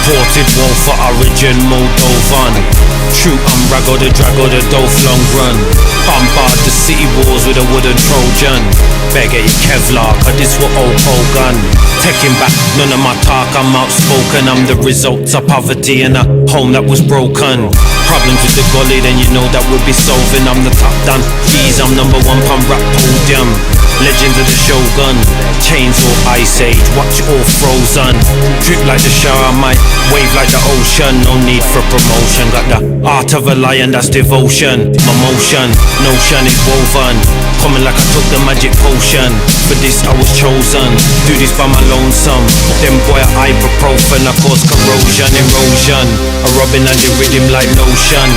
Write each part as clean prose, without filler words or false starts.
Imported wool for origin Moldovan. True unraggle the drag or the dope long run. Bombard the city walls with a wooden Trojan. Beggar your Kevlar, cause this what old Hogan. Taking back none of my talk, I'm outspoken. I'm the results of poverty in a home that was broken. Problems with the gully, then you know that we'll be solving. I'm the top down, geez, I'm number one pun rap podium. Legends of the Shogun, Chainsaw Ice Age, watch all frozen. Drip like the shower, I might wave like the ocean. No need for promotion, got the art of a lion, that's devotion. My motion, notion is woven. Coming like I took the magic potion. For this I was chosen, do this by my lonesome. Them boy ibuprofen, I cause corrosion, erosion. A rubbing on the rhythm like lotion.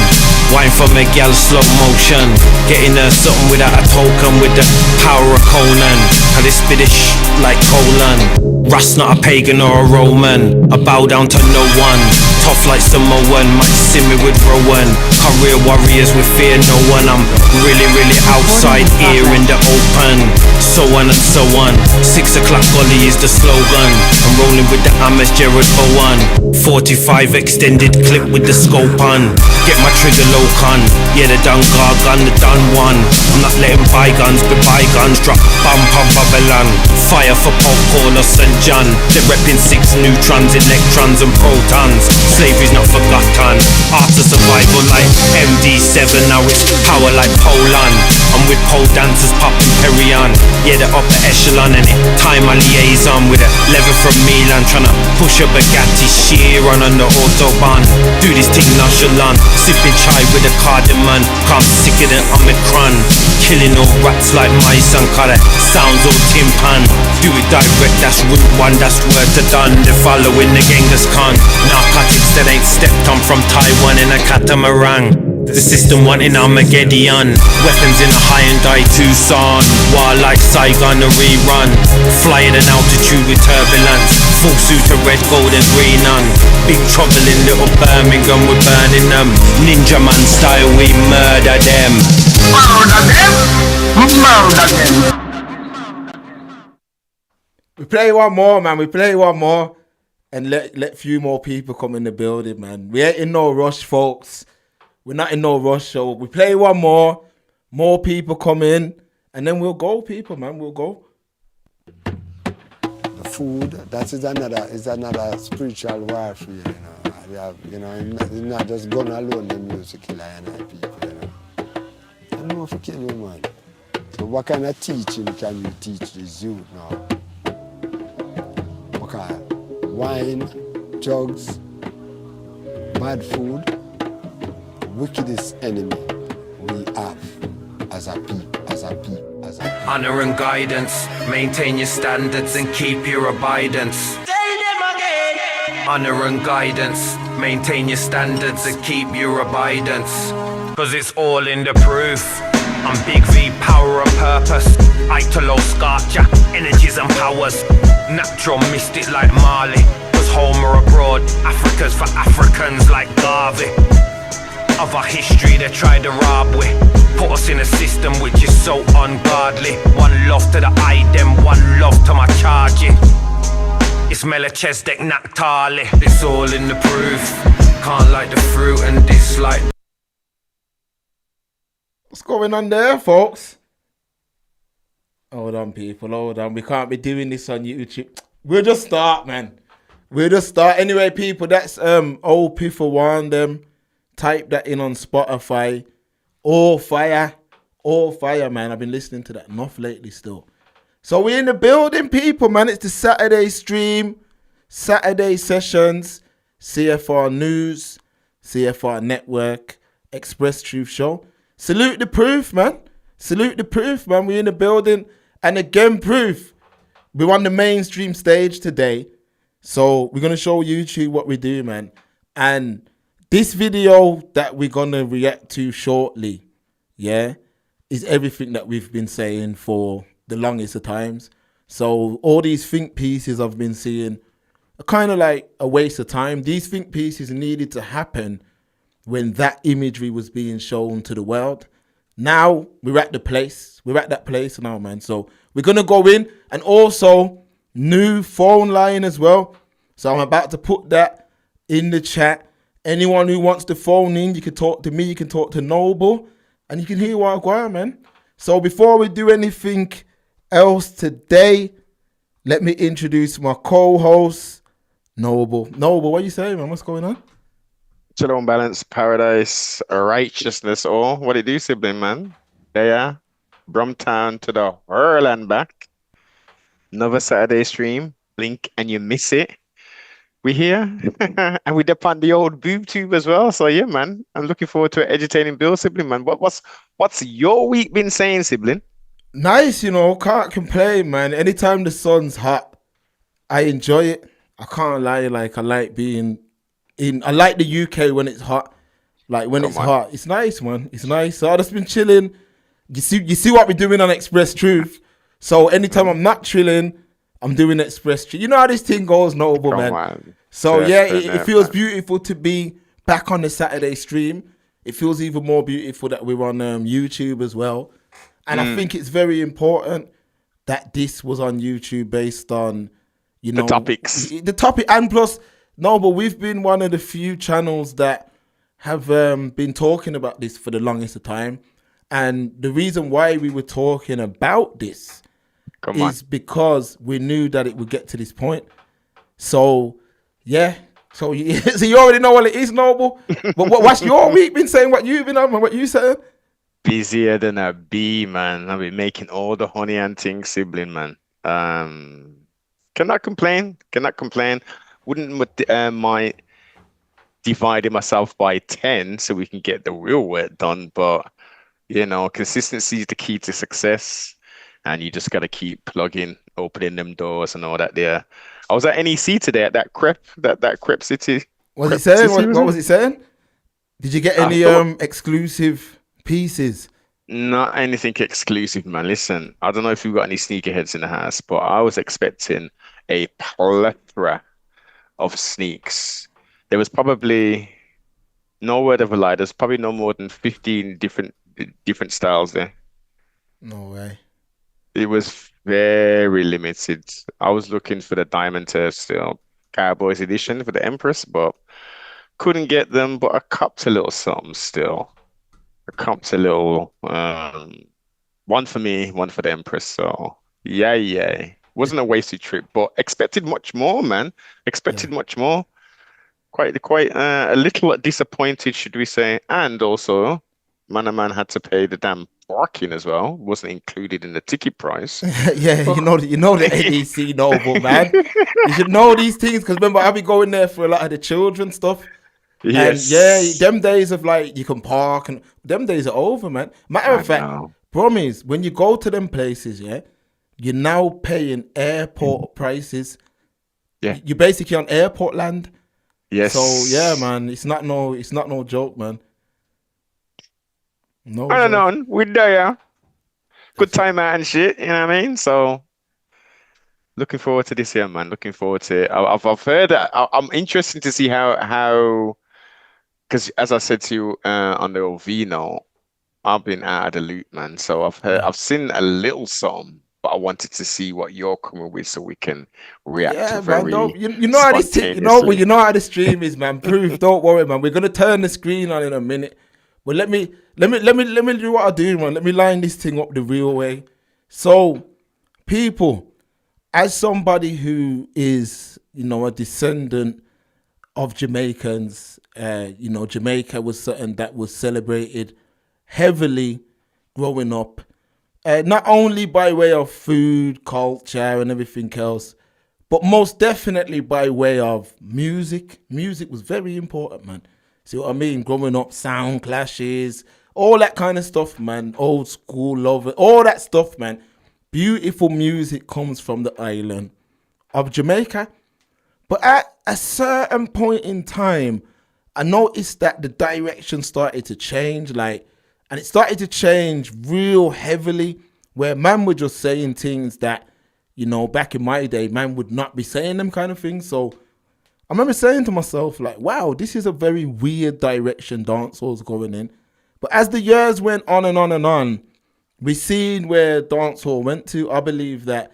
Wine from a gal slow motion. Getting her something without a token. With the power of Conan, how they spit it like colon. Ras not a pagan or a Roman. I bow down to no one. Tough like Samoan, might see me with Rowan. Career warriors with fear no one. I'm really outside here in the open. So on and so on. 6 o'clock gully is the slogan. I'm rolling with the Amos Jared Bowen. 45 extended clip with the scope on. Get my trigger low con. Yeah, the done gargan, the done one. I'm not letting bygones be bygones. Drop bump on Babylon. Fire for Pope Paul or St. John. They're repping 6 neutrons, electrons and protons. Slavery's not forgotten. Art of survival like MD7. Now it's power like Poland. I'm with pole dancers popping Perion. Yeah, the upper echelon and it time my liaison with a lever from Milan. Tryna push a Bugatti Chiron on the Autobahn. Do this thing nonchalant. Sipping chai with a cardamom. Come sicker than Omicron. Killing all rats like mice and cut it. Sounds all timpan. Do it direct, that's route one, that's word to done. They're following the Genghis Khan. Narcotics that ain't stepped on from Taiwan in a catamaran. The system wanting Armageddon. Weapons in a Hyundai Tucson. War like Saigon, a rerun. Flying an altitude with turbulence. Full suit of red, gold and green on. Big trouble in little Birmingham, we're burning them. Ninja man style, we murder them. Murder them? Murder them. We play one more, man. We play one more. And let few more people come in the building, man. We ain't in no rush, folks. We're not in no rush, so we play one more people come in, and then we'll go, people, man, we'll go. The food, that is another spiritual warfare, you know. We have, you know, it's not just gun alone, the music killer and people, you know. I know if you kill you, man. So what kind of teaching can you teach this youth now? Okay, wine, drugs, bad food. Wickedest enemy we have as a people. Honor and guidance, maintain your standards and keep your abidance. Tell them again. Honor and guidance, maintain your standards and keep your abidance. Cause it's all in the proof. I'm Big V, power and purpose. Italo sculpture, energies and powers. Natural mystic like Marley. Cause home or abroad, Africa's for Africans like Garvey. Of our history they tried to rob we. Put us in a system which is so ungodly. One love to the idem, one love to my charge. It's Melchizedek Naphtali. It's all in the proof. Can't like the fruit and dislike. What's going on there, folks? Hold on, people, hold on. We can't be doing this on YouTube. We'll just start, man. We'll just start. Anyway, people, that's old Piffer One them. Type that in on Spotify. All fire, man. I've been listening to that enough lately still. So we're in the building, people, man. It's the Saturday stream, Saturday sessions, CFR News, CFR Network, Express Truth Show. Salute the proof, man. Salute the proof, man. We're in the building. And again, proof. We're on the mainstream stage today. So we're going to show YouTube what we do, man. And this video that we're going to react to shortly, yeah, is everything that we've been saying for the longest of times. So all these think pieces I've been seeing are kind of like a waste of time. These think pieces needed to happen when that imagery was being shown to the world. Now we're at the place. We're at that place now, man. So we're going to go in, and also new phone line as well. So I'm about to put that in the chat. Anyone who wants to phone in, you can talk to me, you can talk to Noble, and you can hear what I go, man. So before we do anything else today, let me introduce my co-host, Noble. Noble, what you saying, man? What's going on? Shalom, balance, paradise, righteousness, or what it do, sibling, man? There, Brumtown to the hurl and back. Another Saturday stream. Blink and you miss it. We here, and we dip on the old boob tube as well. So yeah, man, I'm looking forward to an entertaining bill, sibling, man. What's your week been saying, sibling? Nice, can't complain, man. Anytime the sun's hot, I enjoy it. I can't lie, like I like being I like the UK when it's hot. Like when it's hot, it's nice, man. It's nice. So I've just been chilling. You see what we're doing on Express Truth. So anytime I'm not chilling, I'm doing Express Truth. You know how this thing goes, Noble, man. So yeah, it feels beautiful to be back on the Saturday stream. It feels even more beautiful that we're on YouTube as well. And I think it's very important that this was on YouTube based on, the topics. The topic, and plus, no, but we've been one of the few channels that have been talking about this for the longest of time. And the reason why we were talking about this is because we knew that it would get to this point. So, yeah. So you already know what it is, Noble. But what's your week been saying? What you've been on? What you saying? Busier than a bee, man. I've been making all the honey and things, sibling, man. Cannot complain. Wouldn't mind dividing myself by 10 so we can get the real work done. But, consistency is the key to success. And you just got to keep plugging, opening them doors and all that there. I was at NEC today at that crepe city. What was it saying? What was it saying? Did you get any exclusive pieces? Not anything exclusive, man. Listen, I don't know if you've got any sneakerheads in the house, but I was expecting a plethora of sneaks. There was probably, no word of a lie, there's probably no more than 15 different styles there. No way. It was very limited. I was looking for the Diamond Turf Cowboys edition for the Empress, but couldn't get them. But I copped a little something still. I copped a little, one for me, one for the Empress. So yeah. Wasn't a wasted trip, but expected much more, man. Much more. Quite a little disappointed, should we say? And also, man had to pay the damn parking as well. Wasn't included in the ticket price. Yeah, you know the NEC Noble, man. You should know these things because remember I'll be going there for a lot of the children stuff. Yes. And yeah, them days of like you can park and them days are over, man. Matter of fact, promise when you go to them places, yeah, you're now paying airport prices. Yeah, you're basically on airport land. Yes. So yeah, man, it's not no joke, man. No. I don't know. We're there. Good time out and shit. You know what I mean? So looking forward to this year, man. Looking forward to it. I've heard that. I'm interested to see how because as I said to you on the OV, I've been out of the loop, man. So I've seen a little something, but I wanted to see what you're coming with so we can react very you know how this you know how the stream is, man. Proof, don't worry, man. We're gonna turn the screen on in a minute. But let me do what I do, man. Let me line this thing up the real way. So, people, as somebody who is, a descendant of Jamaicans, Jamaica was something that was celebrated heavily growing up, not only by way of food, culture, and everything else, but most definitely by way of music. Music was very important, man. See what I mean? Growing up, sound clashes, all that kind of stuff, man. Old school love, all that stuff, man. Beautiful music comes from the island of Jamaica. But at a certain point in time, I noticed that the direction started to change, and it started to change real heavily, where man were just saying things that, back in my day, man would not be saying them kind of things. So I remember saying to myself, wow, this is a very weird direction dancehall's going in. But as the years went on and on and on, we seen where dancehall went to. I believe that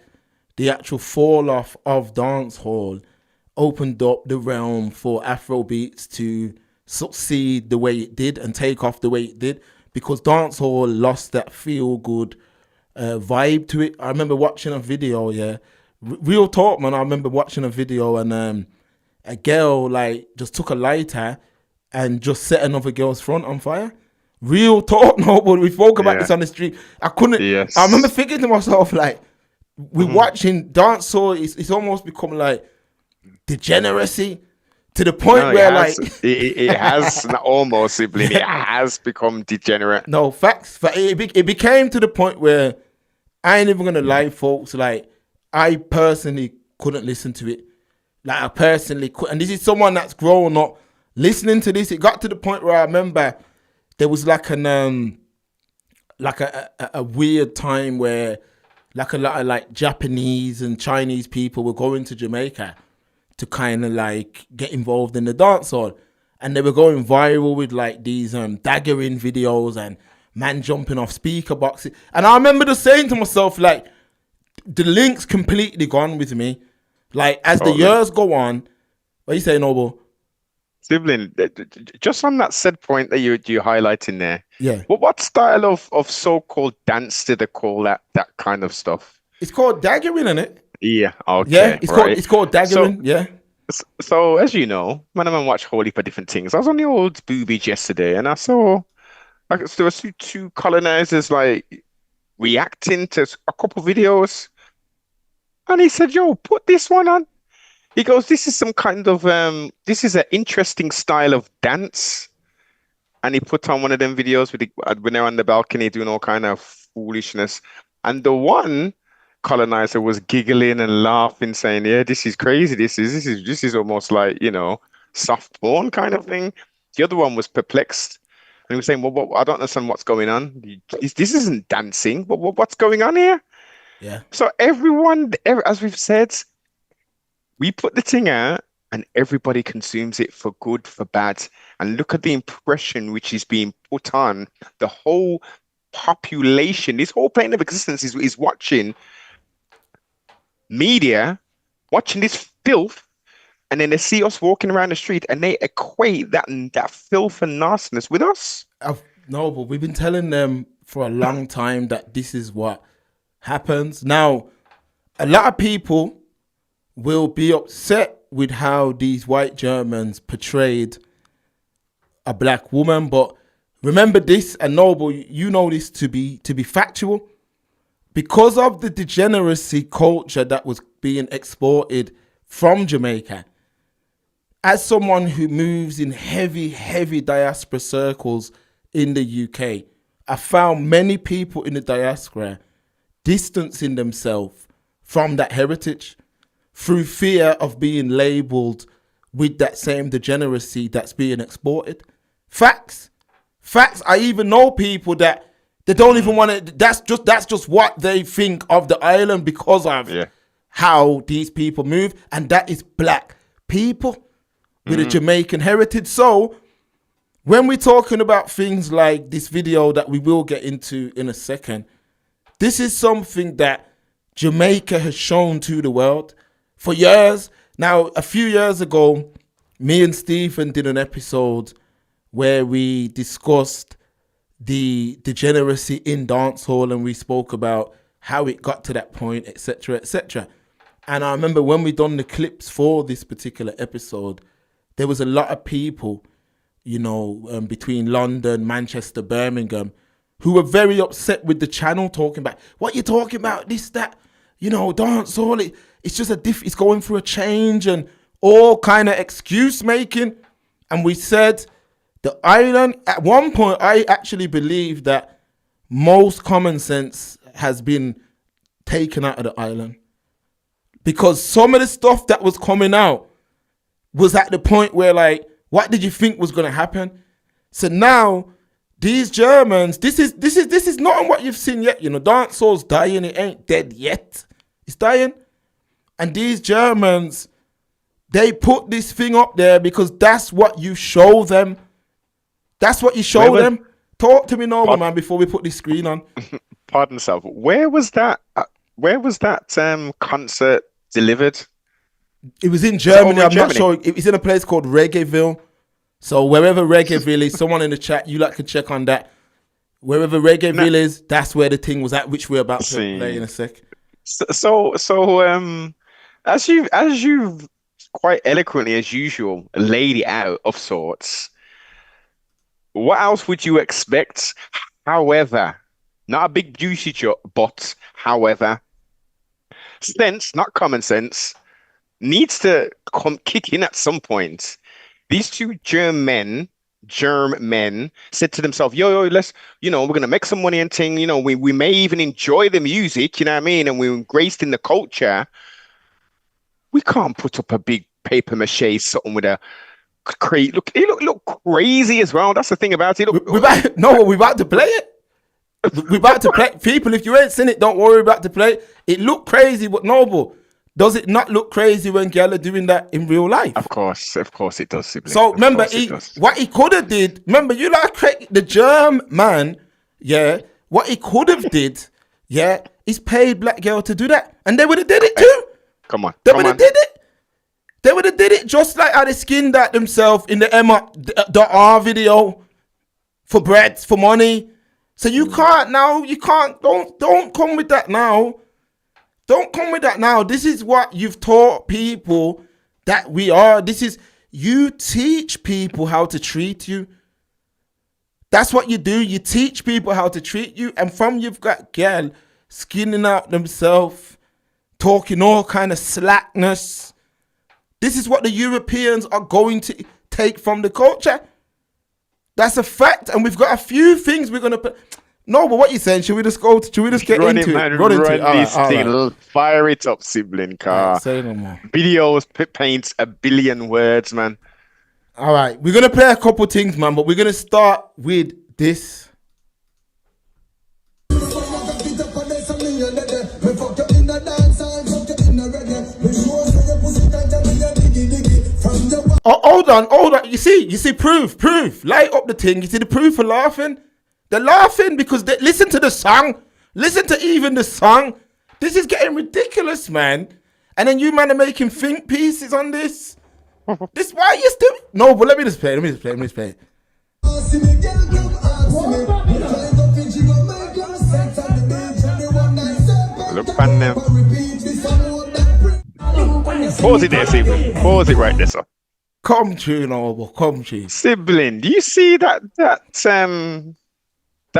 the actual fall off of dancehall opened up the realm for Afro beats to succeed the way it did and take off the way it did, because dancehall lost that feel good vibe to it. I remember watching a video, real talk, man. I remember watching a video and a girl like just took a lighter and just set another girl's front on fire. Real talk, no, but we spoke about this on the street. I couldn't. Yes. I remember thinking to myself, like, we're watching dancehall. It's almost become like degeneracy to the point where it has not almost sibling. It has become degenerate. No, facts. It became to the point where I ain't even gonna lie, folks. Like, I personally couldn't listen to it. Like, I personally could, and this is someone that's grown up listening to this. It got to the point where I remember there was like a weird time where like a lot of like Japanese and Chinese people were going to Jamaica to kind of like get involved in the dancehall, and they were going viral with like these daggering videos and man jumping off speaker boxes. And I remember just saying to myself, like, the link's completely gone with me. Like, as the years go on, what are you saying, Noble? Sibling, just on that said point that you're highlighting there. Yeah. What style of so-called dance did they call that kind of stuff? It's called daggering, isn't it? Yeah. Okay. Yeah. It's called daggering. So as you know, when I watch a whole heap of different things, I was on the old boobies yesterday, and I saw like there were two colonizers like reacting to a couple videos, and he said, "Yo, put this one on." He goes, "This is some kind of this is an interesting style of dance." And he put on one of them videos when they're on the balcony doing all kind of foolishness. And the one colonizer was giggling and laughing, saying, "Yeah, this is crazy. This is almost like, soft porn kind of thing." The other one was perplexed. And he was saying, "Well, I don't understand what's going on. This isn't dancing. What's going on here?" Yeah. So everyone, as we've said, we put the thing out and everybody consumes it for good, for bad. And look at the impression which is being put on. The whole population, this whole plane of existence is watching media, watching this filth, and then they see us walking around the street and they equate that filth and nastiness with us. No, but we've been telling them for a long time that this is what happens. Now, a lot of people will be upset with how these white Germans portrayed a black woman, but remember this, and Noble, you know this to be factual. Because of the degeneracy culture that was being exported from Jamaica, as someone who moves in heavy diaspora circles in the UK, I found many people in the diaspora distancing themselves from that heritage through fear of being labelled with that same degeneracy that's being exported. Facts. I even know people that they don't even want to. That's just what they think of the island because of how these people move, and that is black people with a Jamaican heritage. So when we're talking about things like this video that we will get into in a second, this is something that Jamaica has shown to the world for years. Now, a few years ago, me and Stephen did an episode where we discussed the degeneracy in dancehall, and we spoke about how it got to that point, etc., etc. And I remember when we done the clips for this particular episode, there was a lot of people, between London, Manchester, Birmingham, who were very upset with the channel, talking about, what you talking about, this, that, dancehall, it's just it's going through a change and all kind of excuse making. And we said the island, at one point, I actually believe that most common sense has been taken out of the island, because some of the stuff that was coming out was at the point where, like, what did you think was going to happen? So now these Germans, this is not what you've seen yet. Dancehall's dying. It ain't dead yet. It's dying. And these Germans, they put this thing up there because that's what you show them. That's what you show them. Talk to me, Norman, man, before we put this screen on. Pardon myself. Where was that? Where was that concert delivered? It was in Germany. over in I'm not Germany? sure. It was in a place called Reggaeville. So wherever Reggaeville is, someone in the chat, you like can check on that. Wherever Reggaeville is, that's where the thing was at, which we're about to See. play in a sec. As you've quite eloquently as usual laid it out of sorts, what else would you expect? However, not a big juicy joke, but however, sense, not common sense, needs to kick in at some point. These two germ men said to themselves, yo, let's, we're going to make some money and thing, we may even enjoy the music, you know what I mean? And we're engrossed in the culture. We can't put up a big paper mache something with a look, it look crazy as well. That's the thing about it. We're about to play it. We're about to play. People, if you ain't seen it, don't worry about to play it. It look crazy, but noble. Does it not look crazy when gal are doing that in real life? Of course it does. Sibling. So remember, what he could have did. Remember, you like the germ man, yeah. What he could have did, yeah, is paid black girl to do that, and they would have did it too. Come on, they would have did it. They would have did it just like how they skinned that themselves in the Emma.R video for bread, for money. So you can't now. You can't. Don't come with that now. Don't come with that now. This is what you've taught people that we are. This is, you teach people how to treat you. That's what you do. You teach people how to treat you. And from you've got girl skinning out themselves, talking all kind of slackness. This is what the Europeans are going to take from the culture. That's a fact. And we've got a few things we're going to put. No, but what you saying? Should we just get into it? Run into it. Fire it up, sibling car. Say no more. Videos paints a billion words, man. All right, we're gonna play a couple things, man, but we're gonna start with this. Oh, hold on. You see, proof. Light up the thing. You see the proof for laughing. They're laughing because they listen to the song. Listen to even the song. This is getting ridiculous, man. And then you man are making think pieces on this. This why you still no, but let me just play. Look on them. Pause it there, sibling. Pause it right there, sir. Come true, Noble. Come true. Sibling, do you see that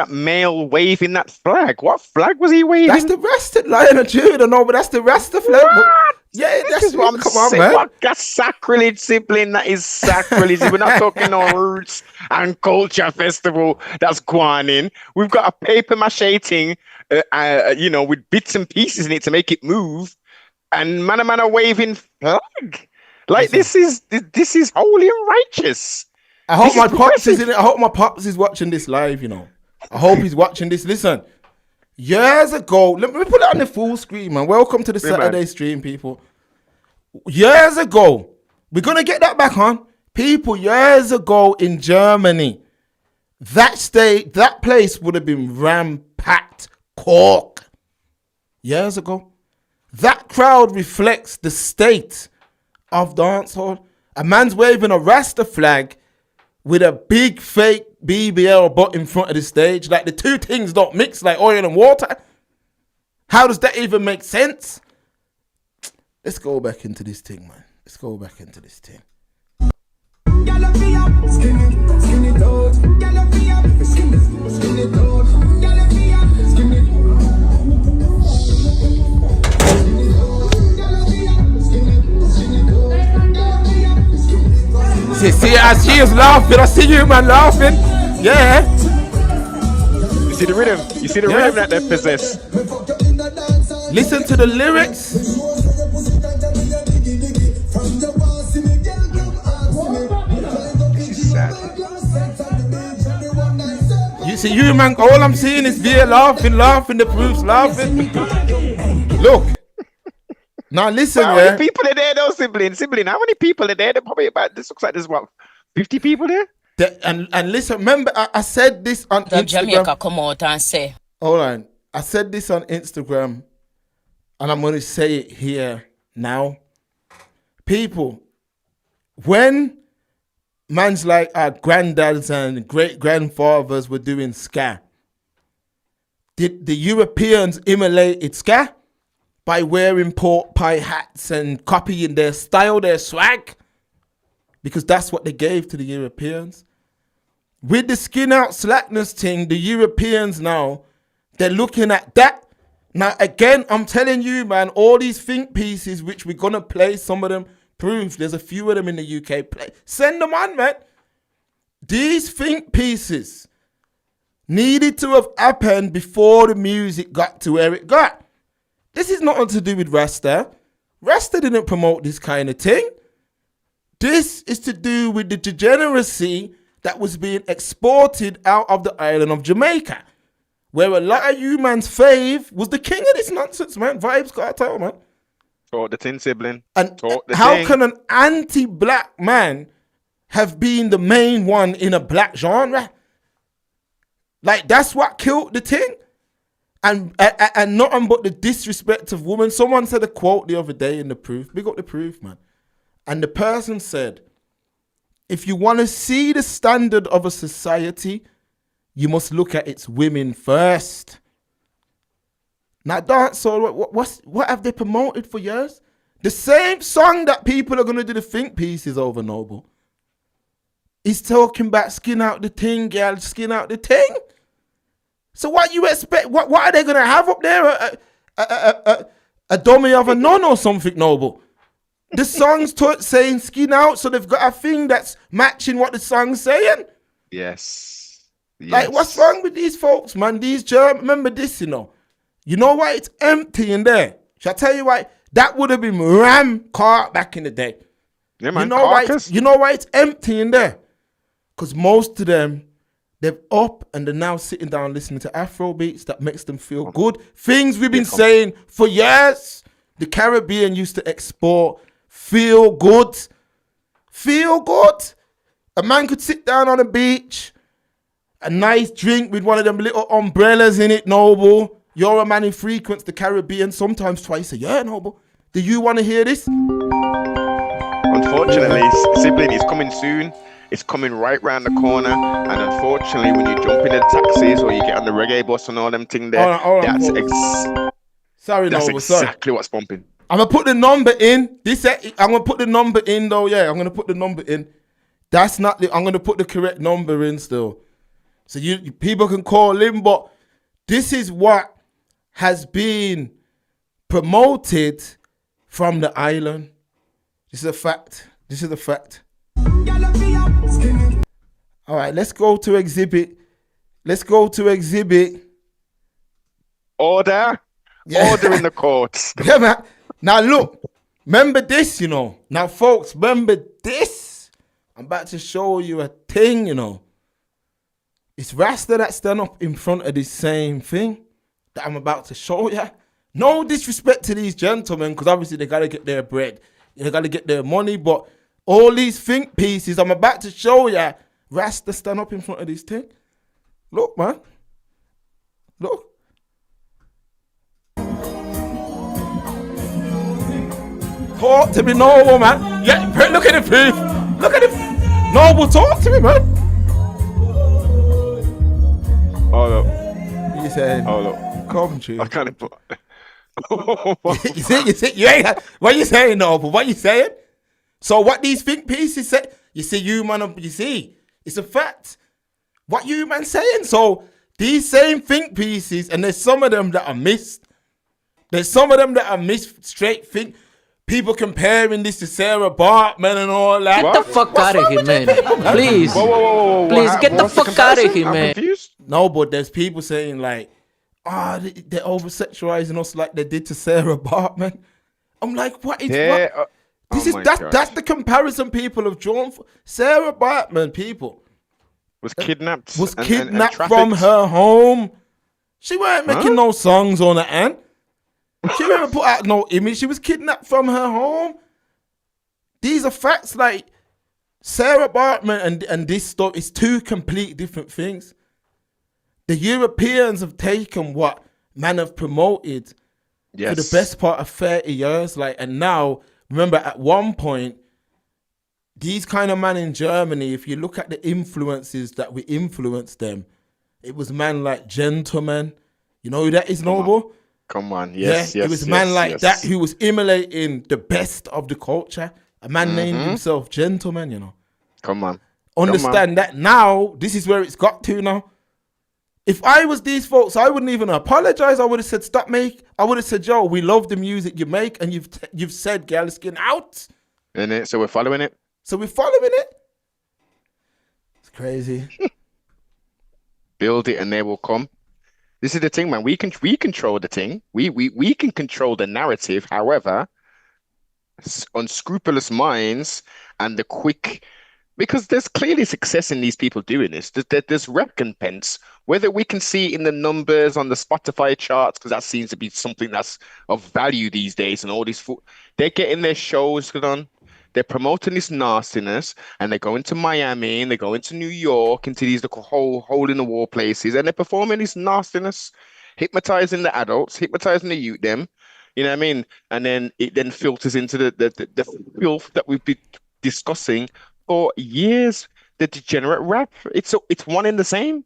male waving that flag? What flag was he waving? That's the Rasta Lion of Judah, no, but that's the Rasta flag. Yeah, that's what I'm saying. Man. That's sacrilege, sibling. That is sacrilege. We're not talking no roots and culture festival that's going in. We've got a paper mache thing, with bits and pieces in it to make it move. And man are waving flag. Like this is holy and righteous. I hope my pops is in it. I hope my pops is watching this live, I hope he's watching this. Listen, years ago, let me put it on the full screen, man. Welcome to the Saturday stream, people. Years ago, we're going to get that back on. People, years ago in Germany, that place would have been ram-packed cork. Years ago. That crowd reflects the state of dancehall. A man's waving a Rasta flag with a big fake BBL butt in front of the stage. Like the two things don't mix like oil and water. How does that even make sense? Let's go back into this thing, man. Let's go back into this thing. See, as she is laughing, I see you, man, laughing. Yeah. You see the rhythm? You see the rhythm that they possess? Listen to the lyrics. You see, you, man, all I'm seeing is Via laughing, the proofs laughing. Look. Now listen, how many people are there though, sibling? How many people are there? They're probably about, this looks like there's what, 50 people there? And listen, remember I said this on Instagram. Jamaica come out and say. Hold on. I said this on Instagram and I'm going to say it here now. people, when man's like our granddads and great grandfathers were doing ska, did the Europeans immolated ska by wearing pork pie hats and copying their style, their swag? Because that's what they gave to the Europeans. With the skin out slackness thing, the Europeans now, they're looking at that. Now, again, I'm telling you, man, all these think pieces, which we're going to play, some of them proof, there's a few of them in the UK. Play. Send them on, man. These think pieces needed to have happened before the music got to where it got. This is nothing to do with Rasta. Rasta didn't promote this kind of thing. This is to do with the degeneracy that was being exported out of the island of Jamaica, where a lot of you man's fave was the king of this nonsense, man. Vibes Cartel, man. Talk the tin sibling. And Talk the how thing. can an anti-black man have been the main one in a black genre? Like, that's what killed the thing. And nothing but the disrespect of women. Someone said a quote the other day in the proof. Big up the proof, man. And the person said, if you want to see the standard of a society, you must look at its women first. Now, dancehall, what have they promoted for years? The same song that people are going to do the think pieces over, Noble. He's talking about skin out the thing, girl, skin out the thing. So what you expect? What are they going to have up there? A dummy of a nun or something, Noble? The song's saying skin out, so they've got a thing that's matching what the song's saying. Yes. Like, what's wrong with these folks, man? These German, remember this, you know? You know why it's empty in there? Shall I tell you why? That would have been ram cart back in the day. Yeah, man. You know why it's empty in there? Because most of them, they're up and they're now sitting down listening to Afro beats that makes them feel good. Things we've been saying for years. The Caribbean used to export feel good. Feel good. A man could sit down on a beach, a nice drink with one of them little umbrellas in it, Noble. You're a man who frequents the Caribbean sometimes twice a year, Noble. Do you want to hear this? Unfortunately, sibling is coming soon. It's coming right round the corner. And unfortunately, when you jump in the taxis or you get on the reggae bus and all them thing there, that's exactly what's bumping. I'm going to put the number in. I'm going to put the number in, though. Yeah, I'm going to put the number in. That's not I'm going to put the correct number in still. So you people can call in, but this is what has been promoted from the island. This is a fact. All right, let's go to exhibit. Order. Yeah. Order in the courts. Yeah, man. Now look, remember this, you know. Now, folks, remember this. I'm about to show you a thing, you know. It's Rasta that stand up in front of this same thing that I'm about to show you. No disrespect to these gentlemen, because obviously they got to get their bread. They got to get their money, but all these think pieces I'm about to show you, Rasta stand up in front of this thing. Look, man. Look. Talk to me, Noble, man. Yeah, look at the proof. Look at it. Noble, talk to me, man. Hold up. You saying? Hold up. Come true. I can't put. You see, you ain't. What you saying, Noble? What you saying? So what these think pieces say? You see, you man. You see, it's a fact. What you man saying? So these same think pieces, and there's some of them that are missed. There's some of them that are missed straight think. People comparing this to Sarah Bartman and all that. Get the fuck out of here, man. Please. Whoa. Please, get the fuck out of here, I'm man. confused. No, but there's people saying like, they're over-sexualizing us like they did to Sarah Bartman. I'm like, what is what? That's the comparison people have drawn for Sarah Bartman. People was kidnapped. And from her home. She weren't making no songs on her end. She never put out no image. She was kidnapped from her home. These are facts. Like Sarah Bartman and this stuff is two complete different things. The Europeans have taken what man have promoted for the best part of 30 years. Like, and now remember at one point, these kind of man in Germany, if you look at the influences that we influenced them, it was man like Gentleman. You know who that is, Noble? Come on. Yes, Yeah, yes, it was yes, man like yes. that who was emulating the best of the culture. A man named himself Gentleman, you know. Come on. Understand that now, this is where it's got to now. If I was these folks, I wouldn't even apologize. I would have said, stop make. I would have said, yo, we love the music you make, and you've said girl skin out. Innit? So we're following it? So we're following it. It's crazy. Build it and they will come. This is the thing, man. We control the thing. We can control the narrative. However, unscrupulous minds and the quick, because there's clearly success in these people doing this. There's recompense, whether we can see in the numbers on the Spotify charts, because that seems to be something that's of value these days. And all these they're getting their shows done. They're promoting this nastiness, and they go into Miami and they go into New York, into these little hole in the wall places, and they're performing this nastiness, hypnotizing the adults, hypnotizing the youth, them. You know what I mean? And then it then filters into the filth that we've been discussing for years. The degenerate rap. It's one and the same.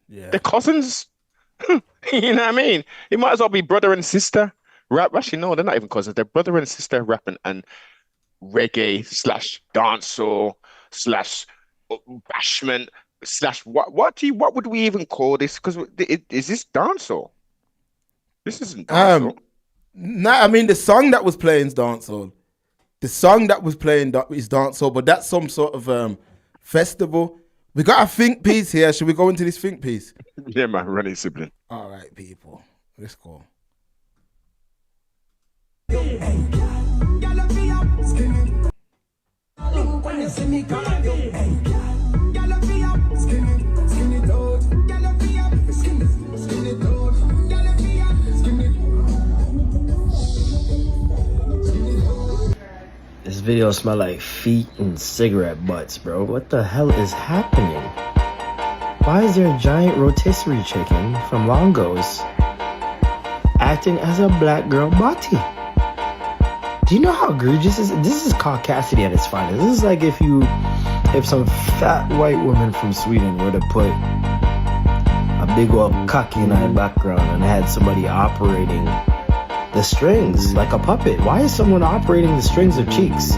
Yeah. They're cousins. You know what I mean? It might as well be brother and sister rap. Actually, no, they're not even cousins. They're brother and sister rapping and reggae / dancehall / bashment / what would we even call this? Because is this dancehall? This isn't dancehall. Nah, I mean the song that was playing is dancehall. The song that was playing is dancehall, but that's some sort of festival. We got a think piece here. Should we go into this think piece? Yeah, man, running sibling. All right, people, let's go. This video smell like feet and cigarette butts, bro. What the hell is happening? Why is there a giant rotisserie chicken from Longo's acting as a black girl body? Do you know how egregious this is? This is caucasity at its finest. This is like if some fat white woman from Sweden were to put a big old cocky in her background and had somebody operating the strings like a puppet. Why is someone operating the strings of cheeks?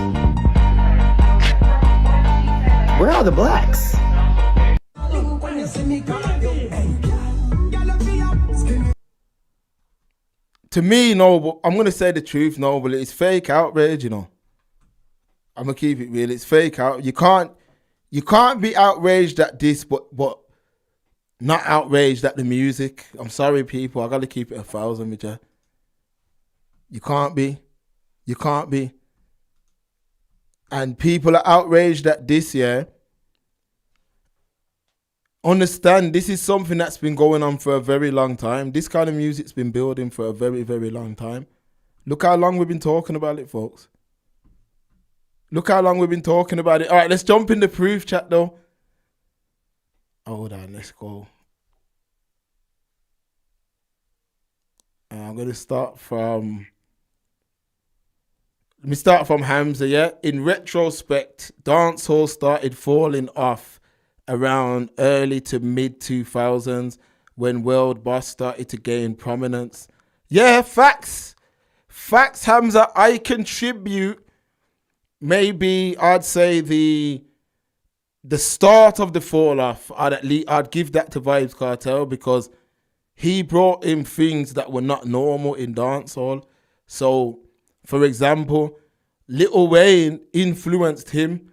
Where are the blacks? To me, Noble, I'm gonna say the truth, Noble. It's fake outrage, you know. I'm gonna keep it real. It's fake out. You can't be outraged at this, but not outraged at the music. I'm sorry, people. I gotta keep it 1,000 with you. You can't be. You can't be. And people are outraged at this, yeah. Understand, this is something that's been going on for a very long time. This kind of music's been building for a very, very long time. Look how long we've been talking about it, folks. Look how long we've been talking about it. All right, let's jump in the proof chat, though. Hold on, let's go. I'm going to start from... Let me start from Hamza, yeah? In retrospect, dancehall started falling off around early to mid 2000s when World Boss started to gain prominence. Yeah, facts. Facts, Hamza. I contribute maybe I'd say the start of the fall off. I'd give that to Vybz Kartel because he brought in things that were not normal in dancehall. So, for example, Lil Wayne influenced him.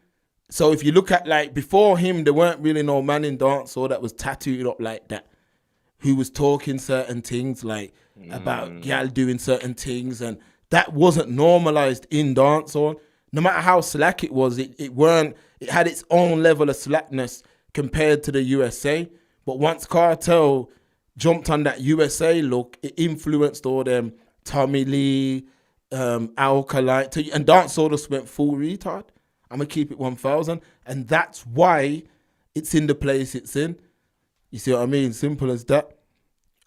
So if you look at, like, before him, there weren't really no man in dancehall that was tattooed up like that, who was talking certain things, like about gal doing certain things, and that wasn't normalized in dancehall. No matter how slack it was, it had its own level of slackness compared to the USA. But once Kartel jumped on that USA look, it influenced all them Tommy Lee, Alkaline, and dancehall just went full retard. I'm going to keep it 1,000. And that's why it's in the place it's in. You see what I mean? Simple as that.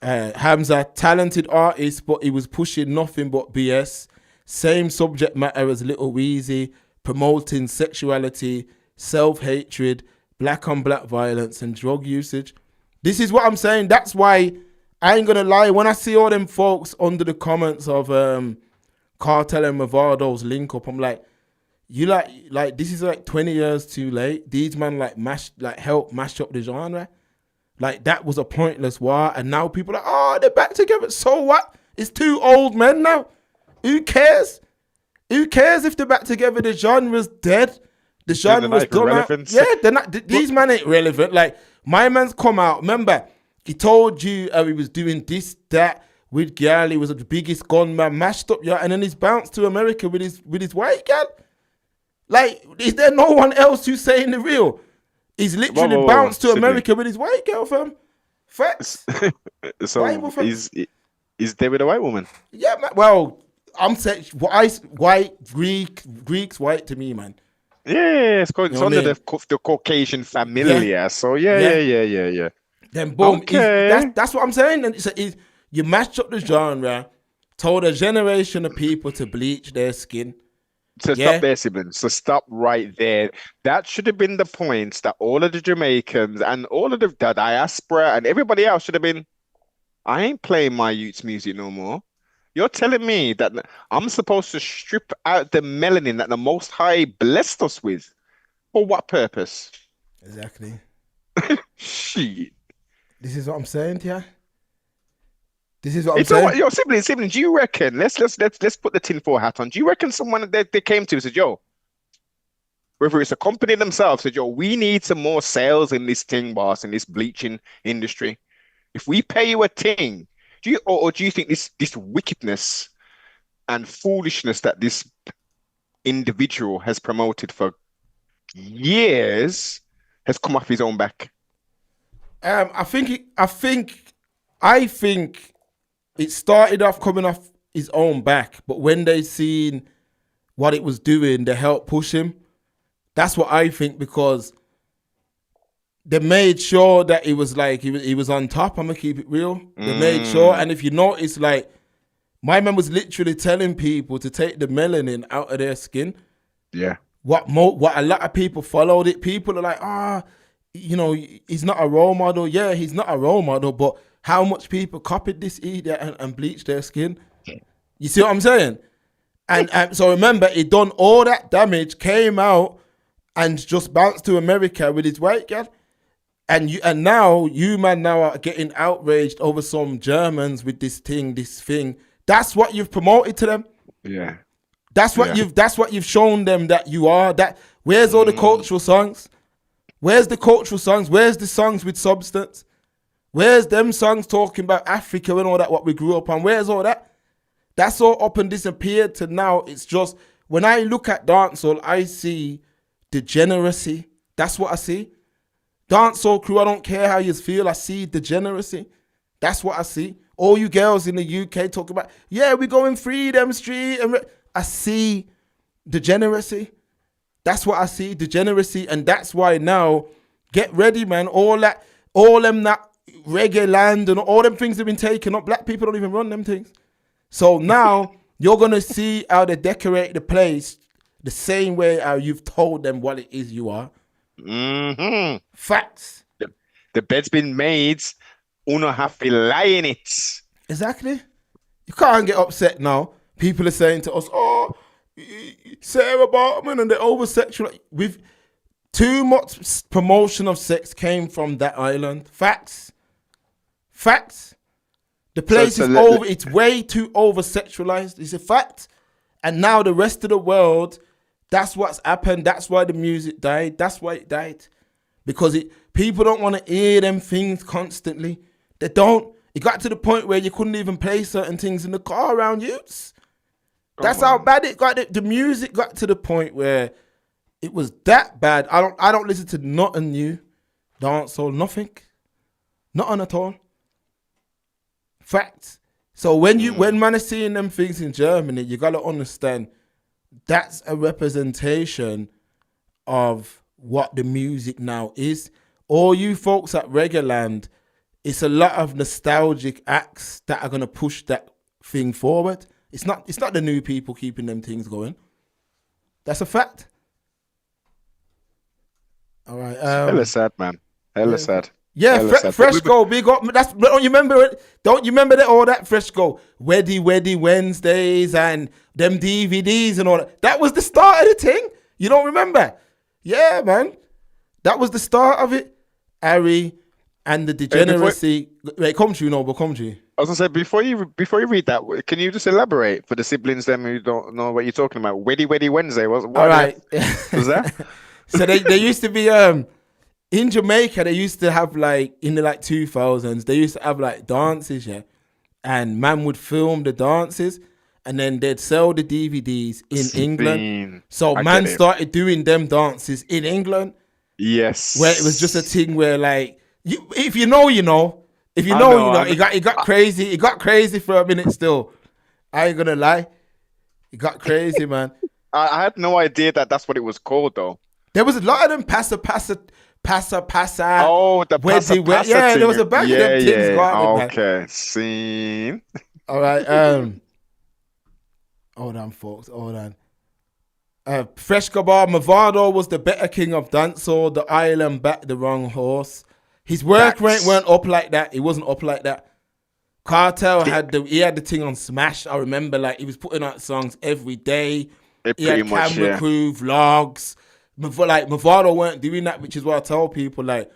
Hamza, talented artist, but he was pushing nothing but BS. same subject matter as Little Weezy, promoting sexuality, self-hatred, black on black violence and drug usage. This is what I'm saying. That's why I ain't gonna lie. When I see all them folks under the comments of Cartel and Mavardo's link up, I'm like, you like this is like 20 years too late. These man help mash up the genre. Like that was a pointless war, and now people are like, oh, they're back together. So what? It's two old men now. Who cares? Who cares if they're back together? The genre's dead. The genre's done out. Yeah, they're not. These men ain't relevant. Like my man's come out. Remember, he told you he was doing this, that with girl. He was the biggest gunman, mashed up, yeah, and then he's bounced to America with his white girl. Like, is there no one else who's saying the real? He's literally bounced to America with his white girl, fam. Facts. So he's there with a white woman. Yeah, man. Well, I'm saying white Greeks white to me, man. Yeah, it's under the Caucasian familia. Yeah. So yeah. Then boom, okay. that's what I'm saying. And you match up the genre, told a generation of people to bleach their skin. To stop their siblings. So stop right there. That should have been the point that all of the Jamaicans and all of the diaspora and everybody else should have been, I ain't playing my youth's music no more. You're telling me that I'm supposed to strip out the melanin that the Most High blessed us with? For what purpose? Exactly. Shit. This is what I'm saying to you. This is what I'm saying. Yo, sibling, do you reckon? Let's put the tinfoil hat on. Do you reckon someone that they came to said, yo, whether it's a company themselves, said, yo, we need some more sales in this thing, boss, in this bleaching industry. If we pay you a thing, do you think this wickedness and foolishness that this individual has promoted for years has come off his own back? I think it started off coming off his own back, but when they seen what it was doing, they helped push him. That's what I think, because they made sure that it was like he was on top. I'm gonna keep it real. They made sure, and if you notice, like my man was literally telling people to take the melanin out of their skin. Yeah. What a lot of people followed it. People are like, he's not a role model. Yeah, he's not a role model, but how much people copied this idiot and bleached their skin? You see what I'm saying? And so remember, he done all that damage, came out, and just bounced to America with his white girl. And now you man are getting outraged over some Germans with this thing. That's what you've promoted to them. Yeah. That's what you've shown them that you are. That where's all the cultural songs? Where's the cultural songs? Where's the songs with substance? Where's them songs talking about Africa and all that, what we grew up on? Where's all that? That's all up and disappeared to now. It's just, when I look at dancehall, I see degeneracy. That's what I see. Dancehall crew, I don't care how you feel. I see degeneracy. That's what I see. All you girls in the UK talk about, yeah, we going Freedom Street. I see degeneracy. That's what I see, degeneracy. And that's why now, get ready, man. All them that reggae land and all them things have been taken up. Black people don't even run them things. So now you're going to see how they decorate the place the same way how you've told them what it is you are. Mm-hmm. Facts. The bed's been made. Uno have to lie in it. Exactly. You can't get upset now. People are saying to us, oh, Sarah Bartman and the over-sexual. With too much promotion of sex came from that island. Facts. The place is over. It's way too over-sexualized. It's a fact. And now the rest of the world, that's what's happened. That's why the music died. That's why it died. Because people don't want to hear them things constantly. They don't. It got to the point where you couldn't even play certain things in the car around youths. That's how bad it got. The music got to the point where it was that bad. I don't listen to nothing new. Dancehall, nothing. Nothing at all. Facts. So when man is seeing them things in Germany, you gotta understand that's a representation of what the music now is. All you folks at Reggae Land, it's a lot of nostalgic acts that are gonna push that thing forward. It's not the new people keeping them things going. That's a fact. All right. Hella sad, man. Hella sad. Yeah, Hella sad. Fresh Go, big up. Don't you remember it? Don't you remember that all that Fresh Go? Weddy Wednesdays and them DVDs and all that. That was the start of the thing. You don't remember? Yeah, man. That was the start of it. Harry and the degeneracy. Wait, come to you, no, but come to you. I was gonna say before you read that, can you just elaborate for the siblings them who don't know what you're talking about? Weddy Wednesday. What all right. Was that? So they used to be in Jamaica. They used to have like in the like 2000s. They used to have like dances, yeah, and man would film the dances, and then they'd sell the DVDs in England. So man started doing them dances in England. Yes, where it was just a thing where like if you know, you know. If you know, you know. It got crazy. It got crazy for a minute still. I ain't gonna lie. It got crazy, man. I had no idea that that's what it was called, though. There was a lot of them passa. Oh, the passa. Yeah, there was a bunch of them things going. Okay, scene. All right. Hold on, folks. Hold on. Fresh Gabar Mavado was the better king of dancehall. The island backed the wrong horse. His work rate weren't up like that. It wasn't up like that. Cartel had the thing on Smash. I remember like he was putting out songs every day. He had camera crew, vlogs. Like Mavado weren't doing that, which is what I tell people. Like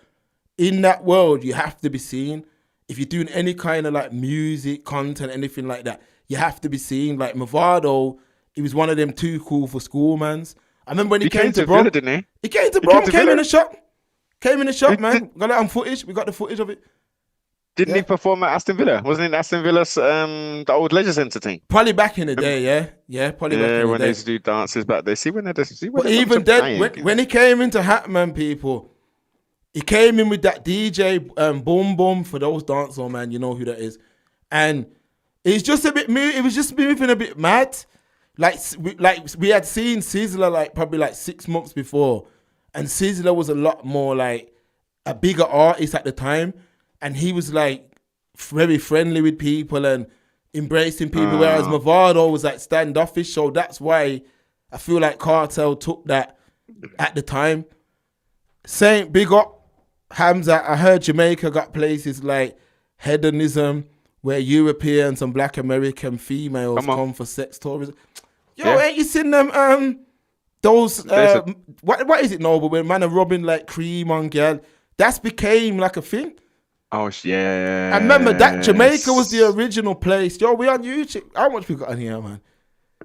in that world, you have to be seen. If you're doing any kind of like music, content, anything like that, you have to be seen. Like Mavado, he was one of them too cool for school mans. I remember when he came to Brom. Didn't he? He came to Brom, came in the shop. Came in the shop, man. Got it on footage. We got the footage of it. Didn't he perform at Aston Villa? Wasn't it Aston Villa's the old Leisure Centre thing? Probably back in the day, yeah. Yeah, probably back in the day. Yeah, when they used to do dances back there. But even then, when he came into Hatman, people, he came in with that DJ Boom Boom for those dancehall, man. You know who that is. And it's just a bit, it was just moving a bit mad. Like we had seen Sizzler like probably like 6 months before. And Sizzler was a lot more like a bigger artist at the time. And he was like very friendly with people and embracing people. Whereas Mavado was like standoffish. So that's why I feel like Cartel took that at the time. Saying big up Hamza. I heard Jamaica got places like hedonism where Europeans and Black American females come for sex tourism. Yo, ain't you seen them those what is it Noble when man are rubbing like cream on girl? That's became like a thing. Oh yeah. I remember that Jamaica was the original place. Yo, we on YouTube. How much we got on here, man?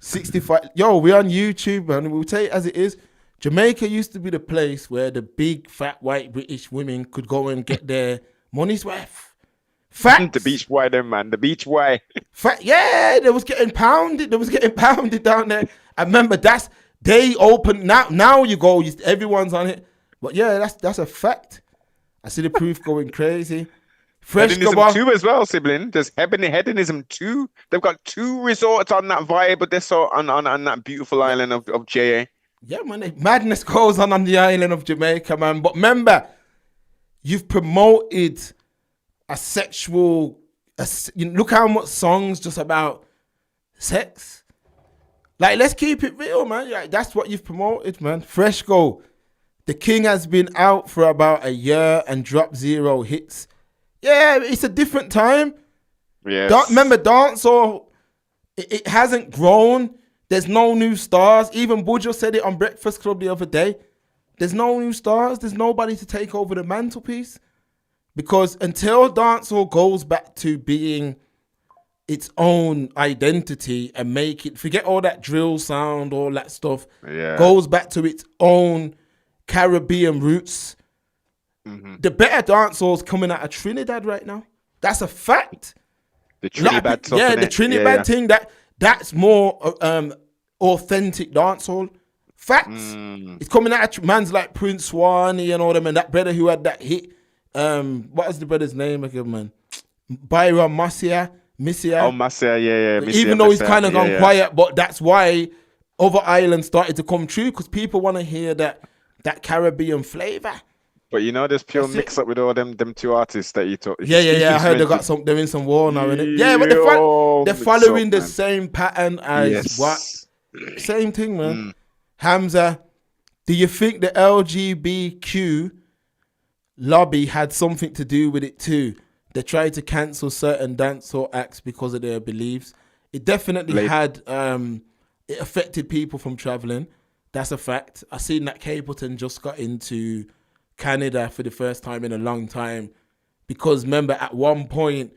65. Yo, we on YouTube, man. We'll tell you as it is. Jamaica used to be the place where the big fat white British women could go and get their money's worth. Facts. The beach boy, them man. The beach boy. Yeah, they was getting pounded. They was getting pounded down there. I remember they opened now you go, everyone's on it. But yeah, that's a fact. I see the proof going crazy. Fresh Hedonism 2 as well, sibling. There's Hedonism 2. They've got 2 resorts on that vibe, but they're so on that beautiful island of JA. Yeah, man, madness goes on the island of Jamaica, man. But remember, you've promoted a sexual. Look how much songs just about sex. Like, let's keep it real, man. Like, that's what you've promoted, man. Fresh Go. The king has been out for about a year and dropped 0 hits. Yeah, it's a different time. Yeah. Remember, dancehall, it hasn't grown. There's no new stars. Even Bujo said it on Breakfast Club the other day. There's no new stars. There's nobody to take over the mantelpiece. Because until dancehall goes back to being its own identity and make it, forget all that drill sound, all that stuff, goes back to its own Caribbean roots. The better dancehall's coming out of Trinidad right now. That's a fact. The Trinidad stuff. Yeah, the Trinidad thing, that's more authentic dancehall. Facts. It's coming out of man's like Prince Swanee and all them, and that brother who had that hit. What is the brother's name again, man? Byron Massia. Oh, Massia, yeah. Even though he's kind of gone quiet, but that's why other islands started to come true, because people want to hear that Caribbean flavor. But you know, there's pure That's it. mix up with all them two artists that you talk. Yeah. I just heard they got mentioned. some. They're in some war now, innit? Yeah, but Yo, they're mix following up, the man. same pattern as what. Yes. Same thing, man. Hamza, do you think the LGBTQ lobby had something to do with it too? They tried to cancel certain dancehall acts because of their beliefs. It definitely had. It affected people from traveling. That's a fact. I seen that Capleton just got into Canada for the first time in a long time, because remember at one point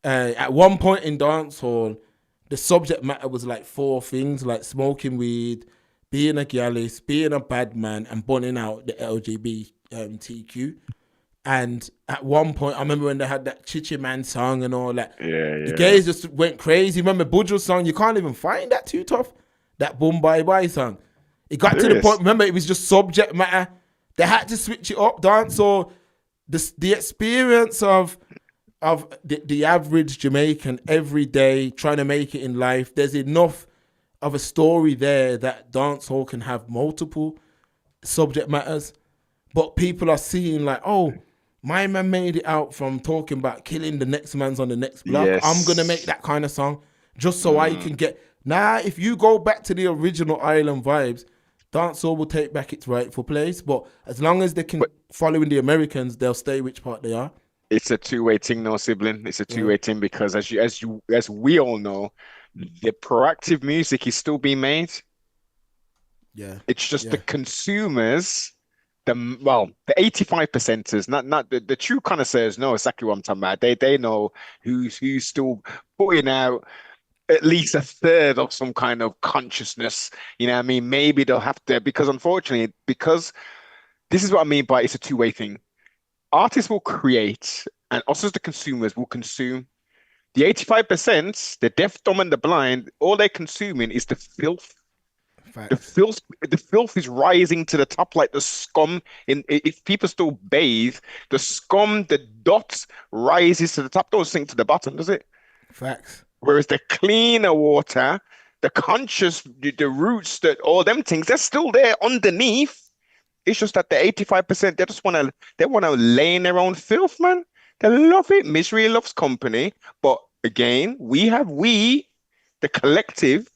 in dancehall, the subject matter was like 4 things, like smoking weed, being a gallus, being a bad man, and bunning out the LGBTQ. And at one point, I remember when they had that Chichi Man song and all that. The gays just went crazy. Remember Budjo's song? You can't even find that too tough. That Boom Bye Bye song. It got to the point, remember, it was just subject matter. They had to switch it up, dance. So the experience of the average Jamaican every day trying to make it in life, there's enough of a story there that dancehall can have multiple subject matters. But people are seeing like, oh, my man made it out from talking about killing the next man's on the next block. Yes. I'm going to make that kind of song just so I can get... Nah, if you go back to the original island vibes, dancehall will take back its rightful place. But as long as they can follow in the Americans, they'll stay which part they are. It's a two-way thing, no sibling. It's a two-way thing because as we all know, the proactive music is still being made. Yeah. It's just the consumers, the 85%ers, not the true connoisseurs know exactly what I'm talking about. They know who's still putting out at least a third of some kind of consciousness. You know what I mean? Maybe they'll have to, because unfortunately, because this is what I mean by it's a two-way thing. Artists will create and us as the consumers will consume. The 85%, the deaf, dumb, and the blind, all they're consuming is the filth. The filth is rising to the top like the scum. If people still bathe, the scum, the dots rises to the top. Don't sink to the bottom, does it? Facts. Whereas the cleaner water, the conscious, the roots, that all them things, they're still there underneath. It's just that the 85%, they wanna lay in their own filth, man. They love it. Misery loves company. But again, the collective,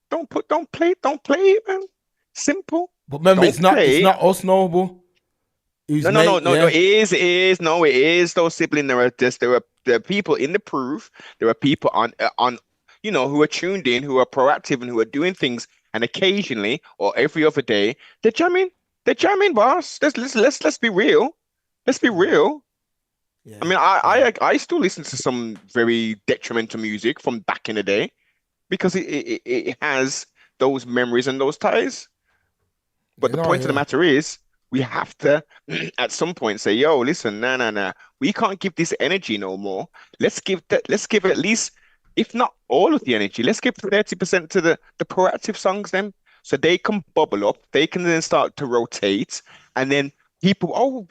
don't play it, man. Simple. But remember, it's not us, Noble. No, it is those siblings. There are people in the proof. There are people on who are tuned in, who are proactive, and who are doing things. And occasionally, or every other day, they're jamming. They're jamming, boss. Let's be real. Let's be real. Yeah. I mean, I still listen to some very detrimental music from back in the day because it has those memories and those ties. But the point of the matter is, we have to, at some point, say, "Yo, listen, nah. We can't give this energy no more. Let's give at least, if not all of the energy, let's give 30% to the proactive songs then, so they can bubble up. They can then start to rotate, and then people,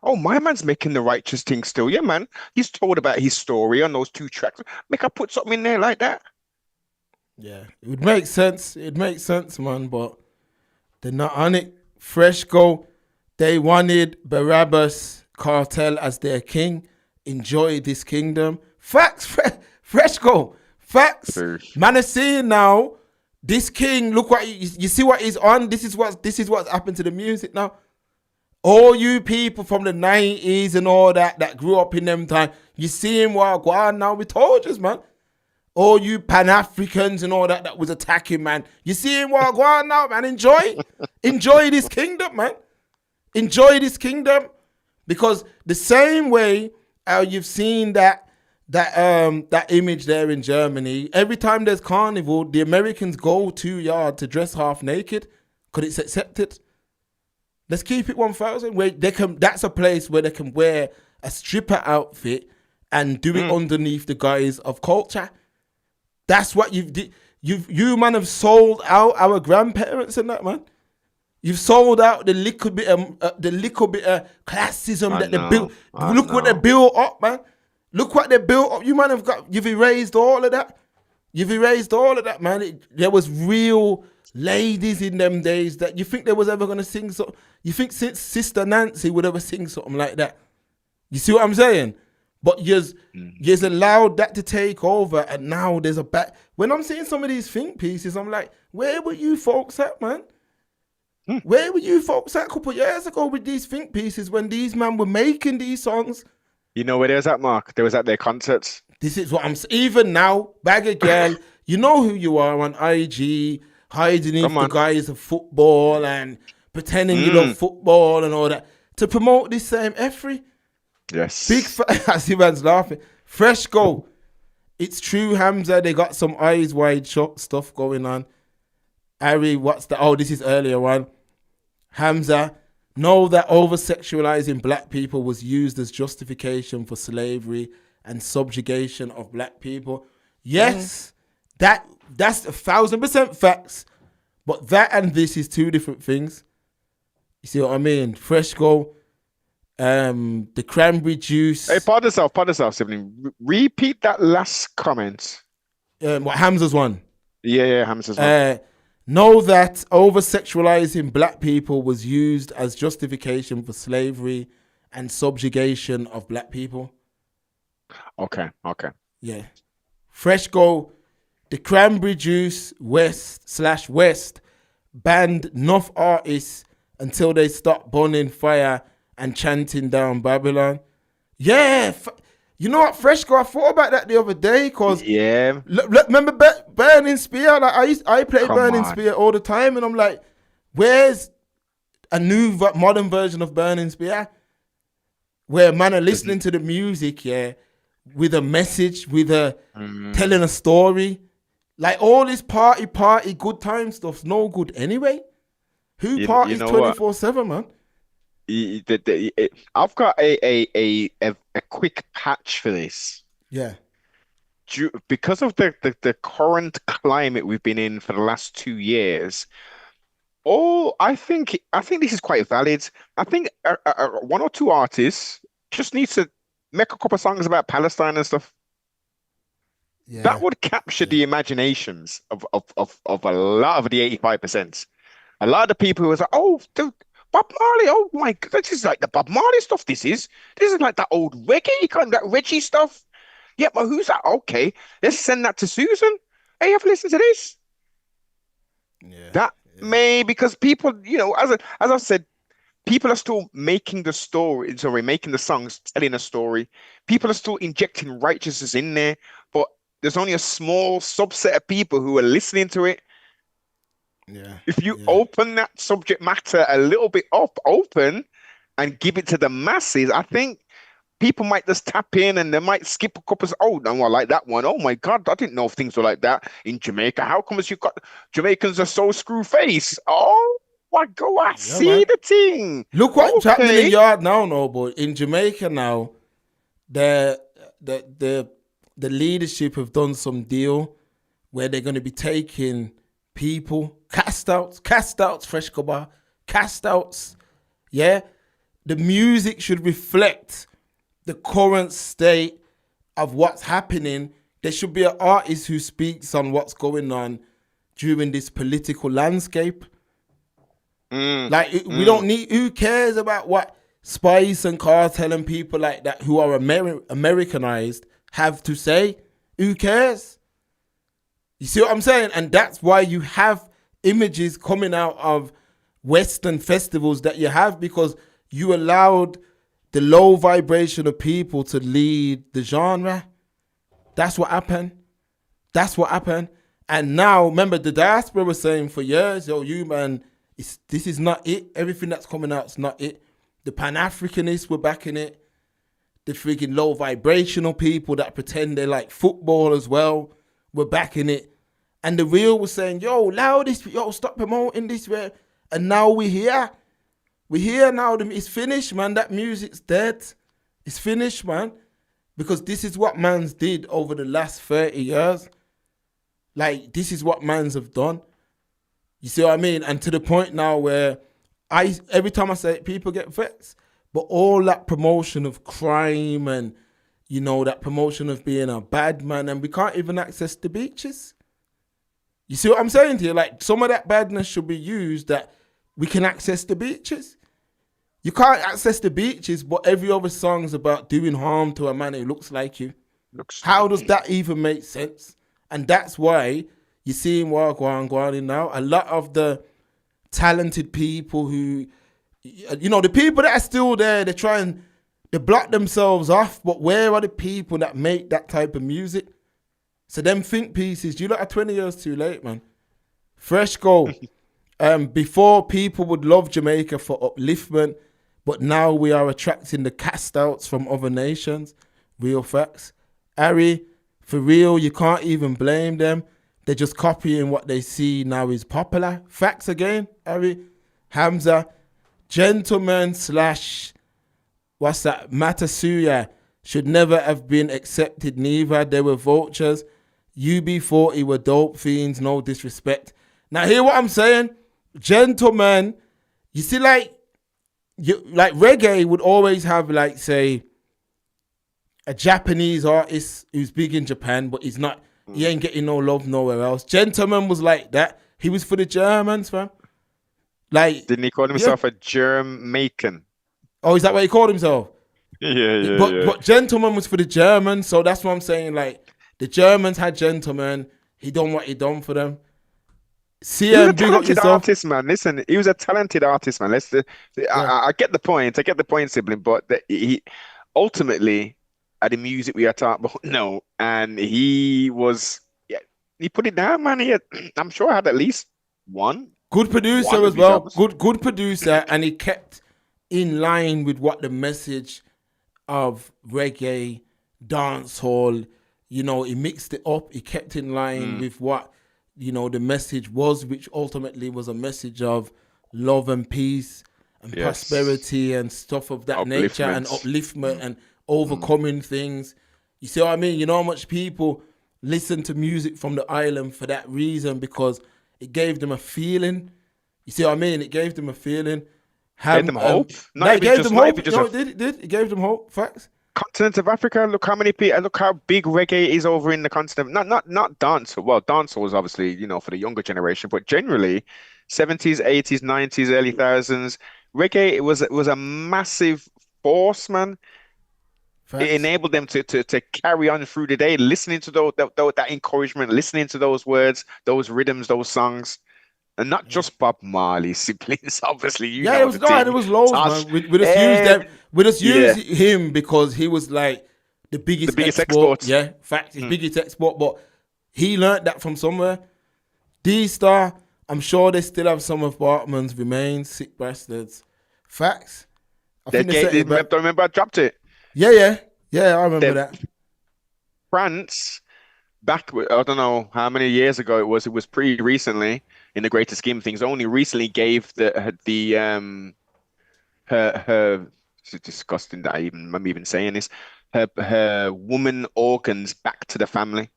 my man's making the righteous thing still. Yeah, man, he's told about his story on those 2 tracks. Make I put something in there like that." Yeah, it would make sense. It makes sense, man. But they're not on it. Fresh Go, they wanted Barabbas Cartel as their king. Enjoy this kingdom. Facts, Fresh Go. Facts. Man is seeing now, this king, look what you see what he's on. This is what's happened to the music now. All you people from the 90s and all that grew up in them time, you see him go on now. We told you, man. All you Pan-Africans and all that was attacking, man. You see him go on now, man. Enjoy this kingdom, man. Enjoy this kingdom. Because the same way you've seen that image there in Germany, every time there's carnival, the Americans go to yard to dress half naked because it's accepted. Let's keep it 1,000. Where that's a place where they can wear a stripper outfit and do it underneath the guise of culture. That's what you man have sold out our grandparents and that, man. You've sold out the little bit of classism that they built. Look what they built up, man. Look what they built up. You man have got. You've erased all of that. Man. There was real ladies in them days that you think they was ever gonna sing so. You think since Sister Nancy would ever sing something like that? You see what I'm saying? But you's allowed that to take over, and now there's a back. When I'm seeing some of these think pieces, I'm like, where were you folks at, man? Where were you folks at a couple of years ago with these think pieces when these men were making these songs? You know where they was at, Mark? They was at their concerts. This is what I'm even now, bag of girl, you know who you are on IG, hiding in the guise of football and pretending you love football and all that to promote this same effery. Yes. I see man's laughing. Fresh go. It's true, Hamza. They got some eyes wide shut stuff going on. Harry, what's the? Oh, this is earlier one. Hamza, know that over-sexualizing black people was used as justification for slavery and subjugation of black people. Yes, that's 1,000% facts. But that and this is two different things. You see what I mean? Fresh go. The cranberry juice. Hey, pardon yourself, sibling. Repeat that last comment. What Hamza's one? Yeah, Hamza's one. Know that over-sexualizing black people was used as justification for slavery and subjugation of black people. Okay. Yeah. Fresh go. The cranberry juice West banned enough artists until they stopped burning fire and chanting down Babylon. Yeah. You know what, Fresh go? I thought about that the other day because remember Burning Spear? Like I play Burning Spear all the time, and I'm like, where's a new modern version of Burning Spear where man are listening to the music, with a message, with a telling a story, like all this party good time stuff's no good anyway. Who parties 24/7, man? I've got a quick patch for this. Yeah. Because of the current climate we've been in for the last 2 years, I think this is quite valid. I think one or two artists just need to make a couple of songs about Palestine and stuff. Yeah. That would capture the imaginations of a lot of the 85%. A lot of the people who was like, oh, dude, Bob Marley, oh my God, this is like the Bob Marley stuff. This is like that old reggae, kind of that Reggie stuff. Yeah, but who's that? Okay, let's send that to Susan. Hey, have a listen to this. Yeah, because people, as I said, people are still making the songs, telling a story. People are still injecting righteousness in there, but there's only a small subset of people who are listening to it. Yeah. If you open that subject matter a little bit open and give it to the masses, I think people might just tap in and they might skip a couple of, oh, no, I like that one. Oh my God, I didn't know things were like that in Jamaica. How come you got Jamaicans are so screw face? Oh my God, I see the thing. Look what's happening in the yard now, no, but in Jamaica now, the leadership have done some deal where they're going to be taking people, cast outs, Fresh Cobar, cast outs. Yeah. The music should reflect the current state of what's happening. There should be an artist who speaks on what's going on during this political landscape. We don't need, who cares about what Spice and Cartel and people like that who are Americanized have to say? Who cares? You see what I'm saying? And that's why you have images coming out of Western festivals that you have, because you allowed the low vibration of people to lead the genre. That's what happened. And now, remember, the diaspora was saying for years, you man, this is not it. Everything that's coming out is not it. The Pan-Africanists were backing it. The freaking low vibrational people that pretend they're like football as well were backing it. And the real was saying, allow this, stop promoting this. And now we're here. We're here now. It's finished, man. That music's dead. It's finished, man. Because this is what mans did over the last 30 years. Like, this is what mans have done. You see what I mean? And to the point now where every time I say it, people get vexed. But all that promotion of crime and, that promotion of being a bad man, and we can't even access the beaches. You see what I'm saying to you? Like, some of that badness should be used that we can access the beaches. You can't access the beaches, but every other song's about doing harm to a man who looks like you. How does that even make sense? And that's why you see in Wagwan now, a lot of the talented people who, you know, the people that are still there, they block themselves off, but where are the people that make that type of music? So them think pieces, you lot are 20 years too late, man. Fresh go. Before, people would love Jamaica for upliftment, but now we are attracting the cast outs from other nations. Real facts. Harry, for real, you can't even blame them. They're just copying what they see now is popular. Facts again, Harry. Hamza, gentleman slash, what's that, Matasuya, should never have been accepted neither. They were vultures. UB40 were dope fiends, no disrespect. Now hear what I'm saying? Gentlemen, you see, like reggae would always have, like, say, a Japanese artist who's big in Japan, but he ain't getting no love nowhere else. Gentleman was like that. He was for the Germans, fam. Like, didn't he call himself a Jamaican? Oh, is that what he called himself? Yeah. But Gentleman was for the Germans, so that's what I'm saying. Like, the Germans had Gentleman. He done what he done for them. He was a talented artist, man. Listen, he was a talented artist, man. I get the point. I get the point, sibling. But he ultimately, at the music we are talking about, no. And he put it down, man. I'm sure I had at least one. Good producer as well. Good producer, and he kept in line with what the message of reggae, dancehall, you know, he mixed it up. He kept in line with what, you know, the message was, which ultimately was a message of love and peace and prosperity and stuff of that nature, and upliftment and overcoming things. You see what I mean? You know how much people listen to music from the island for that reason, because it gave them a feeling. You see what I mean? It gave them a feeling. Gave them hope. It gave them hope. It did. It gave them hope. Facts. Continent of Africa. Look how many people. Look how big reggae is over in the continent. Not dance. Well, dance was obviously, you know, for the younger generation, but generally, 70s, 80s, 90s, early thousands, reggae was a massive force, man. Facts. It enabled them to carry on through the day, listening to that encouragement, listening to those words, those rhythms, those songs. And not just Bob Marley, siblings, obviously. It was loads, man. We just used him because he was like the biggest export. Yeah, fact, his biggest export. But he learned that from somewhere. D-Star, I'm sure they still have some of Bartman's remains, sick bastards. Facts. Remember I dropped it? Yeah, I remember that. France, back, I don't know how many years ago it was pretty recently, in the greater scheme of things, only recently gave her it's disgusting that I'm even saying this, her woman organs back to the family.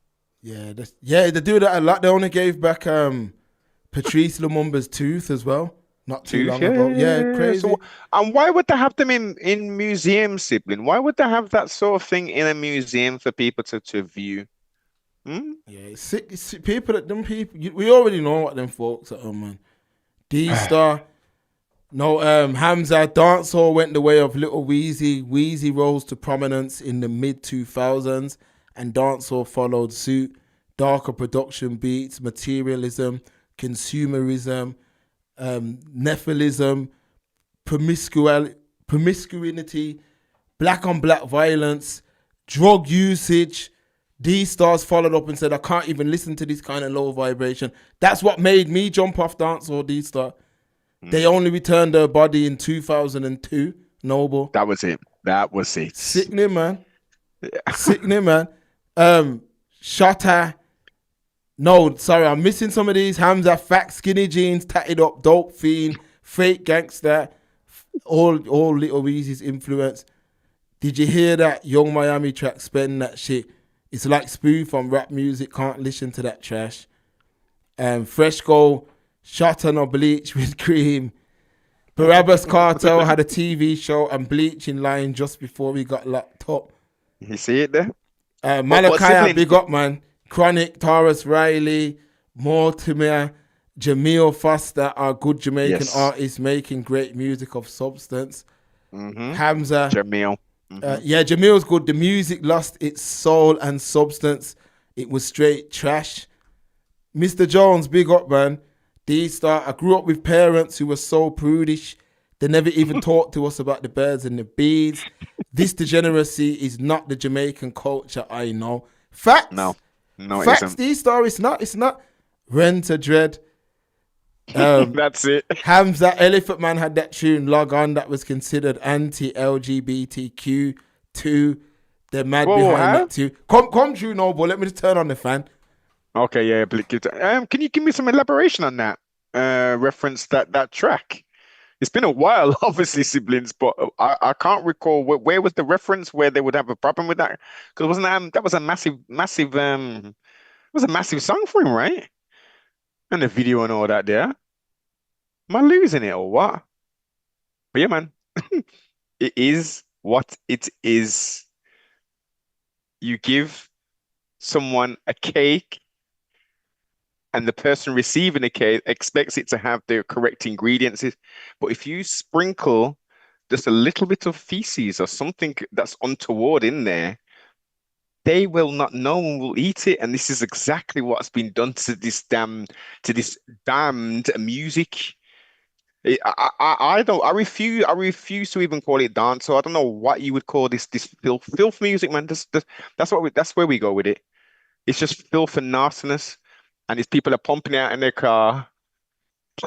Yeah, they do that a lot. They only gave back Patrice Lumumba's tooth as well, not too long ago. Yeah, crazy. So, and why would they have them in museums, sibling? Why would they have that sort of thing in a museum for people to view? Yeah, it's sick. People, we already know what them folks are, man. D-Star, Hamza. Dancehall went the way of Little Weezy. Weezy rose to prominence in the mid-2000s, and dancehall followed suit. Darker production beats, materialism, consumerism, nephilism, promiscuity, black-on-black violence, drug usage. D-Stars followed up and said, I can't even listen to this kind of low vibration. That's what made me jump off dancehall, D-Star. They only returned their body in 2002. Noble. That was it. Sickening, man. Sickening, man. Shatta. No, sorry, I'm missing some of these. Hamza, fat, skinny jeans, tatted up, dope fiend, fake gangster, all Little Weezy's influence. Did you hear that Young Miami track, Spend That Shit? It's like spoof on rap music. Can't listen to that trash. Fresh Go, Shot on Bleach with Cream. Barabbas Cartel had a TV show and Bleach in line just before we got locked up. You see it there? Malachi, big up, man. Chronic, Taurus Riley, Mortimer, Jamil Foster are good Jamaican Yes. artists making great music of substance. Mm-hmm. Hamza, Jamil. Mm-hmm. yeah, Jamil's good. The music lost its soul and substance. It was straight trash. Mr. Jones, big up, man. D-Star, I grew up with parents who were so prudish. They never even talked to us about the birds and the bees. This degeneracy is not the Jamaican culture I know. Facts. No, it Facts, isn't. D-Star, it's not. Rent a Dread. That's it. Hamza, Elephant Man had that tune, Log On, that was considered anti-LGBTQ2. They're mad Whoa, behind how? that too. Come true, no, but let me just turn on the fan. Okay, yeah, can you give me some elaboration on that? Reference that track. It's been a while, obviously, siblings, but I can't recall where was the reference where they would have a problem with that? Because wasn't that was a massive it was a massive song for him, right? And the video and all that there. Am I losing it or what? But yeah, man, it is what it is. You give someone a cake and the person receiving the cake expects it to have the correct ingredients. But if you sprinkle just a little bit of feces or something that's untoward in there, they will not know and will eat it. And this is exactly what's been done to this damned music. I refuse to even call it dance. So I don't know what you would call this filth music, man. That's where we go with it. It's just filth and nastiness, and these people are pumping it out in their car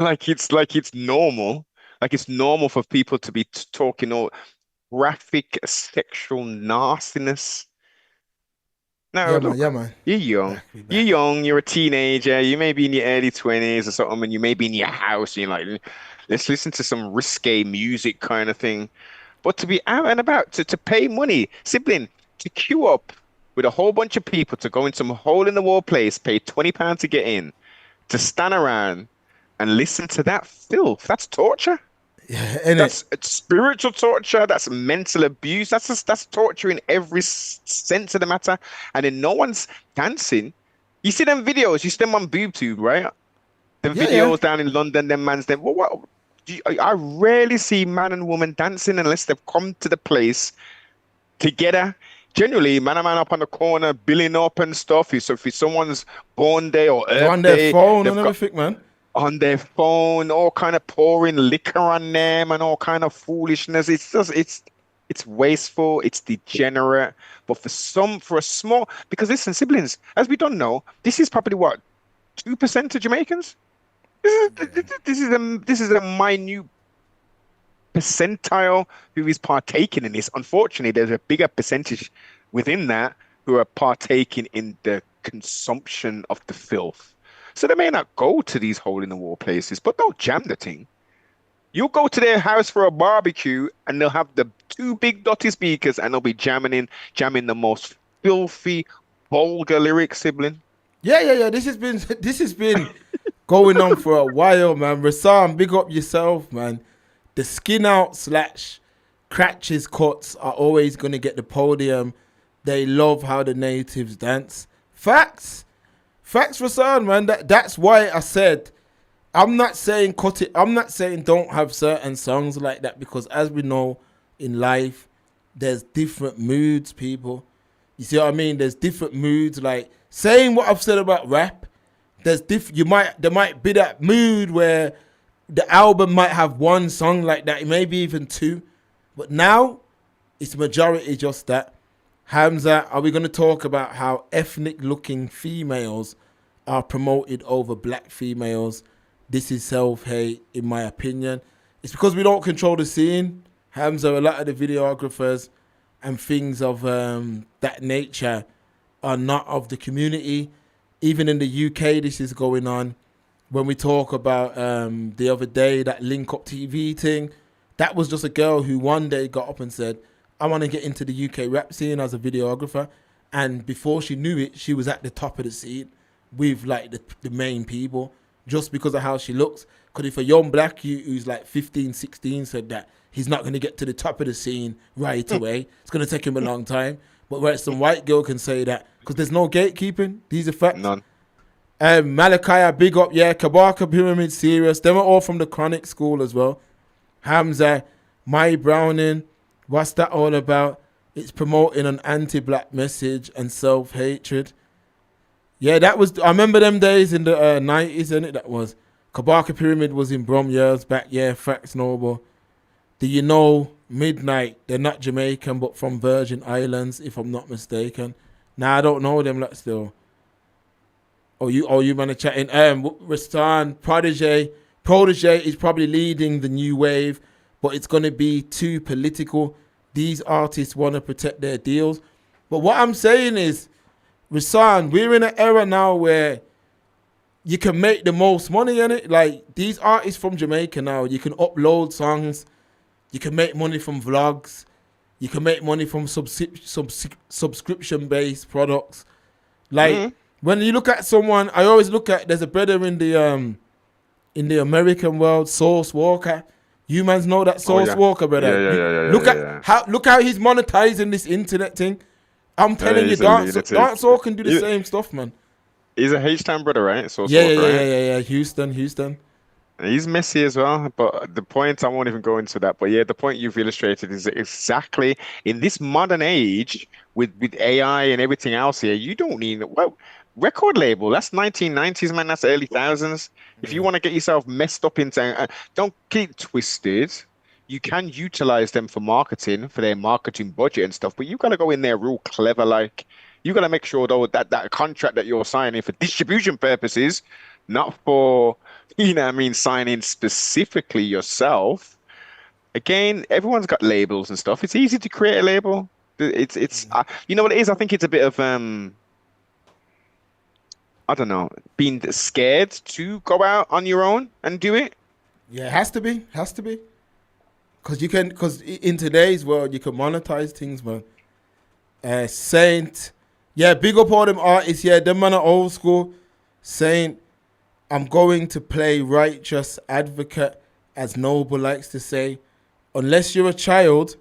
like it's normal, like it's normal for people to be talking all graphic sexual nastiness. No, Yeah, look, man, yeah, man. you're young. We back. You're young. You're a teenager. You may be in your early 20s or something, and you may be in your house. And you're like, let's listen to some risque music kind of thing. But to be out and about, to pay money, sibling, to queue up with a whole bunch of people to go in some hole in the wall place, pay £20 to get in, to stand around and listen to that filth. That's torture. Yeah, innit? That's spiritual torture. That's mental abuse. That's torture in every sense of the matter. And then no one's dancing. You see them videos. You see them on BoobTube, right? The Yeah, videos down in London. Them man's them. I rarely see man and woman dancing unless they've come to the place together. Generally, man and man up on the corner, billing up and stuff. So if it's someone's born day or They're Earth on their Day, phone they've and got everything, man. on their phone, all kind of pouring liquor on them and all kind of foolishness. It's wasteful, it's degenerate. But for a small, because listen, siblings, as we don't know, this is probably what 2% of Jamaicans. This is a minute percentile who is partaking in this. Unfortunately, there's a bigger percentage within that who are partaking in the consumption of the filth. So they may not go to these hole in the wall places, but they'll jam the thing. You'll go to their house for a barbecue and they'll have the two big dotty speakers and they'll be jamming the most filthy, vulgar lyrics, sibling. Yeah. This has been going on for a while, man. Rassam, big up yourself, man. The skin out / crutches cuts are always gonna get the podium. They love how the natives dance. Facts, Rassam, man. That's why I said I'm not saying cut it. I'm not saying don't have certain songs like that, because as we know in life, there's different moods, people. You see what I mean? There's different moods. Like saying what I've said about rap, there might be that mood where the album might have one song like that, maybe even two, but now it's majority just that. Hamza, are we going to talk about how ethnic-looking females are promoted over black females? This is self-hate, in my opinion. It's because we don't control the scene. Hamza, a lot of the videographers and things of that nature are not of the community. Even in the UK, this is going on. When we talk about the other day, that Link Up TV thing, that was just a girl who one day got up and said, I want to get into the UK rap scene as a videographer. And before she knew it, she was at the top of the scene with like the main people, just because of how she looks. Because if a young black youth who's like 15, 16 said that, he's not going to get to the top of the scene right away. It's going to take him a long time. But where some white girl can say that, because there's no gatekeeping. These are facts. None. Malachi, big up, yeah. Kabaka Pyramid, serious. They were all from the Chronic School as well. Hamza, My Browning, what's that all about? It's promoting an anti-black message and self-hatred. Yeah, that was, I remember them days in the 90s, isn't it? That was. Kabaka Pyramid was in Brom years back, yeah, facts noble. Do you know Midnight? They're not Jamaican, but from Virgin Islands, if I'm not mistaken. Nah, I don't know them, like, still. You man are chatting. Rastan, Protege is probably leading the new wave, but it's going to be too political. These artists want to protect their deals. But what I'm saying is, Rastan, we're in an era now where you can make the most money in it. Like, these artists from Jamaica now, you can upload songs, you can make money from vlogs, you can make money from subscription-based products. Like, when you look at someone, I always look at, there's a brother in the American world, Source Walker. You mans know that Source Walker, brother. Look how he's monetizing this internet thing. I'm telling you, Dancehall can do the same stuff, man. He's a H-Town brother, right? Source Yeah, Walker, yeah. Houston. He's messy as well, but the point, I won't even go into that. But yeah, the point you've illustrated is exactly in this modern age with AI and everything else here, you don't need record label. That's 1990s, man. That's early thousands. If you want to get yourself messed up into, don't get twisted. You can utilize them for marketing, for their marketing budget and stuff, but you got to go in there real clever. Like, you got to make sure though that contract that you're signing for distribution purposes, not for, you know what I mean, signing specifically yourself. Again, everyone's got labels and stuff. It's easy to create a label. It's you know what it is? I think it's a bit of I don't know, being scared to go out on your own and do it. Yeah, it has to be. Because in today's world, you can monetize things, man. Saint, yeah, big up all them artists, yeah, them man are old school. Saint, I'm going to play righteous advocate, as Noble likes to say. Unless you're a child,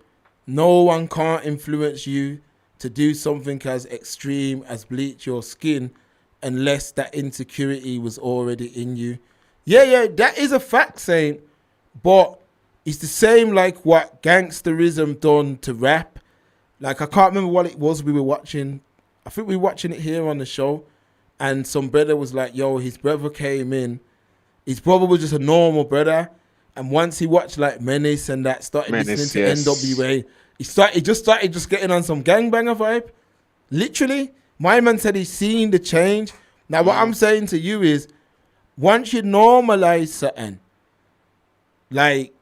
no one can't influence you to do something as extreme as bleach your skin unless that insecurity was already in you. Yeah, that is a fact, Saint. But it's the same like what gangsterism done to rap. Like, I can't remember what it was we were watching. I think we were watching it here on the show. And some brother was like, yo, his brother came in. His brother was just a normal brother. And once he watched like Menace and that, started listening to NWA, he just started getting on some gangbanger vibe. Literally. My man said he's seen the change. Now, what I'm saying to you is, once you normalize something, like,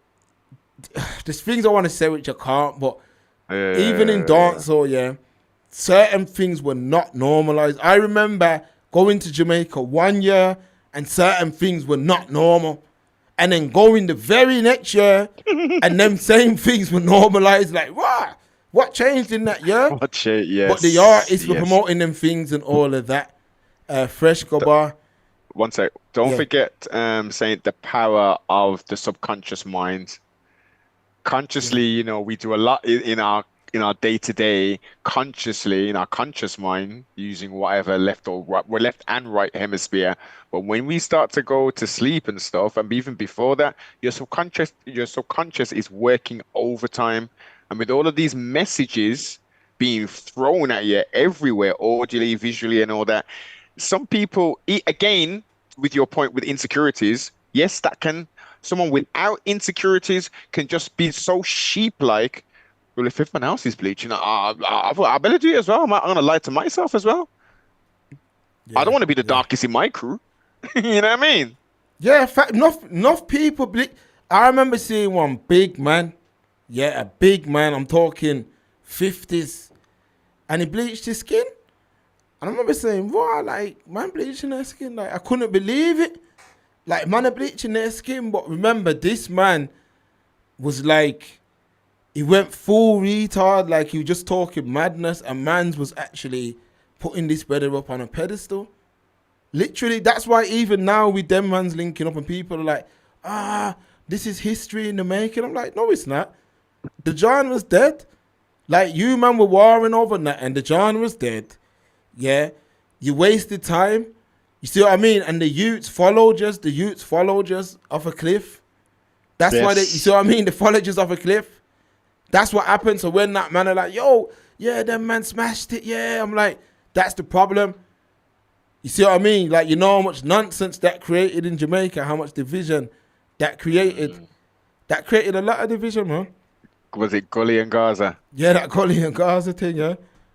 there's things I want to say which I can't, but even in dancehall, certain things were not normalized. I remember going to Jamaica 1 year and certain things were not normal. And then going the very next year and them same things were normalized. Like, what changed in that year? Yes. But the artists were promoting them things and all of that. Fresh Gobar. One sec. Don't forget saying the power of the subconscious mind. Consciously, you know, we do a lot in our day-to-day, consciously in our conscious mind, using whatever left and right hemisphere. But when we start to go to sleep and stuff, and even before that, your subconscious is working overtime. And with all of these messages being thrown at you everywhere, audibly, visually, and all that, some people, again, with your point with insecurities, yes, someone without insecurities can just be so sheep-like. Well, if everyone else is bleaching, I better do it as well. I'm going to lie to myself as well. I don't want to be the darkest in my crew. You know what I mean? Yeah, enough people bleach. I remember seeing one big man. Yeah, a big man. I'm talking 50s. And he bleached his skin. And I remember saying, wow, like, man bleaching their skin. Like, I couldn't believe it. Like, man are bleaching their skin. But remember, this man was like, he went full retard. Like, he was just talking madness. And mans was actually putting this brother up on a pedestal. Literally, that's why even now with them mans linking up and people are like, this is history in the making. I'm like, no, it's not. The John was dead. Like, you man were warring over that and the John was dead. Yeah. You wasted time. You see what I mean? And the youths followed us off a cliff. That's why you see what I mean? They followed us off a cliff. That's what happened. So when that man are like, yo, yeah, them man smashed it. Yeah, I'm like, that's the problem. You see what I mean? Like, you know how much nonsense that created in Jamaica, how much division that created. That created a lot of division, man. Was it Gully and Gaza? Yeah, that Gully and Gaza thing, yeah.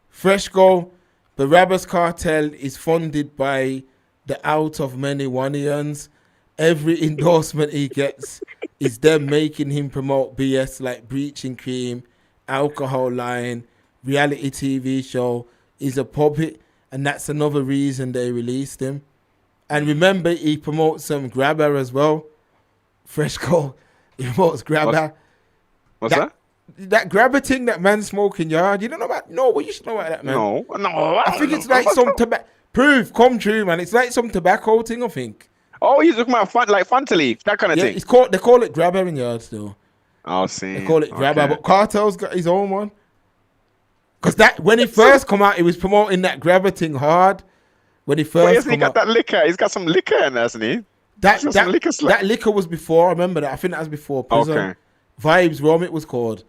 Fresh Go, the Rabbers Cartel is funded by the Out of Many Wanians. Every endorsement he gets is them making him promote BS like Breaching Cream, Alcohol Line, reality TV show. He's a puppet, and that's another reason they released him. And remember, he promotes some grabber as well. Fresh Go, he promotes grabber. What's that? That grabber thing that man smoking yard. You don't know about? No, but you should know about that, man. No. I think it's like some tobacco. Proof, come true, man. It's like some tobacco thing, I think. Oh, you're talking about Fanta Leaf, that kind of thing. They call it grabber in yard still. I'll see. They call it grabber, but Cartel's got his own one. Because that when he first come out, he was promoting that grabber thing hard. When he first he got that liquor. He's got some liquor in there, hasn't he? That liquor was before. I remember that. I think that was before Prison. Okay. Vibes Rum, it was called.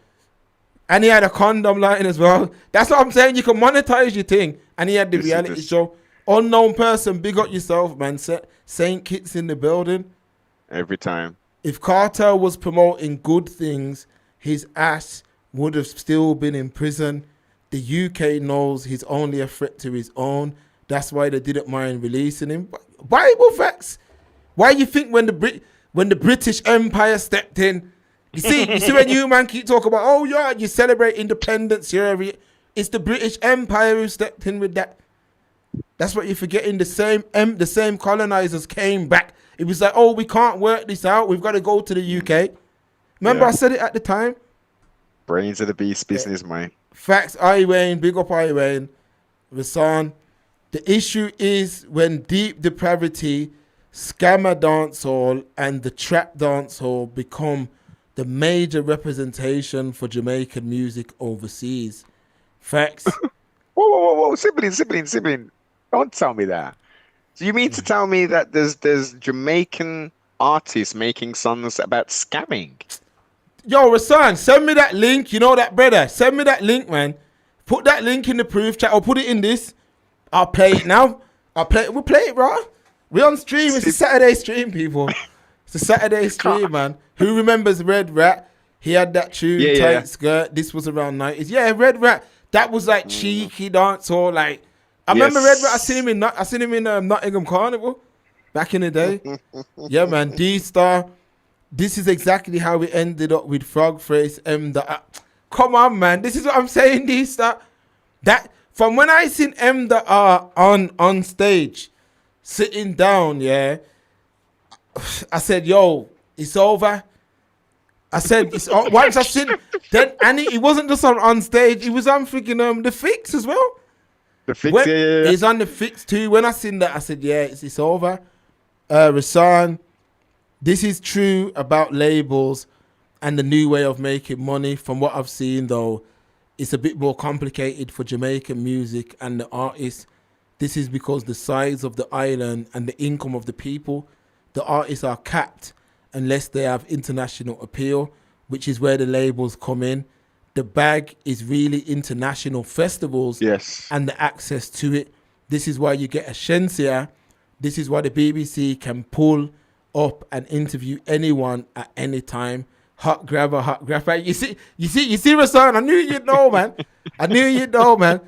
And he had a condom line as well. That's what I'm saying. You can monetize your thing. And he had the reality show. Unknown person, big up yourself, man. Saint Kitts in the building. Every time. If Cartel was promoting good things, his ass would have still been in prison. The UK knows he's only a threat to his own. That's why they didn't mind releasing him. Bible facts. Why you think when the British Empire stepped in? You see when you man keep talking about, oh yeah, you celebrate independence here every year. It's the British Empire who stepped in with that. That's what you're forgetting. The same colonizers came back. It was like, oh, we can't work this out. We've got to go to the UK. Remember I said it at the time? Brains of the beast business, man. Facts, Wayne, big up Wayne. Rasan. The issue is when deep depravity, scammer dancehall, and the trap dancehall become the major representation for Jamaican music overseas. Facts. Whoa. Sibling. Don't tell me that. So you mean to tell me that there's Jamaican artists making songs about scamming? Yo, Rasan, send me that link. You know that, brother? Send me that link, man. Put that link in the proof chat. I'll put it in this. I'll play it now. We'll play it, bro. We're on stream. It's a Saturday stream, people. It's a Saturday stream, man. Who remembers Red Rat? He had that tune, Tight Skirt. This was around 90s. Yeah, Red Rat. That was like cheeky dancehall. Like, I remember Red Rat. I seen him in Nottingham Carnival back in the day. Yeah, man. D-Star. This is exactly how we ended up with Frog Face M. Come on, man. This is what I'm saying, D-Star. That from when I seen M. on stage, sitting down, yeah. I said, yo, it's over. I said, it's once I seen then, and he wasn't just on stage, he was on freaking the Fix as well. The Fix, yeah. He's on the Fix too. When I seen that, I said, yeah, it's over. Rasan, this is true about labels and the new way of making money. From what I've seen, though, it's a bit more complicated for Jamaican music and the artists. This is because the size of the island and the income of the people, the artists are capped unless they have international appeal, which is where the labels come in. The bag is really international festivals and the access to it. This is why you get a Shensia. This is why the BBC can pull up and interview anyone at any time. Hot grabber. You see, Rasan, I knew you'd know, man.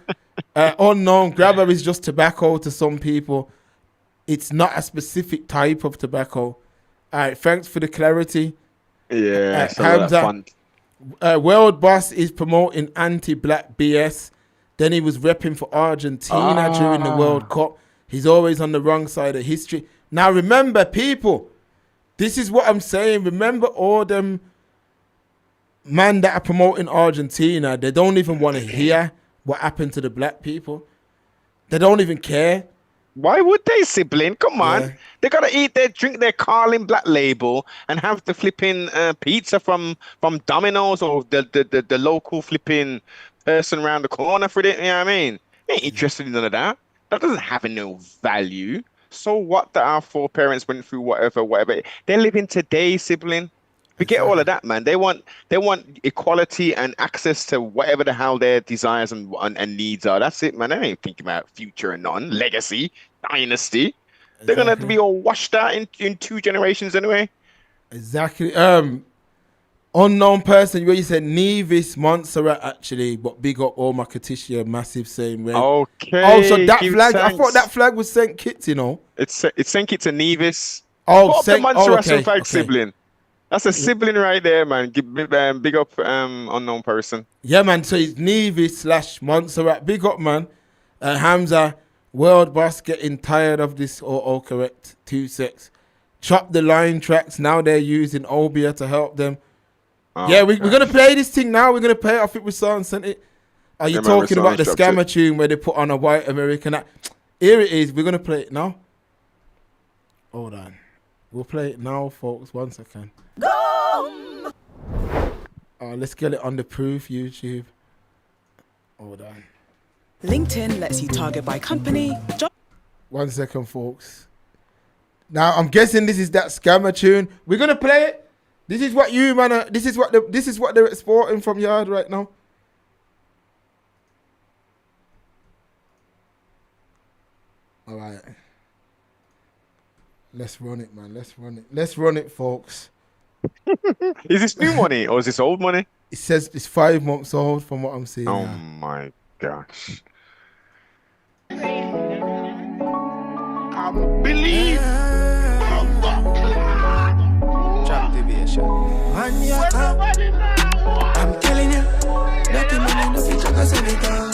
Unknown grabber is just tobacco to some people. It's not a specific type of tobacco. All right, thanks for the clarity. Yeah, fun. World Boss is promoting anti-black BS. Then he was repping for Argentina during the World Cup. He's always on the wrong side of history. Now remember, people, this is what I'm saying. Remember all them man that are promoting Argentina. They don't even want to hear what happened to the black people. They don't even care. Why would they, sibling? Come on. They got to eat their drink their Carlin Black Label and have the flipping pizza from Domino's or the local flipping person around the corner for it. You know what I mean? They ain't interested in none of that. That doesn't have no value. So what that our foreparents went through, whatever. They're living today, sibling. Forget all of that, man. They want equality and access to whatever the hell their desires and needs are. That's it, man. They ain't thinking about future and none, legacy, dynasty. They're gonna be all washed out in 2 generations anyway. Exactly. Unknown person, where you said Nevis Montserrat actually, but big up all my Katisha, massive same way. Okay. Oh, so that give flag, I thanks. thought that flag was St. Kitts, you know. It's St. Kitts and Nevis. Oh, Put up the Montserrat okay, flag, okay. sibling. That's a sibling right there, man. Big up unknown person. Yeah, man. So it's Nevis / Montserrat. Big up, man. Hamza, world boss, getting tired of this autocorrect 2-6. Chop the line tracks. Now they're using Obia to help them. Oh, yeah, we're going to play this thing now. We're going to play it. I think Rasan sent it. Are you talking about the scammer tune where they put on a white American act? Here it is. We're going to play it now. Hold on. We'll play it now, folks. 1 second. Let's get it on the proof YouTube. Hold on. LinkedIn lets you target by company, job. 1 second, folks. Now I'm guessing this is that scammer tune. We're gonna play it. This is what you man. This is what they're exporting from Yard right now. All right. Let's run it, man. Let's run it, folks. Is this new money or is this old money? It says it's 5 months old from what I'm seeing. Oh now. my gosh. I believe. Drop deviation. I'm telling you, nothing in the future can save it down.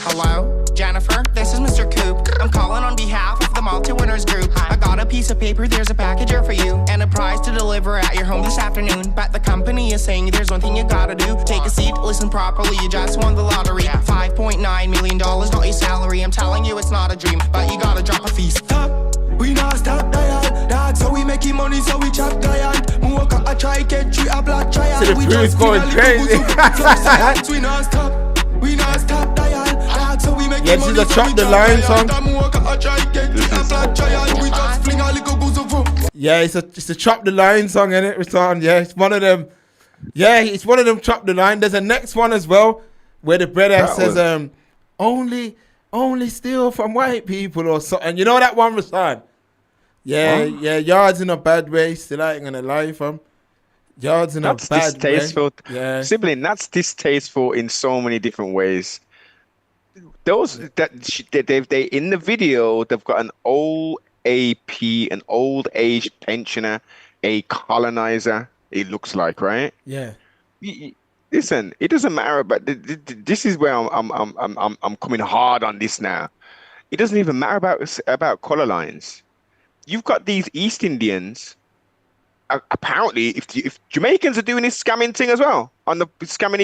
Hello, Jennifer, this is Mr. Coop. I'm calling on behalf of the multi-winners group. I got a piece of paper, there's a package here for you, and a prize to deliver at your home this afternoon. But the company is saying there's one thing you gotta do. Take a seat, listen properly, you just won the lottery. $5.9 million, not your salary. I'm telling you it's not a dream, but you gotta drop a fee. Stop, we not stop dial. That's how we making money, so we chop giant. More I try get you a black giant. So the food's going crazy. We not stop dial. That's how we making Yeah, this is a Chop the Line song. Yeah, it's a Chop the Line song, innit, Rasan? Yeah, it's one of them. Yeah, it's one of them Chop the Line. There's a next one as well where the brother says, only steal from white people or something. You know that one, Rasan? Yeah, yeah, Yard's in a bad way. Still ain't gonna lie, fam. Yard's in a bad distasteful. way. Yeah. Sibling, that's distasteful in so many different ways. Those they in the video, they've got an old AP, an old age pensioner, a colonizer. It looks like, right? Yeah. Listen, it doesn't matter about this. Is where I'm coming hard on this now. It doesn't even matter about color lines. You've got these East Indians. Apparently, if Jamaicans are doing this scamming thing as well, on the scamming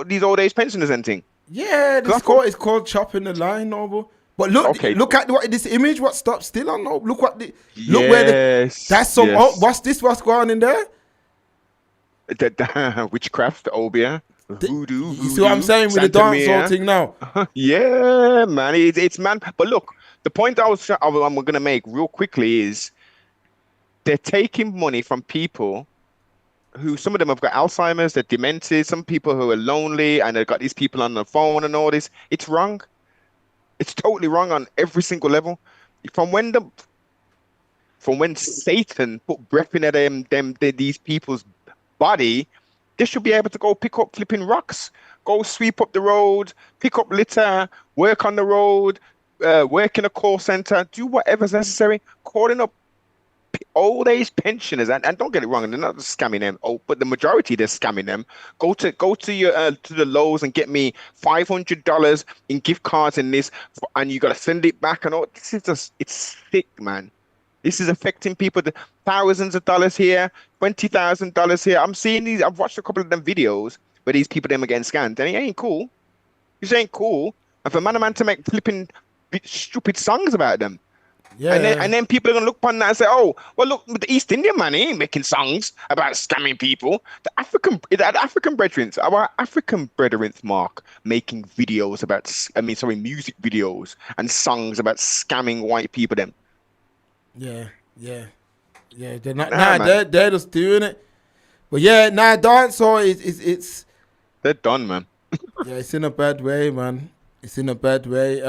these old age pensioners and thing. Yeah, it's called chopping the line, Noble. But look at this image. What stopped still on? No, look what where that's some. Yes. Oh, what's this? What's going on in there? The witchcraft, the Obia, voodoo. You see what I'm saying with the dancehall thing now? Yeah, man, it's man. But look, the point I'm gonna make real quickly is they're taking money from people who, some of them have got Alzheimer's, they're demented, some people who are lonely, and they've got these people on the phone and all this. It's wrong. It's totally wrong on every single level. From when Satan put breath in these people's body, they should be able to go pick up flipping rocks, go sweep up the road, pick up litter, work on the road, work in a call center, do whatever's necessary, calling up old age pensioners, and don't get it wrong, they're not scamming them. Oh, but the majority they're scamming them. Go to your to the Lowe's and get me $500 in gift cards in this, and you got to send it back. And all this is just, it's sick, man. This is affecting people. The thousands of dollars here, $20,000 here. I'm seeing these. I've watched a couple of them videos where these people them are getting scammed, and it ain't cool. This ain't cool. And for man to make flipping stupid songs about them. Yeah. And then people are gonna look upon that and say, "Oh, well, look, the East Indian man, he ain't making songs about scamming people. The African brethren, our African brethren, Mark, making videos about, music videos and songs about scamming white people. Them, Yeah. They're not. Nah, man. They're just doing it. But yeah, dancehall it's They're done, man. yeah, it's in a bad way, man. It's in a bad way.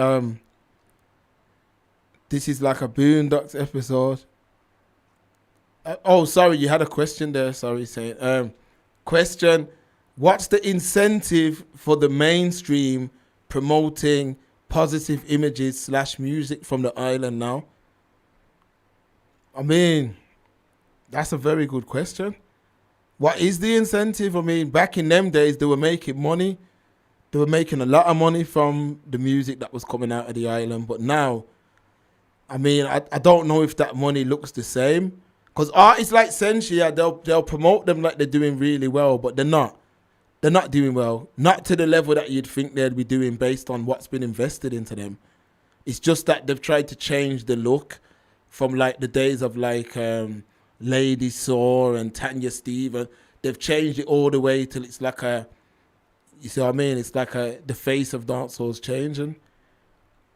This is like a Boondocks episode. Sorry, you had a question there. Sorry, saying question: what's the incentive for the mainstream promoting positive images / music from the island now? I mean, that's a very good question. What is the incentive? I mean, back in them days, they were making money. They were making a lot of money from the music that was coming out of the island. But now, I mean, I don't know if that money looks the same. Because artists like Sensia, they'll promote them like they're doing really well, but they're not. They're not doing well. Not to the level that you'd think they'd be doing based on what's been invested into them. It's just that they've tried to change the look from like the days of like Lady Saw and Tanya Steven. They've changed it all the way till it's like you see what I mean? It's like the face of dancehall's changing.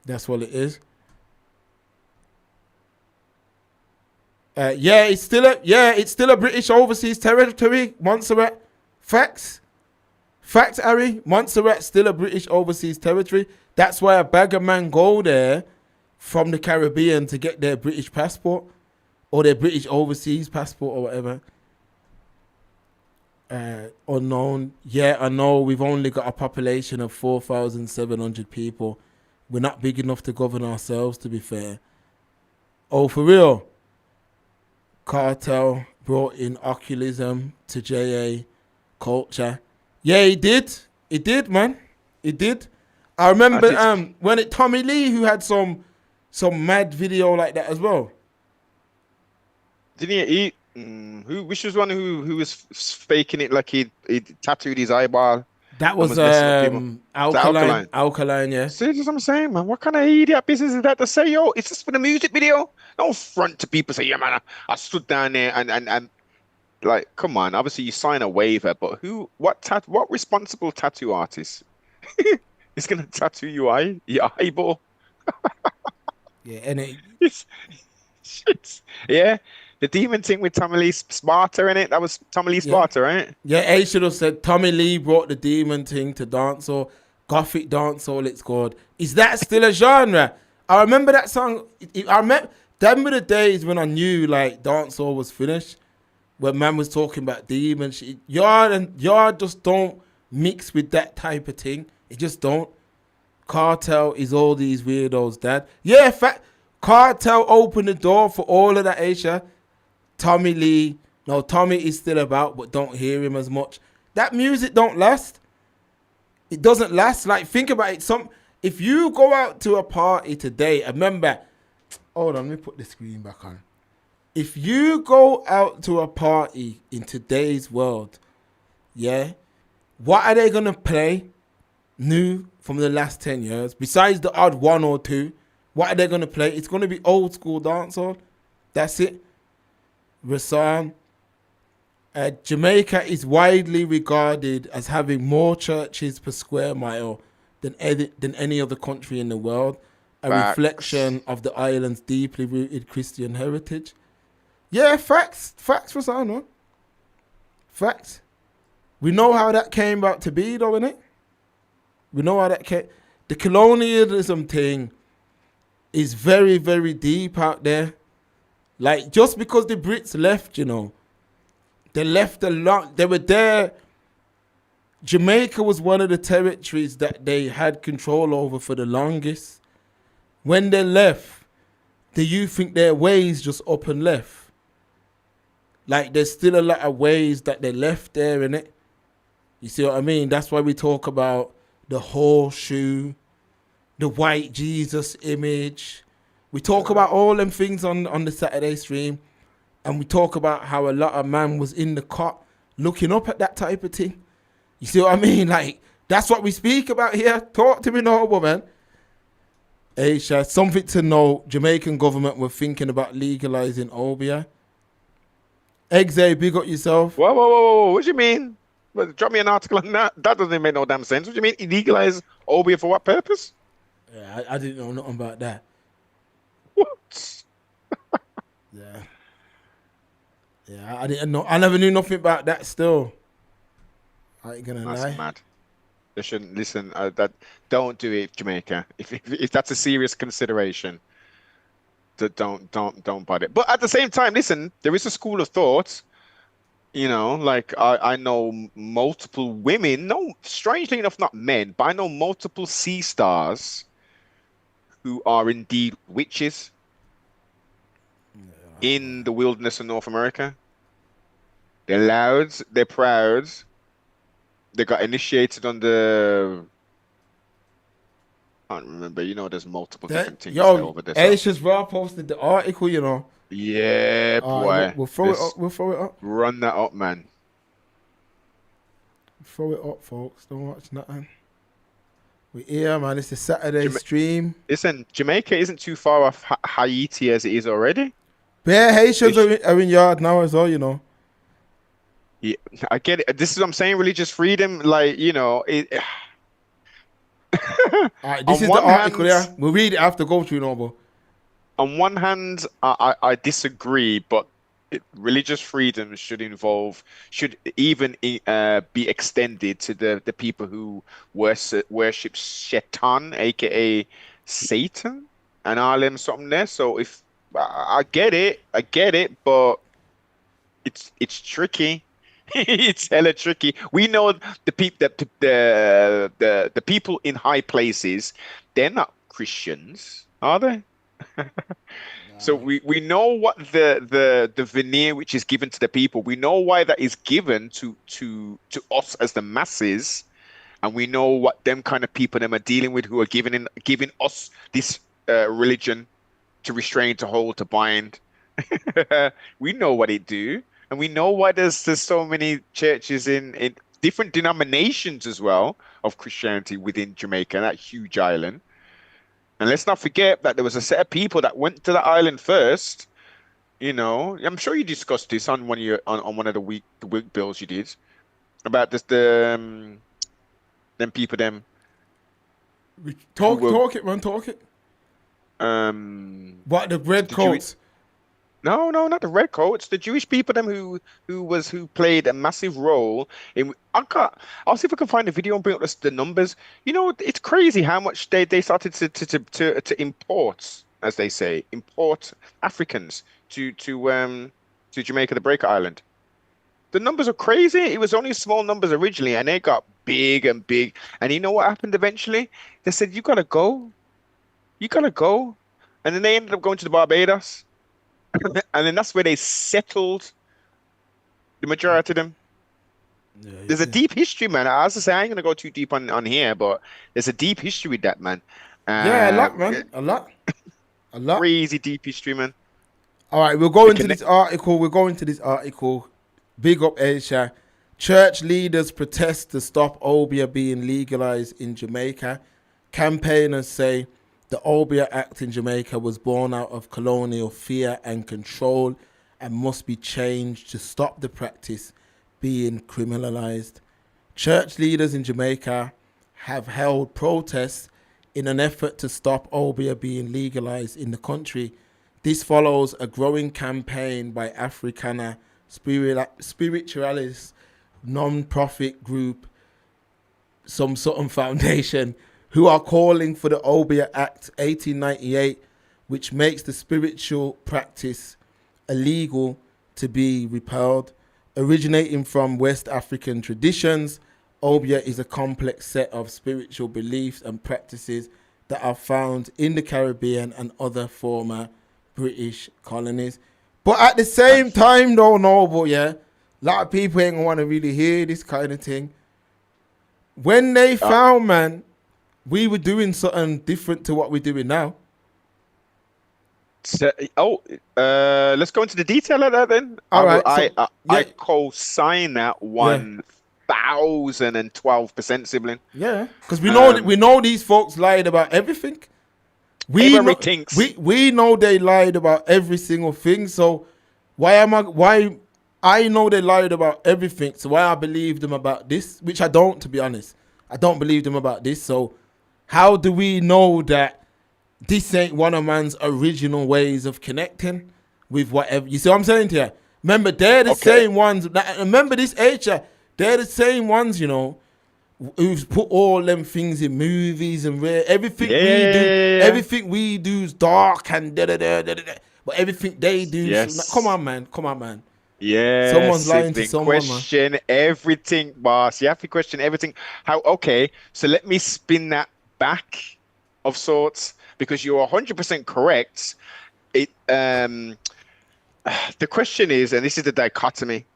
That's what it is. It's still a British overseas territory, Montserrat. Facts, Harry. Montserrat's still a British overseas territory. That's why a bag of man go there from the Caribbean to get their British passport or their British overseas passport or whatever. Unknown. Yeah, I know we've only got a population of 4,700 people. We're not big enough to govern ourselves, to be fair. Oh, for real? Cartel brought in occultism to JA culture. Yeah, he did. He did, man. He did. I remember when Tommy Lee, who had some mad video like that as well. Didn't he? Which was one who was faking it like he tattooed his eyeball? That was Alkaline, yeah. See, that's what I'm saying, man. What kind of idiot business is that to say, yo, it's just for the music video? Don't front to people, say, yeah, man, I stood down there and like, come on. Obviously, you sign a waiver, but what responsible tattoo artist is going to tattoo your eyeball? Yeah, and yeah. The demon thing with Tommy Lee Sparta in it. That was Tommy Lee Sparta, right? Yeah, I should have said Tommy Lee brought the demon thing to dancehall, gothic dancehall. It's called. Is that still a genre? I remember that song. I remember the days when I knew like dancehall was finished, when man was talking about demons. Y'all just don't mix with that type of thing. It just don't. Cartel is all these weirdos, Dad. Yeah, Cartel opened the door for all of that, Aisha. Tommy is still about, but don't hear him as much. That music don't last. It doesn't last. Like, think about it. If you go out to a party today, remember, hold on, let me put the screen back on. If you go out to a party in today's world, yeah, what are they going to play new from the last 10 years? Besides the odd one or two, what are they going to play? It's going to be old school dancehall. That's it. Rasan. Jamaica is widely regarded as having more churches per square mile than any other country in the world. A reflection of the island's deeply rooted Christian heritage. Yeah, facts. Facts, Rasan, man. Facts. We know how that came about to be, though, innit? We know how that came. The colonialism thing is very, very deep out there. Like, just because the Brits left, they left a lot. They were there. Jamaica was one of the territories that they had control over for the longest. When they left, do you think their ways just up and left? Like, there's still a lot of ways that they left there, innit? You see what I mean? That's why we talk about the horseshoe, the white Jesus image. We talk about all them things on the Saturday stream, and we talk about how a lot of man was in the cot looking up at that type of thing. You see what I mean? Like, that's what we speak about here. Talk to me, noble man. Aisha, something to know. Jamaican government were thinking about legalizing obeah. Exe, big up yourself. Whoa. What do you mean? Well, drop me an article on that. That doesn't make no damn sense. What do you mean? Legalize obeah for what purpose? Yeah, I didn't know nothing about that. What? Yeah, I didn't know. I never knew nothing about that still. I ain't gonna That's lie. mad. They shouldn't listen. That don't do it, Jamaica. If that's a serious consideration, don't buy it. But at the same time, listen, there is a school of thought. You know, like I know multiple women. No, strangely enough, not men, but I know multiple sea stars who are indeed witches in the wilderness of North America. They're loud. They're proud. They got initiated on the. I don't remember. You know, there's multiple different things there over there. Aisha's Raw posted the article, you know. Yeah, boy. We'll throw it up. We'll throw it up. Run that up, man. Throw it up, folks. Don't watch nothing. We here, man. It's a Saturday stream. Listen, Jamaica isn't too far off Haiti as it is already. Bare Haitians are in yard now as well, you know. Yeah, I get it. This is what I'm saying. Religious freedom, like, you know, it. All right, this is the article. Yeah, we'll read it after go through, Noble. On one hand, I disagree, but religious freedom should even be extended to the people who worship Shaitan, aka Satan, and all them something there. So if I get it, but it's tricky. It's hella tricky. We know the people in high places, they're not Christians, are they? So we know what the veneer which is given to the people. We know why that is given to us as the masses, and we know what them kind of people them are dealing with, who are giving us this religion to restrain, to hold, to bind. We know what it do, and we know why there's so many churches in different denominations as well of Christianity within Jamaica, that huge island. And let's not forget that there was a set of people that went to the island first. You know, I'm sure you discussed this on one of the week bills you did about this them people Talk it, man. What, the red coats? No, not the red coats. The Jewish people who played a massive role in. I'll see if I can find the video and bring up the numbers. You know, it's crazy how much they started to import, as they say, import Africans to Jamaica, the Break Island. The numbers are crazy. It was only small numbers originally, and they got big and big. And you know what happened eventually? They said, "You gotta go, and then they ended up going to the Barbados. And then that's where they settled the majority of them. Yeah, there's a deep history, man. As I say, I ain't gonna go too deep on here, but there's a deep history with that, man. Yeah, a lot, man. A lot. Crazy deep history, man. All right, we'll go into this article. Big up, Aisha. Church leaders protest to stop obeah being legalized in Jamaica. Campaigners say the Obeah Act in Jamaica was born out of colonial fear and control and must be changed to stop the practice being criminalized. Church leaders in Jamaica have held protests in an effort to stop obeah being legalized in the country. This follows a growing campaign by Africana spiritualist non-profit group, some Sutton Foundation, who are calling for the Obeah Act 1898, which makes the spiritual practice illegal to be repelled. Originating from West African traditions, obeah is a complex set of spiritual beliefs and practices that are found in the Caribbean and other former British colonies. But at the same time, though, Noble, yeah, a lot of people ain't gonna want to really hear this kind of thing. When they found, man, we were doing something different to what we're doing now. So, let's go into the detail of that then. All right. I co-sign that 1012%, sibling. Yeah, because we know these folks lied about everything. We know, Everything's we know they lied about every single thing. So why I know they lied about everything. So why I believe them about this, which I don't, to be honest. I don't believe them about this. So how do we know that this ain't one of man's original ways of connecting with whatever? You see what I'm saying to you? Remember, they're the same ones. Remember this age, they're the same ones, you know, who's put all them things in movies and everything we do. Everything we do is dark and da-da-da-da-da-da. But everything they do, come on, man. Yeah, Someone's lying to sibling. someone, man. Question everything, boss. You have to question everything. Okay, so let me spin that back of sorts, because you're 100% correct. The question is, and this is the dichotomy,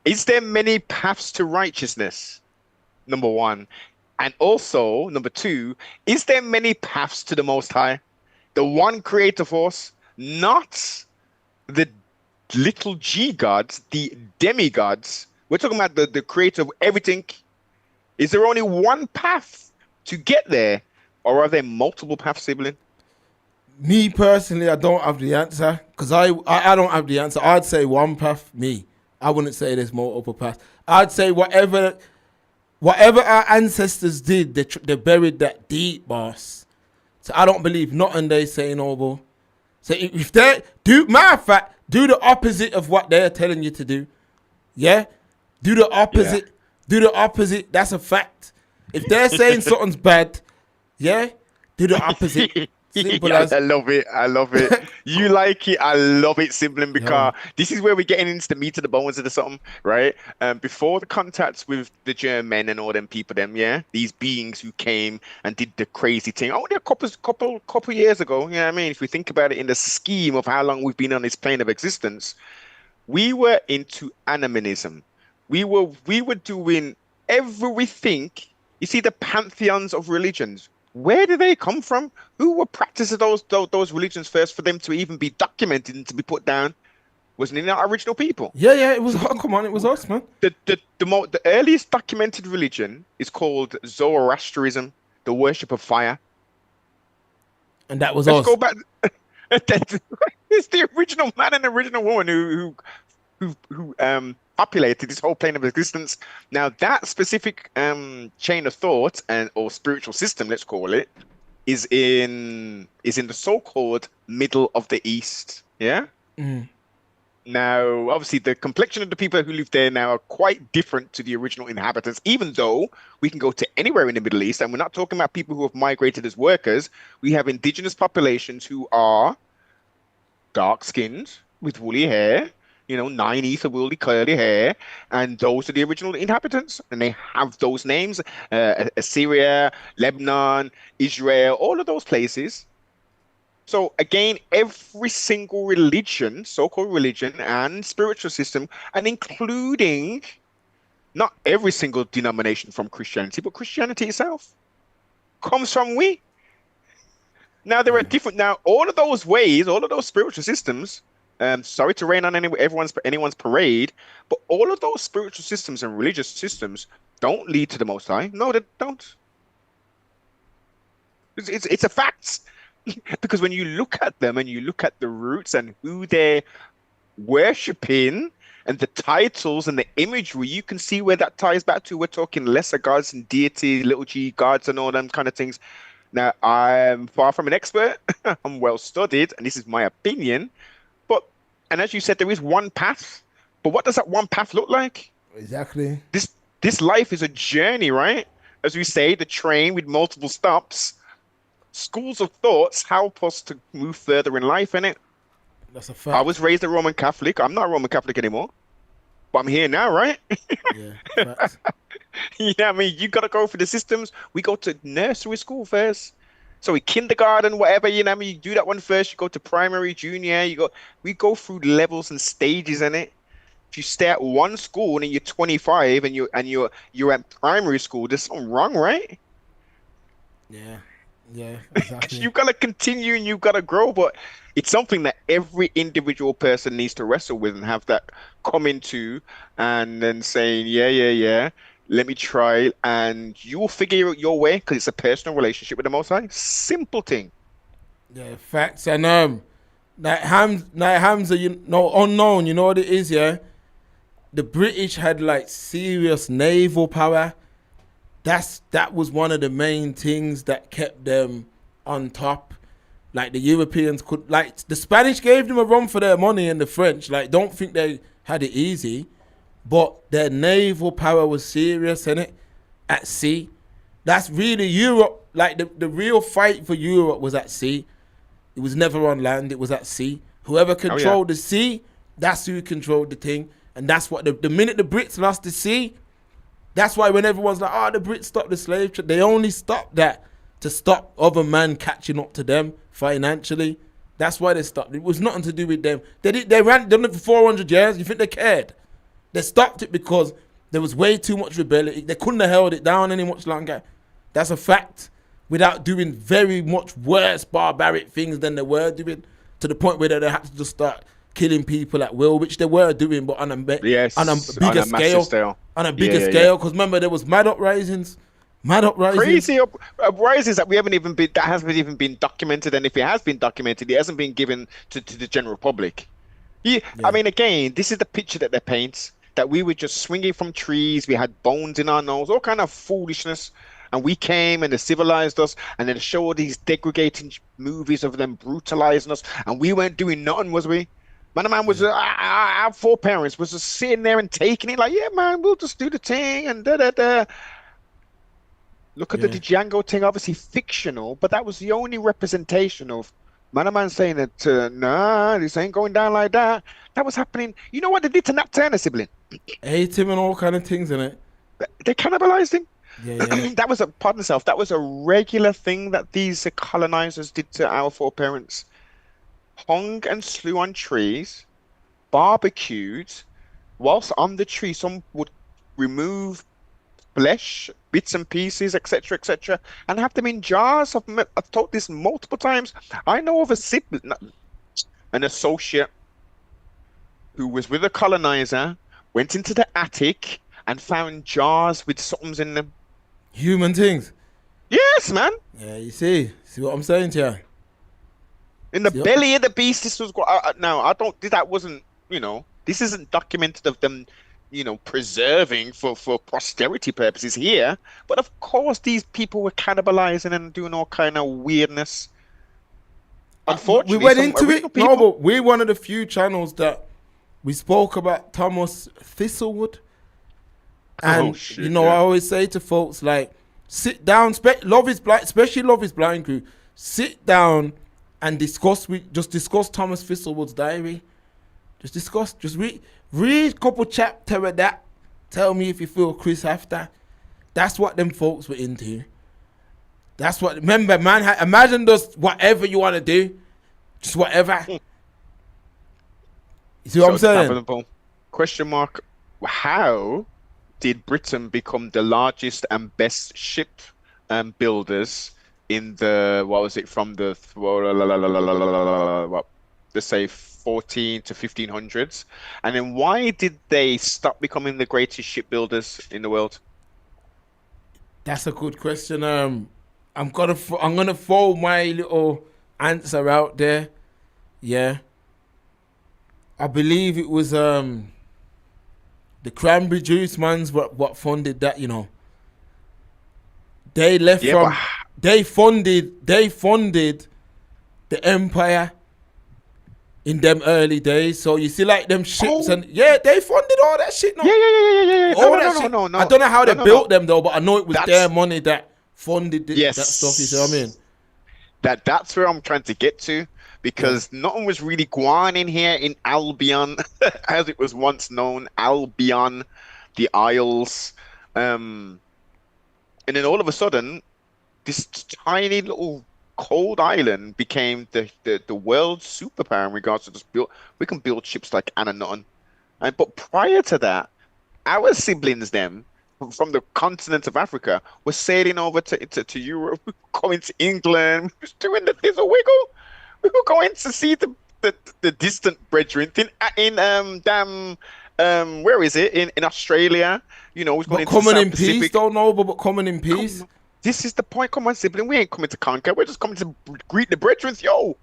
is there many paths to righteousness? Number one. And also, number two, is there many paths to the Most High? The one creator force, not the little g gods, the demigods. We're talking about the creator of everything. Is there only one path to get there, or are there multiple paths, sibling? Me personally, I don't have the answer, because I don't have the answer. I'd say one path. I wouldn't say there's multiple paths. I'd say whatever our ancestors did, they buried that deep, boss. So I don't believe nothing they say, noble. So if they do, matter of fact, do the opposite of what they're telling you to do. Yeah? Do the opposite. Yeah. Do the opposite. That's a fact. If they're saying something's bad, yeah, do the opposite. Simple as. I love it. You like it. I love it, sibling, because this is where we're getting into the meat of the bones of the something, right? Before the contacts with the German and all them people, these beings who came and did the crazy thing only a couple years ago. You know what I mean? If we think about it in the scheme of how long we've been on this plane of existence, we were into animism. We were doing everything. You see, the pantheons of religions. Where do they come from? Who were practicing those religions first for them to even be documented and to be put down? Wasn't it our original people? Yeah, it was. Come on, it was us, man. The earliest documented religion is called Zoroastrianism, the worship of fire. And that was Let's us. go back. It's the original man and original woman who populated this whole plane of existence. Now that specific chain of thought or spiritual system, let's call it, is in the so-called middle of the East. Yeah. Mm. Now, obviously, the complexion of the people who live there now are quite different to the original inhabitants, even though we can go to anywhere in the Middle East, and we're not talking about people who have migrated as workers. We have indigenous populations who are dark-skinned with woolly hair, 9 ether woolly curly hair, and those are the original inhabitants, and they have those names: Assyria, Lebanon, Israel, all of those places. So again, every single religion, so-called religion and spiritual system, and including not every single denomination from Christianity, but Christianity itself comes from we. Now there are different. Now all of those ways, all of those spiritual systems. Sorry to rain on anyone's parade, but all of those spiritual systems and religious systems don't lead to the Most High. No, they don't. It's a fact. Because when you look at them and you look at the roots and who they're worshipping and the titles and the imagery, you can see where that ties back to. We're talking lesser gods and deities, little g gods and all them kind of things. Now, I'm far from an expert. I'm well studied, and this is my opinion. And as you said, there is one path. But what does that one path look like? Exactly. This life is a journey, right? As we say, the train with multiple stops. Schools of thoughts help us to move further in life, innit? That's a fact. I was raised a Roman Catholic. I'm not a Roman Catholic anymore. But I'm here now, right? Yeah, facts. You know what I mean? You got to go for the systems. We go to nursery school first. So we kindergarten, whatever, you know what I mean? You do that one first. You go to primary, junior. We go through levels and stages, innit? If you stay at one school and you're 25 and you're at primary school, there's something wrong, right? Yeah, exactly. You've got to continue and you've got to grow, but it's something that every individual person needs to wrestle with and have that come into, and then saying, yeah. Let me try, and you will figure it your way because it's a personal relationship with the Most High. Simple thing. Yeah, facts. And like Hamza, you know, unknown. You know what it is, yeah. The British had like serious naval power. That was one of the main things that kept them on top. Like the Europeans could, like the Spanish gave them a run for their money, and the French, like, don't think they had it easy, but their naval power was serious, innit? At sea. That's really Europe. Like the real fight for Europe was at sea. It was never on land. It was at sea. Whoever controlled the sea, that's who controlled the thing. And that's what the minute the Brits lost the sea, that's why when everyone's like, oh, the Brits stopped the slave trade, they only stopped that to stop other man catching up to them financially. That's why they stopped. It was nothing to do with them. They ran done it for 400 years. You think they cared? They stopped it because there was way too much rebellion. They couldn't have held it down any much longer. That's a fact. Without doing very much worse barbaric things than they were doing, to the point where they had to just start killing people at will, which they were doing, but on a bigger scale. On a bigger scale, because remember there was mad uprisings. Crazy uprisings that hasn't even been documented, and if it has been documented, it hasn't been given to the general public. I mean, again, this is the picture that they paint, that we were just swinging from trees, we had bones in our nose, all kind of foolishness, and we came and they civilized us, and then show all these degrading movies of them brutalizing us, and we weren't doing nothing, was we? Man was our foreparents was just sitting there and taking it like, yeah, man, we'll just do the thing and da. Look at the Django thing, obviously fictional, but that was the only representation of man saying that, nah, this ain't going down like that. That was happening. You know what they did to Nat Turner sibling? Ate him and all kind of things, innit? They cannibalized him. Yeah. That was a regular thing that these colonizers did to our foreparents. Hung and slew on trees, barbecued, whilst on the tree, some would remove flesh, bits and pieces, etc., and have them in jars. I've told this multiple times. I know of a sibling, an associate, who was with a colonizer, went into the attic and found jars with something in them. Human things. Yes, man. Yeah, you see what I'm saying to you? In the belly of the beast, this was now. I don't. That wasn't. This isn't documented of them. Preserving for posterity purposes here. But of course, these people were cannibalizing and doing all kind of weirdness. Unfortunately, we went into it. People... No, but we're one of the few channels that we spoke about Thomas Thistlewood. And I always say to folks, like, sit down. Love is Blind, especially Love is Blind crew. Sit down and discuss Thomas Thistlewood's diary. Just read a couple chapter of that. Tell me if you feel Chris after. That's what them folks were into. That's what, remember, man, imagine just whatever you want to do. Just whatever. You see what I'm saying? Question mark, how did Britain become the largest and best ship builders in the, let's say 14 to 1500s, and then why did they stop becoming the greatest shipbuilders in the world? That's a good question. I'm gonna throw my little answer out there. Yeah, I believe it was the cranberry juice man's what funded that. They left they funded the empire in them early days. So you see, like, them ships and they funded all that shit. No? Yeah. No. I don't know how they built them though, but I know it was their money that funded that stuff. You see what I mean? That's where I'm trying to get to, because nothing was really going in here in Albion, as it was once known, Albion, the Isles, and then all of a sudden, this tiny little cold island became the world's superpower in regards to we can build ships like Anna Nutton. But prior to that, our siblings from the continent of Africa were sailing over to Europe, going to England, doing the thizzle wiggle. We were going to see the distant brethren in where is it? In Australia. You know, he's going But into the coming South in peace, Pacific. don't know, but coming in peace. This is the point. Come on, sibling. We ain't coming to conquer. We're just coming to greet the brethren. Yo,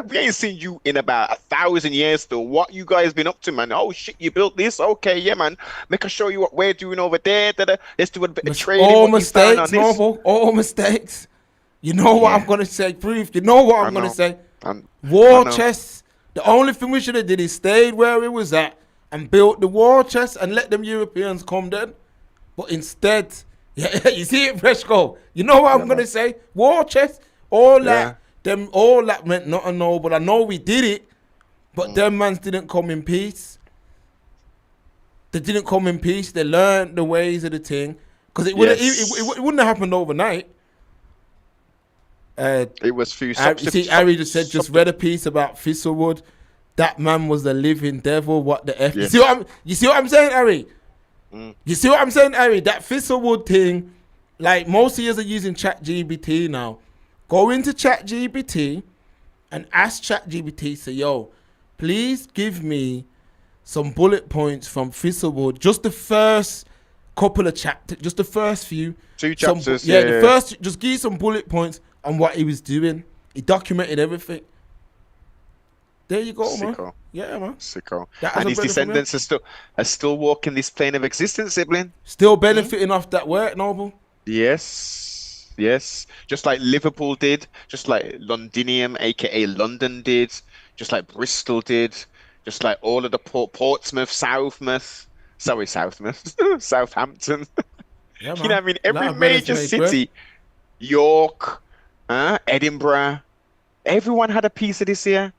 we ain't seen you in about 1,000 years still. What you guys been up to, man? Oh shit, you built this? Okay, yeah, man. Make us show you what we're doing over there. Let's do a bit of trading. All what you found on mistakes, this. Noble. All mistakes. You know what I'm gonna say, proof. You know what I'm gonna say. War chests. The only thing we should have did is stayed where it was at and built the war chest and let them Europeans come then. But instead, yeah, you see it, Fresco. You know what I'm gonna say? War chest, all that meant nothing, no. But I know we did it, but them mans didn't come in peace. They didn't come in peace. They learned the ways of the thing, because it wouldn't have happened overnight. It was few. Harry just said, just read a piece about Thistlewood. That man was the living devil. What the F? Yes. You see what I'm saying, Harry? You see what I'm saying, Harry? That Thistlewood thing, like most of you are using ChatGPT now. Go into ChatGPT and ask ChatGPT, say, yo, please give me some bullet points from Thistlewood. Just the first couple of chapters, just the first few. 2 chapters. The first, just give you some bullet points on what he was doing. He documented everything. There you go, Sicko. man. Yeah, man. Sicko. That And was his a brother from descendants are still walking this plane of existence, sibling. Still benefiting off that work, Noble. Yes, yes. Just like Liverpool did, just like Londinium, aka London did, just like Bristol did, just like all of the Portsmouth, Southampton. Southampton. Yeah, You know what I mean? Every major city, York, Edinburgh, everyone had a piece of this here.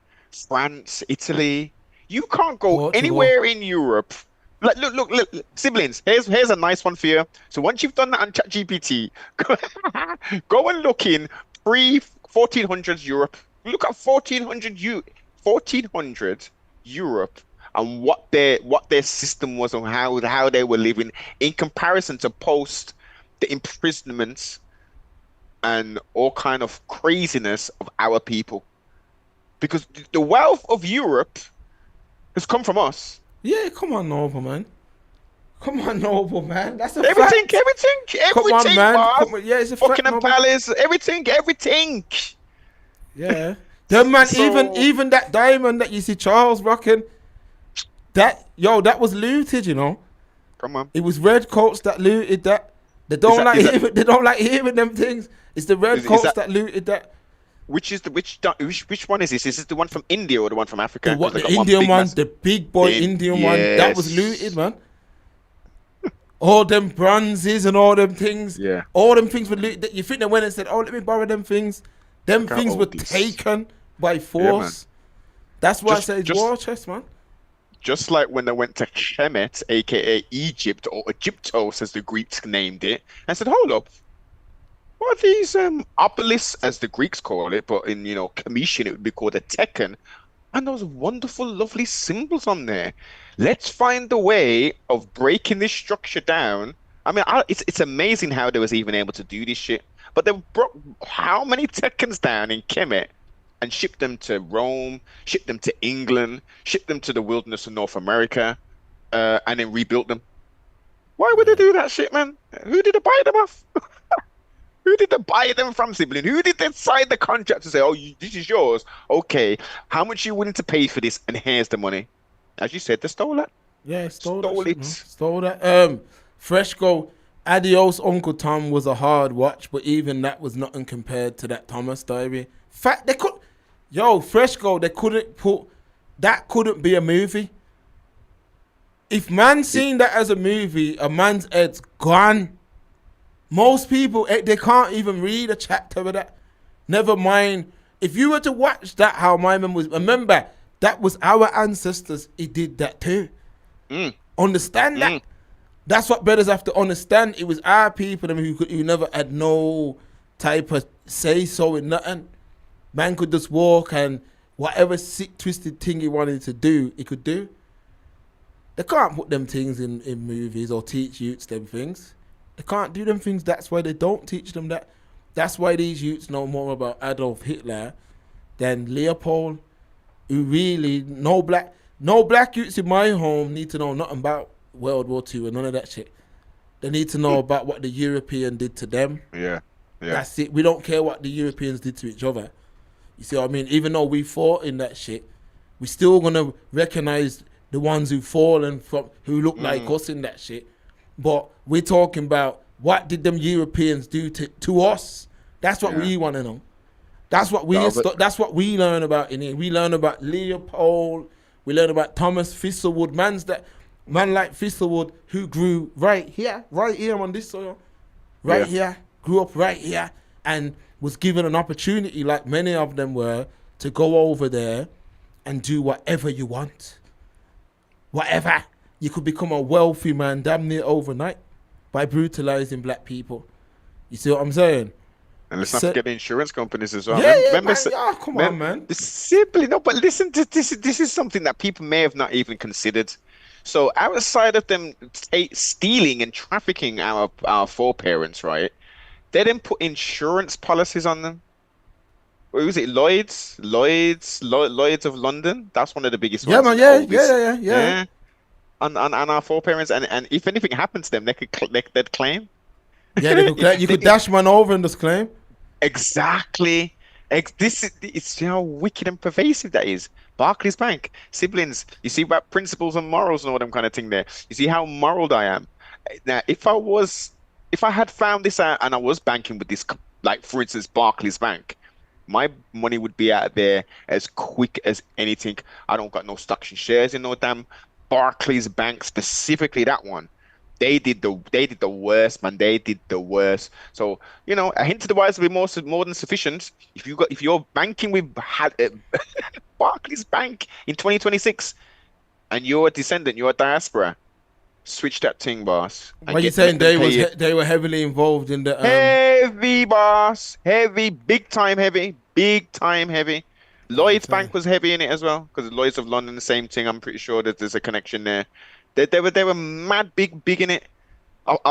France, Italy. You can't go Portugal. anywhere in Europe. Like, look, siblings. Here's a nice one for you. So once you've done that on ChatGPT, go and look in pre-1400s Europe. Look at 1400 Europe and what their system was and how they were living in comparison to post the imprisonments and all kind of craziness of our people. Because the wealth of Europe has come from us. Yeah, come on, Noble, man. Come on, Noble, man. That's a Everything, fact. everything, Come on, man. man. Come on. Yeah, it's a fact, Buckingham Noble. Palace, everything. Yeah. Then, man, So- even that diamond that you see Charles rocking, that was looted, you know. Come on. It was red coats that looted that. They don't they don't like hearing them things. It's the red Is coats that- that looted that. Which one is this? Is this the one from India or the one from Africa? The 'Cause they got Indian big one, mass- the big boy The- Indian one, that was looted, man. All them bronzes and all them things. Yeah. All them things were looted. You think they went and said, oh, let me borrow them things. Them Look at things all were these. taken by man. force. That's why Just- I say it's just- war chest, man. Just like when they went to Kemet, aka Egypt, or Egyptos as the Greeks named it, and said, hold up, what are these obelisks, as the Greeks call it, but in Cometian it would be called a tekken, and those wonderful, lovely symbols on there. Let's find a way of breaking this structure down. I mean, it's amazing how they was even able to do this shit. But they brought how many tekkens down in Kemet and shipped them to Rome, shipped them to England, shipped them to the wilderness of North America, and then rebuilt them. Why would they do that shit, man? Who did they buy them off? Who did they buy them from, sibling? Who did they sign the contract to say, oh, this is yours? Okay, how much are you willing to pay for this? And here's the money. As you said, they stole it. Yeah, stole Stole that. it. Stole that. Fresco, Adios Uncle Tom was a hard watch, but even that was nothing compared to that Thomas diary. Fact, they could. Yo, Fresco, they couldn't put. That couldn't be a movie. If man seen that as a movie, a man's head's gone. Most people, they can't even read a chapter of that. Never mind. If you were to watch that, how my man was, remember, that was our ancestors. He did that too. Understand that? That's what brothers have to understand. It was our people who never had no type of say-so in nothing. Man could just walk and whatever sick, twisted thing he wanted to do, he could do. They can't put them things in movies or teach youths them things. They can't do them things. That's why they don't teach them that. That's why these youths know more about Adolf Hitler than Leopold, who really, no black No black youths in my home need to know nothing about World War II and none of that shit. They need to know about what the European did to them. Yeah. That's it. We don't care what the Europeans did to each other. You see what I mean? Even though we fought in that shit, we still gonna recognize the ones who fallen from, who look like us in that shit. But we're talking about what did them Europeans do to us? That's what we want to know. That's what we that's what we learn about in here. We learn about Leopold. We learn about Thomas Thistlewood. Man like Thistlewood who grew right here on this soil, here, grew up right here, and was given an opportunity, like many of them were, to go over there and do whatever you want. Whatever. You could become a wealthy man damn near overnight by brutalizing black people. You see what I'm saying? And let's not forget the insurance companies as well. Come on, man. Simply, no, but listen, this is something that people may have not even considered. So outside of them stealing and trafficking our foreparents, right? They didn't put insurance policies on them. What was it? Lloyd's of London. That's one of the biggest ones. Yeah. On our foreparents, and if anything happens to them, they'd claim. Yeah, they could claim. You could dash man over and just claim. Exactly. It's how wicked and pervasive that is. Barclays Bank, siblings. You see about principles and morals and all them kind of thing there. You see how moral I am. Now, if I had found this out and I was banking with this, like for instance, Barclays Bank, my money would be out there as quick as anything. I don't got no stocks and shares in no damn Barclays Bank, specifically that one. They did the worst, man. They did the worst. So, a hint to the wise will be more than sufficient. If you're banking with Barclays Bank in 2026 and you're a descendant, you're a diaspora, switch that thing, boss. What are you saying? They were heavily involved in the heavy, boss, heavy, big time heavy. Lloyd's Bank was heavy in it as well, because Lloyd's of London, the same thing. I'm pretty sure that there's a connection there. They were mad big in it. How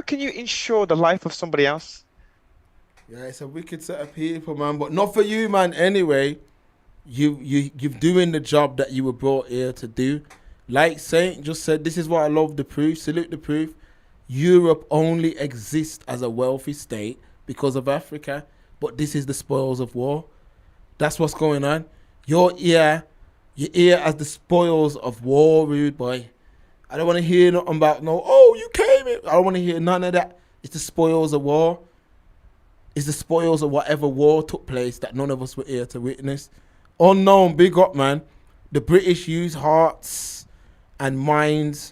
can you insure the life of somebody else? Yeah, it's a wicked set of people, man. But not for you, man. Anyway, you're doing the job that you were brought here to do. Like Saint just said, this is what I love the proof. Salute the proof. Europe only exists as a wealthy state because of Africa. But this is the spoils of war. That's what's going on. You're here as the spoils of war, rude boy. I don't want to hear nothing about you came in. I don't want to hear none of that. It's the spoils of war. It's the spoils of whatever war took place that none of us were here to witness. Unknown, big up, man. The British used hearts and minds.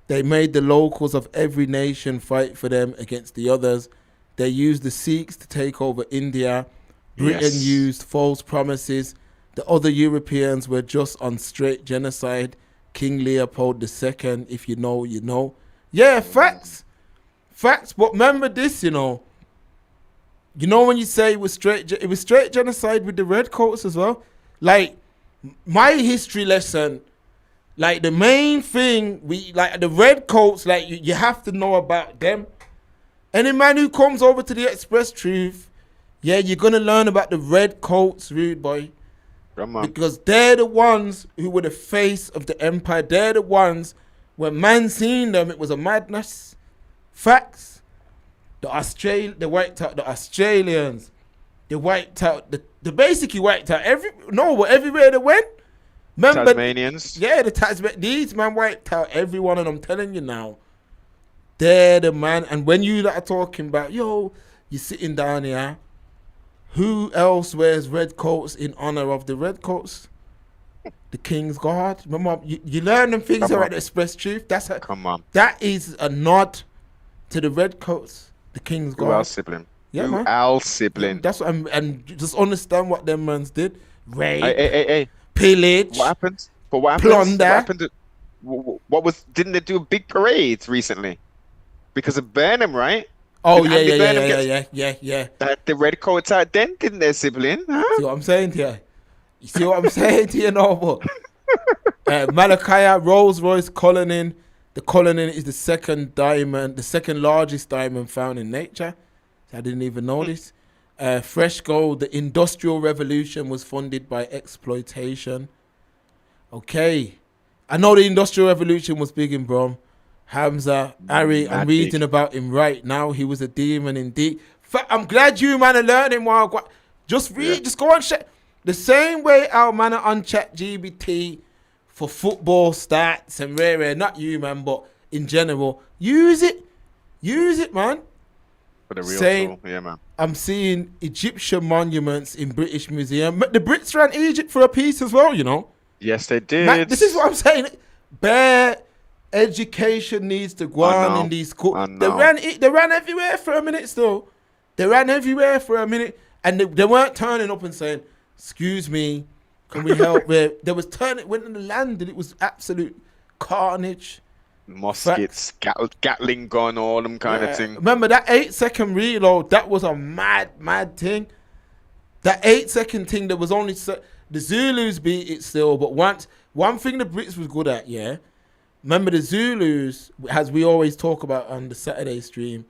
They made the locals of every nation fight for them against the others. They used the Sikhs to take over India. Britain used false promises. The other Europeans were just on straight genocide. King Leopold II, if you know, you know. Yeah, facts. Facts. But remember this, You know when you say it was straight genocide with the redcoats as well? Like, my history lesson, like the main thing, the redcoats, like you have to know about them. Any man who comes over to the Express Truth, you're going to learn about the redcoats, rude boy. Because they're the ones who were the face of the empire. They're the ones, when man seen them, it was a madness. Facts. They wiped out the Australians. They basically wiped out everywhere they went. Remember, Tasmanians. Yeah, these man wiped out everyone, and I'm telling you now, they're the man. And when you are talking about, you're sitting down here, who else wears red coats in honor of the redcoats? The King's Guard. Remember, you learn them things here at the Express Truth. That is a nod to the redcoats, the King's Guard. Who else sibling? Yeah, man. Who else sibling? That's what and just understand what them mans did. Rape, hey. pillage. What happened? But what happened? Plunder. Didn't they do a big parade recently? Because of Burnham, right? Oh, yeah. That the red coats out then, didn't they, sibling? Huh? See what I'm saying to you? You see what I'm saying to you, Noble? Malachia, Rolls Royce, Cullinan. The Cullinan is the second largest diamond found in nature. I didn't even know this. Fresh Gold, the Industrial Revolution was funded by exploitation. Okay. I know the Industrial Revolution was big in Brom. Hamza, Harry, I'm reading about him right now. He was a demon indeed. I'm glad you, man, are learning while just read, just go on check. The same way our man are on ChatGPT for football stats and rare, not you, man, but in general, use it, man. For the real tool, yeah, man. I'm seeing Egyptian monuments in British Museum. The Brits ran Egypt for a piece as well, you know. Yes, they did. Man, this is what I'm saying. Bare education needs to go on in these schools. They ran everywhere for a minute still. They ran everywhere for a minute. And they weren't turning up and saying, excuse me, can we help? They was turning, went in the land and it was absolute carnage. Muskets, Gatling gun, all them kind of thing. Remember that 8-second reload? That was a mad thing. That 8-second thing, there was only the Zulus beat it still, but one thing the Brits was good at, yeah. Remember the Zulus, as we always talk about on the Saturday stream,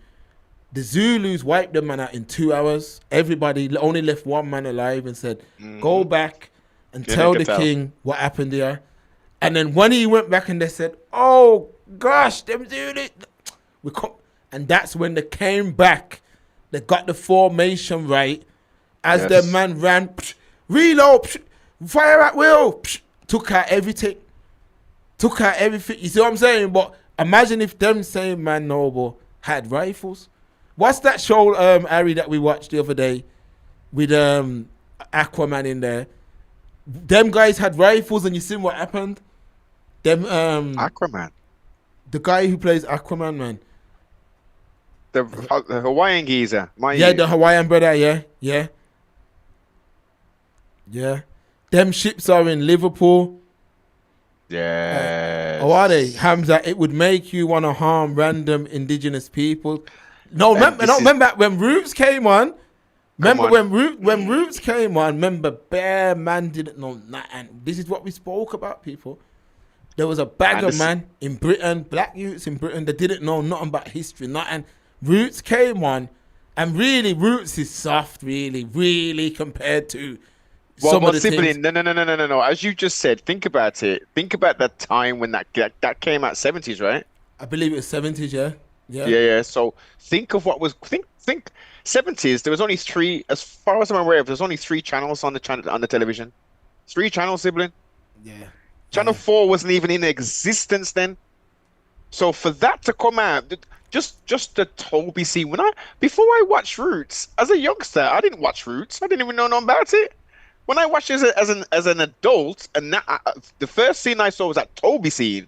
the Zulus wiped the man out in 2 hours. Everybody only left one man alive and said, go back and tell the king what happened there. And then when he went back and they said, oh gosh, them Zulus, and that's when they came back. They got the formation right. As the man ran, reload, fire at will, took out everything. You see what I'm saying? But imagine if them same man Noble had rifles. What's that show, Harry, that we watched the other day with Aquaman in there? Them guys had rifles, and you seen what happened? Them Aquaman. The guy who plays Aquaman, man. The Hawaiian geezer. The Hawaiian brother, yeah. Them ships are in Liverpool. Yeah. How are they? Hamza, it would make you want to harm random indigenous people. Remember when Roots came on? When Roots came on, remember Bear Man didn't know nothing. This is what we spoke about, people. There was a bag of man in Britain, black youths in Britain, that didn't know nothing about history, nothing. Roots came on, and really, Roots is soft, really compared to some of the things. No. As you just said, think about it. Think about that time when that came out, 70s, right? I believe it was 70s, yeah. Yeah. So think of what was think 70s. There was only 3, as far as I'm aware of. There's only 3 channels on the television. 3 channels, sibling. Yeah. Channel 4 wasn't even in existence then. So for that to come out, just the Toby scene. Before I watched Roots as a youngster, I didn't watch Roots. I didn't even know nothing about it. When I watched it as an adult, and the first scene I saw was that Toby scene.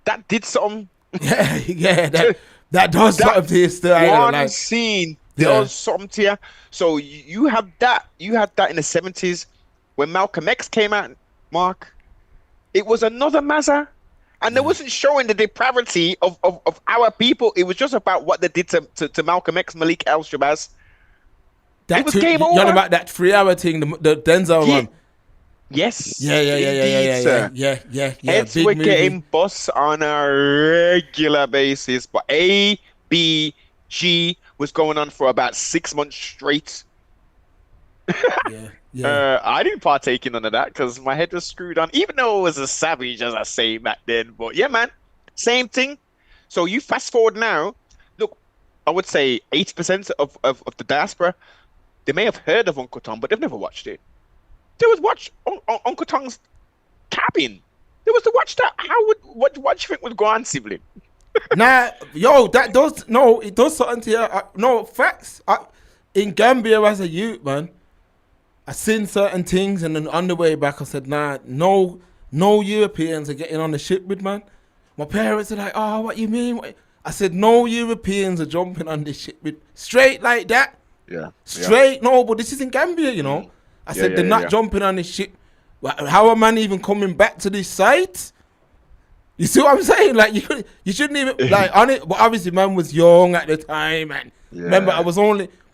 That did something. Yeah. That does something to you still. One scene does something to you. So you had that in the 70s when Malcolm X came out, Mark. It was another Mazza. And they wasn't showing the depravity of our people. It was just about what they did to Malcolm X, Malik El-Shabazz. It was game over. You're on about that 3-hour thing, the Denzel one. Yes. Yeah. Heads were getting bust on a regular basis, but ABG was going on for about 6 months straight. Yeah. I didn't partake in none of that because my head was screwed on, even though it was as savage as I say back then. But yeah, man, same thing. So you fast forward now, look, I would say 80% of the diaspora, they may have heard of Uncle Tom, but they've never watched it. They would watch Uncle Tom's Cabin. They was to watch that. What do you think would go on, sibling? It does something to you. No, facts. In Gambia as a youth, man, I seen certain things, and then on the way back, I said, no Europeans are getting on the ship with, man. My parents are like, oh, what you mean? I said, no Europeans are jumping on this ship with. Straight like that. Yeah. Straight, no, but this is in Gambia, you know. I said, they're not jumping on this ship. How are man even coming back to this site? You see what I'm saying? Like, you shouldn't even, like, on it. But obviously, man was young at the time. And remember,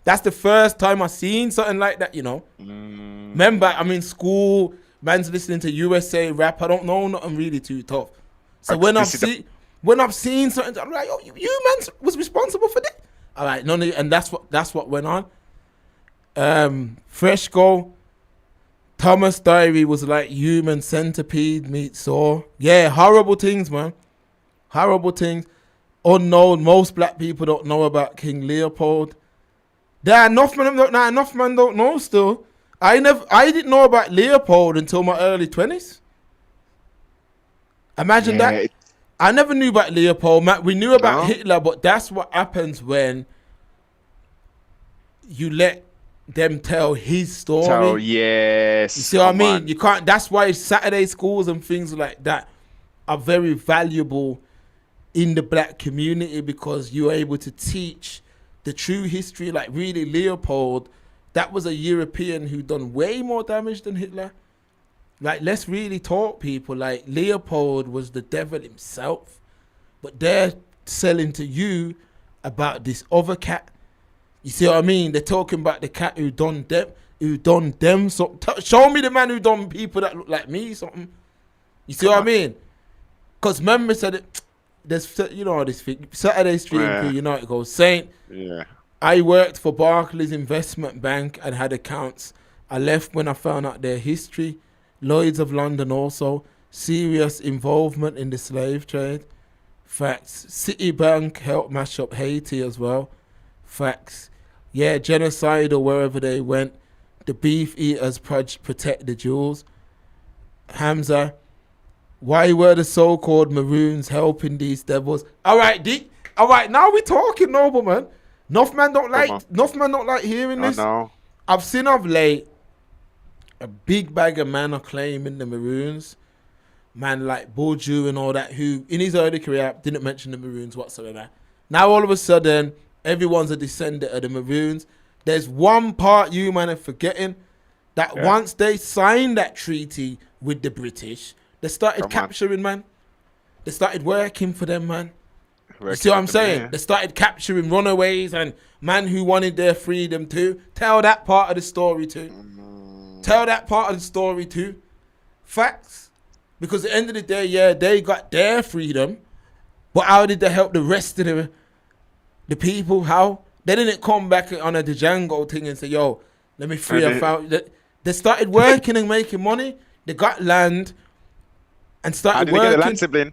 that's the first time I seen something like that, you know. Remember, I'm in school, man's listening to USA rap. I don't know nothing really too tough. So when I've seen something, I'm like, oh, you man was responsible for that. All right, and that's what went on. Fresh Go. Thomas Diary was like human centipede meets Saw. Yeah, horrible things, man. Horrible things. Unknown. Most black people don't know about King Leopold. There are enough men don't know still. I didn't know about Leopold until my early 20s. Imagine that. I never knew about Leopold. We knew about Hitler, but that's what happens when you let them tell his story. Yes. You see what I mean? You can't. That's why Saturday schools and things like that are very valuable in the black community, because you're able to teach the true history. Like really, Leopold, that was a European who done way more damage than Hitler. Like, let's really talk, people. Like, Leopold was the devil himself, but they're selling to you about this other cat. You see what I mean? They're talking about the cat who done them. So show me the man who done people that look like me, something. You see what I mean? Because remember said it. There's, this thing. Saturday Street Crew, it goes. Saint. Yeah. I worked for Barclays Investment Bank and had accounts. I left when I found out their history. Lloyds of London also. Serious involvement in the slave trade. Facts. Citibank helped mash up Haiti as well. Facts. Yeah, genocide or wherever they went. The beef eaters protect the jewels. Hamza. Why were the so-called Maroons helping these devils? All right, now we're talking, Noble, man. Enough man don't like hearing this. No. I've seen of late a big bag of men are claiming the Maroons. Man like Bourdieu and all that, who in his early career didn't mention the Maroons whatsoever. Now all of a sudden, everyone's a descendant of the Maroons. There's one part you man are forgetting, that once they signed that treaty with the British, they started capturing, man. They started working for them, man. You see what I'm saying? Yeah. They started capturing runaways and man who wanted their freedom too. Tell that part of the story too. Tell that part of the story too. Facts. Because at the end of the day, yeah, they got their freedom. But how did they help the rest of the people? How? They didn't come back on a Django thing and say, yo, let me free a thousand. They started working and making money. They got land and started working. How did they get the land sibling?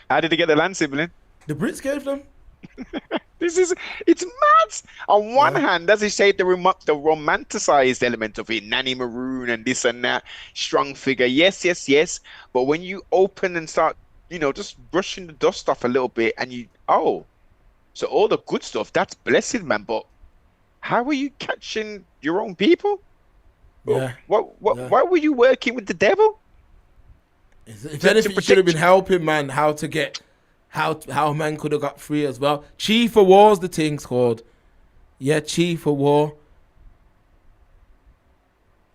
How did they get the land sibling? The Brits gave them. It's mad. On one hand, as you say, the romanticized element of it, Nanny Maroon and this and that, strong figure, yes. But when you open and start, just brushing the dust off a little bit, and so all the good stuff, that's blessed, man. But how are you catching your own people? Yeah. Why were you working with the devil? If anything, you should have been helping, man, how man could have got free as well. Chief of War's the thing's called. Yeah, Chief of War.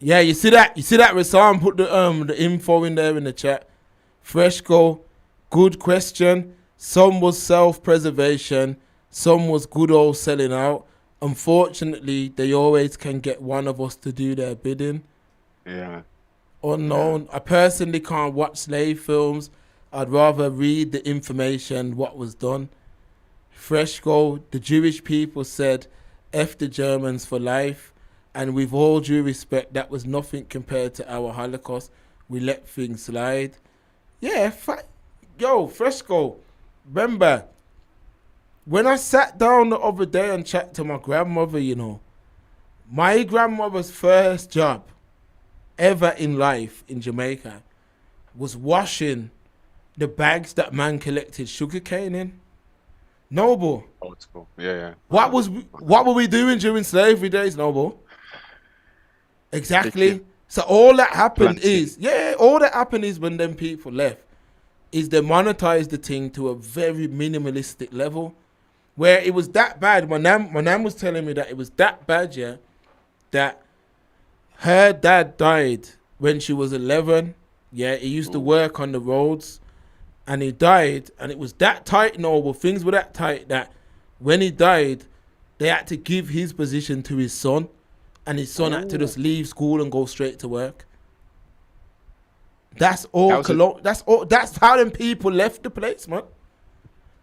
Yeah, you see that? Rassam put the info in there in the chat. Fresh Go, good question. Some was self-preservation. Some was good old selling out. Unfortunately, they always can get one of us to do their bidding. Yeah. Unknown. I personally can't watch slave films. I'd rather read the information, what was done. Fresh Go, the Jewish people said, F the Germans for life. And with all due respect, that was nothing compared to our Holocaust. We let things slide. Yeah, Fresh Go, remember, when I sat down the other day and chatted to my grandmother, my grandmother's first job ever in life in Jamaica was washing the bags that man collected sugarcane in. Noble. Old school. Yeah. What were we doing during slavery days, Noble? Exactly. So all that happened is when them people left, is they monetized the thing to a very minimalistic level, where it was that bad. My nan was telling me that it was that bad, that her dad died when she was 11. Yeah, he used to work on the roads. And he died, and it was that tight, Noble. Things were that tight that when he died, they had to give his position to his son, and his son had to just leave school and go straight to work. That's all. That's how them people left the place, man.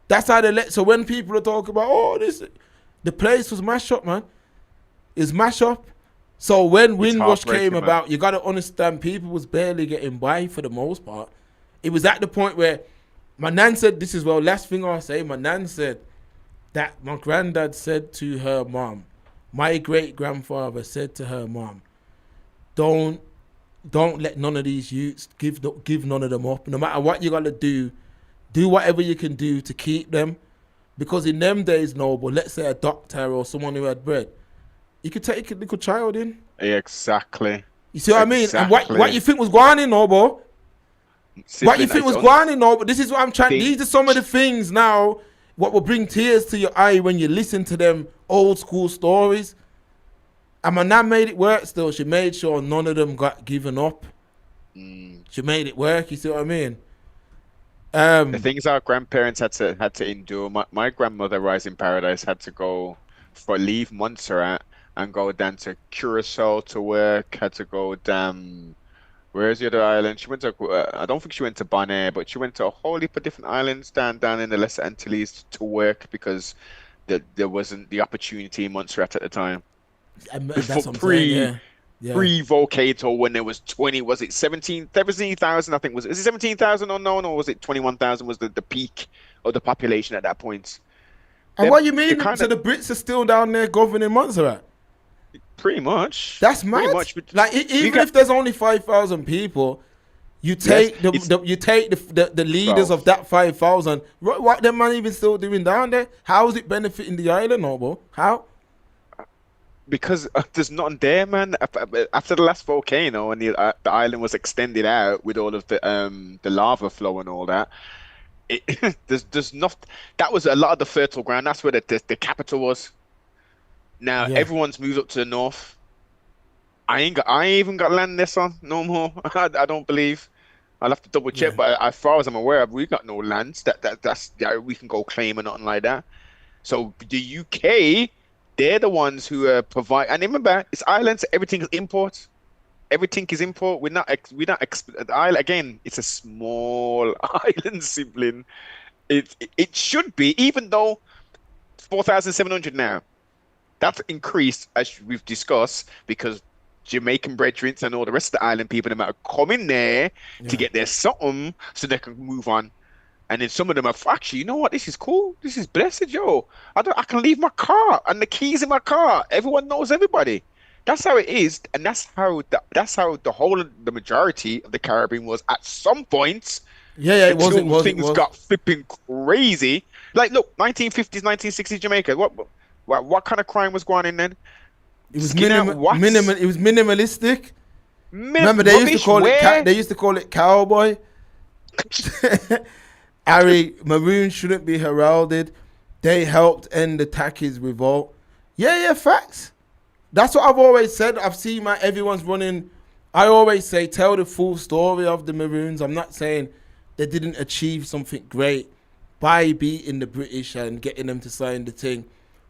That's how they left. So when people are talking about, the place was mashed up, man. It's mashed up. So when It's Windrush came heartbreaking, man. about, you got to understand people was barely getting by for the most part. It was at the point where my nan said, this is well, last thing I'll say, my nan said that my granddad said to her mom, my great-grandfather said to her mom, don't let none of these youths give none of them up. No matter what you got to do whatever you can do to keep them. Because in them days, Noble, let's say a doctor or someone who had bread, you could take a little child in. Exactly. You see what I mean? And what you think was going on, Noble? What you think was going on, Noble? This is what I'm trying. These are some of the things now what will bring tears to your eye when you listen to them old school stories. And my nan made it work still. She made sure none of them got given up. She made it work, you see what I mean? The things our grandparents had to endure. My grandmother, Rise in Paradise, had to go leave Montserrat and go down to Curacao to work. Had to go down. Where's the other island? She went to. I don't think she went to Bonaire, but she went to a whole heap of different islands down in the Lesser Antilles to work because there wasn't the opportunity in Montserrat at the time. That's what I'm saying, yeah. Pre-Volcato, when there was 17,000, I think, is it 17,000 unknown, or was it 21,000 was the peak of the population at that point? And what you mean? So the Brits are still down there governing Montserrat? Pretty much. That's mad. Pretty much. Like even if there's only 5,000 people, you take the leaders of that 5,000. What them man even still doing down there? How is it benefiting the island, Noble? How? Because there's nothing there, man. After the last volcano and the island was extended out with all of the lava flow and all that, there's nothing. That was a lot of the fertile ground. That's where the capital was. Now everyone's moved up to the north. I ain't even got land this on no more. I don't believe. I'll have to double check, but as far as I'm aware, we got no lands that's we can go claim or nothing like that. So the UK. They're the ones who provide, and remember, it's islands. Everything is import. Everything is import. Again, it's a small island, sibling. It should be, even though 4,700 now. That's increased as we've discussed because Jamaican brethren and all the rest of the island people, no matter, come in there to get their something so they can move on. And then some of them are actually, you know what? This is cool. This is blessed, yo. I can leave my car and the keys in my car. Everyone knows everybody. That's how it is, and that's how the majority of the Caribbean was at some point. It was. Things got flipping crazy. Like, look, 1950s, 1960s Jamaica. What kind of crime was going on in then? It was It was minimalistic. Remember, they used to call it cowboy. Harry, Maroon shouldn't be heralded. They helped end the Takis revolt. Yeah, facts. That's what I've always said. I've seen everyone's running. I always say, tell the full story of the Maroons. I'm not saying they didn't achieve something great by beating the British and getting them to sign the thing.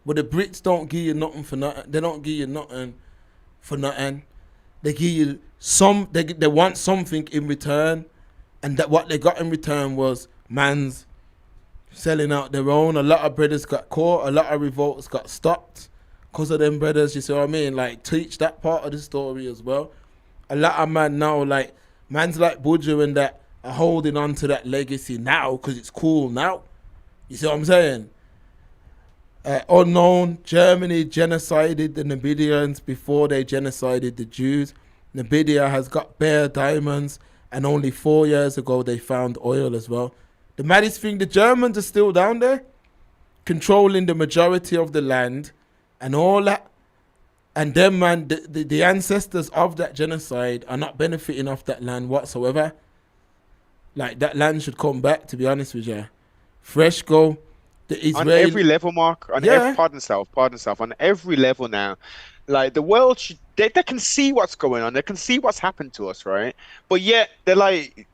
But the Brits don't give you nothing for nothing. They don't give you nothing for nothing. They give you they want something in return. And that what they got in return was man's selling out their own. A lot of brothers got caught. A lot of revolts got stopped because of them brothers. You see what I mean? Like, teach that part of the story as well. A lot of man now, like, man's like Budger and that are holding on to that legacy now because it's cool now. You see what I'm saying? Unknown, Germany genocided the Numidians before they genocided the Jews. Namibia has got bare diamonds, and only 4 years ago they found oil as well. The maddest thing, the Germans are still down there, controlling the majority of the land and all that. And them, man, the ancestors of that genocide are not benefiting off that land whatsoever. Like, that land should come back, to be honest with you. Fresh go. The Israeli... On every level, Mark. Pardon self. On every level now. Like, the world should... They can see what's going on. They can see what's happened to us, right? But yet, they're like,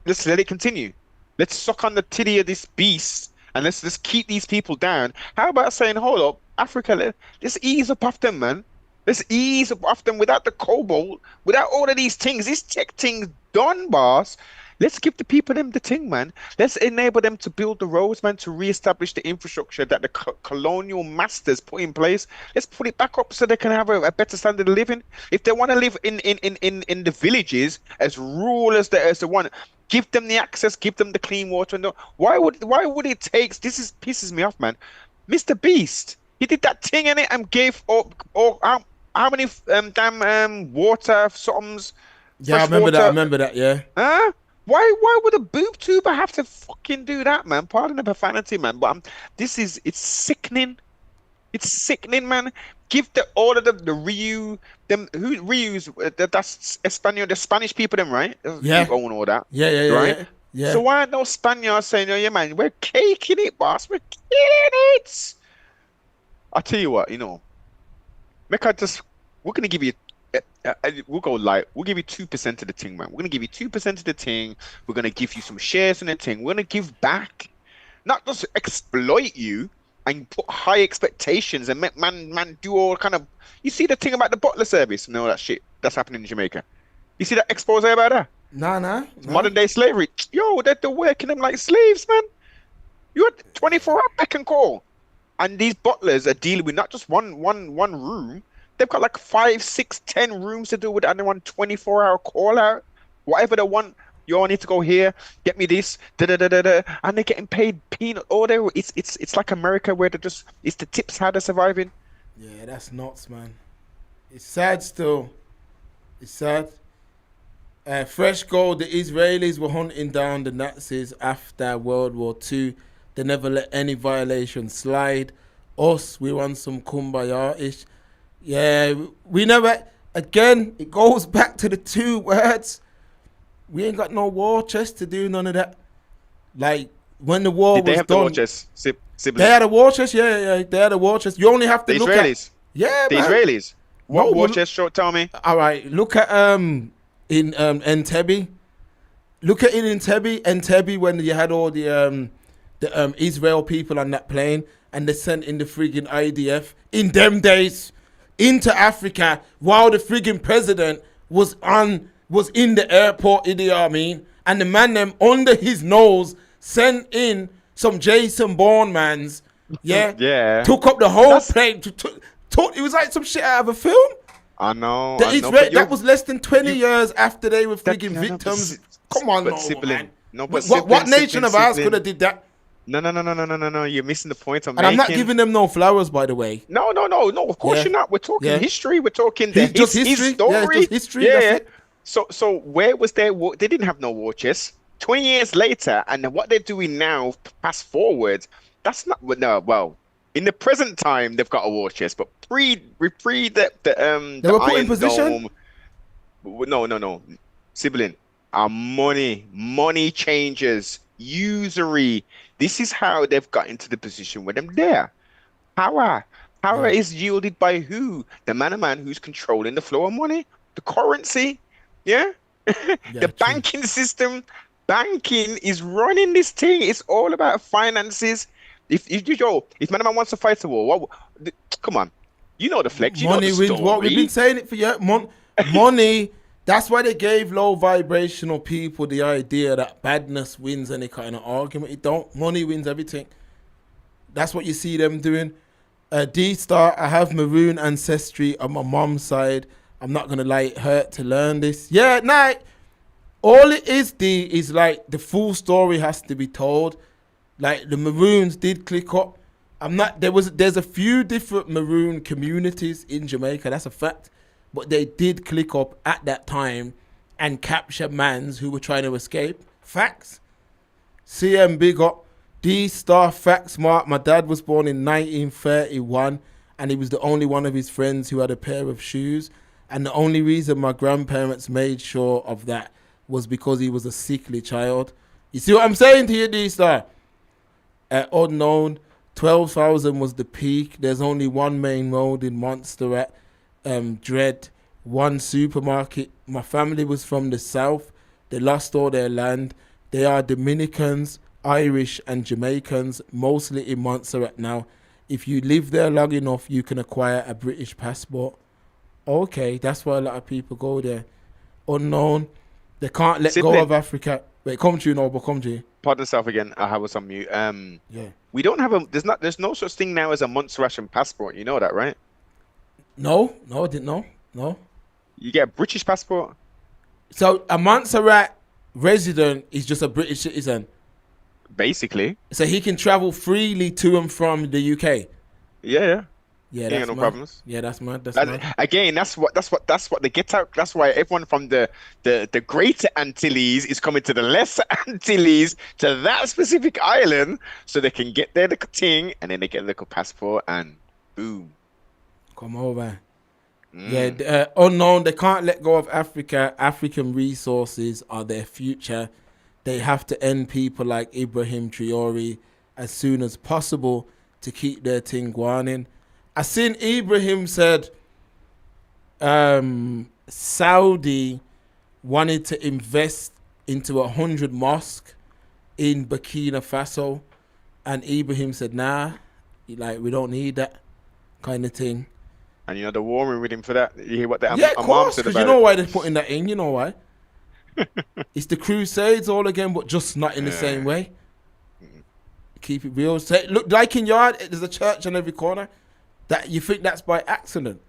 let's let it continue. Let's suck on the titty of this beast and let's keep these people down. How about saying, hold up, Africa, let's ease up off them, man. Let's ease up off them without the cobalt, without all of these things. This tech thing's done, boss. Let's give the people them the thing, man. Let's enable them to build the roads, man, to reestablish the infrastructure that the colonial masters put in place. Let's put it back up so they can have a better standard of living. If they want to live in the villages as rural as they want, give them the access, give them the clean water. And why would it take? Pisses me off, man. Mr. Beast, he did that thing in it and gave up how many damn water somethings. Yeah, I remember that. Yeah. Huh? Why would a boob tuber have to fucking do that, man? Pardon the profanity, man, but it's sickening. It's sickening, man. Give all of the that's Espanol, the Spanish people, them, right? Yeah. Who own all that. Yeah. Right? Yeah. So why aren't those Spaniards saying, "Oh yeah, man, we're caking it, boss. We're killing it." I'll tell you what, we're gonna give you. We'll go light. We'll give you 2% of the thing, man. We're gonna give you 2% of the thing. We're gonna give you some shares in the thing. We're gonna give back, not just exploit you and put high expectations and make man do all kind of. You see the thing about the butler service and all that shit that's happening in Jamaica. You see that expose about that? Nah. Modern day slavery. Yo, they're working them like slaves, man. You had 24-hour beck and call, and these butlers are dealing with not just one room. They've got like 5, 6, 10 rooms to do with, and they want 24-hour call out. Whatever they want, I need to go here, get me this, and they're getting paid peanut. It's like America where it's the tips how they're surviving. Yeah, that's nuts, man. It's sad still. It's sad. Fresh gold, the Israelis were hunting down the Nazis after World War II. They never let any violation slide. Us, we want some kumbaya-ish. Yeah, we never, again, it goes back to the 2 words. We ain't got no war chest to do none of that. Like, when the war was done. Did they have the war chest? They had a war chest, yeah, they had a war chest. You only have to look Israelis. Yeah, the man. Israelis. What war chest, tell me? All right, look at in Entebbe. Look at it in Entebbe when you had all the Israel people on that plane and they sent in the friggin' IDF in them days into Africa while the friggin' president was in the airport, you know what I mean? And the man them under his nose sent in some Jason Bourne mans, yeah, took up the whole plane. It was like some shit out of a film. I know. That was less than 20 years after they were friggin' victims. Come on, man. What nation of ours could have did that? No. You're missing the point I'm making. And I'm not giving them no flowers, by the way. No. Of course you're not. We're talking history. We're talking just history. His story. Yeah, just history. Yeah. So where was their war? They didn't have no war chest. 20 years later, and what they're doing now, fast forward, that's not well. In the present time, they've got a war chest, but pre the they were put in position. No. Sibling, our money changes, usury. This is how they've got into the position where they're there. Power is yielded by who? The man who's controlling the flow of money, the currency. Yeah, the banking system. Banking is running this thing. It's all about finances. If man wants to fight a war, come on, the flex. Money wins. What we've been saying it for years. Money. That's why they gave low vibrational people the idea that badness wins any kind of argument. It don't. Money wins everything. That's what you see them doing. D-Star, I have maroon ancestry on my mom's side. I'm not going to lie, it hurt to learn this. Yeah, all it is, D, is like the full story has to be told. Like the Maroons did click up. There's a few different Maroon communities in Jamaica, that's a fact. But they did click up at that time and capture mans who were trying to escape. Facts. CM big up. D-Star facts, Mark. My dad was born in 1931 and he was the only one of his friends who had a pair of shoes. And the only reason my grandparents made sure of that was because he was a sickly child. You see what I'm saying to you, D-Star? Unknown, 12,000 was the peak. There's only one main road in Montserrat. Dread, one supermarket. My family was from the south. They lost all their land. They are Dominicans, Irish and Jamaicans, mostly in Montserrat now. If you live there long enough, you can acquire a British passport. Okay, that's why a lot of people go there. Unknown, they can't let go of Africa. Wait, come to you, Noble, come to you. Pardon myself again. I was on mute. Yeah. We don't have there's no such thing now as a Montserrat passport. You know that, right? No, I didn't know. No. You get a British passport. So a Montserrat resident is just a British citizen. Basically. So he can travel freely to and from the UK. Yeah. Yeah, Ain't that's no mad. problems. Yeah, that's mad. That's mad. Again, that's what they get out. That's why everyone from the Greater Antilles is coming to the Lesser Antilles to that specific island so they can get their little thing and then they get a little passport and boom. Come over. Yeah, unknown. They can't let go of Africa. African resources are their future. They have to end people like Ibrahim Traore as soon as possible to keep their thing going. I seen Ibrahim said Saudi wanted to invest into 100 mosques in Burkina Faso, and Ibrahim said, nah, like, we don't need that kind of thing. And you know, they're warring with him for that. You hear what the Yeah, of Imam course, said because about you know it? why they're putting that in. You know why? It's the Crusades all again, but just not in the same way. Keep it real. Say, look, like in Yard, there's a church on every corner. That you think that's by accident.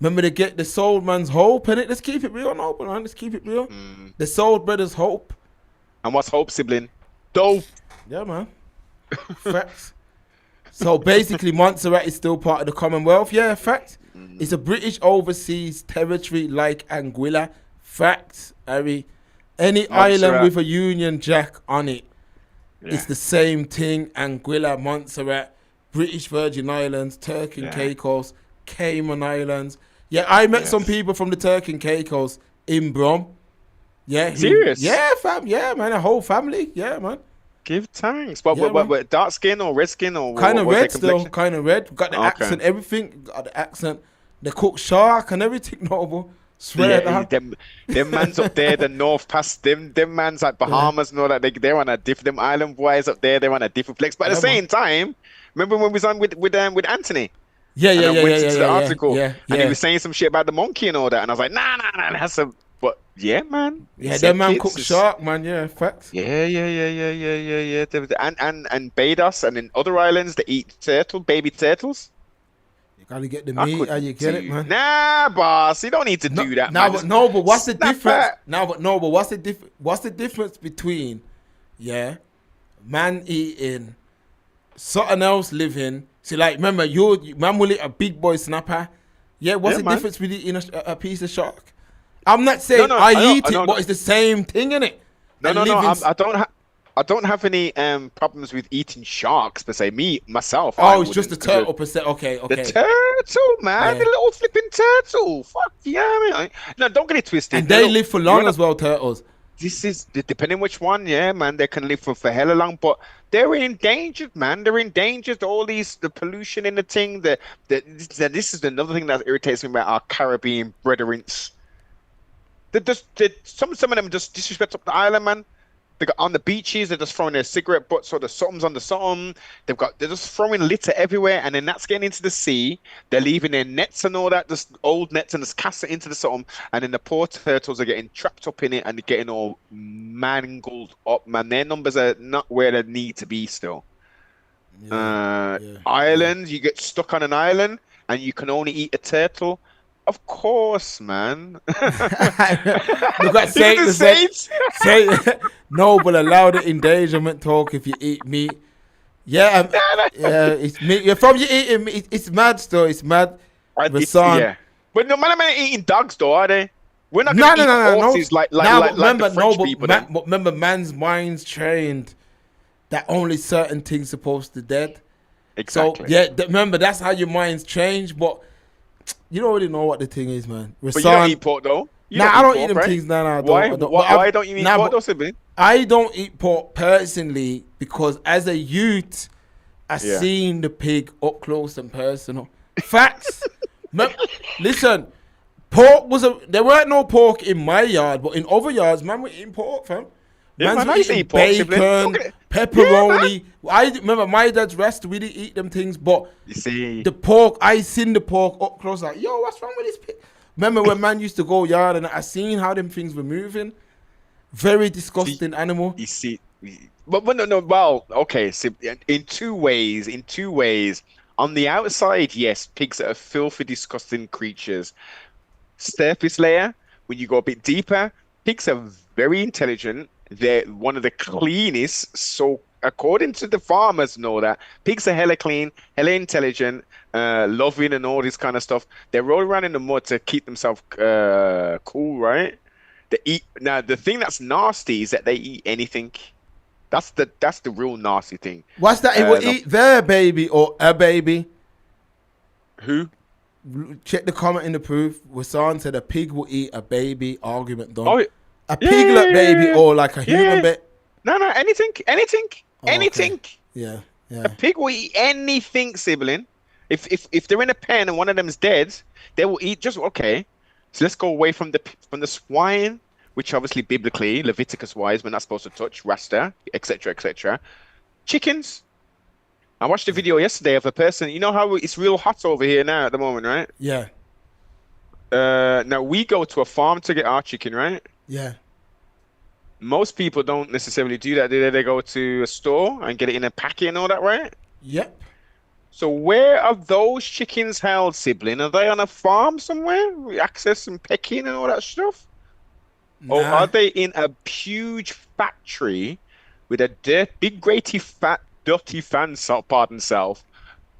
Remember to get the soul man's hope, innit? Let's keep it real, no, man. Let's keep it real. The soul brother's hope. And what's hope, sibling? Dope. Yeah, man. Facts. So basically, Montserrat is still part of the Commonwealth. Yeah, facts. It's a British overseas territory like Anguilla. Facts, Harry. Any island with a Union Jack on it, it's the same thing. Anguilla, Montserrat, British Virgin Islands, Turk and Caicos, Cayman Islands. Yeah, I met some people from the Turk and Caicos in Brom. Yeah. Serious? Yeah, fam. Yeah, man. A whole family. Yeah, man. Give thanks. What, dark skin or red skin or kind of what's red their still? complexion? Kind of red. Got the accent, everything. Got the accent. They cook shark and everything. Noble. Swear that. Them mans up there, the North Pass, them mans like Bahamas and all that. They're on a different. Them island boys up there, they're on a different flex. But at the same time, remember when we was on with Anthony? Yeah. The article, yeah. And he was saying some shit about the monkey and all that, and I was like, nah, that's a. But yeah, man. Yeah, that man cooked shark, man. Yeah, facts. Yeah. And Barbados and in other islands, they eat baby turtles. You gotta get the meat, how you get it, man. Nah, boss, you don't need to do that. Now, man. but what's the difference? That. But what's the difference between, man eating something else living? See, like, remember, man will eat a big boy snapper. Yeah, what's the difference with eating a piece of shark? I'm not saying I eat it, but it's the same thing, innit? I don't have any problems with eating sharks per se. Me myself. It's just the turtle per se. Okay. The turtle, man, the little flipping turtle. Fuck yeah, man. No, don't get it twisted. And they live for long as well, turtles. This is depending which one, man. They can live for hella long, but they're endangered, man. They're endangered. All the pollution in the thing. This is another thing that irritates me about our Caribbean brethren. Some of them just disrespect up the island, man. They got on the beaches, they're just throwing their cigarette butts or the somethings on the something. They're just throwing litter everywhere, and then that's getting into the sea. They're leaving their nets and all that, just old nets, and just cast it into the something. And then the poor turtles are getting trapped up in it and getting all mangled up, man. Their numbers are not where they need to be still. Islands, you get stuck on an island and you can only eat a turtle. Of course, man. Look at Saints. No, but allow the endangerment talk if you eat meat. Yeah, it's meat. You're from you eating meat. It's mad still. It's mad. But no man eating dogs though, are they? We're not gonna eat horses like the French people. Remember, man's mind's trained that only certain things supposed to dead. Exactly. So remember that's how your mind's changed, but you don't really know what the thing is, man. But you don't eat pork though. I don't eat them things. Nah, why don't you eat pork though, sibling? I don't eat pork personally because as a youth, I seen the pig up close and personal. Facts. Listen, pork there weren't no pork in my yard, but in other yards, man, we're eating pork, fam. Man's eating bacon, pepperoni. I remember my dad's rest. We didn't eat them things, but you see the pork. I seen the pork up close. Like, yo, what's wrong with this pig? Remember when man used to go yard and I seen how them things were moving. Very disgusting animal. You see, but no. Well, okay. So in two ways. On the outside, yes, pigs are filthy, disgusting creatures. Surface layer, when you go a bit deeper, pigs are very intelligent. They're one of the cleanest. So according to the farmers, know that pigs are hella clean, hella intelligent, loving, and all this kind of stuff. They roll around in the mud to keep themselves cool, right? They eat. Now the thing that's nasty is that they eat anything. That's the real nasty thing. What's that? It will eat their baby or a baby. Who? Check the comment in the proof. Wasan said a pig will eat a baby. Argument done. Oh, a piglet baby or like a human baby. No, anything. Oh, Anything. Okay. Yeah. A pig will eat anything, sibling. If they're in a pen and one of them's dead, they will eat just okay. So let's go away from the swine, which obviously biblically, Leviticus wise, we're not supposed to touch, rasta, etc., etc. Chickens. I watched a video yesterday of a person. You know how it's real hot over here now at the moment, right? Yeah. Now we go to a farm to get our chicken, right? Yeah. Most people don't necessarily do that, do they? They go to a store and get it in a packet and all that, right? Yep. So where are those chickens held, sibling? Are they on a farm somewhere? We access and pecking and all that stuff? Nah. Or are they in a huge factory with a big, graty, fat, dirty fan, pardon self,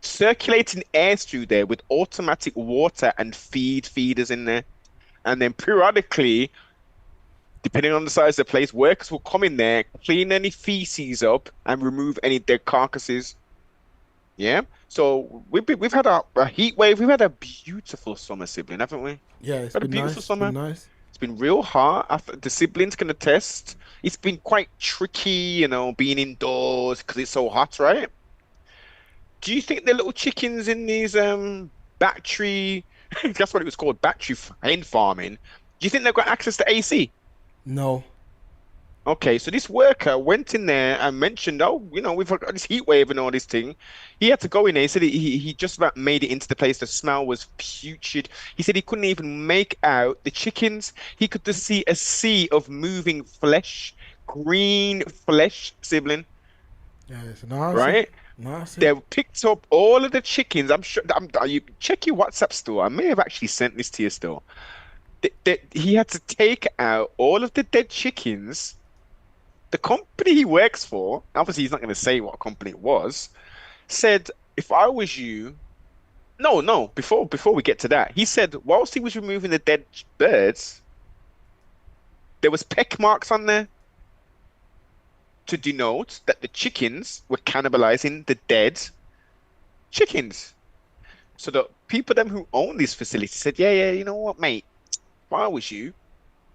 circulating air through there with automatic water and feeders in there? And then periodically, depending on the size of the place, workers will come in there, clean any feces up, and remove any dead carcasses. Yeah. So we've had a heat wave. We've had a beautiful summer, sibling, haven't we? Yeah, it's had been a beautiful nice. summer. It's been nice. It's been real hot. The siblings can attest. It's been quite tricky, being indoors because it's so hot, right? Do you think the little chickens in these battery, that's what it was called, battery hen farming, do you think they've got access to AC? No. Okay, so this worker went in there and mentioned, we've got this heat wave and all this thing. He had to go in there. He said he just about made it into the place. The smell was putrid. He said he couldn't even make out the chickens. He could just see a sea of moving flesh, green flesh, sibling. Yeah, it's nice. Right? Nice. They picked up all of the chickens. I'm sure. You check your WhatsApp store. I may have actually sent this to you still. He had to take out all of the dead chickens. The company he works for, obviously he's not going to say what company it was, said, if I was you... No, before we get to that, he said, whilst he was removing the dead birds, there was peck marks on there to denote that the chickens were cannibalizing the dead chickens. So the people them who own this facility said, yeah, you know what, mate? If I was you,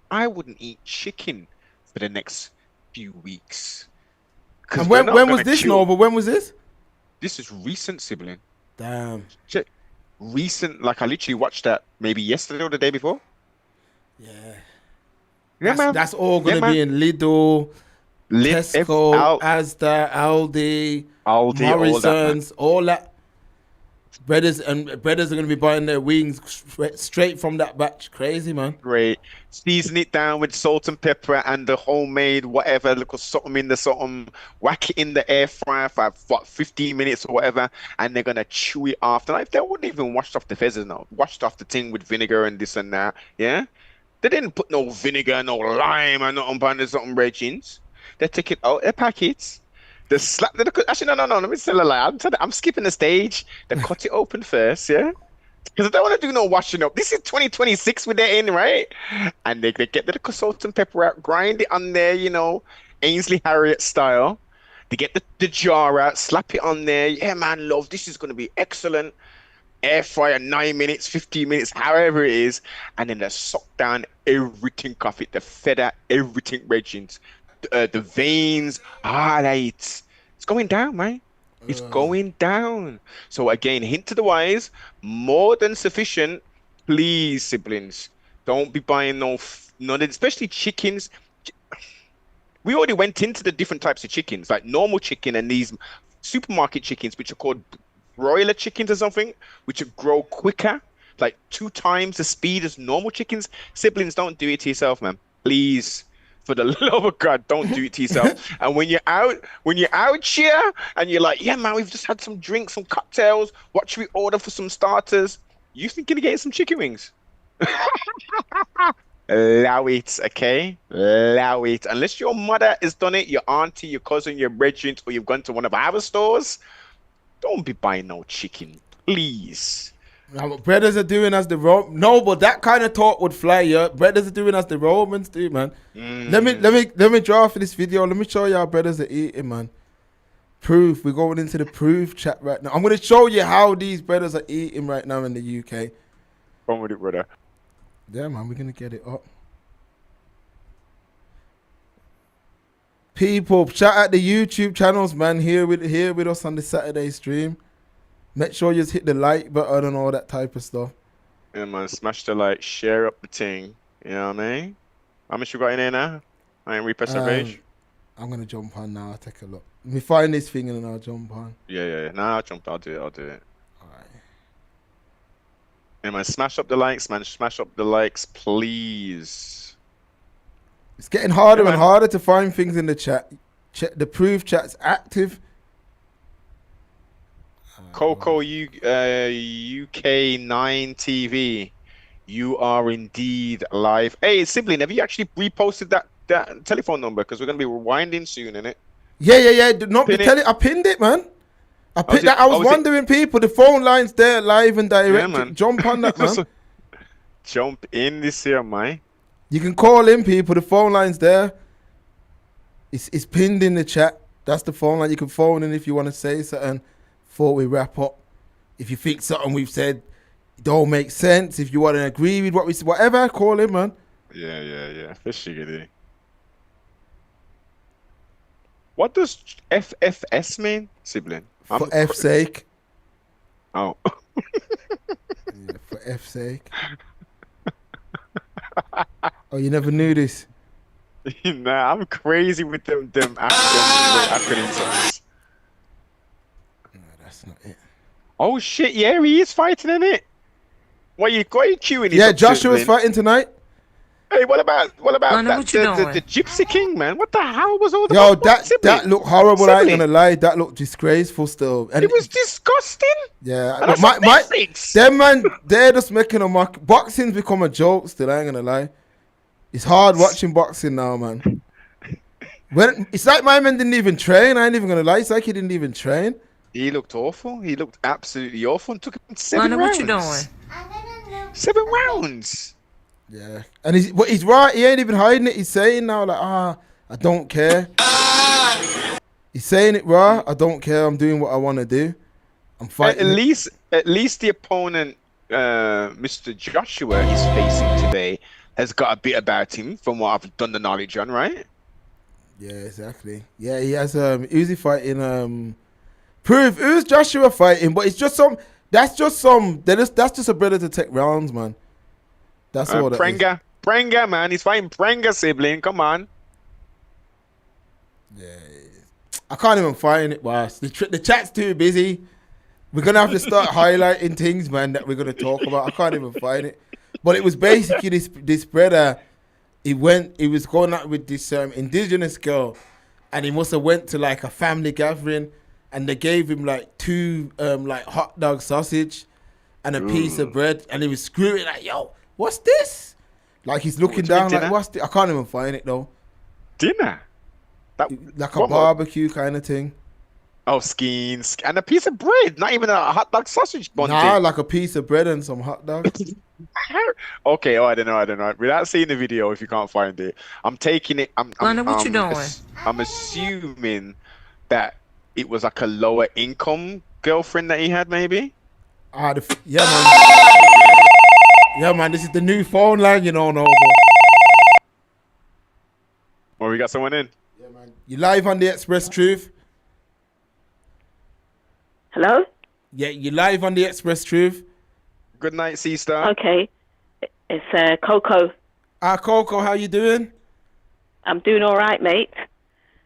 I wouldn't eat chicken for the next few weeks. And when was this, Nova? When was this? This is recent, sibling. Damn. Recent, like I literally watched that maybe yesterday or the day before. Yeah. That's all going to be in Lidl, Tesco, Asda, Aldi, Morrison's, all that. Breaders are going to be buying their wings straight from that batch. Crazy, man. Great. Season it down with salt and pepper and the homemade whatever, little something in the something, whack it in the air fryer for 15 minutes or whatever, and they're going to chew it after. Like, they wouldn't even wash off the feathers now. Washed off the thing with vinegar and this and that. Yeah? They didn't put no vinegar, no lime, and nothing on the something regins. They took it out of packets. They slap the actually no. Let me tell a lie. I'm skipping the stage. They cut it open first, yeah, because I don't want to do no washing up. This is 2026 with their in, right? And they get the salt and pepper out, grind it on there, Ainsley Harriet style. They get the jar out, slap it on there. Yeah, man, love. This is gonna be excellent. Air fryer 9 minutes, 15 minutes, however it is, and then they suck down everything off it. The feather, everything, regins. The veins, highlights. It's going down, man. It's going down. So again, hint to the wise, more than sufficient. Please, siblings, don't be buying none, especially chickens. We already went into the different types of chickens, like normal chicken and these supermarket chickens, which are called broiler chickens or something, which grow quicker, like 2 times the speed as normal chickens. Siblings, don't do it to yourself, man. Please. For the love of God, don't do it to yourself. And when you're out here and you're like, yeah, man, we've just had some drinks, some cocktails. What should we order for some starters? You thinking of getting some chicken wings? Allow it, okay? Allow it. Unless your mother has done it, your auntie, your cousin, your brethren, or you've gone to one of our stores, don't be buying no chicken, please. Now, what brothers are doing as the no, but that kind of talk would fly. Yeah, brothers are doing as the Romans do, man. Let me draw for this video. Let me show you how brothers are eating, man. Proof. We're going into the proof chat right now. I'm gonna show you how these brothers are eating right now in the UK. Come with it, brother. Yeah, man, we're gonna get it up. People, shout out the YouTube channels, man. Here with us on the Saturday stream. Make sure you just hit the like button and all that type of stuff. Yeah, man, smash the like, share up the thing. You know what I mean? How much you got in here now? I ain't repress the page. I'm gonna jump on now. I'll take a look. Let me find this thing and then I'll jump on. Yeah. Nah, I'll jump. I'll do it. Alright. Yeah, man, smash up the likes, man. Smash up the likes, please. It's getting harder and harder to find things in the chat. The proof chat's active. Coco UK 9 TV. You are indeed live. Hey, Sibling, have you actually reposted that telephone number? Because we're gonna be rewinding soon, innit? Yeah. I pinned it, man. I was wondering, people, the phone line's there, live and direct. Yeah, man. Jump on that, man. Jump in this here, man. You can call in, people. The phone line's there. It's pinned in the chat. That's the phone line. You can phone in if you want to say something before we wrap up. If you think something we've said don't make sense, if you want to agree with what we said, whatever, call in, man. Yeah. Fishy. What does FFS mean, Sibling? For F's sake. Oh. Yeah, for F's sake. Oh, you never knew this? Nah, I'm crazy with them acronyms. No, that's not it. Oh shit! Yeah, he is fighting in it. What are you queuing? Yeah, Joshua's fighting tonight. Hey, what about the Gypsy King, man? What the hell was all that? Yo, that looked horrible. I ain't gonna lie, that looked disgraceful still. And it was disgusting. Yeah, Netflix. them man, they're just making a mock. Boxing's become a joke still. I ain't gonna lie. It's hard watching boxing now, man. When it's like my man didn't even train. I ain't even gonna lie. It's like he didn't even train. He looked awful. He looked absolutely awful. And took him 7 rounds. What you doing? 7 rounds. Yeah, and he's right. He ain't even hiding it. He's saying now like, I don't care. He's saying it raw. I don't care. I'm doing what I want to do. I'm fighting. At least the opponent, Mr. Joshua, he's facing today has got a bit about him from what I've done the knowledge on, right? Yeah, exactly. Yeah, he has Uzi fighting Proof. Who's Joshua fighting? But it's just some. That's just a brother to take rounds, man. That's all that is. Prenga, man. He's fighting Prenga, Sibling. Come on. Yeah. I can't even find it, boss. The chat's too busy. We're going to have to start highlighting things, man, that we're going to talk about. I can't even find it. But it was basically this brother. He was going out with this indigenous girl. And he must have went to like a family gathering. And they gave him like 2 like hot dog sausage and a piece of bread. And he was screaming like, yo, what's this? Like he's looking down like, what's this? I can't even find it though. Dinner? Like a barbecue kind of thing. Oh, skins. And a piece of bread. Not even a hot dog sausage bun. Nah, like a piece of bread and some hot dogs. Okay, I don't know. Without seeing the video, if you can't find it, I'm taking it. What you doing? I'm assuming that it was like a lower income girlfriend that he had, maybe? Yeah, man. Yeah, man, this is the new phone line, you know, bro. Oh, we got someone in? Yeah, man. You live on the Express Truth? Hello? Yeah, you live on the Express Truth? Good night, C-Star. Okay. It's Coco. Coco, how you doing? I'm doing all right, mate.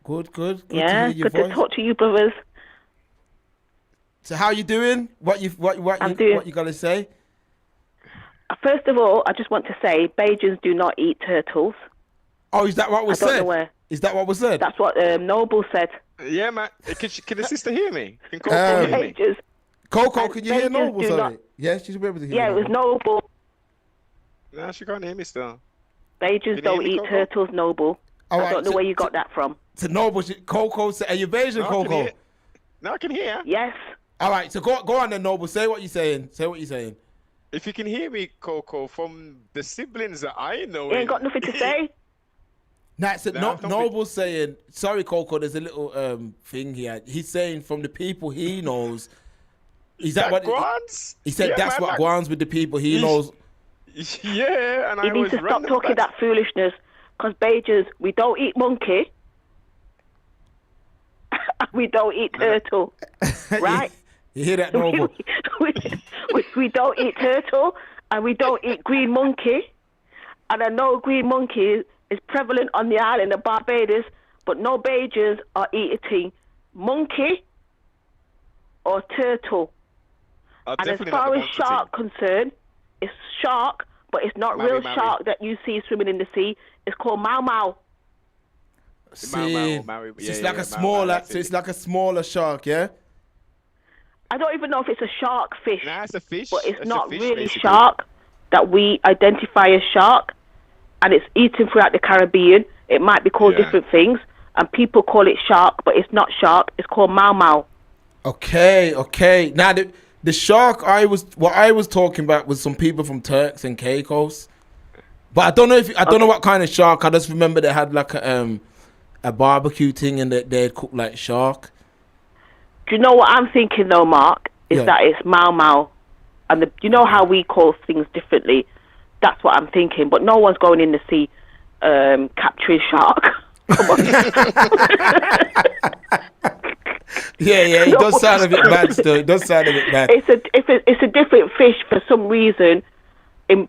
Good. Good to talk to you, brothers. So how you doing? What you gotta say? First of all, I just want to say Bajans do not eat turtles. Oh, is that what was I don't said? know where. Is that what was said? That's what Noble said. Yeah, man. Can the sister hear me? Can Coco hear me? Pages. Coco, can you hear Pages Noble? do Sorry. not- Yeah, she's be able to hear. Yeah, it was Noble. No, she can't hear me still. Pages you don't hear me, eat Coco? turtles, Noble. All I right, don't know so- where you got that from. To Noble, Coco said, are you Bayesian, No, I can Coco? hear. No, I can hear. Yes. All right, so go on then, Noble. Say what you're saying. Say what you're saying. If you can hear me, Coco, from the siblings that I know, You ain't got nothing to say. Nah, so Nah, don't be- Noble's saying, sorry, Coco, there's a little thing here. He's saying from the people he knows. Is that what Guans? he said? Yeah, That's man, what like- Guans with the people he knows. Yeah, and You I need was to stop random talking that foolishness. Because, Pages, we don't eat monkey. We don't eat turtle. Right? You hear that, Noble? we don't eat turtle, and we don't eat green monkey. And I know green monkey is prevalent on the island of Barbados, but no Bajans are eating monkey or turtle. And as far as shark concerned, it's shark, but it's not real shark that you see swimming in the sea. It's called mau mau. See, it's like a smaller, so it's like a smaller shark, yeah. I don't even know if it's a shark fish. Nah, it's a fish. But it's It's a not fish, really basically. shark that we identify as shark, and it's eaten throughout the Caribbean. It might be called different things, and people call it shark, but it's not shark. It's called mau mau. Okay. Now the shark I was talking about was some people from Turks and Caicos, but I don't know what kind of shark. I just remember they had like a barbecue thing and they'd cook like shark. Do you know what I'm thinking though, Mark? Is that it's mau mau, and you know how we call things differently. That's what I'm thinking. But no one's going in the sea capturing shark. Come on. Yeah, it does sound a bit bad still. It does sound a bit bad. It's a different fish for some reason. In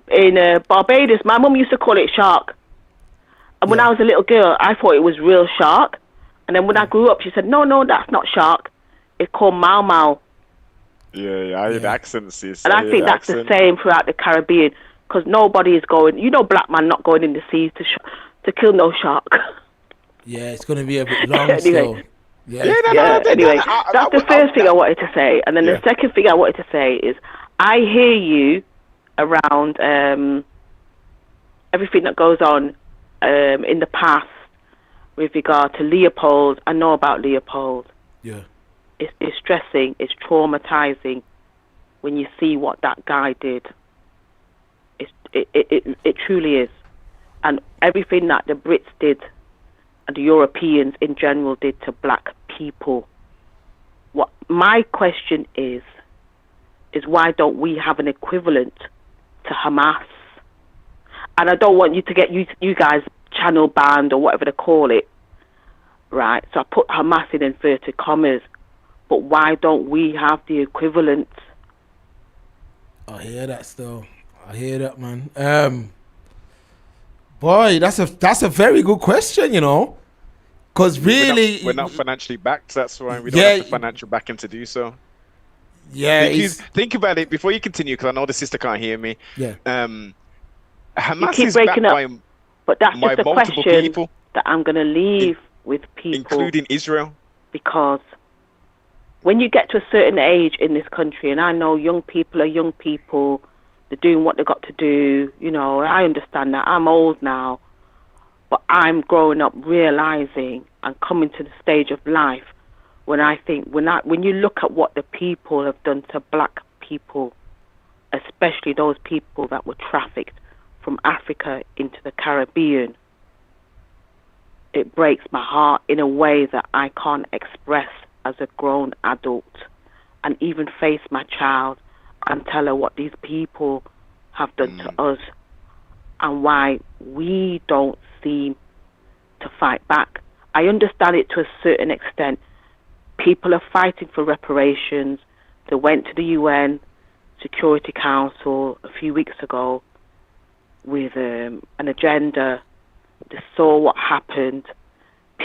Barbados, my mum used to call it shark. And when I was a little girl, I thought it was real shark. And then when I grew up, she said, no, that's not shark. It's called mau mau. Yeah, I hear the accents. Sis. And I think that's the same throughout the Caribbean. Because nobody is going, black man not going in the seas to kill no shark. Yeah, it's going to be a bit long Anyway. still. Anyway, that's the first thing I wanted to say. And then the second thing I wanted to say is, I hear you around everything that goes on in the past with regard to Leopold. I know about Leopold. Yeah. It's distressing, it's traumatizing when you see what that guy did. It truly is. And everything that the Brits did and the Europeans in general did to black people. What my question is why don't we have an equivalent to Hamas? And I don't want you to get you guys channel banned or whatever they call it, right? So I put Hamas in inverted commas, but why don't we have the equivalent? I hear that still. I hear that, man. Boy, that's a very good question, you know, because really we're not financially backed. That's why we don't have the financial backing to do so. Yeah, because think about it before you continue, because I know the sister can't hear me. Yeah. Hamas keep is backed breaking up, by but that's just a multiple question people, that I'm going to leave with people, including Israel. Because when you get to a certain age in this country, and I know young people are young people, they're doing what they got to do, you know, I understand that. I'm old now, but I'm growing up realizing and coming to the stage of life when I think, when you look at what the people have done to black people, especially those people that were trafficked from Africa into the Caribbean, it breaks my heart in a way that I can't express as a grown adult, and even face my child and tell her what these people have done to us and why we don't seem to fight back. I understand it to a certain extent. People are fighting for reparations. They went to the UN Security Council a few weeks ago with an agenda. They saw what happened.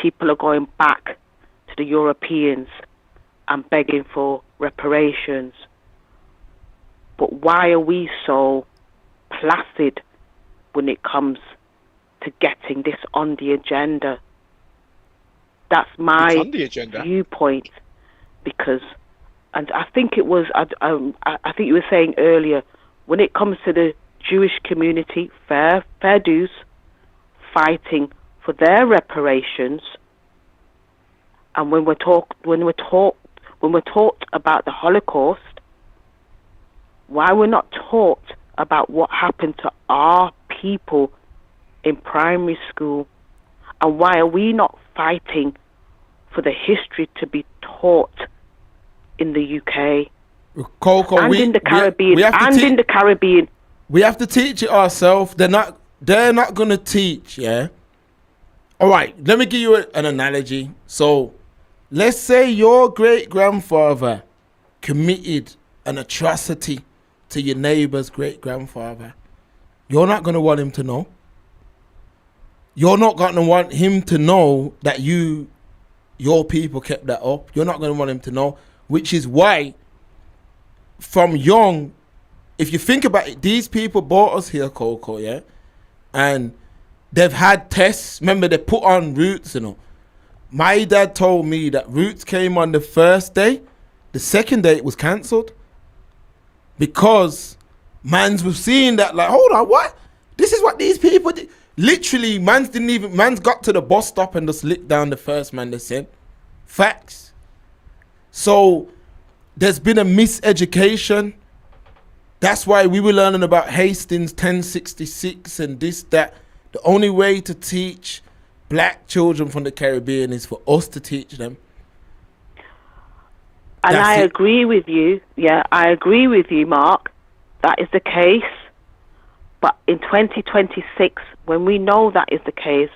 People are going back to the Europeans and begging for reparations. But why are we so placid when it comes to to getting this on the agenda. That's It's my on the agenda. viewpoint, because, and I think it was, I think you were saying earlier, when it comes to the Jewish community, fair dues, fighting for their reparations, and when we're taught about the Holocaust, why we're not taught about what happened to our people in primary school, and why are we not fighting for the history to be taught in the UK and in the Caribbean in the Caribbean? We have to teach it ourselves. They're not going to teach. Yeah. All right. Let me give you an analogy. So, let's say your great grandfather committed an atrocity to your neighbor's great grandfather. You're not going to want him to know. You're not going to want him to know that your people kept that up. You're not going to want him to know, which is why from young, if you think about it, these people brought us here, Coco, yeah? And they've had tests. Remember, they put on Roots, you know. My dad told me that Roots came on the first day. The second day it was cancelled. Because mans were seeing that, like, hold on, what? This is what these people did. Literally, man's got to the bus stop and just licked down the first man they sent. Facts. So, there's been a miseducation. That's why we were learning about Hastings 1066 and this, that. The only way to teach black children from the Caribbean is for us to teach them. And I agree with you. Yeah, I agree with you, Mark. That is the case. But in 2026, when we know that is the case,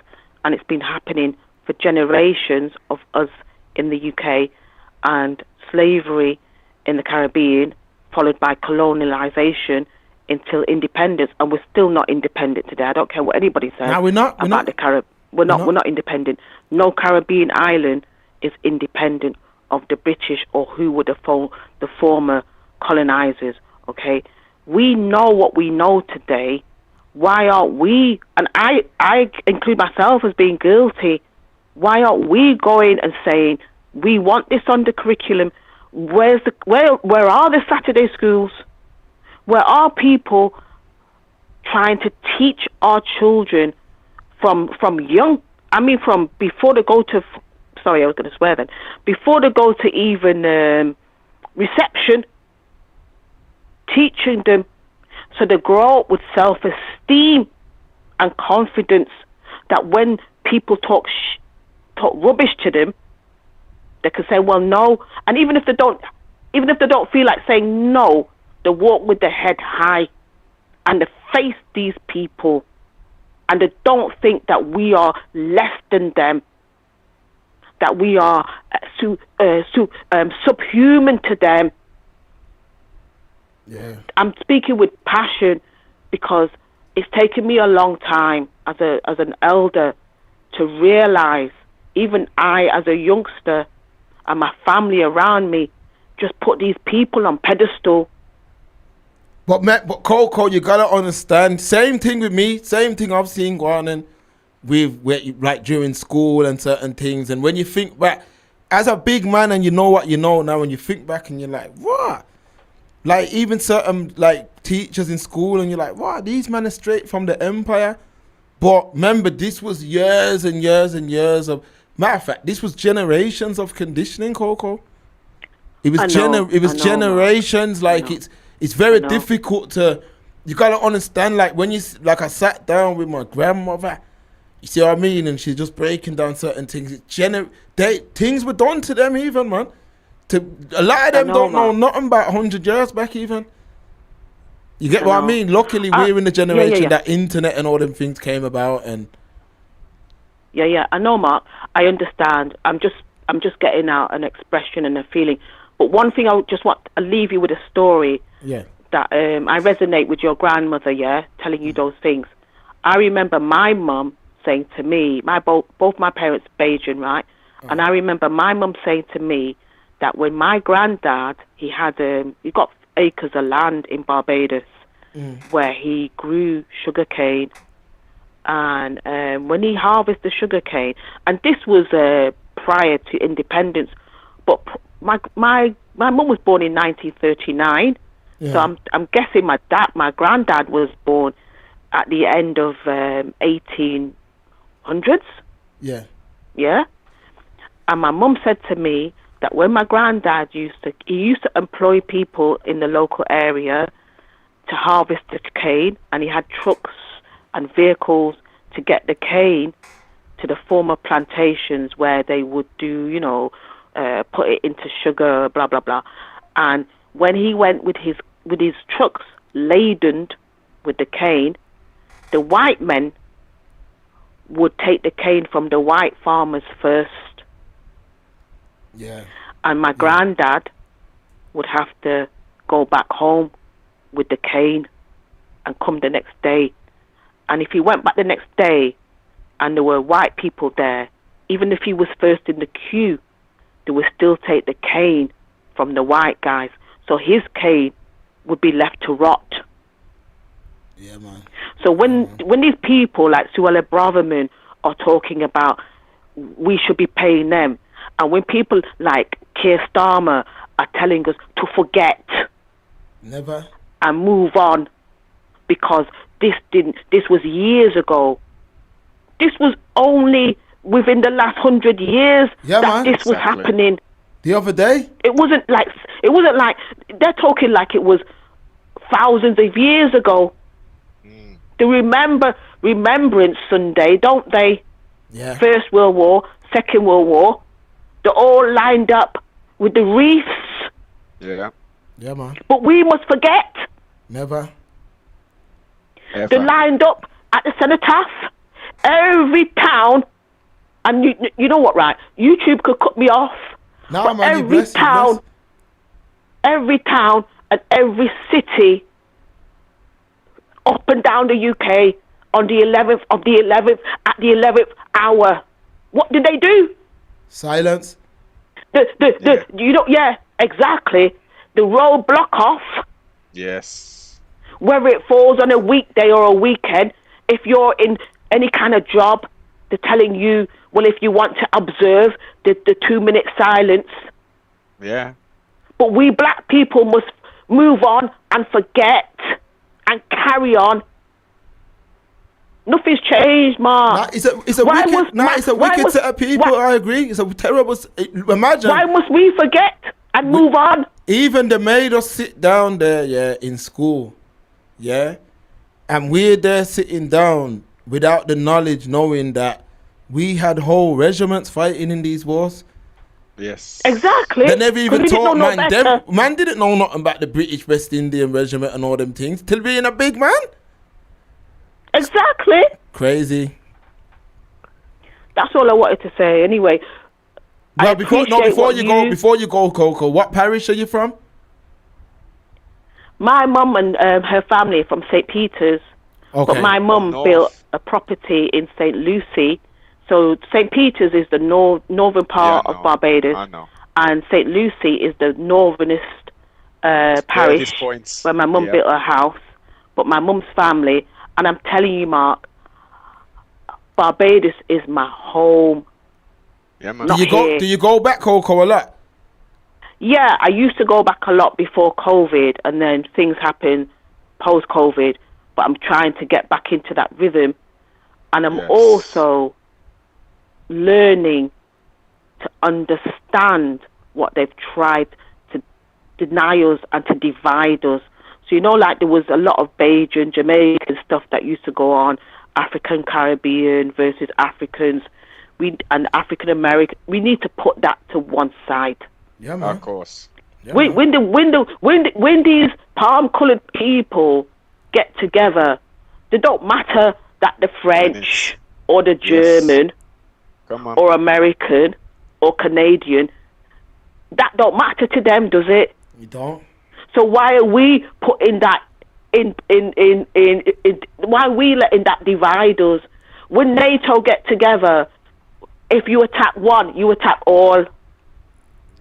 and it's been happening for generations of us in the UK, and slavery in the Caribbean, followed by colonialization until independence, and we're still not independent today. I don't care what anybody says. No, we're not. We're not independent. No Caribbean island is independent of the British or who were the former colonizers. Okay, we know what we know today. Why aren't we? And I include myself as being guilty. Why aren't we going and saying we want this on the curriculum? Where are the Saturday schools? Where are people trying to teach our children from young? I mean, from before they go to. Sorry, I was going to swear then. Before they go to even reception, teaching them so they grow up with self-esteem and confidence, that when people talk rubbish to them, they can say, well, no. And even if they don't feel like saying no, they walk with their head high and they face these people, and they don't think that we are less than them, that we are subhuman to them. Yeah. I'm speaking with passion because it's taken me a long time as an elder to realize, even I as a youngster and my family around me, just put these people on pedestal. But Coco, you gotta understand. Same thing with me. Same thing I've seen going on with like during school and certain things. And when you think back, as a big man, and you know what you know now, when you think back and you're like, what? Like even certain like teachers in school, and you're like, wow, these men are straight from the empire. But remember, this was years and years and years of. Matter of fact, this was generations of conditioning, Coco. It was generations. Like it's very difficult to. You gotta understand. Like when I sat down with my grandmother. You see what I mean? And she's just breaking down certain things. Things were done to them even, man. A lot of them don't know nothing about 100 years back even. You get what I mean? Luckily, we're in the generation that internet and all them things came about. And yeah, I know, Mark. I understand. I'm just getting out an expression and a feeling. But one thing I'll leave you with a story. Yeah. That I resonate with your grandmother. Yeah, telling you those things. I remember my mum saying to me, both my parents Bajan, right? And I remember my mum saying to me that when my granddad, he got acres of land in Barbados where he grew sugarcane, And when he harvested the sugar cane, and this was prior to independence, but my mum was born in 1939, so I'm guessing my granddad was born at the end of 1800s. Yeah. Yeah. And my mum said to me that when my granddad used to employ people in the local area to harvest the cane, and he had trucks and vehicles to get the cane to the former plantations where they would do, put it into sugar, blah blah blah. And when he went with his trucks laden with the cane, the white men would take the cane from the white farmers first. Yeah. And my granddad would have to go back home with the cane and come the next day. And if he went back the next day and there were white people there, even if he was first in the queue, they would still take the cane from the white guys. So his cane would be left to rot. Yeah, man. So when these people like Suella Braverman are talking about we should be paying them, and when people like Keir Starmer are telling us to forget, never, and move on, because this was years ago. This was only within the last 100 years that this was happening. The other day, it wasn't like they're talking like it was thousands of years ago. They Remembrance Sunday, don't they? Yeah. First World War, Second World War, they're all lined up with the wreaths. Yeah. Yeah, man. But we must forget. Never. Ever. They're lined up at the cenotaph. Every town, and you know what, right? YouTube could cut me off. No, but man, every town and every city up and down the UK on the 11th at the 11th hour. What did they do? Silence. Yeah, exactly. The road block off. Yes. Whether it falls on a weekday or a weekend, if you're in any kind of job, they're telling you, well, if you want to observe the 2-minute silence. Yeah. But we black people must move on and forget and carry on. Nothing's changed, Mark. It's a wicked set of people. I agree. It's a terrible. Imagine. Why must we forget and move on? Even they made us sit down there, yeah, in school, yeah, and we're there sitting down without the knowledge, knowing that we had whole regiments fighting in these wars. Yes. Exactly. They never even taught man. Man didn't know nothing about the British West Indian Regiment and all them things till being a big man. Exactly. Crazy. That's all I wanted to say. Anyway. Well, before you go, Coco, what parish are you from? My mum and her family are from St. Peter's. Okay. But my mum built a property in St. Lucie. So St. Peter's is the northern part of Barbados. I know. And St. Lucie is the northernest parish where my mum built her house. But my mum's family, and I'm telling you, Mark, Barbados is my home. Yeah, man. Do you go back, Coco, a lot? Yeah, I used to go back a lot before COVID, and then things happened post-COVID. But I'm trying to get back into that rhythm, and I'm also learning to understand what they've tried to deny us and to divide us. So, like there was a lot of Bajan, Jamaican stuff that used to go on, African Caribbean versus Africans, and African American. We need to put that to one side. Yeah, man. Of course. Yeah, when these palm-colored people get together, they don't matter that the French or the German or American or Canadian. That don't matter to them, does it? You don't. So why are we putting that in why are we letting that divide us? When NATO get together, if you attack one, you attack all.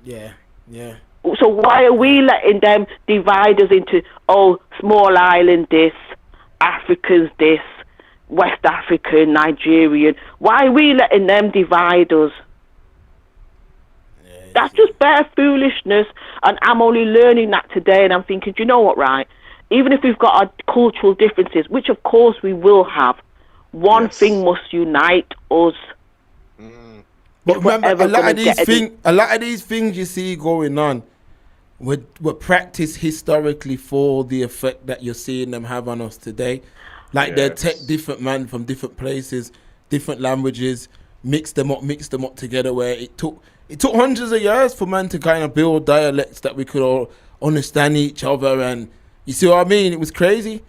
Yeah, yeah. So why are we letting them divide us into, small island this, Africans this, West African, Nigerian. Why are we letting them divide us? That's just bare foolishness, and I'm only learning that today, and I'm thinking, do you know what, right? Even if we've got our cultural differences, which of course we will have, one thing must unite us. But remember, a lot of these things you see going on were practiced historically for the effect that you're seeing them have on us today. Like they take different men from different places, different languages, mix them up together, where it took hundreds of years for man to kind of build dialects that we could all understand each other. And you see what I mean? It was crazy.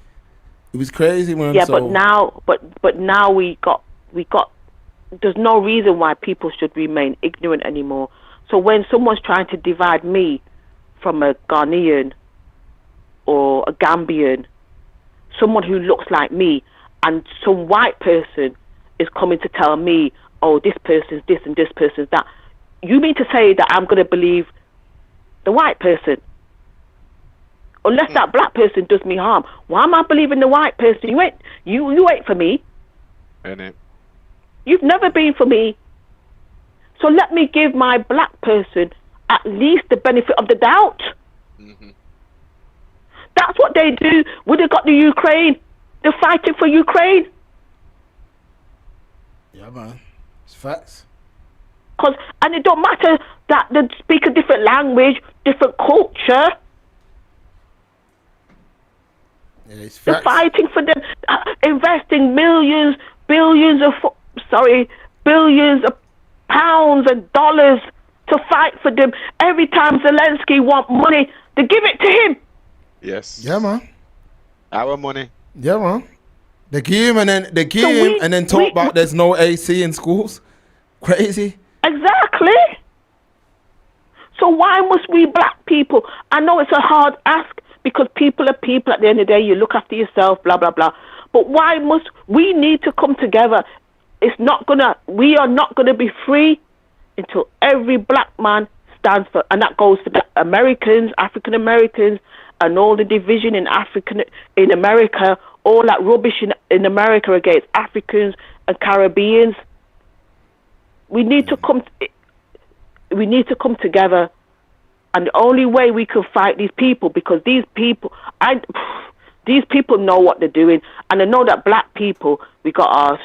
It was crazy, man. Yeah, but now we got. There's no reason why people should remain ignorant anymore. So when someone's trying to divide me from a Ghanaian or a Gambian, someone who looks like me, and some white person is coming to tell me, oh, this person's this and this person's that, you mean to say that I'm going to believe the white person? Unless that black person does me harm. Why am I believing the white person? You ain't for me. You've never been for me. So let me give my black person at least the benefit of the doubt. That's what they do. Would have got the Ukraine. They're fighting for Ukraine. Yeah, man. It's facts. And it don't matter that they speak a different language, different culture. Yeah, it's facts. They're fighting for them, investing billions of pounds and dollars to fight for them. Every time Zelensky want money, they give it to him. Yes. Yeah, man. Our money. Yeah, man. They give him and then talk about there's no AC in schools. Crazy. Exactly. So why must we black people? I know it's a hard ask because people are people. At the end of the day, you look after yourself, blah blah blah. But why must we need to come together? We are not gonna be free until every black man stands for, and that goes for the Americans, African Americans, and all the division in America, all that rubbish in America against Africans and Caribbeans. We need to come together, and the only way we can fight these people, because these people know what they're doing, and I know that black people, we got our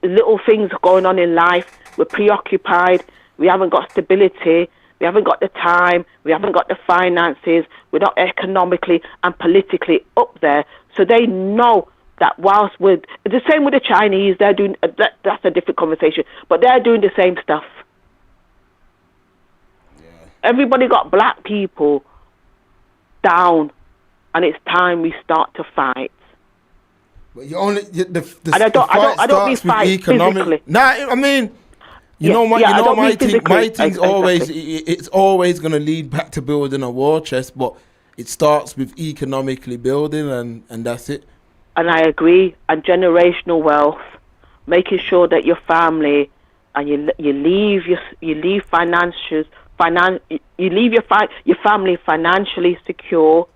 little things going on in life. We're preoccupied. We haven't got stability. We haven't got the time. We haven't got the finances. We're not economically and politically up there. So they know that whilst we're the same with the Chinese, they're doing that's a different conversation. But they're doing the same stuff. Yeah. Everybody got black people down, and it's time we start to fight. But you only I don't mean fight physically. Nah, I mean. My thing's always it's always gonna lead back to building a war chest, but it starts with economically building, and that's it. And I agree. And generational wealth, making sure that your family and you leave your family financially secure.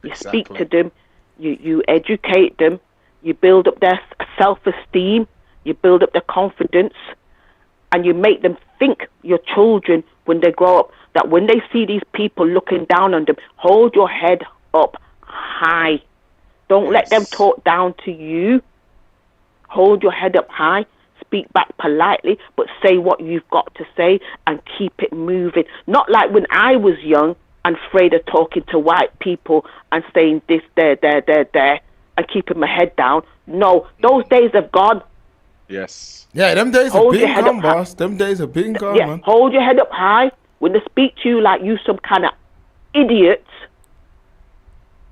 You speak to them, you educate them, you build up their self-esteem, you build up their confidence. And you make them think, your children, when they grow up, that when they see these people looking down on them, hold your head up high. Don't let them talk down to you. Hold your head up high. Speak back politely, but say what you've got to say and keep it moving. Not like when I was young and afraid of talking to white people and saying this, there, and keeping my head down. No, those days have gone. Yes. Yeah, them days have been gone, boss. Them days have been gone, man. Hold your head up high when they speak to you like you some kind of idiot.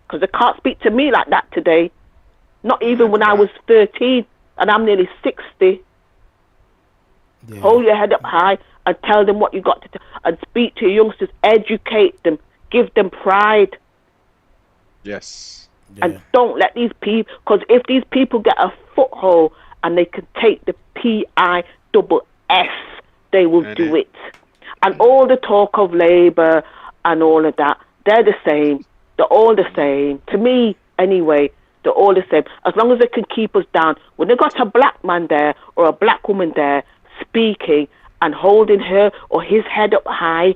Because they can't speak to me like that today. Not even when I was 13 and I'm nearly 60. Yeah. Hold your head up high and tell them what you got to tell. And speak to your youngsters. Educate them. Give them pride. Yes. Yeah. And don't let these people... Because if these people get a foothold and they can take the PISS, they will do it. And all the talk of Labour and all of that, they're the same. They're all the same. To me, anyway, They're all the same. As long as they can keep us down. When they got a black man there or a black woman there speaking and holding her or his head up high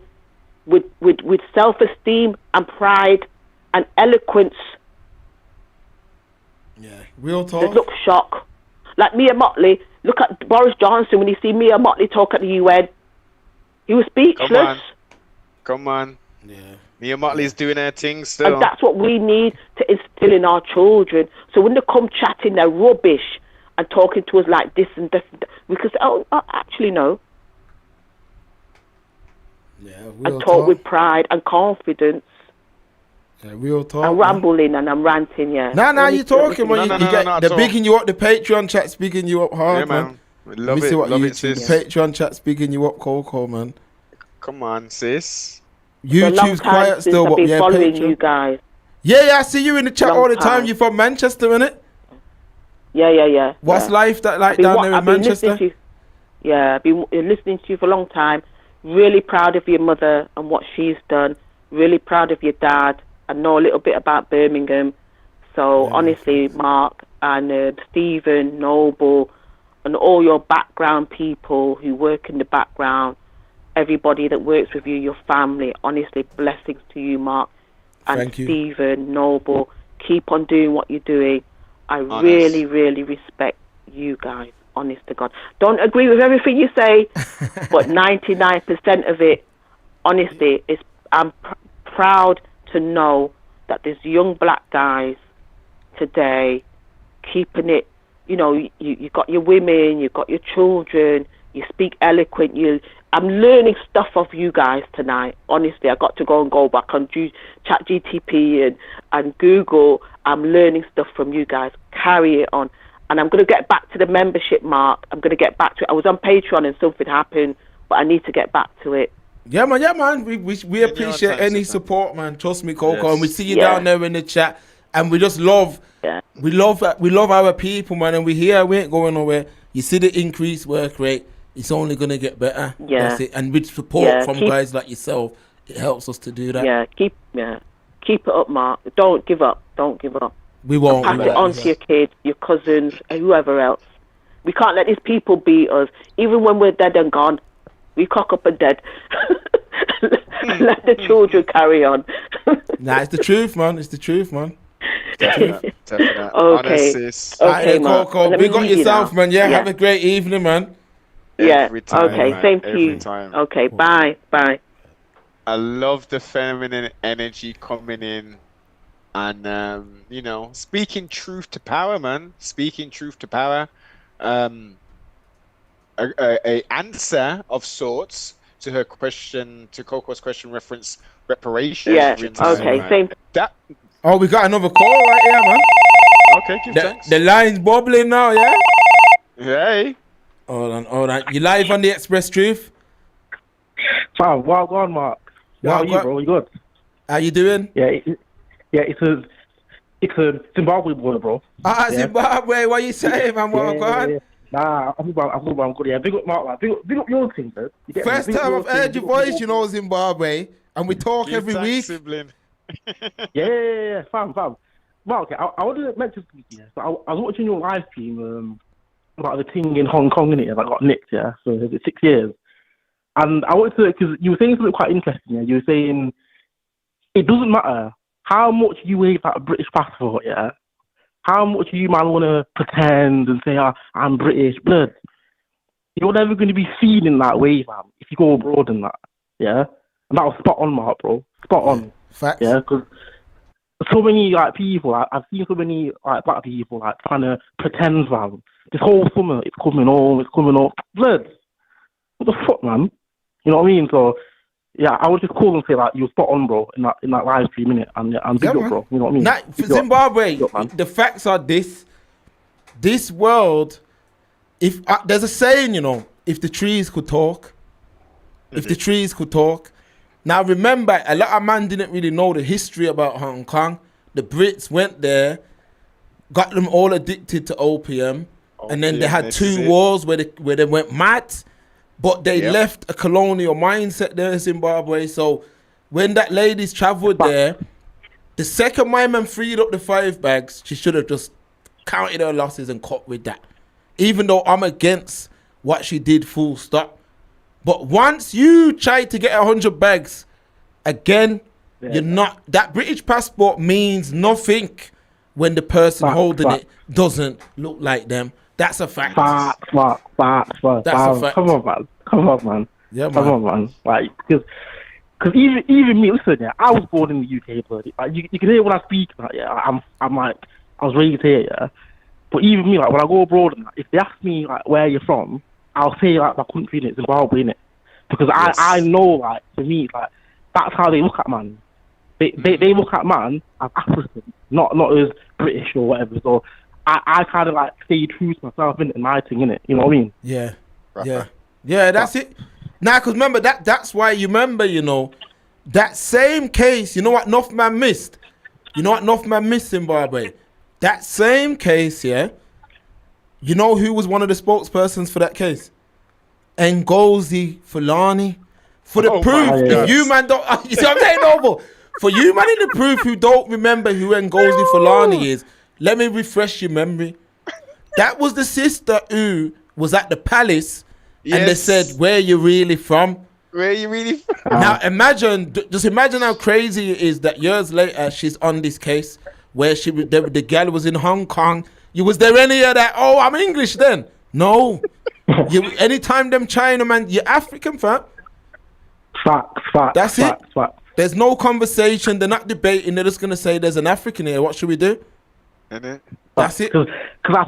with self-esteem and pride and eloquence, real talk. they look shocked. Like Mia Motley, look at Boris Johnson when he see Mia Motley talk at the UN. He was speechless. Come on. Yeah. Mia Motley's doing her thing still. And that's what we need to instill in our children. So when they come chatting their rubbish and talking to us like this and this, we can say, oh actually no. Yeah, and talk with pride and confidence. Yeah, real talk. I'm rambling and I'm ranting, yeah. Nah, you talking, man. They're bigging you up. The Patreon chat's bigging you up hard, Yeah, man. Love Let me it, see what love YouTube. it, sis. The Patreon chat's bigging you up, Coco, man. Come on, sis. YouTube's quiet still, but yeah, following Patreon. you guys. Yeah, I see you in the chat Long all the time. time. You from Manchester, innit? Yeah. What's life that like down there in Manchester? I've been listening to you for a long time. Really proud of your mother and what she's done. Really proud of your dad. I know a little bit about Birmingham. So honestly, Mark and Stephen, Noble, and all your background people who work in the background, everybody that works with you, your family, honestly, blessings to you, Mark. And Thank you. Stephen, Noble, keep on doing what you're doing. I really, really respect you guys, honest to God. Don't agree with everything you say, but 99% of it, honestly, I'm proud to know that there's young black guys today keeping it. You know, you got your women, you got your children, you speak eloquent. I'm learning stuff of you guys tonight. Honestly, I got to go back on ChatGTP and Google. I'm learning stuff from you guys. Carry it on. And I'm going to get back to the membership, Mark. I'm going to get back to it. I was on Patreon and something happened, but I need to get back to it. Yeah, man. We appreciate any support, man. Trust me, Coco. Yes. And we see you down there in the chat. And we just love, we love our people, man. And we here, we ain't going nowhere. You see the increased work rate. It's only going to get better. Yeah. That's it. And with support from guys like yourself, it helps us to do that. Yeah, keep it up, Mark. Don't give up. We won't. Pass it on to your kids, your cousins, and whoever else. We can't let these people beat us. Even when we're dead and gone, we cock up and dead. Let the children carry on. Nah, it's the truth, man. Definitely. Okay. Okay, Mark. Coco. Let Big me up leave you yourself, now. man. Yeah, have a great evening, man. Every time, okay, man. same to Every you. time. Okay, bye. I love the feminine energy coming in and, speaking truth to power, man. Speaking truth to power. A answer of sorts to her question, to Coco's question, reference reparations. Yeah, every time, okay, man. same. Oh, we got another call right here, man. Okay, give thanks. The line's bubbling now, yeah? Hey. Hold on. You live on the Express Truth? Wow, well gone, Mark. How are you, bro? You good? How you doing? It's a Zimbabwe boy, bro. Zimbabwe. What you saying, man? Well gone. Yeah. Nah, I'm good. Yeah, big up, Mark. Man. Big up your team, bro. First time I've heard your voice, Zimbabwe, and we talk every week. Sibling. Yeah. Fam. Mark, I wanted to mention something. Yeah. So I was watching your live stream about the thing in Hong Kong, innit? That got nicked, yeah. So it's 6 years. And I wanted to, because you were saying something quite interesting. Yeah, you were saying it doesn't matter how much you wave that British passport. Yeah, how much you man want to pretend and say, I'm British, blood. You're never going to be seen in that way, man. If you go abroad and that, yeah. And that was spot on, Mark, bro. Spot on. Facts. Yeah, because so many people, I've seen so many black people trying to pretend, man. This whole summer, it's coming on, blood. What the fuck, man? You know what I mean? So, yeah, I would just call and say you were spot on, bro, in that live stream, innit? And big up, bro. You know what I mean? Nah, for Zimbabwe, the facts are this world, if there's a saying, if the trees could talk, Now, remember, a lot of man didn't really know the history about Hong Kong. The Brits went there, got them all addicted to opium, and then they had two wars where they went mad. But they left a colonial mindset there in Zimbabwe. So when that ladies travelled there, The second my man freed up the 5 bags, she should have just counted her losses and cut with that. Even though I'm against what she did, full stop. But once you try to get 100 bags, again, you're not. That British passport means nothing when the person holding it doesn't look like them. That's a fact. Facts. That's a fact. Come on, man. Yeah, man. Come on, man. Like, because even me, listen, yeah, I was born in the UK, bloody. Like, you can hear when I speak, like, yeah, I'm like, I was raised here, yeah. But even me, like, when I go abroad, and, like, if they ask me, like, where you're from, I'll say, like, my country, innit, Zimbabwe, innit. Because I know, like, for me, like, that's how they look at man. They look at man as African, not as British or whatever. So I kind of, like, stay true to myself, innit, in my thing, innit. You know what I mean? Yeah. Yeah, that's it. Now, because remember, that's why you remember, you know, that same case, you know what North Man missed? You know what North Man missed, Zimbabwe? That same case, yeah, you know who was one of the spokespersons for that case? Ngozi Fulani. For the proof, if you man don't, you see what I'm saying, Noble? For you man in the proof who don't remember who Ngozi Fulani is, let me refresh your memory. That was the sister who was at the palace, and they said, "Where you really from?" Where you really from? Now just imagine how crazy it is that years later she's on this case where the girl was in Hong Kong. You was there any of that? Oh, I'm English then. No. Anytime them China man, you're African, fam. Facts. That's it. There's no conversation. They're not debating. They're just gonna say there's an African here. What should we do? That's it. Because I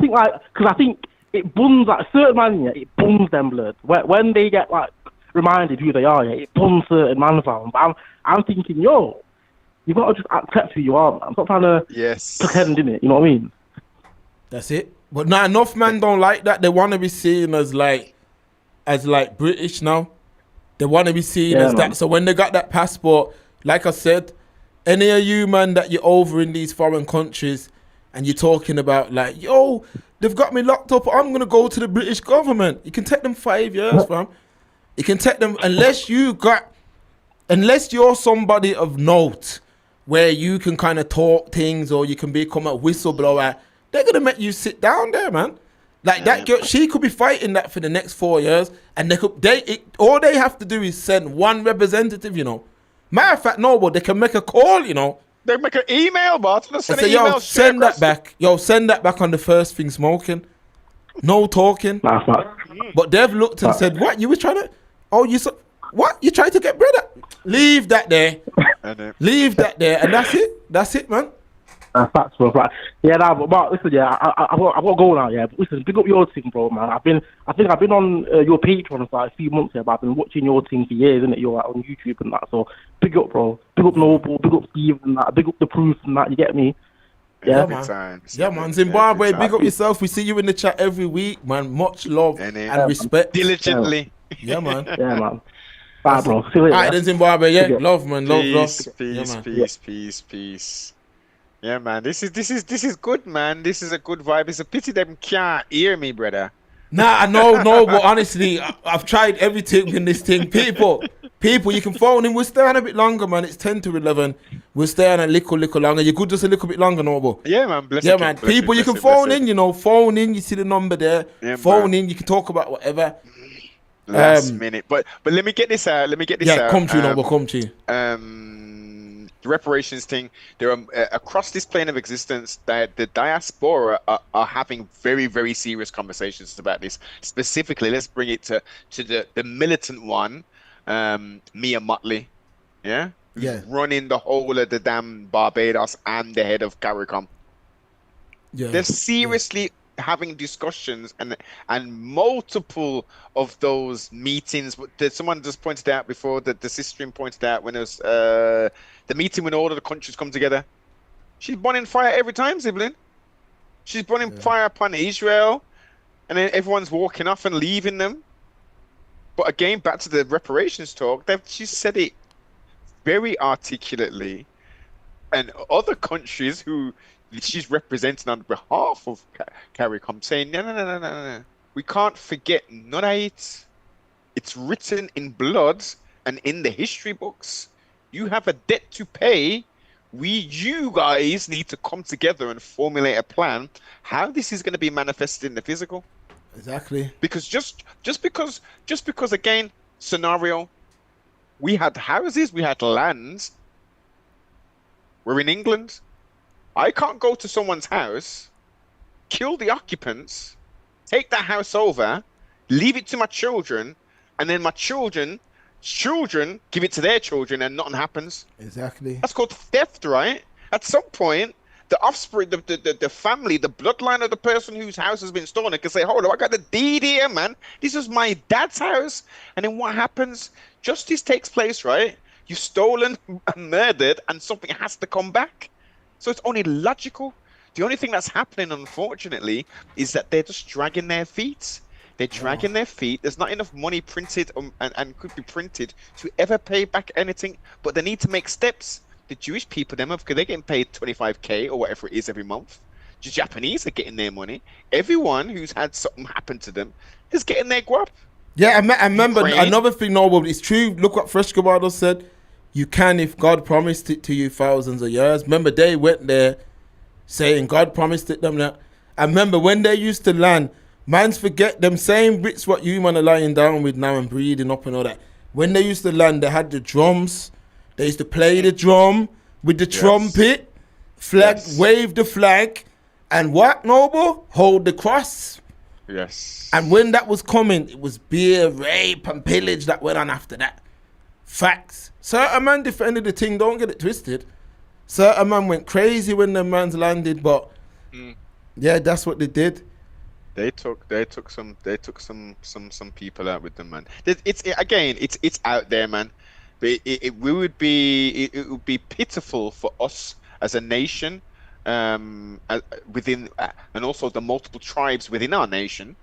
think it bums, like, certain man, yeah, it bums them blood. When they get, like, reminded who they are, yeah, it bums certain man fam. But I'm thinking, yo, you gotta just accept who you are, man. I'm not trying to pretend, innit? You know what I mean? That's it. But not enough men don't like that. They want to be seen as like British now. They want to be seen as that. So when they got that passport, like I said, any of you man that you're over in these foreign countries and you're talking about like, yo, they've got me locked up, I'm gonna go to the British government. You can take them 5 years, fam. You can take them unless you're somebody of note where you can kind of talk things or you can become a whistleblower. They're gonna make you sit down there, man. Like that girl, she could be fighting that for the next 4 years, and all they have to do is send one representative, you know. Matter of fact, no, but they can make a call, you know. They make an email, but say, yo, send that back. Yo, send that back on the first thing smoking. No talking. But they've looked and said, what? You were trying to? Oh, what? You tried to get bread? Leave that there. Leave that there, and that's it. That's it, man. Facts, bro. Right. Yeah, but listen, yeah, I've got to go now, yeah. But listen, big up your team, bro, man. I think I've been on your Patreon for like a few months here, but I've been watching your team for years, innit? You're like on YouTube and that. So big up, bro. Big up Noble. Big up Steve and that. Big up the Proof and that. You get me? Yeah, man. Yeah, man. Zimbabwe, big up yourself. We see you in the chat every week, man. Much love and respect. Diligently. Yeah, man. Yeah, man. Bye, bro. See you later. All right, then Zimbabwe. Yeah, love, man. Love. Peace. Yeah, man. This is good, man. This is a good vibe. It's a pity them can't hear me, brother. Nah, no, but honestly, I've tried everything in this thing. People, you can phone in. We'll stay on a bit longer, man. It's 10 to 11. We'll stay on a little longer. You could just a little bit longer, Noble. Yeah, man. Yeah, man. People, you can phone in, you know. Phone in. You see the number there. Yeah, phone in. You can talk about whatever. Last minute. But let me get this out. Yeah, come to you, Noble. Come to you. The reparations thing, there are across this plane of existence that the diaspora are having very, very serious conversations about this. Specifically, let's bring it to the militant one, Mia Motley, who's running the whole of the damn Barbados and the head of CARICOM. They're seriously having discussions and multiple of those meetings. Someone just pointed out before that the sister stream pointed out when it was the meeting when all of the countries come together. She's burning fire every time, sibling. She's burning fire upon Israel, and then everyone's walking off and leaving them. But again, back to the reparations talk, she said it very articulately, and other countries who she's representing on behalf of CARICOM saying, no. We can't forget none of it. It's written in blood and in the history books. You have a debt to pay you guys need to come together and formulate a plan how this is going to be manifested in the physical. Exactly. Because just because again, scenario, we had houses, we had lands. We're in England. I can't go to someone's house, kill the occupants, take that house over, leave it to my children, and then my children give it to their children, and nothing happens. Exactly. That's called theft, right? At some point, the offspring, the family, the bloodline of the person whose house has been stolen can say, hold on, I got the deed here, man. This is my dad's house. And then what happens? Justice takes place, right? You've stolen and murdered, and something has to come back. So it's only logical. The only thing that's happening, unfortunately, is that they're just dragging their feet. They're dragging their feet. There's not enough money printed and could be printed to ever pay back anything, but they need to make steps. The Jewish people, they're getting paid 25K or whatever it is every month. The Japanese are getting their money. Everyone who's had something happen to them is getting their guap. Yeah, I remember another thing, Noble. It's true. Look what Fresh Gabado said. You can if God promised it to you thousands of years. Remember, they went there saying God promised it them that. I remember when they used to land, man's forget them same bits what you man are lying down with now and breathing up and all that. When they used to land, they had the drums. They used to play the drum with the trumpet, wave the flag, and what, Noble? Hold the cross. Yes. And when that was coming, it was beer, rape, and pillage that went on after that. Facts. Certain man defended the thing, don't get it twisted. Certain man went crazy when the man's landed, but yeah, that's what they did. They took some people out with them, man. It's out there, man. But it would be pitiful for us as a nation, within and also the multiple tribes within our nation,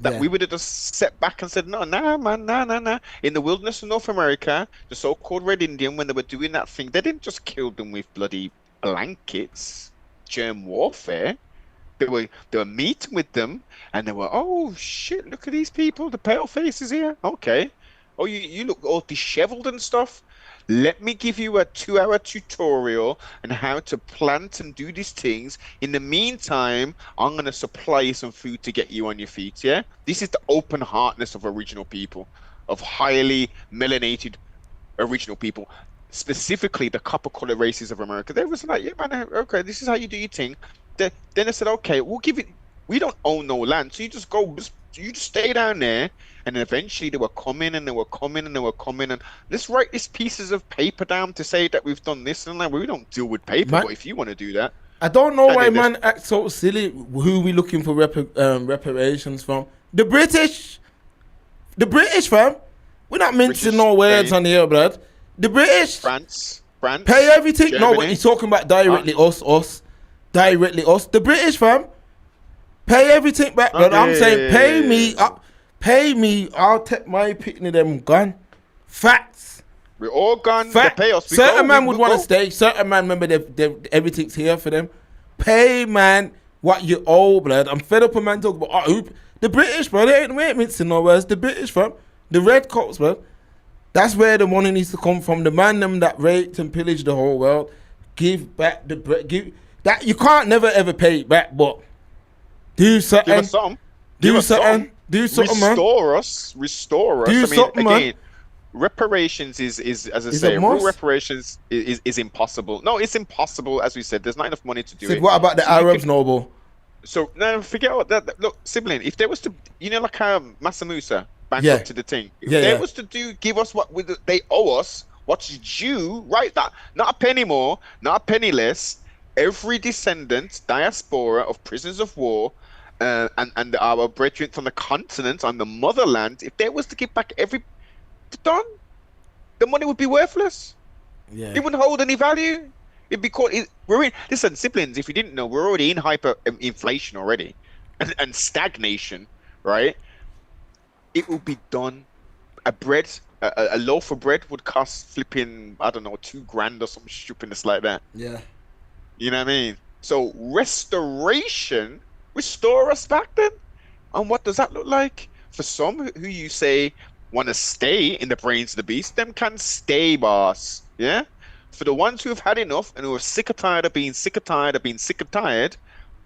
that we would have just set back and said, no, man. In the wilderness of North America, the so-called Red Indian, when they were doing that thing, they didn't just kill them with bloody blankets, germ warfare. They were meeting with them, and they were, oh shit, look at these people, the pale faces here. Okay. Oh, you look all disheveled and stuff. Let me give you a 2-hour tutorial on how to plant and do these things. In the meantime, I'm going to supply you some food to get you on your feet, yeah? This is the open heartness of original people, of highly melanated original people, specifically the copper-colored races of America. They was like, yeah, man, okay, this is how you do your thing. Then they said, okay, we don't own no land, so you just stay down there. And then eventually they were coming and let's write these pieces of paper down to say that we've done this and that. We don't deal with paper, but if you want to do that. I don't know why man acts so silly. Who we looking for reparations from? The British, fam. We're not mincing no words on here, blood. The British. France. Pay everything. Germany. No, but he's talking about directly us. Directly us. The British, fam. Pay everything back, blood. I'm saying pay me, I'll take my picnic them gun. Facts. We're all gone. They pay us. Certain man would want to stay. Certain man, remember, everything's here for them. Pay, man, what you owe, blood. I'm fed up with man talking about, the British, bro. We ain't mincing no words. The British, fam. The red coats, bro. That's where the money needs to come from. The man them that raped and pillaged the whole world. Give back the bread. That you can't never ever pay it back, but do something. Give us some. Do something. Do something, man. Restore us. Do something, man. Reparations is as I say, real reparations is impossible. No, it's impossible. As we said, there's not enough money to do it. What about the Arabs, Noble? So no, forget what that. Look, sibling. If there was to, like Massa Musa back up to the thing. If there was to give us what they owe us, what's due, right? That not a penny more, not a penny less. Every descendant, diaspora of prisoners of war, and our brethren from the continent on the motherland, if they was to give back done, the money would be worthless. Yeah, it wouldn't hold any value. It'd be called. Listen, siblings. If you didn't know, we're already in hyper inflation already, and stagnation, right? It would be done. A loaf of bread would cost flipping, I don't know, $2,000 or some stupidness like that. Yeah. You know what I mean? So restoration, restore us back then. And what does that look like? For some who you say want to stay in the brains of the beast, them can stay, boss. Yeah? For the ones who have had enough and who are sick or tired of being sick or tired of being sick or tired,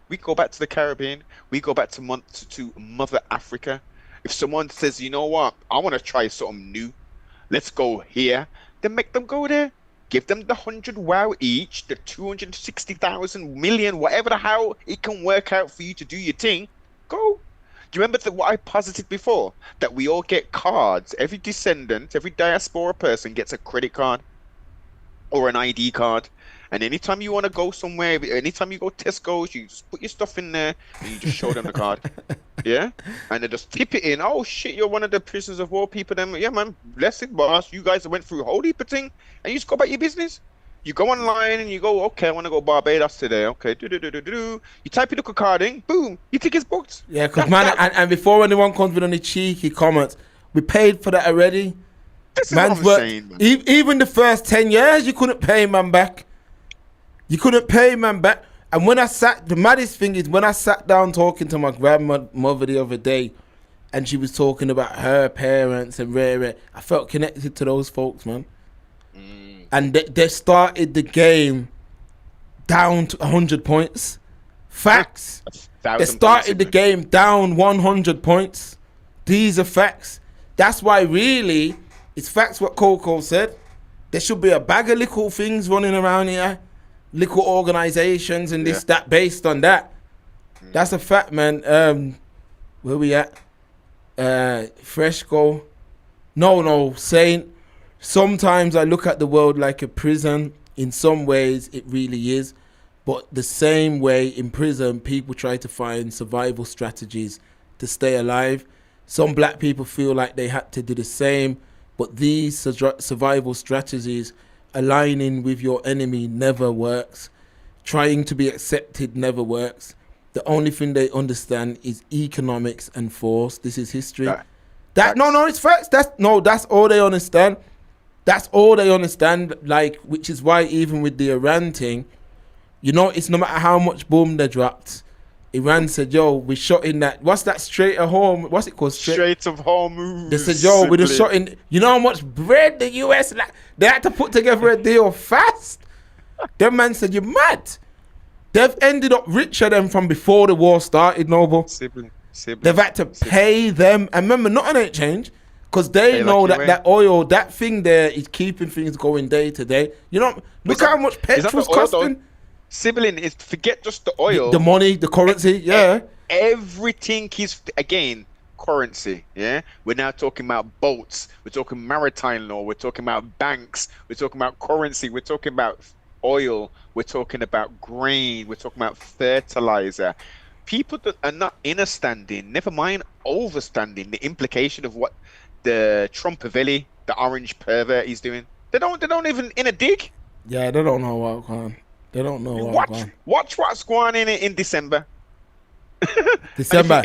we go back to the Caribbean. We go back to Mother Africa. If someone says, you know what, I want to try something new, let's go here, then make them go there. Give them the 100 wow each, the 260,000 million, whatever the hell it can work out for you to do your thing. Go. Do you remember what I posited before? That we all get cards. Every descendant, every diaspora person gets a credit card or an ID card. And anytime you want to go somewhere, anytime you go Tesco's, you just put your stuff in there and you just show them the card. Yeah? And they just tip it in. Oh, shit, you're one of the prisoners of war people. Then, yeah, man, blessed boss. You guys went through a whole heap of thing and you just go about your business. You go online and you go, okay, I want to go Barbados today. Okay, do. You type your little card in, boom, your ticket's booked. Yeah, because, man, and before anyone comes with any cheeky comments, we paid for that already. This is what I'm saying, man. Even the first 10 years, you couldn't pay man back. You couldn't pay man back. And when the maddest thing is when I sat down talking to my grandmother the other day and she was talking about her parents and I felt connected to those folks, man. And they started the game down to 100 points. Facts. They started the game down 100 points. These are facts. That's why really, it's facts what Coco said. There should be a bag of little things running around here. Little organizations and this, that, based on that. That's a fact, man. Where we at? Fresh Go. No, Saint. Sometimes I look at the world like a prison. In some ways, it really is. But the same way in prison, people try to find survival strategies to stay alive. Some black people feel like they had to do the same. But these survival strategies, aligning with your enemy, never works. Trying to be accepted never works. The only thing they understand is economics and force. This is history. No, it's facts. That's all they understand. That's all they understand. Like, which is why even with the Iran thing, you know, it's no matter how much bomb they dropped, Iran said, yo, we shot in that. What's that Strait of Hormuz? What's it called? Strait of Hormuz. They said, yo, we just shot in. You know how much bread the US, they had to put together a deal fast. Them man said, you're mad. They've ended up richer than from before the war started, Noble. They've had to pay them. And remember, nothing ain't changed. Because they know that oil, that thing there is keeping things going day to day. You know, look how much petrol's costing. Sibling is forget just the oil, the money, the currency, yeah. Everything is again currency. Yeah, we're now talking about boats. We're talking maritime law. We're talking about banks. We're talking about currency. We're talking about oil. We're talking about grain. We're talking about fertilizer. People that are not understanding, never mind overstanding the implication of what the Trumpavelli, the orange pervert, is doing. They don't even in a dig. Yeah, they don't know what going on. They don't know what's going on. Watch what's going on in December. December.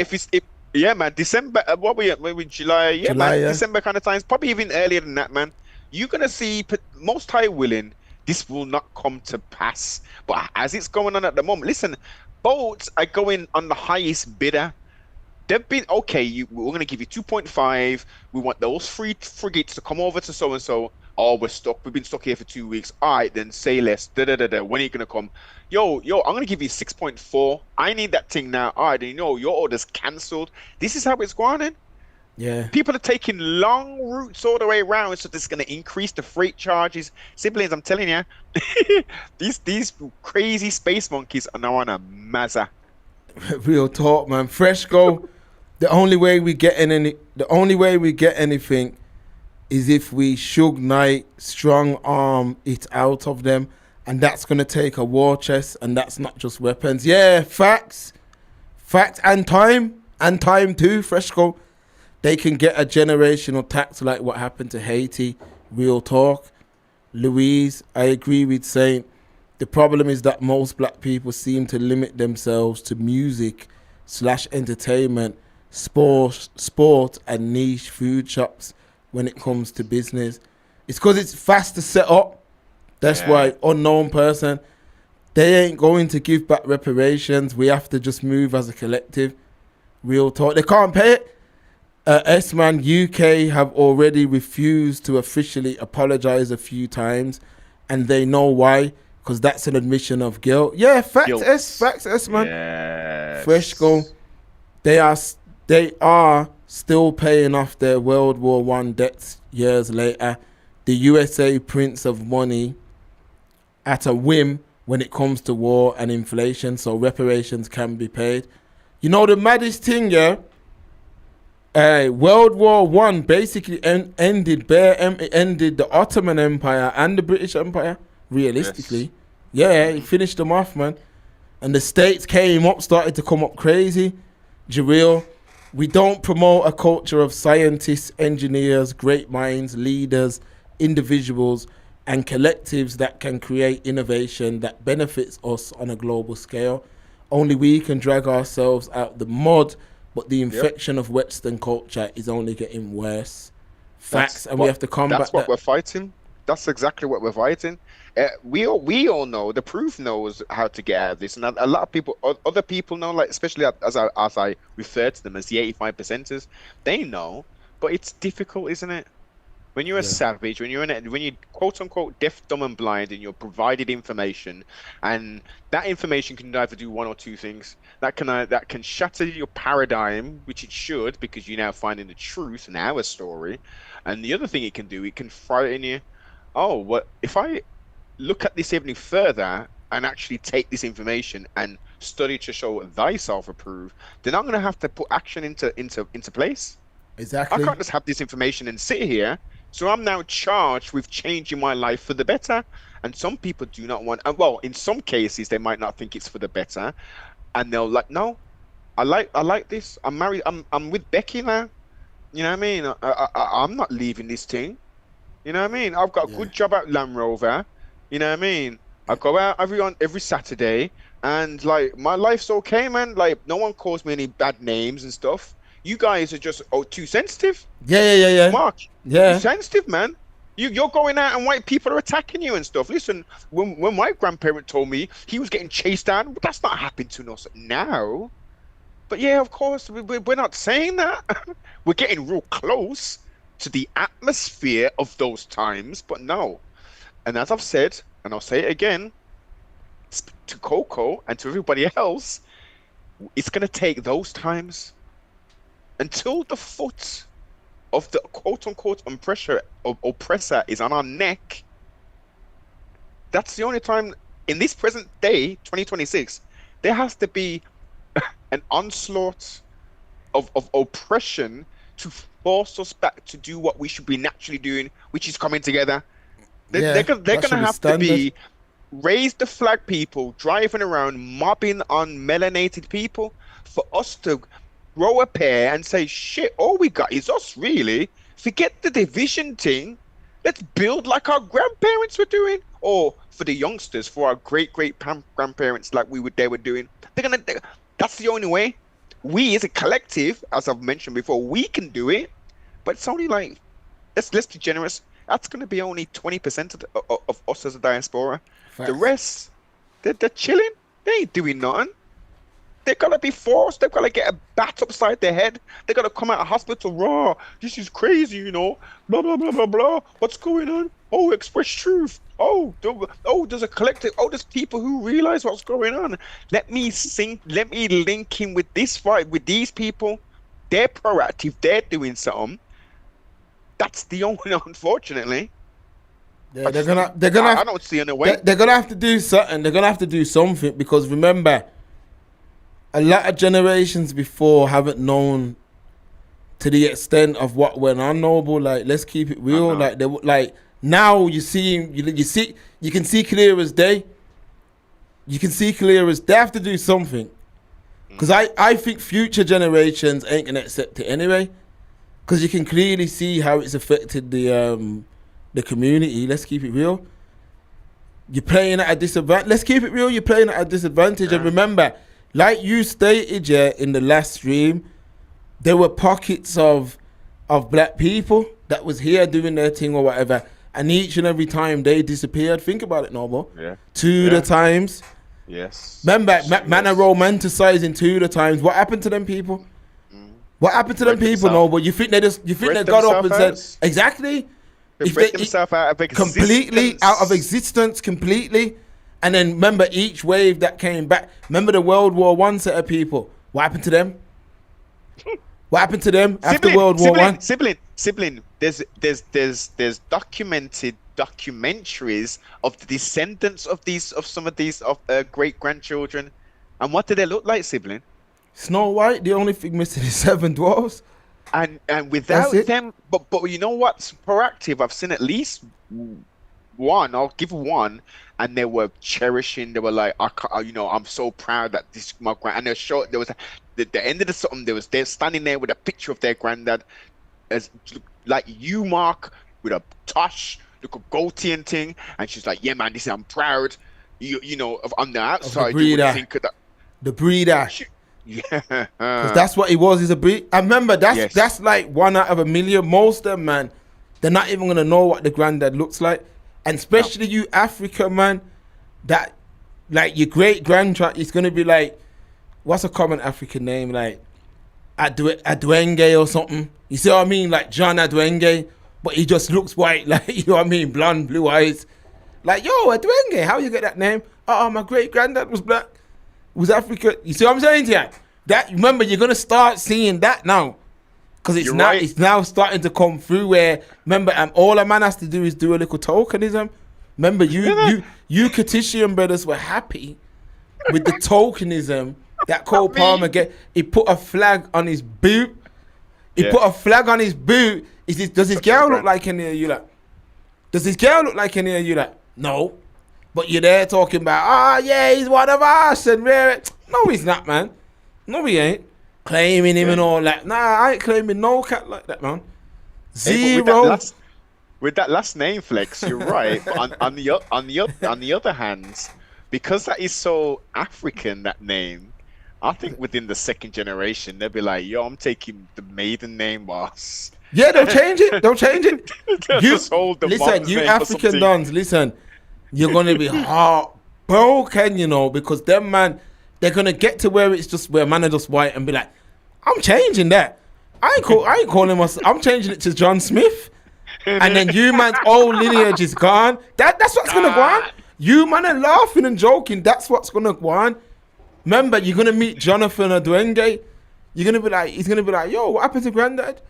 Yeah, man. December. What we July? Yeah, July, man. yeah. December kind of times. Probably even earlier than that, man. You're gonna see, most high willing, this will not come to pass. But as it's going on at the moment, listen, boats are going on the highest bidder. They've been okay. We're gonna give you 2.5. We want those 3 frigates to come over to so and so. Oh, we're stuck. We've been stuck here for 2 weeks. All right, then say less. When are you gonna come? Yo, I'm gonna give you 6.4. I need that thing now. All right, then your order's cancelled. This is how it's going on. Yeah. People are taking long routes all the way around, so this is gonna increase the freight charges. Siblings, I'm telling you, these crazy space monkeys are now on a mazza. Real talk, man. Fresh Go. The only way we get anything is if we Suge Knight strong arm it out of them, and that's gonna take a war chest, and that's not just weapons. Yeah, facts, and time too. Fresh Go. They can get a generational tax like what happened to Haiti. Real talk. Louise, I agree with Saint. The problem is that most black people seem to limit themselves to music/entertainment, sport and niche food shops when it comes to business. It's because it's fast to set up. That's why unknown person, they ain't going to give back reparations. We have to just move as a collective. Real talk. They can't pay it. S-Man UK have already refused to officially apologize a few times, and they know why, because that's an admission of guilt. Yeah, facts S, man. Yes. Fresh go. They are still paying off their World War One debts years later. The USA prints of money at a whim when it comes to war and inflation, so reparations can be paid. You know the maddest thing, yeah? World War One basically ended the Ottoman Empire and the British Empire, realistically. Yes. Yeah, it finished them off, man. And the states started to come up crazy. Jareel, we don't promote a culture of scientists, engineers, great minds, leaders, individuals, and collectives that can create innovation that benefits us on a global scale. Only we can drag ourselves out the mud, but the infection of Western culture is only getting worse. Facts, we have to combat that. That's what we're fighting. That's exactly what we're fighting. We all know, the proof knows how to get out of this, and a lot of people, other people know, like especially as I refer to them as the 85%ers, they know, but it's difficult, isn't it? When you're a savage, when you quote unquote deaf, dumb, and blind, and you're provided information, and that information can either do one or two things. That can shatter your paradigm, which it should, because you're now finding the truth in our story. And the other thing it can do, it can frighten you. Oh, what if I look at this even further and actually take this information and study to show thyself approve? Then I'm going to have to put action into place. Exactly. I can't just have this information and sit here. So I'm now charged with changing my life for the better. And some people do not want, and well, in some cases, they might not think it's for the better. And they'll like, no, I like this. I'm married. I'm with Becky now. You know what I mean? I'm not leaving this thing. You know what I mean? I've got a good job at Land Rover. You know what I mean? I go out every Saturday, and like my life's okay, man. Like no one calls me any bad names and stuff. You guys are just too sensitive. Yeah. Mark, yeah, too sensitive, man. You're going out and white people are attacking you and stuff. Listen, when my grandparent told me he was getting chased down, that's not happening to us now. But yeah, of course, we're not saying that. We're getting real close to the atmosphere of those times, but no. And as I've said, and I'll say it again, to Coco and to everybody else, it's going to take those times until the foot of the quote-unquote oppressor is on our neck. That's the only time in this present day, 2026, there has to be an onslaught of oppression to force us back to do what we should be naturally doing, which is coming together. They're going to have to be raise the flag people, driving around, mobbing on melanated people, for us to grow a pair and say, shit, all we got is us, really. Forget the division thing. Let's build like our grandparents were doing, or for the youngsters, for our great grandparents, like they were doing. That's the only way. We as a collective, as I've mentioned before, we can do it, but it's only like, let's be generous. That's going to be only 20% of us as a diaspora. Facts. The rest, they're chilling. They ain't doing nothing. They're going to be forced. They've got to get a bat upside their head. They're going to come out of hospital raw. This is crazy, you know. Blah, blah, blah, blah, blah. What's going on? Oh, express truth. There's a collective. Oh, there's people who realize what's going on. Let me link in with this fight, with these people. They're proactive. They're doing something. That's the only, unfortunately. Yeah, they're gonna. I don't see any way. They're gonna have to do something. They're gonna have to do something, because remember, a lot of generations before haven't known to the extent of what went on. Noble, like, let's keep it real. Like now you can see clear as day. You can see clear as they have to do something, because I think future generations ain't gonna accept it anyway, because you can clearly see how it's affected the community. Let's keep it real. You're playing at a disadvantage. Let's keep it real. You're playing at a disadvantage. And remember, like you stated, in the last stream, there were pockets of black people that was here doing their thing or whatever, and each and every time they disappeared. Think about it, Noble. Yeah. The times. Yes. Remember, man are romanticizing the times. What happened to them people? What happened to them people, Noble? You think they got up and said exactly? if break they themselves out of existence. completely out of existence, completely. And then remember each wave that came back. Remember the World War One set of people. What happened to them? What happened to them after World War One? Sibling. There's documented documentaries of the descendants of some of these great grandchildren, and what do they look like, sibling? Snow White. The only thing missing is 7 dwarfs. And without them, but you know what's proactive? I've seen at least one. I'll give one, and they were cherishing. They were like, I'm so proud that this is my grand. And there was the end of the something. They're standing there with a picture of their granddad, as like you, Mark, with a tosh, look a goatee and thing. And she's like, yeah, man, I'm proud. You know, on the outside, you would think that the breeder. Yeah, because that's what he was. He's a breed. I remember that's like 1 out of a million. Most of them, man, they're not even gonna know what the granddad looks like, and especially you Africa, man, that like your great grandchild is gonna be like, what's a common African name, like Adwenge or something? You see what I mean? Like John Adwenge, but he just looks white, like, you know what I mean, blonde, blue eyes. Like, yo, Adwenge, how you get that name? Oh, my great granddad was black. Was Africa? You see what I'm saying to you? That, remember, you're gonna start seeing that now, because it's now starting to come through. Where, remember, all a man has to do is do a little tokenism. Remember, you Katishian brothers were happy with the tokenism that Cole Palmer get. He put a flag on his boot. Put a flag on his boot. Does his girl look like any of you? Like, does his girl look like any of you? Like, no. But you're there talking about, yeah, he's one of us, and no, he's not, man. No, he ain't. Claiming him and all that. Nah, I ain't claiming no cat like that, man. Zero. Hey, with that last name, Flex, you're right. But on the other hand, because that is so African, that name, I think within the second generation they'll be like, yo, I'm taking the maiden name, boss. Yeah, they'll change it. They'll change it. Listen, you African dons, listen. You're gonna be heartbroken, you know, because them man, they're gonna get to where it's just where man are just white and be like, I'm changing that. I ain't calling myself. I'm changing it to John Smith, and then you man's old lineage is gone. That's what's gonna go on. You man are laughing and joking. That's what's gonna go on. Remember, you're gonna meet Jonathan Adwenge. He's gonna be like, yo, what happened to granddad?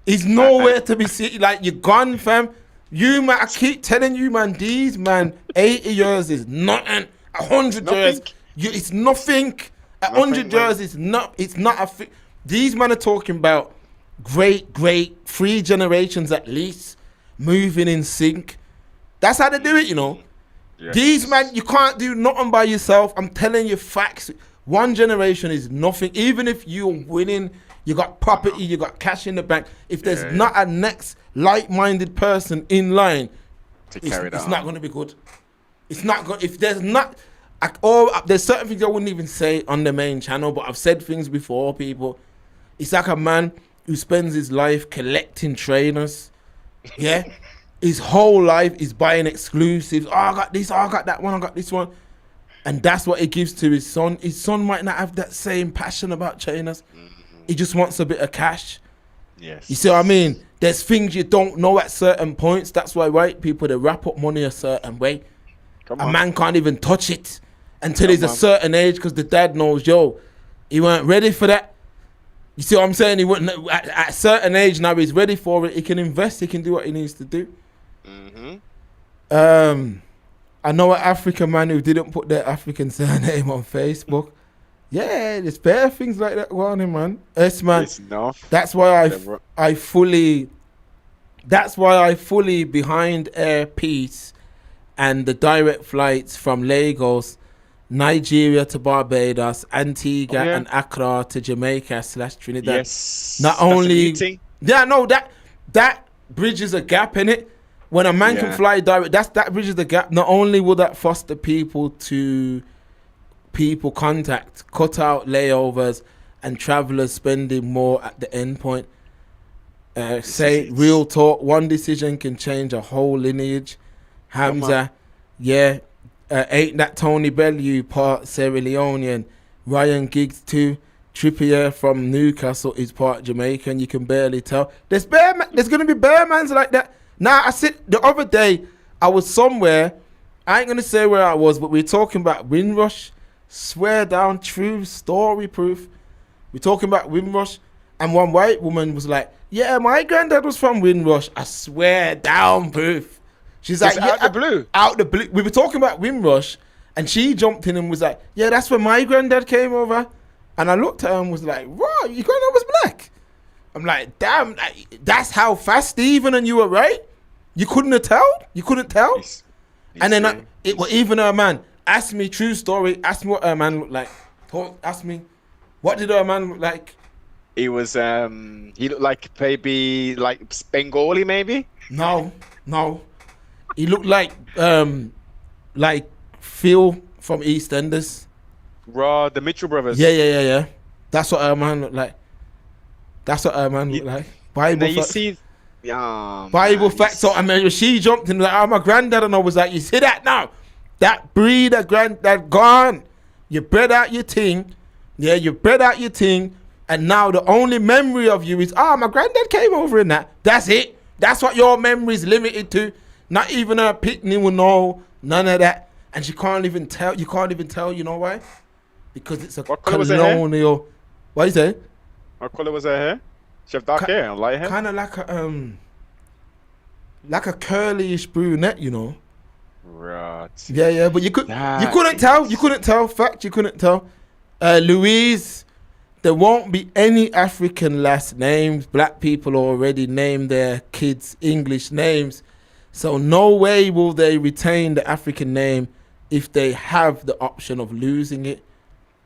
He's nowhere to be seen. Like, you're gone, fam. You man, I keep telling you, man, these man, 80 years is nothing. 100 years, it's nothing. 100 years is not. It's not a. These men are talking about great 3 generations at least moving in sync. That's how they do it, you know. Yes. These man, you can't do nothing by yourself. I'm telling you facts. 1 generation is nothing. Even if you're winning, you got property, you got cash in the bank. If there's not a next like-minded person in line, it's not going to be good. It's not good. If there's not, there's certain things I wouldn't even say on the main channel, but I've said things before, people. It's like a man who spends his life collecting trainers. Yeah. His whole life is buying exclusives. Oh, I got this. Oh, I got that one. I got this one. And that's what he gives to his son. His son might not have that same passion about trainers. He just wants a bit of cash. Yes. You see what I mean? There's things you don't know at certain points. That's why white people, they wrap up money a certain way. A man can't even touch it until he's a certain age, because the dad knows, yo, he weren't ready for that. You see what I'm saying? He wouldn't at a certain age now. He's ready for it. He can invest. He can do what he needs to do. I know an African man who didn't put their African surname on Facebook. Yeah, there's bare things like that going on, man. Yes, man. That's why I fully behind Air Peace and the direct flights from Lagos, Nigeria to Barbados, Antigua and Accra to Jamaica / Trinidad. Yes. Not only that bridges a gap in it. When a man can fly direct, that bridges the gap. Not only will that foster people to people contact, cut out layovers and travelers spending more at the end point. Say real talk, one decision can change a whole lineage. Hamza, ain't that Tony Bellew part Sierra Leonean? Ryan Giggs too. Trippier from Newcastle is part Jamaican. You can barely tell. There's gonna be bear mans like that. Now I said the other day I was somewhere. I ain't gonna say where I was, but we are talking about Windrush. Swear down, true story proof. We're talking about Windrush, and one white woman was like, "Yeah, my granddad was from Windrush." I swear down, proof. She's like, out the blue. Out the blue. We were talking about Windrush, and she jumped in and was like, "Yeah, that's where my granddad came over." And I looked at her and was like, "Right, your granddad was black." I'm like, "Damn, that's how fast, Stephen, and you were right. You couldn't have tell. You couldn't tell." And then even her man asked me, true story, asked me what her man looked like. Asked me, what did her man look like? He was he looked like maybe like Bengali, maybe. No. He looked like Phil from EastEnders. Raw, the Mitchell brothers. Yeah. That's what her man looked like. Bible you facts. see, Bible facts. So I mean, she jumped in like, "Oh, my granddad," and I was like, "You see that now? That breed of granddad gone. You bred out your thing. Yeah, you bred out your thing, and now the only memory of you is, my granddad came over in that. That's it. That's what your memory is limited to. Not even her picnic will know none of that, and she can't even tell. You can't even tell. You know why? Because it's a colonial. What you say? What color was her hair? She have dark hair and light hair. Kind of like a curly-ish brunette, you know. Right. Yeah, but you couldn't tell. You couldn't tell. Fact, you couldn't tell. Louise, there won't be any African last names. Black people already name their kids English names, so no way will they retain the African name if they have the option of losing it.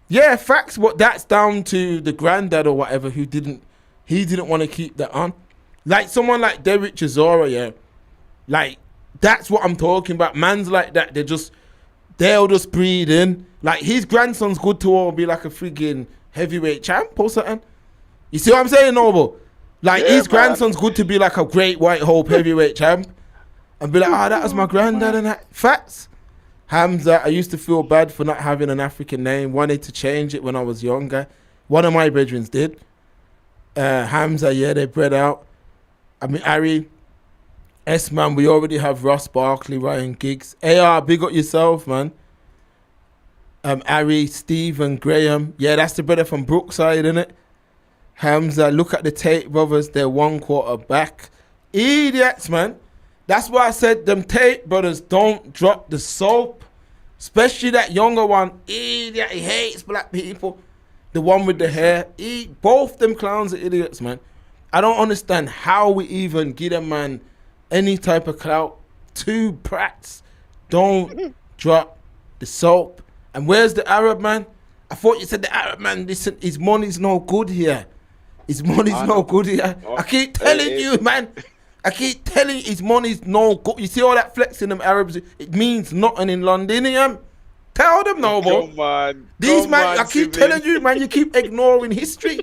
Yeah, facts. What that's down to the granddad or whatever who didn't want to keep that on. Like someone like Derek Chisora, yeah. Like that's what I'm talking about. Mans like that, they'll just breed in. Like his grandson's good to all be like a friggin' heavyweight champ or something. You see what I'm saying, Noble? Like his grandson's good to be like a great white hope heavyweight champ and be like, that was my granddad and that. Facts. Hamza, I used to feel bad for not having an African name. Wanted to change it when I was younger. One of my brethren did. Hamza, yeah, they bred out. I mean, Harry, S-Man, we already have Ross Barkley, Ryan Giggs. AR, big up yourself, man. Harry, Stephen, Graham. Yeah, that's the brother from Brookside, innit? Hamza, look at the Tate brothers. They're 1 quarter back. Idiots, man. That's why I said them Tate brothers don't drop the soap. Especially that younger one. Idiot, he hates black people. The one with the hair. Both them clowns are idiots, man. I don't understand how we even get a man any type of clout. 2 brats. Don't drop the soap. And where's the Arab man? I thought you said the Arab man, listen, his money's no good here. His money's no good here. I keep telling you, man. I keep telling you, his money's no good. You see all that flexing them Arabs? It means nothing in Londinium. Tell them, Noble. These man, I keep telling you, man, you keep ignoring history.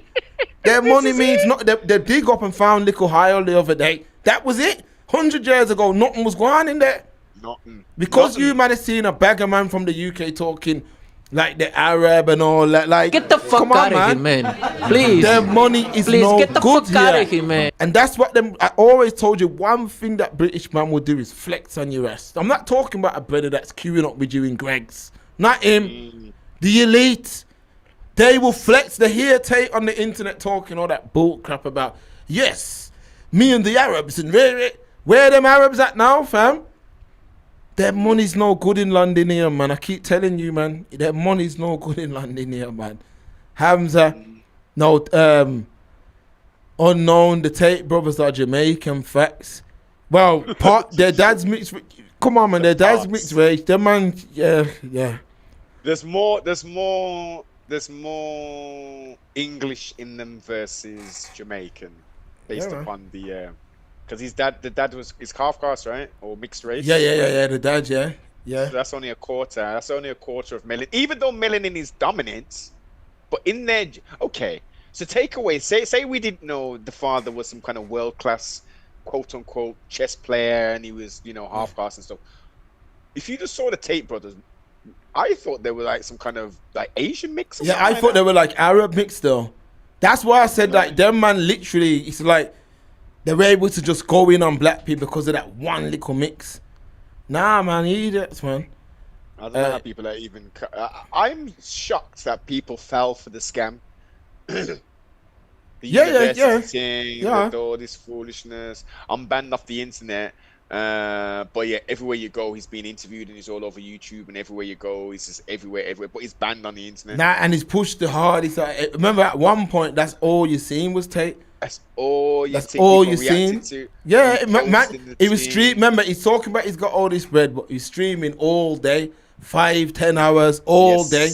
Their money means nothing. They dig up and found Little Hile the other day. That was it. 100 years ago, nothing was going on in there. Nothing. Because you might have seen a bagger man from the UK talking like the Arab and all that. Like, get the fuck out of here, man. Please. Their money is no get the good fuck out of here, man. And that's what them. I always told you, one thing that British man will do is flex on your ass. I'm not talking about a brother that's queuing up with you in Greg's. Not him. The elite. They will flex. They hear Tate on the internet talking all that bull crap about, yes, me and the Arabs and where them Arabs at now, fam? Their money's no good in Londinium, man. I keep telling you, man. Their money's no good in Londinium, man. Hamza, no, unknown. The Tate brothers are Jamaican, facts. Well, their dad's mixed. Come on, man. Their dad's mixed race. Their man, yeah. There's more English in them versus Jamaican, based upon the. Because the dad was half caste, right, or mixed race. Yeah. The dad, yeah. So that's only a quarter. That's only a quarter of melanin. Even though melanin is dominant, but in there, okay. So take away. Say we didn't know the father was some kind of world class, quote unquote, chess player, and he was half caste and stuff. If you just saw the Tate brothers, I thought they were like some kind of like Asian mix. Yeah, I thought they were like Arab mix though. That's why I said like them man literally. It's like. they were able to just go in on black people because of that one little mix. Nah, man, idiots, man. I don't know how people are even. I'm shocked that people fell for the scam. The university thing, all this foolishness. I'm banned off the internet. But yeah, everywhere you go, he's being interviewed and he's all over YouTube, and everywhere you go, he's just everywhere. But he's banned on the internet. Nah, and he's pushed the hardest. Remember, at one point, that's all you seen was Tate. That's all you seen. To. Yeah, man, he was stream. Remember, he's talking about he's got all this bread, but he's streaming all day, 5-10 hours all day.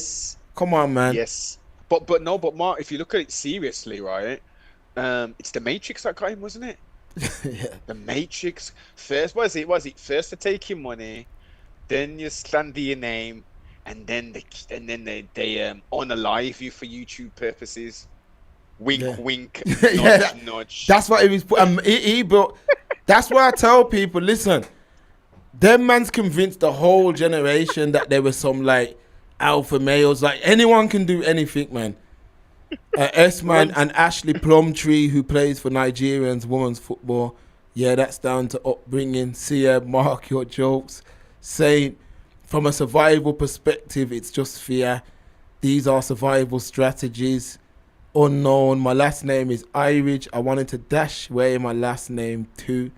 Come on, man. Yes, but Mark, if you look at it seriously, right? It's the Matrix that got him, wasn't it? Yeah. The Matrix first was it first to take your money, then you slander your name, and then they unalive you for YouTube purposes. Wink, wink, nudge, nudge. That's what he was. He built. That's why I tell people, listen, them man's convinced the whole generation that there were some like alpha males. Like anyone can do anything, man. S-Man and Ashley Plumtree, who plays for Nigerians women's football. Yeah, that's down to upbringing. Sia, mark your jokes. Saying, from a survival perspective, it's just fear. These are survival strategies. Unknown. My last name is Irish. I wanted to dash away my last name too.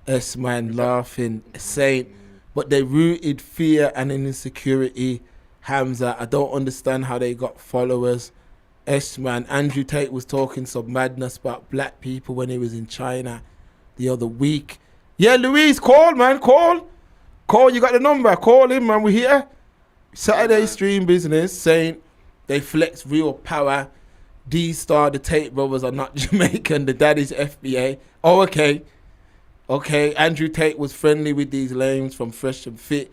S-Man laughing. Saying, but they rooted fear and insecurity. Hamza, I don't understand how they got followers. S-Man, Andrew Tate was talking some madness about black people when he was in China the other week. Yeah, Louise, call, man, call. Call, you got the number. Call him, man, we're here. Saturday stream business saying they flex real power. D-Star, the Tate brothers are not Jamaican. The daddy's FBA. Oh, okay. Okay, Andrew Tate was friendly with these lames from Fresh and Fit.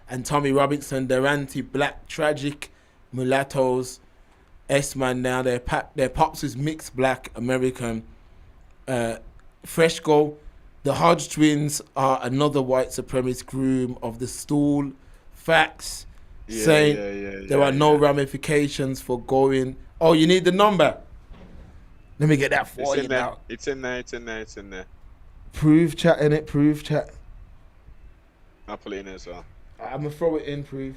And Tommy Robinson, they're anti-black, tragic mulattoes. S-Man now, their pops is mixed black American. Fresh Go, the Hodge twins are another white supremacist groom of the stool. Facts, saying there are no ramifications for going. Oh, you need the number? Let me get that for you now. It's in there. Prove chat, innit? Prove chat. I'll put it in there as well. I'm going to throw it in, prove.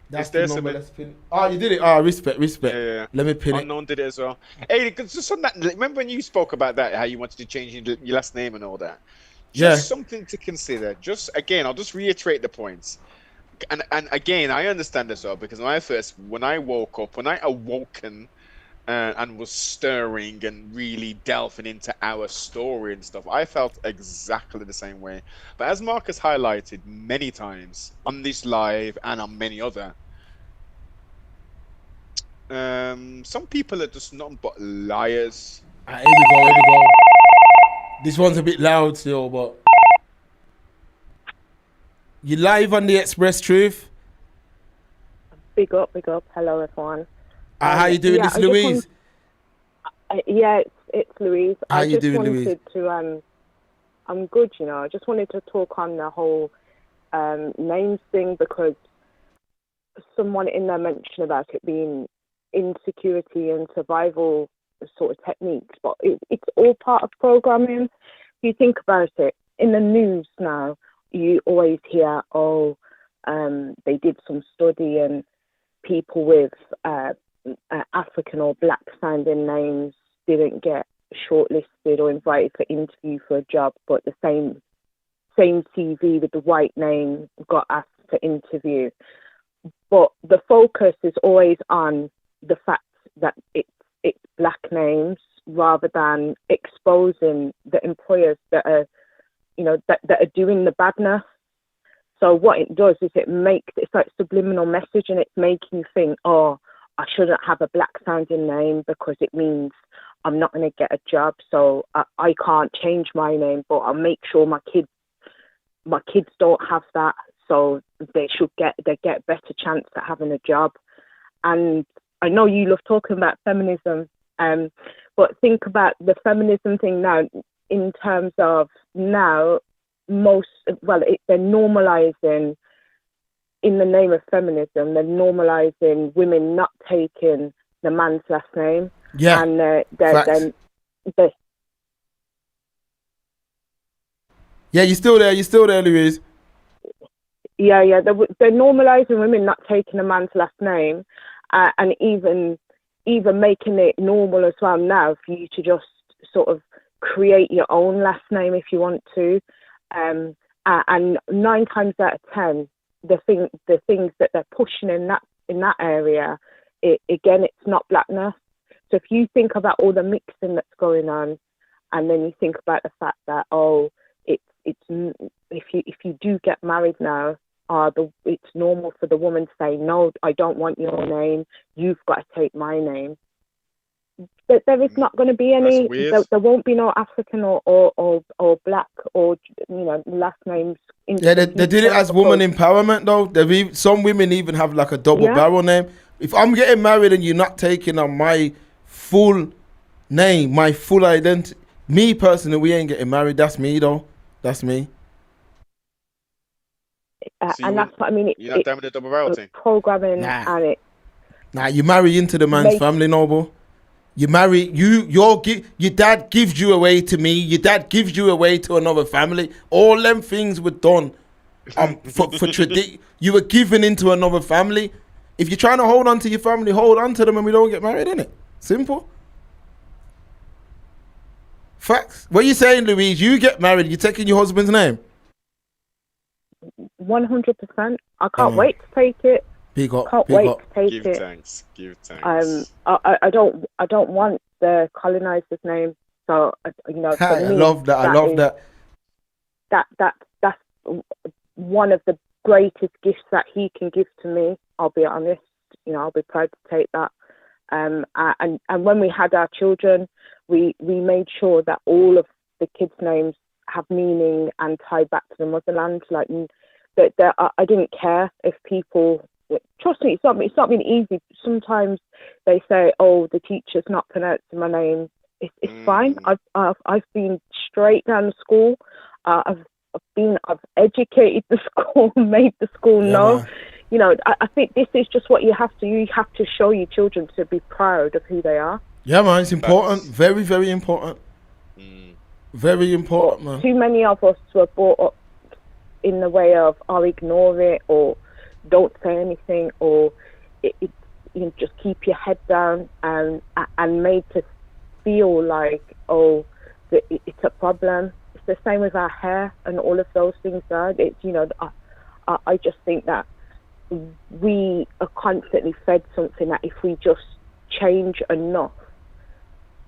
That's the number. Let's pin. Oh, you did it. Oh, respect. Yeah. Let me pin it. Unknown did it as well. Hey, just on that, remember when you spoke about that, how you wanted to change your last name and all that? Just something to consider. Just again, I'll just reiterate the points. And again, I understand as well, because when I woke up, when I awoken and was stirring and really delving into our story and stuff, I felt exactly the same way. But as Marcus highlighted many times on this live and on many other, some people are just nothing but liars. Here we go. This one's a bit loud still, but you live on the Express Truth. Big up. Hello, everyone. How you doing, this Louise? It's Louise. How you doing, Louise? I'm good, you know. I just wanted to talk on the whole names thing, because someone in there mentioned about it being insecurity and survival sort of techniques, but it's all part of programming. If you think about it, in the news now, you always hear, they did some study and people with African or black sounding names didn't get shortlisted or invited for interview for a job, but the same CV with the white name got asked for interview. But the focus is always on the fact that it's black names, rather than exposing the employers that are, that are doing the badness. So what it does is it's like subliminal message, and it's making you think, I shouldn't have a black sounding name because it means I'm not going to get a job. So I can't change my name, but I'll make sure my kids don't have that. So they get better chance at having a job. And I know you love talking about feminism, but think about the feminism thing now in terms of now they're normalizing, in the name of feminism, they're normalizing women not taking the man's last name. Yeah. And they're the Yeah, you're still there, Louise. yeah, they're normalising women not taking a man's last name, and even making it normal as well now for you to just sort of create your own last name if you want to, and 9 times out of 10, the things that they're pushing in that area, it's not blackness. So if you think about all the mixing that's going on, and then you think about the fact that it's if you do get married now, it's normal for the woman to say, no, I don't want your name, you've got to take my name. But there is not going to be any, there won't be no African or black or last names. Yeah, they did it as woman empowerment though. Some women even have like a double barrel name. If I'm getting married and you're not taking on my full name, my full identity, me personally, we ain't getting married. That's me though. That's me. And that's what I mean. You're not down with the double barrel thing? Programming and it. Nah, you marry into the man's family, Noble. You marry your dad gives you away to me. Your dad gives you away to another family. All them things were done for tradition. You were given into another family. If you're trying to hold on to your family, hold on to them, and we don't get married, innit? Simple. Facts. What are you saying, Louise? You get married, you're taking your husband's name? 100%. I can't wait to take it. Big up. Can't wait to take Give it. thanks. Give thanks. I don't want the colonizer's name. So for me, I love that. I love that. That's one of the greatest gifts that he can give to me. I'll be honest. I'll be proud to take that. And when we had our children, we made sure that all of the kids' names have meaning and tie back to the motherland. Like that, I didn't care if people. Trust me, it's not been easy. Sometimes they say, "Oh, the teacher's not pronouncing my name." It's fine. I've been straight down the school. I've educated the school, made the school know. I think this is just what you have to. You have to show your children to be proud of who they are. Yeah, man, it's important. Very, very important. Very important, man. Too many of us were brought up in the way of, ignore it, or don't say anything, or just keep your head down, and made to feel like, it's a problem. It's the same with our hair and all of those things. I just think that we are constantly fed something that if we just change enough,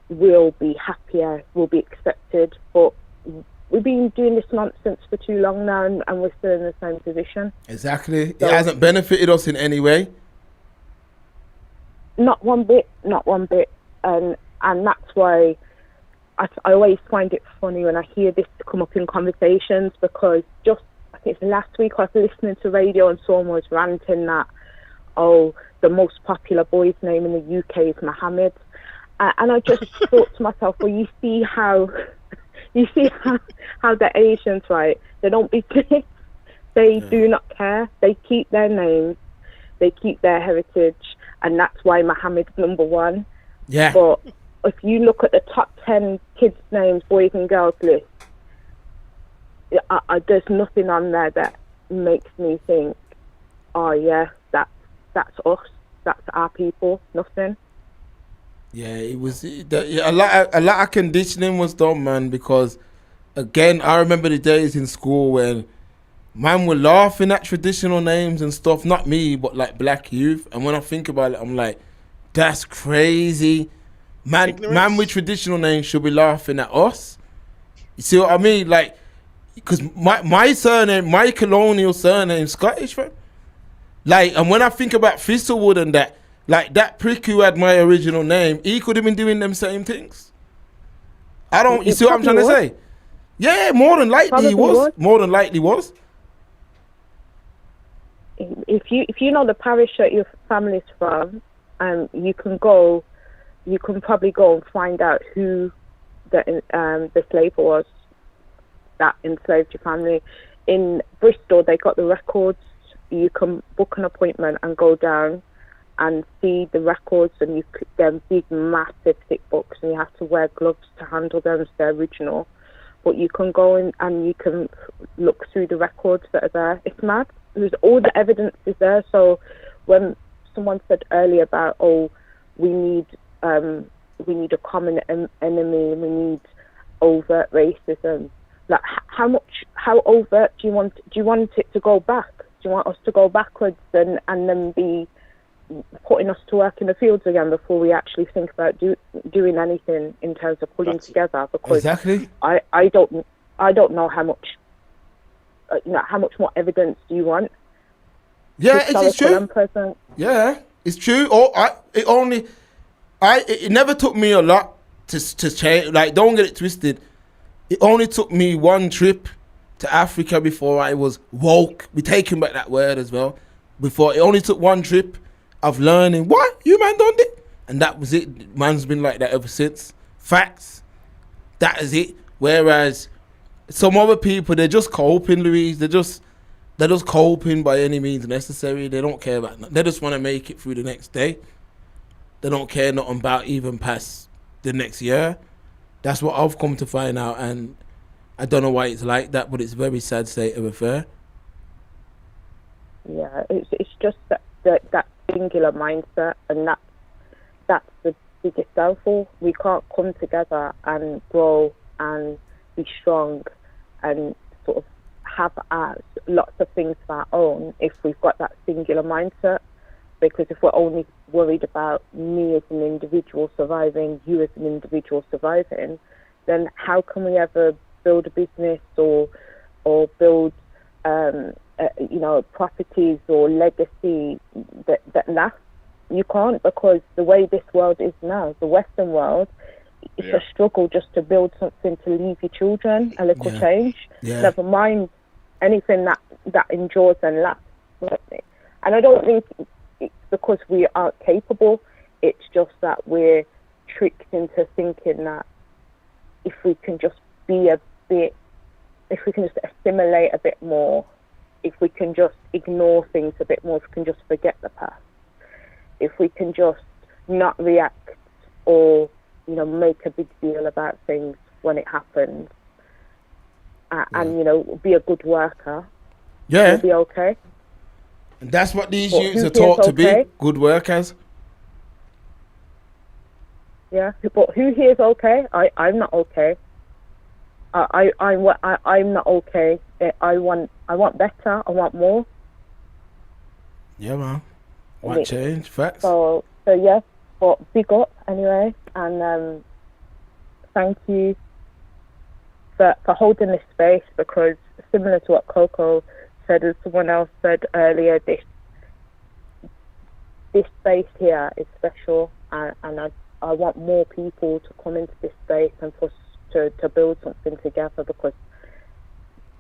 we'll be happier, we'll be accepted. But we've been doing this nonsense for too long now, and we're still in the same position. Exactly. So, it hasn't benefited us in any way. Not one bit. And that's why I always find it funny when I hear this come up in conversations, because just I think it's last week I was listening to radio and someone was ranting that, the most popular boy's name in the UK is Mohammed. And I just thought to myself, well, you see how the Asians, right? They don't be pissed. They do not care. They keep their names. They keep their heritage. And that's why Mohammed's number one. Yeah. But if you look at the top 10 kids' names, boys and girls list, there's nothing on there that makes me think, that's us. That's our people. Nothing. Yeah, it was a lot of conditioning was done, man, because again, I remember the days in school when man were laughing at traditional names and stuff, not me, but like black youth. And when I think about it, I'm like, that's crazy. Man with traditional names should be laughing at us. You see what I mean? Like, because my surname, my colonial surname is Scottish, right? Like, and when I think about Thistlewood and that, like that prick who had my original name, he could have been doing them same things. You see what I'm trying to say? Yeah, more than likely he was. More than likely was. If you know the parish that your family's from, you can probably go and find out who the slave was that enslaved your family. In Bristol, they got the records. You can book an appointment and go down and see the records, and they're big, massive, thick books, and you have to wear gloves to handle them as they're original. But you can go in and you can look through the records that are there. It's mad. There's all the evidence is there. So when someone said earlier about, we need a common enemy, we need overt racism. Like, how overt do you want it to go back? Do you want us to go backwards and then be putting us to work in the fields again before we actually think about doing anything in terms of pulling together? Because exactly. I don't know how much how much more evidence do you want? Yeah, it's true. And present. Yeah, it's true. It never took me a lot to change. Like, don't get it twisted. It only took me one trip to Africa before I was woke. We taking back that word as well. Before, it only took one trip of learning what you man done it, and that was it. Man's been like that ever since. Facts. That is it. Whereas some other people, they're just coping, Louise. They're just coping by any means necessary. They don't care about nothing. They just want to make it through the next day. They don't care nothing about even past the next year. That's what I've come to find out, and I don't know why it's like that, but it's a very sad state of affair. Yeah, it's just that singular mindset, and that's the biggest downfall. We can't come together and grow and be strong and sort of have lots of things of our own if we've got that singular mindset. Because if we're only worried about me as an individual surviving, you as an individual surviving, then how can we ever build a business or build properties or legacy that lasts? You can't, because the way this world is now, the Western world, it's a struggle just to build something to leave your children, a little change. Never mind anything that endures and lasts. And I don't think it's because we aren't capable. It's just that we're tricked into thinking that if we can just if we can just assimilate a bit more, if we can just ignore things a bit more, if we can just forget the past, if we can just not react or make a big deal about things when it happens, and be a good worker, we'll be okay. And that's what these youths are taught to be, good workers. Yeah, but who here is okay? I'm not okay. I'm not okay. I want better. I want more. Yeah, man. Want change, facts. So yeah, but big up anyway, and thank you for holding this space, because similar to what Coco said, as someone else said earlier, this space here is special, and I want more people to come into this space and for us to build something together, because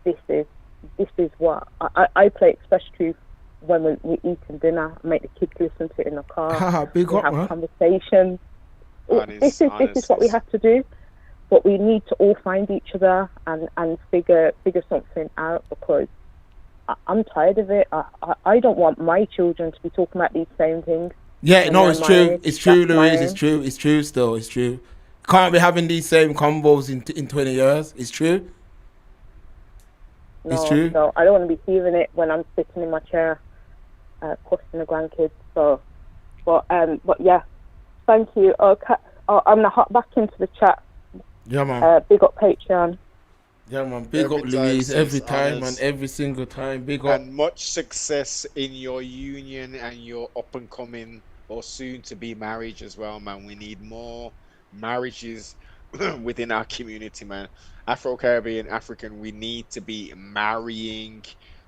this is what I play it, especially when we're eating dinner. I make the kids listen to it in the car. Big up, have man. Conversations. This is what we have to do, but we need to all find each other and figure something out, because I'm tired of it. I don't want my children to be talking about these same things. Yeah, no, it's true. It's true, Louise. It's true. It's true still. It's true. Can't be having these same combos in 20 years. It's true. It's true. No, I don't want to be hearing it when I'm sitting in my chair, questioning the grandkids. So, but yeah, thank you. Okay, I'm gonna hop back into the chat. Yeah, man. Big up Patreon. Yeah, man. Big up, Louise. Every time, man. Every single time. Big up. And much success in your union and your up and coming or soon to be marriage as well, man. We need more marriages within our community, man. Afro-Caribbean, African, we need to be marrying,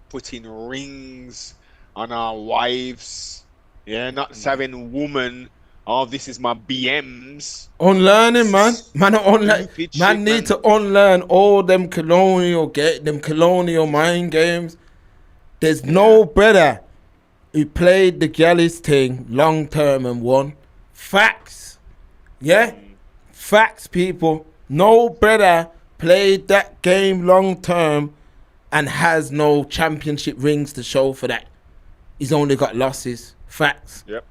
putting rings on our wives. Yeah, not just having woman. Oh, this is my BMs. Unlearning, man. Man need to unlearn all them colonial mind games. There's no brother who played the Gallis thing long term and won. Facts. Yeah? Facts, people. No brother played that game long term and has no championship rings to show for that. He's only got losses. Facts. Yep.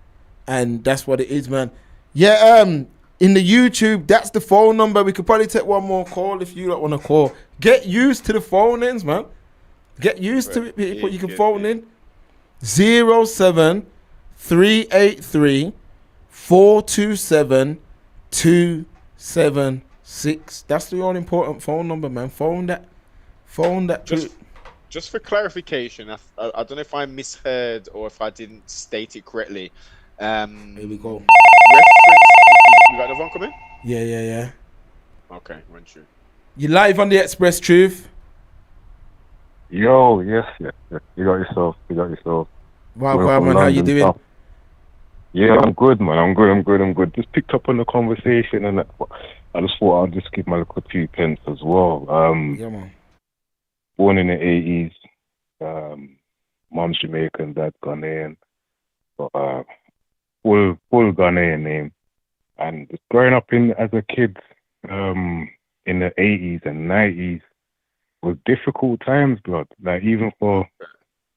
And that's what it is, man. Yeah, in the YouTube, that's the phone number. We could probably take one more call if you don't want to call. Get used to the phone ins, man. Get used to it, people. You can phone in 07 383 427 276. That's the all important phone number, man. Phone that. Just for clarification, I don't know if I misheard or if I didn't state it correctly. Here we go. You got another one coming? Yeah. Okay, run through. You live on the Express Truth. Yo, yes. You got yourself. Wow, man, how you doing? Yeah, I'm good, man. I'm good. Just picked up on the conversation, and I just thought I'll just give my little 2 pence as well. Yeah, man. Born in the 80s, mom's Jamaican, dad Ghanaian, but full Ghanaian name. And just growing up as a kid in the 80s and 90s was difficult times, blood. Like, even for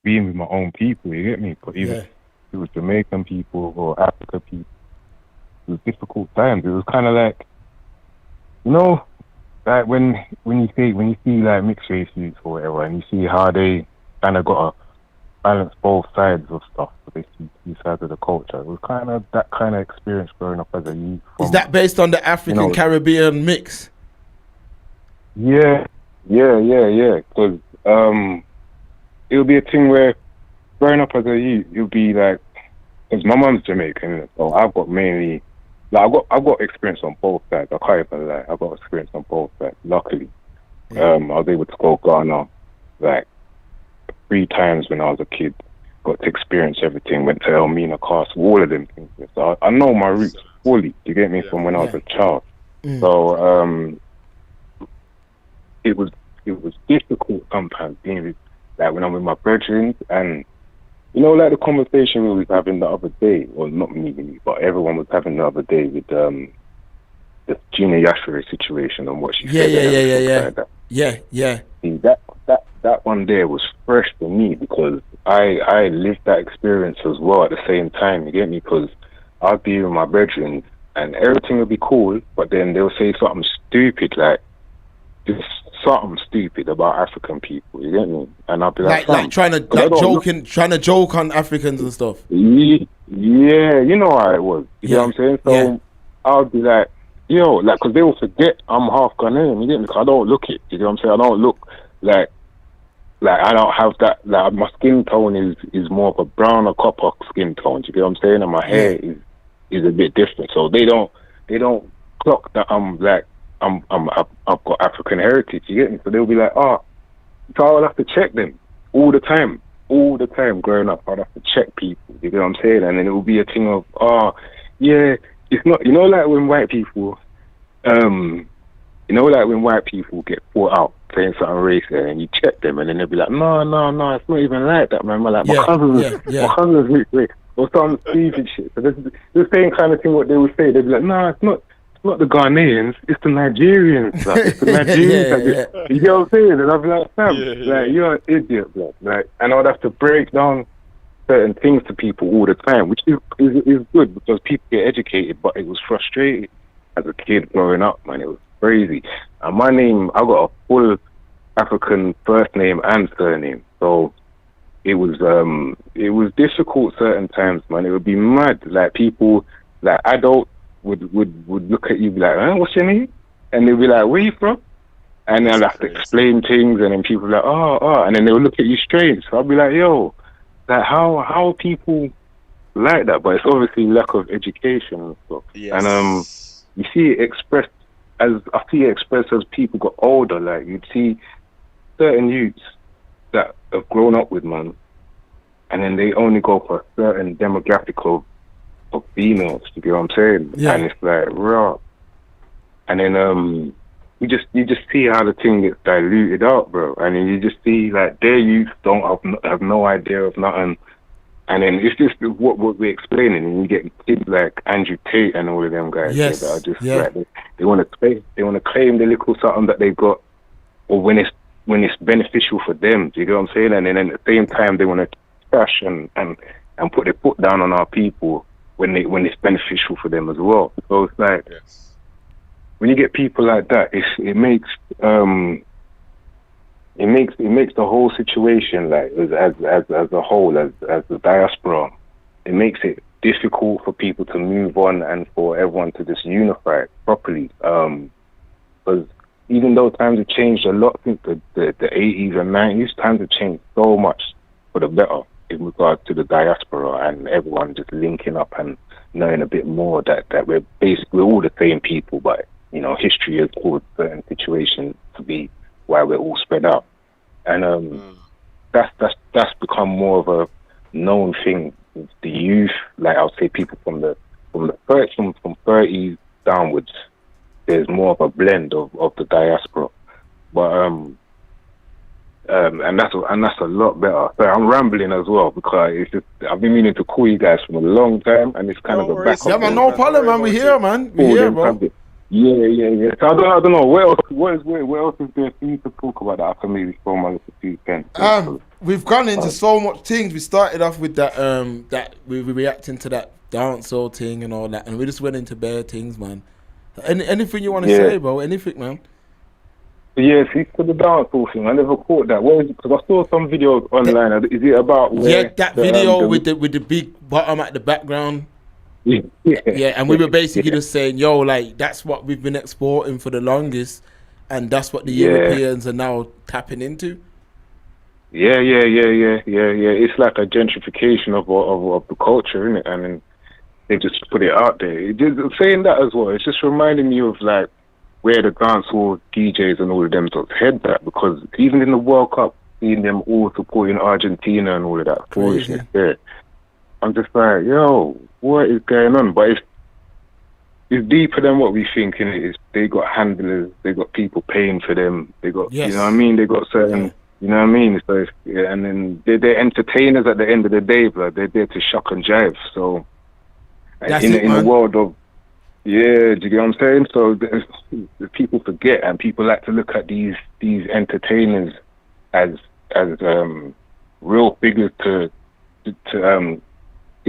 being with my own people, you get me? But even if it was Jamaican people or Africa people, it was difficult times. It was kind of like, like when you see like mixed race youths or whatever, and you see how they kind of got to balance both sides of stuff, but they see 2 sides of the culture. It was kind of that kind of experience growing up as a youth. Is that based on the African Caribbean mix? Yeah. Because it'll be a thing where growing up as a youth, you'll be like, because my mum's Jamaican, so I've got mainly. Like, I've got experience on both sides. I can't even lie. I've got experience on both sides. Luckily, I was able to go Ghana like 3 times when I was a kid. Got to experience everything. Went to Elmina Castle, all of them things. So I know my roots fully. You get me, from when I was a child. So it was difficult sometimes being with, like, when I'm with my brethren, and like the conversation we was having the other day, well, not me, but everyone was having the other day with the Gina Yashore situation and what she said. Yeah. See, that one there was fresh for me because I lived that experience as well at the same time. You get me? Because I'd be with my brethren and everything would be cool, but then they'll say something stupid, like just something stupid about African people. You get me? And I'll be like trying to joke on Africans and stuff. Yeah, you know how it was. You know what I'm saying? So I'll be like, because they will forget I'm half Ghanaian. You get me? 'Cause I don't look it. You know what I'm saying? I don't look like I don't have that. Like, my skin tone is more of a brown or copper skin tone. Do you get what I'm saying? And my hair is a bit different. So they don't clock that I'm like. I've got African heritage, you get me? So they'll be like, so I'll have to check them all the time growing up. I'd have to check people, you know what I'm saying? And then it will be a thing of, it's not, like when white people, get caught out saying something racist and you check them and then they'll be like, no, it's not even like that, man. Like, my cousin's racist or some stupid shit. So this is the same kind of thing what they would say. They'd be like, no, it's not the Ghanaians, it's the Nigerians. Like, it's the Nigerians. You know what I'm saying? And I'd be like, Sam, you're an idiot, bro. Like, and I'd have to break down certain things to people all the time, which is good because people get educated, but it was frustrating as a kid growing up, man. It was crazy. And my name, I got a full African first name and surname, so it was difficult certain times, man. It would be mad. Like, people, like adults, would look at you, be like, what's your name? And they'll be like, where you from? And I'll have to explain things, and then people are like, oh, and then they'll look at you strange. So I'll be like, yo, like, how are people like that? But it's obviously lack of education and stuff. Yes. And you see it expressed as people got older. Like, you'd see certain youths that have grown up with, man, and then they only go for a certain demographic of females, you get what I'm saying? Yeah. And it's like raw. And then you just see how the thing gets diluted out, bro. And then you just see like their youth don't have no idea of nothing. And then it's just what we're explaining, and you get kids like Andrew Tate and all of them guys that are just like they want to claim the little something that they got, or when it's beneficial for them. Do you get what I'm saying? And then at the same time they want to trash and put their foot down on our people when it's beneficial for them as well. So it's like when you get people like that, it makes the whole situation, like as a whole, as the diaspora, it makes it difficult for people to move on and for everyone to just unify properly. Because even though times have changed a lot since the 80s and 90s, times have changed so much for the better in regard to the diaspora and everyone just linking up and knowing a bit more that we're all the same people, but you know, history has caused certain situations to be why we're all spread out. And that's become more of a known thing with the youth. Like I would say, people from 30s downwards, there's more of a blend of the diaspora. But and that's a lot better. So I'm rambling as well because it's just I've been meaning to call you guys for a long time, and it's kind of a backup. Yeah, man, no problem, man. We here, man. We here, bro. Yeah. So I don't know what else is there for you to talk about that I can maybe throw my little 2 pence. We've gone into so much things. We started off with that that we were reacting to that dancehall thing and all that, and we just went into bare things, man. Anything you want to say, bro? Anything, man? Yeah, see, for the dancehall thing, I never caught that. Where is it? Because I saw some videos online. Is it about where that video with the big bottom at the background? Yeah, and we were basically just saying, yo, like that's what we've been exporting for the longest, and that's what the Europeans are now tapping into. Yeah. It's like a gentrification of the culture, isn't it? And then they just put it out there. Saying that as well, it's just reminding me of like where the dancehall DJs and all of them sort of head that, because even in the World Cup, seeing them all supporting Argentina and all of that foolishness there, I'm just like, yo, what is going on? But it's deeper than what we think. They got handlers, they got people paying for them, they got, you know what I mean? They got certain, you know what I mean? So and then they're entertainers at the end of the day, but they're there to shock and jive. So in a world of, do you get what I'm saying? So the people forget, and people like to look at these entertainers as real figures to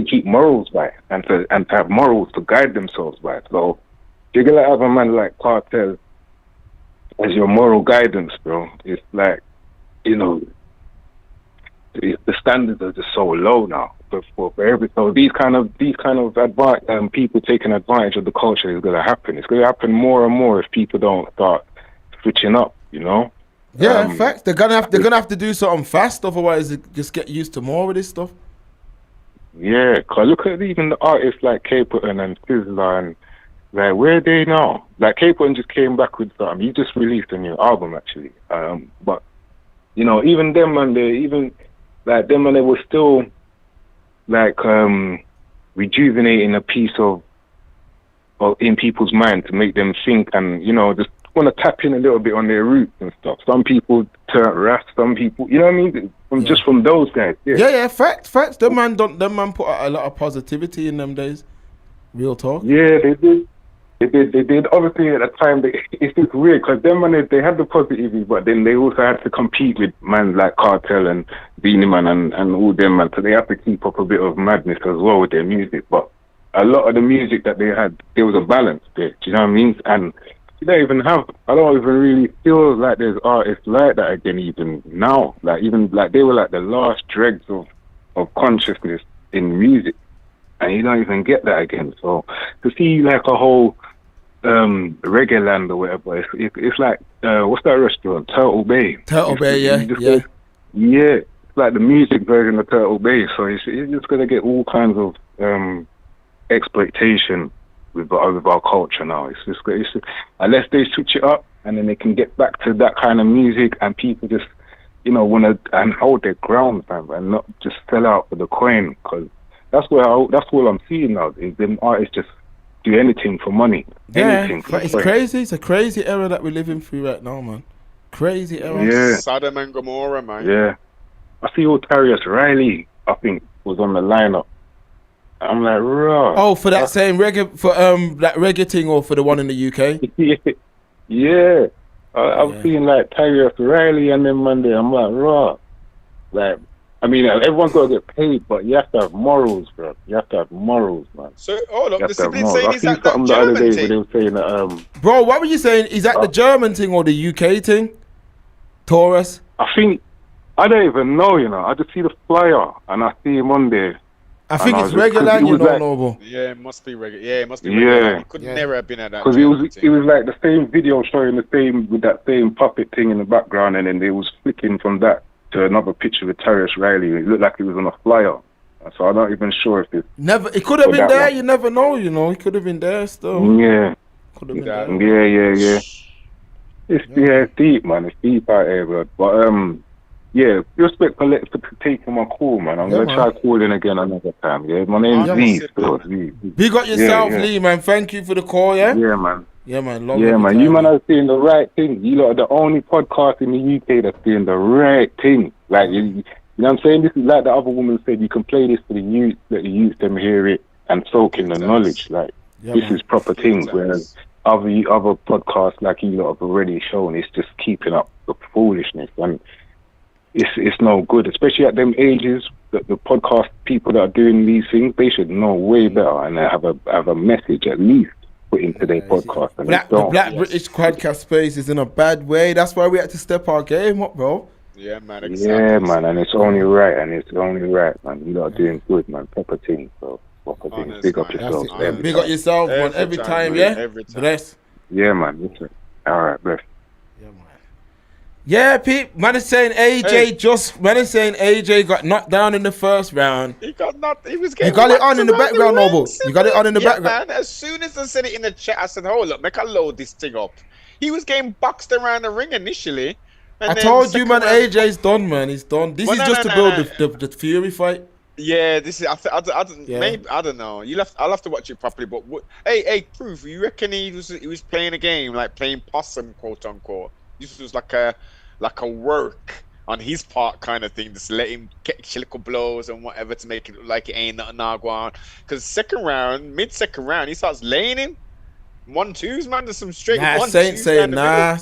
keep morals by, and to have morals to guide themselves by. So you're gonna have a man like Cartel as your moral guidance, bro. It's like, you know, the standards are just so low now. For every, so these kind of people taking advantage of the culture is gonna happen. It's gonna happen more and more if people don't start switching up, you know. Yeah, in fact, they're gonna have to do something fast, otherwise they just get used to more of this stuff. Yeah, cause look at even the artists like Capleton and Sizzla, and like where are they now? Like Capleton just came back with something. He just released a new album actually. But you know, even them man, they were still like rejuvenating a piece of in people's mind to make them think, and you know, just want to tap in a little bit on their roots and stuff. Some people turn rap, some people, you know what I mean? Just from those guys. Yeah, facts. Them man put out a lot of positivity in them days. Real talk. Yeah, they did. Obviously, at the time, it's just weird because them man, they had the positivity, but then they also had to compete with man like Cartel and Beanie Man and all them man. So they have to keep up a bit of madness as well with their music. But a lot of the music that they had, there was a balance there. Do you know what I mean? And I don't even really feel like there's artists like that again even now. Like even like they were like the last dregs of consciousness in music, and you don't even get that again. So to see like a whole reggae land or whatever, it's like what's that restaurant? Turtle Bay. Yeah. It's like the music version of Turtle Bay. So it's just gonna get all kinds of exploitation with our culture now. It's just unless they switch it up and then they can get back to that kind of music, and people just, you know, want to and hold their ground, man, and not just sell out for the coin, because that's all I'm seeing now. Is them artists just do anything for money. Anything for it's crazy. It's a crazy era that we're living through right now, man. Crazy era. Yeah. Sodom and Gomorrah, man. Yeah. I see Tarius Riley, I think, was on the lineup. I'm like, raw. Oh, for that same reggae, for that reggae thing, or for the one in the UK? Yeah. I'm seeing like Tyrese Riley and then Monday. I'm like, raw. Like, I mean, everyone's got to get paid, but you have to have morals, bro. You have to have morals, man. So, hold up, You the have to have sibling morals. saying I is seen that something the other German day thing? where they were saying that, Bro, what were you saying? Is that the German thing or the UK thing? Taurus? I think, I don't even know, you know. I just see the flyer and I see him on there. I think it's regular, you know, Noble. Yeah, it must be regular. Yeah, it must be Yeah. regular. It could never have been at that. Because it was like the same video showing the same, with that same puppet thing in the background, and then they was flicking from that to another picture with Tarius Riley. It looked like it was on a flyer. So I'm not even sure if it's... It could have been there, you never know, you know. It could have been there still. Yeah. Could have been there. Yeah. It's deep, man. It's deep out here, bro. But, yeah, respect for taking my call, man. I'm going to try calling again another time, yeah? My name's Z. Big up yourself, Lee, man. Thank you for the call, yeah? Yeah, man. Yeah, man. Yeah, man. You man are saying the right thing. You lot are the only podcast in the UK that's doing the right thing. Like, you know what I'm saying? This is like the other woman said, you can play this for the youth, let the youth them hear it and soak in the knowledge. Like, this is proper things, whereas other podcasts like you lot have already shown, it's just keeping up the foolishness. And it's no good, especially at them ages. The podcast people that are doing these things, they should know way better and have a message at least put into their podcast. And The Black British podcast space is in a bad way. That's why we had to step our game up, bro. Yeah, man. Exactly. Yeah, man, and it's only right, man. You lot are doing good, man. Proper team, so proper team. Big up yourself. Big up yourself, man. Every time, yeah? Every time. Bless. Yeah, man. Listen. All right, bless. Yeah, Pete. Man is saying AJ got knocked down in the first round. He got knocked. He was You getting got it whacked on in the around background, ring, Noble. You got it on in the background. Man, as soon as I said it in the chat, I said, hold up, make I load this thing up. He was getting boxed around the ring initially. And I then told you, man, round- AJ's done, man. He's done. This Well, is no, just no, to no, build the Fury fight. Yeah, this is. Yeah. Maybe I don't know. I'll have to watch it properly. But hey, proof. You reckon he was playing a game like playing possum, quote unquote? This was like a work on his part kind of thing. Just let him catch little blows and whatever to make it look like it ain't nothing on. Because mid-second round, he starts laying him 1-2s, man. There's some straight 1-2s.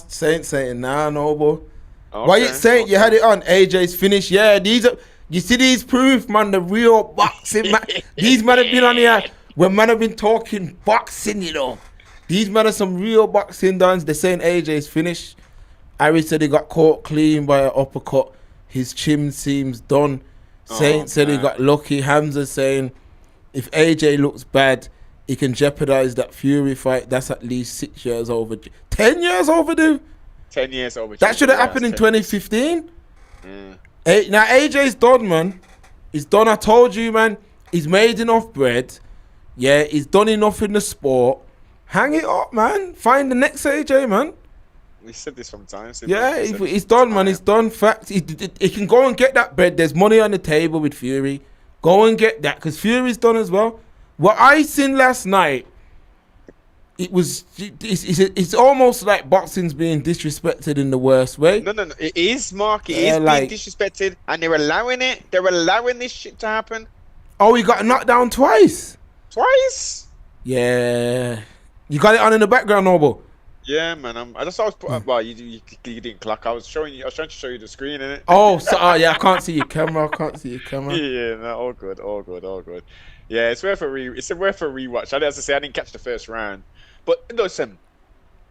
Saint saying nah, Noble. Okay, why you saying you had it on AJ's finish? Yeah, you see these proof, man. The real boxing, man. These men have been on here when man have been talking boxing, you know. These men are some real boxing dons. They're saying AJ's finished. Harry said he got caught clean by an uppercut. His chin seems done. Saint said he got lucky. Hamza saying if AJ looks bad, he can jeopardize that Fury fight. That's at least 6 years overdue. 10 years overdue? 10 years overdue. That should have happened in 2015. Now AJ's done, man. He's done. I told you, man. He's made enough bread. Yeah, he's done enough in the sport. Hang it up, man. Find the next AJ, man. We said this sometimes. Yeah, he's done, man. He's done. Fact, he can go and get that bread. There's money on the table with Fury. Go and get that, because Fury's done as well. What I seen last night, it's almost like boxing's being disrespected in the worst way. No. It is, Mark. It is being disrespected, and they're allowing it. They're allowing this shit to happen. Oh, he got knocked down twice. Twice? Yeah. You got it on in the background, Noble. Yeah, man. I just always put up. Well, you didn't clock. I was trying to show you the screen, innit? Oh, yeah. I can't see your camera. Yeah, no, all good. Yeah, it's worth a rewatch. As I say, I didn't catch the first round, but listen,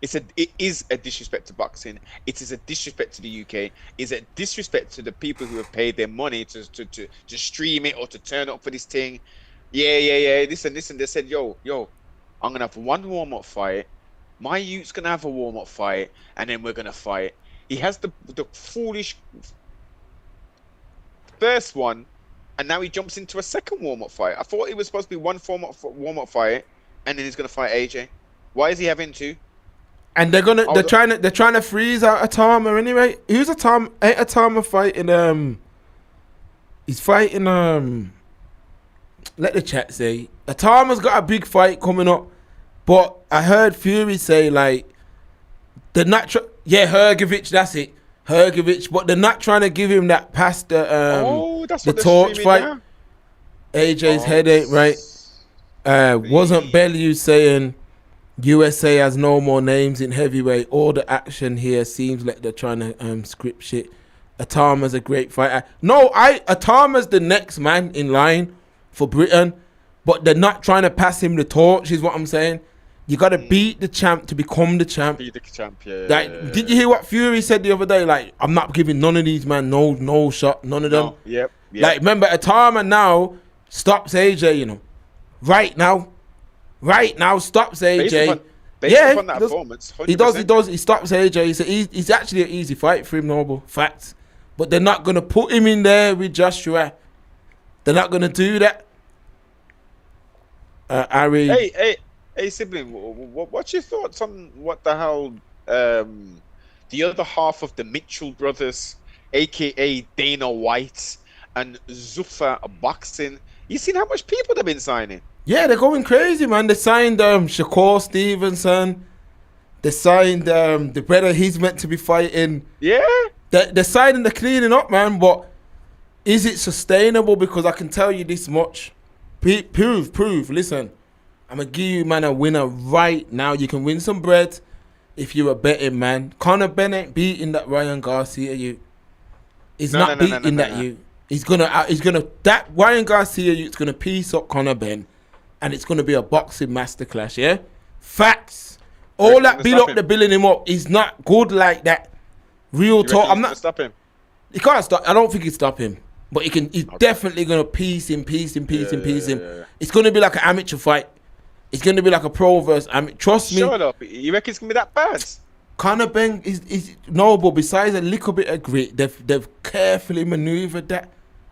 it is a disrespect to boxing. It is a disrespect to the UK. It's a disrespect to the people who have paid their money to stream it or to turn up for this thing. Yeah. Listen. They said, yo, I'm gonna have one warm-up fight. My youth's gonna have a warm-up fight, and then we're gonna fight. He has the foolish first one, and now he jumps into a second warm-up fight. I thought it was supposed to be one warm-up fight, and then he's gonna fight AJ. Why is he having two? And they're trying to freeze out Atama anyway. Who's Atama? Ain't Atama fighting? He's fighting. Let the chat say Atama's got a big fight coming up. But I heard Fury say, like, they're not Hergovich, that's it. Hergovich, but they're not trying to give him that past the torch fight. Now? AJ's head ain't right. Wasn't Bellew saying USA has no more names in heavyweight? All the action here seems like they're trying to script shit. Atama's a great fighter. No, Atama's the next man in line for Britain, but they're not trying to pass him the torch, is what I'm saying. You got to beat the champ to become the champ. Beat the champ, yeah. Like, did you hear what Fury said the other day? Like, I'm not giving none of these man no shot, none of them. No, yep. Like, remember, Atama now stops AJ, you know. Right now, stops AJ. Based upon that performance, 100%. He does. He stops AJ. So he's actually an easy fight for him, Noble. Facts. But they're not going to put him in there with Joshua. They're not going to do that. Ari. Hey, sibling, what's your thoughts on what the hell the other half of the Mitchell brothers, a.k.a. Dana White and Zuffa Boxing? You seen how much people they've been signing? Yeah, they're going crazy, man. They signed Shakur Stevenson. They signed the brother he's meant to be fighting. Yeah. They're signing, they're cleaning up, man. But is it sustainable? Because I can tell you this much. Prove. Listen, I'm going to give you, man, a winner right now. You can win some bread if you're a betting man. Conor Bennett beating that Ryan Garcia you. He's not beating that you. He's gonna that Ryan Garcia you's gonna piece up Conor Ben, and it's gonna be a boxing masterclass. Yeah, facts. All that build up, the building him up. He's not good like that. Real talk. I'm not stop him. He can't stop. I don't think he can stop him, but he can. He's definitely gonna piece him. It's gonna be like an amateur fight. It's gonna be like a pro versus amateur. Trust me. Shut up. You reckon it's gonna be that bad? Conor Ben is no, but besides a little bit of grit, they've carefully maneuvered that.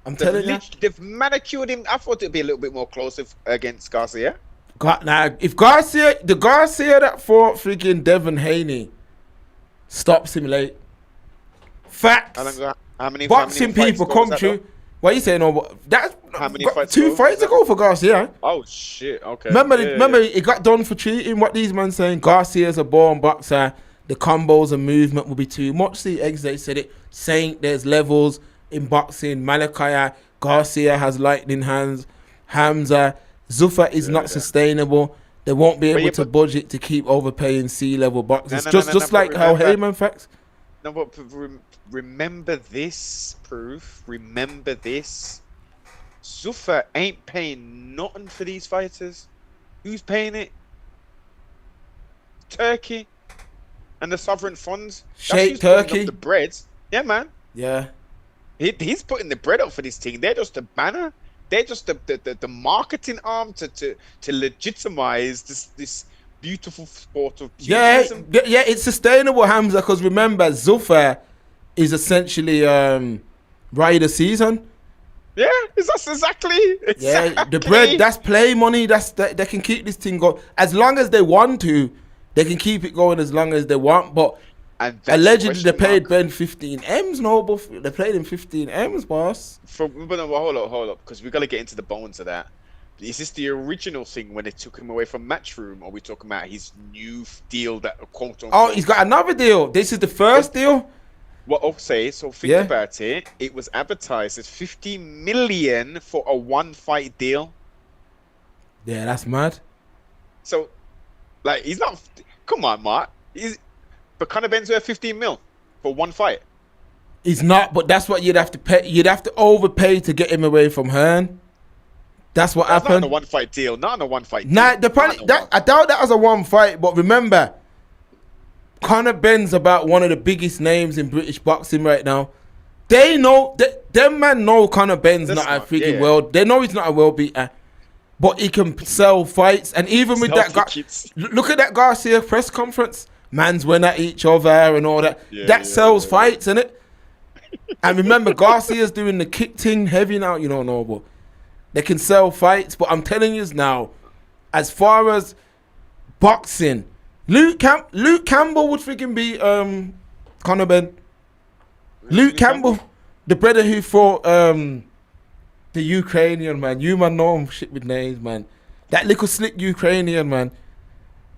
I'm telling you, they've manicured him. I thought it'd be a little bit more close against Garcia. Now, if the Garcia that fought freaking Devin Haney stops him late, facts. How many boxing people come through. What are you saying? No, that's how many fights? 2 fights ago for Garcia. Oh shit! Okay. Remember, it got done for cheating. What these men saying? Garcia's a born boxer. The combos and movement will be too much. See, they said it. Saying there's levels in boxing. Malachi Garcia has lightning hands. Hamza Zuffa is not sustainable. They won't be able to budget to keep overpaying C-level boxers. Just like how Heyman facts. No, but remember this, Proof. Remember this. Zuffa ain't paying nothing for these fighters. Who's paying it? Turkey. And the sovereign funds. Sheikh Turkey. The bread. Yeah, man. Yeah. He's putting the bread up for this team. They're just a banner. They're just the marketing arm to legitimize this beautiful sport of pugilism. Yeah, it's sustainable, Hamza, because remember, Zuffa is essentially Rider season. Yeah, that's exactly. Yeah, the bread, that's play money. They can keep this thing going. As long as they want to, they can keep it going as long as they want. But allegedly, they paid Ben 15 M's, no, but they played him 15 M's, boss. Hold up, because we got to get into the bones of that. Is this the original thing when they took him away from Matchroom, or are we talking about his new deal that quote unquote? Oh, he's got another deal. This is the first deal. Well, okay, so think about it. It was advertised as 50 million for a one-fight deal. Yeah, that's mad. So, like, he's not. Come on, Mark. But Conor Ben's worth 15 mil for one fight. He's not, but that's what you'd have to pay. You'd have to overpay to get him away from Hearn. That's what happened. Not on a one-fight deal. Not on a one-fight deal. Nah, I doubt that was a one fight. But remember, Conor Ben's about one of the biggest names in British boxing right now. They know them man know Conor Ben's not a freaking world. They know he's not a world beater, but he can sell fights. And even with that, look at that Garcia press conference. Man's went at each other and all that. That sells fights, innit? And remember, Garcia's doing the kick thing heavy now. You don't know, but they can sell fights. But I'm telling you now, as far as boxing, Luke Campbell would freaking beat Conor Ben. Luke Campbell, the brother who fought the Ukrainian man. You man know him shit with names, man. That little slick Ukrainian man.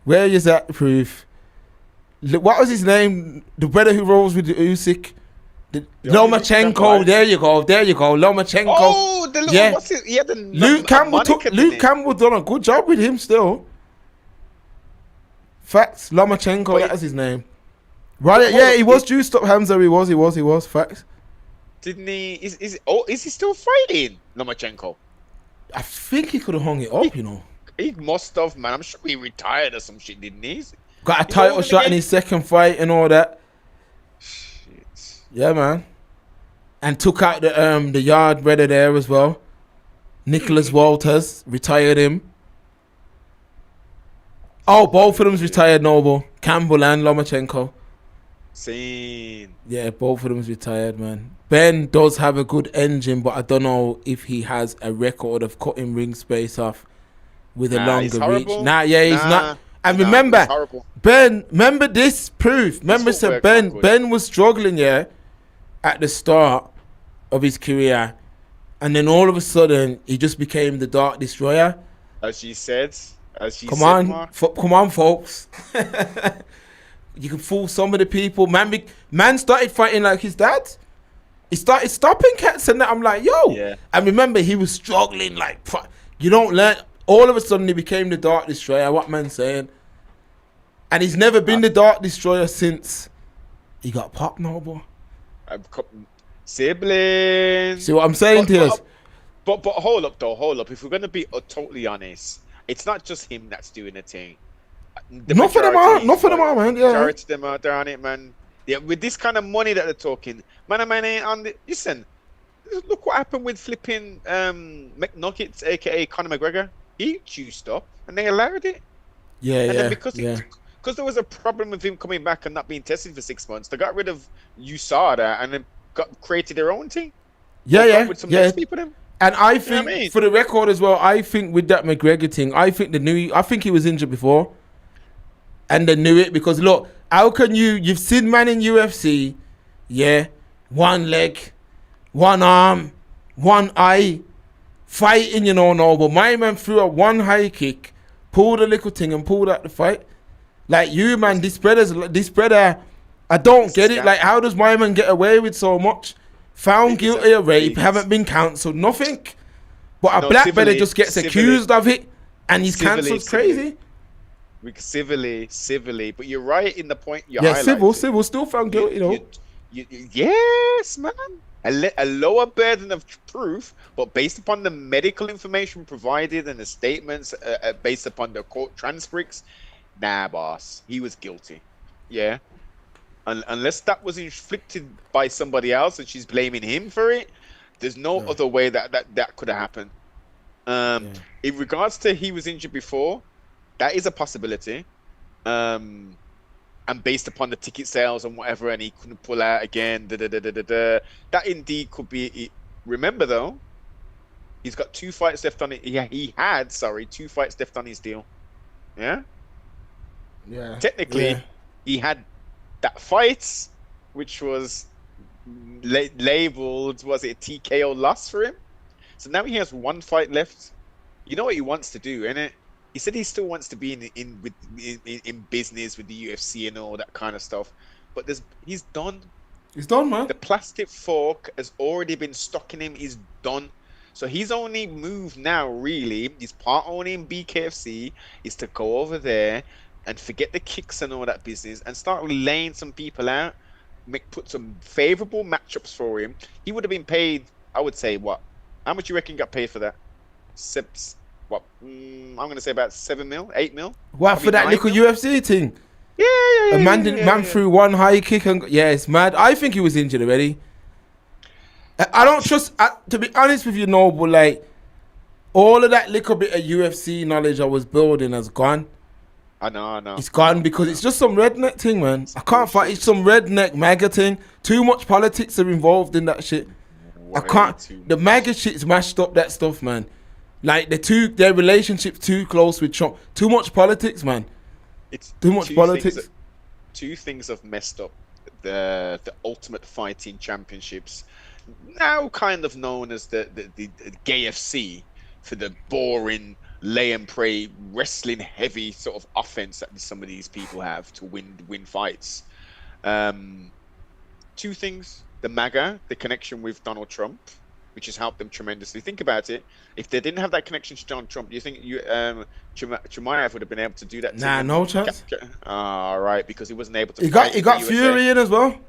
Where is that Proof? What was his name? The brother who rolls with the Usyk. Lomachenko. There you go. Lomachenko. Oh, the little, what's it? Yeah, Luke Campbell done a good job with him still. Facts. Lomachenko, that was his name. Right? Yeah, he was juiced up, Hamza. He was. Facts. Didn't he? Is he still fighting Lomachenko? I think he could have hung it up, you know. He must have, man. I'm sure he retired or some shit, didn't he? Got a title shot again? in his second fight and all that. Shit. Yeah, man. And took out the yard brother there as well. Nicholas Walters retired him. Oh, both of them's retired, Noble. Campbell and Lomachenko. Seen. Yeah, both of them's retired, man. Ben does have a good engine, but I don't know if he has a record of cutting ring space off with a longer reach. He's not. And remember, Ben, remember this proof. Remember, so Ben was struggling, at the start of his career. And then all of a sudden, he just became the Dark Destroyer. As she said. Come on, folks. You can fool some of the people. Man started fighting like his dad. He started stopping cats and that. I'm like, yo. Yeah. And remember, he was struggling like, you don't learn. All of a sudden, he became the Dark Destroyer. What man's saying? And he's never been the Dark Destroyer since he got popped, Noble. Siblings. See what I'm saying to you? But hold up. If we're going to be totally honest, it's not just him that's doing the thing. Enough of them are, man. Yeah. Majority of them are on it, man. Yeah, with this kind of money that they're talking, man ain't on the. Listen, look what happened with flipping McNuggets, aka Conor McGregor. He juiced up, and they allowed it. Then because there was a problem with him coming back and not being tested for 6 months, they got rid of USADA and then created their own thing. With some nice people then. And I think, for the record as well, I think with that McGregor thing, I think he was injured before. And they knew it because, look, how can you've seen man in UFC, one leg, one arm, one eye, fighting, but my man threw a one high kick, pulled a little thing and pulled out the fight. Like you, man, this brother, I don't get it. Like, how does my man get away with so much? Found guilty of rape, haven't been cancelled, nothing. But a black brother just gets accused of it and he's cancelled crazy. Civilly, but you're right in the point you're civil, still found guilty, yes, man. A lower burden of proof, but based upon the medical information provided and the statements based upon the court transcripts, nah, boss, he was guilty. Yeah. Unless that was inflicted by somebody else and she's blaming him for it, there's no other way that could have happened. In regards to he was injured before, that is a possibility. And based upon the ticket sales and whatever, and he couldn't pull out again, that indeed could be it. Remember though, he's got 2 fights left on it. He had 2 fights left on his deal. Yeah. Technically, he had that fight, which was labeled, was it a TKO loss for him? So now he has 1 fight left. You know what he wants to do, innit? He said he still wants to be in business with the UFC and all that kind of stuff, but he's done. He's done, man. The plastic fork has already been stuck in him. He's done. So his only move now, really, his part owning BKFC, is to go over there and forget the kicks and all that business and start laying some people out, put some favorable matchups for him. He would have been paid, I would say, what? How much you reckon got paid for that? I'm going to say about 7 mil, 8 mil. What, for that little UFC thing? Yeah. Man threw one high kick and it's mad. I think he was injured already. I don't trust, to be honest with you, Noble, like, all of that little bit of UFC knowledge I was building has gone. I know. It's gone because it's just some redneck thing, man. I can't fight. It's some redneck MAGA thing. Too much politics are involved in that shit. The MAGA shit's mashed up that stuff, man. Like their relationship's too close with Trump. Too much politics, man. It's too much politics. Two things have messed up the Ultimate Fighting Championships, now kind of known as the GAFC, for the boring lay and pray wrestling heavy sort of offense that some of these people have to win fights. 2 things: the MAGA, the connection with Donald Trump, which has helped them tremendously. Think about it. If they didn't have that connection to Donald Trump, do you think Chimaev would have been able to do that? Nah, no chance. All right, because he wasn't able to. He got Fury in as well.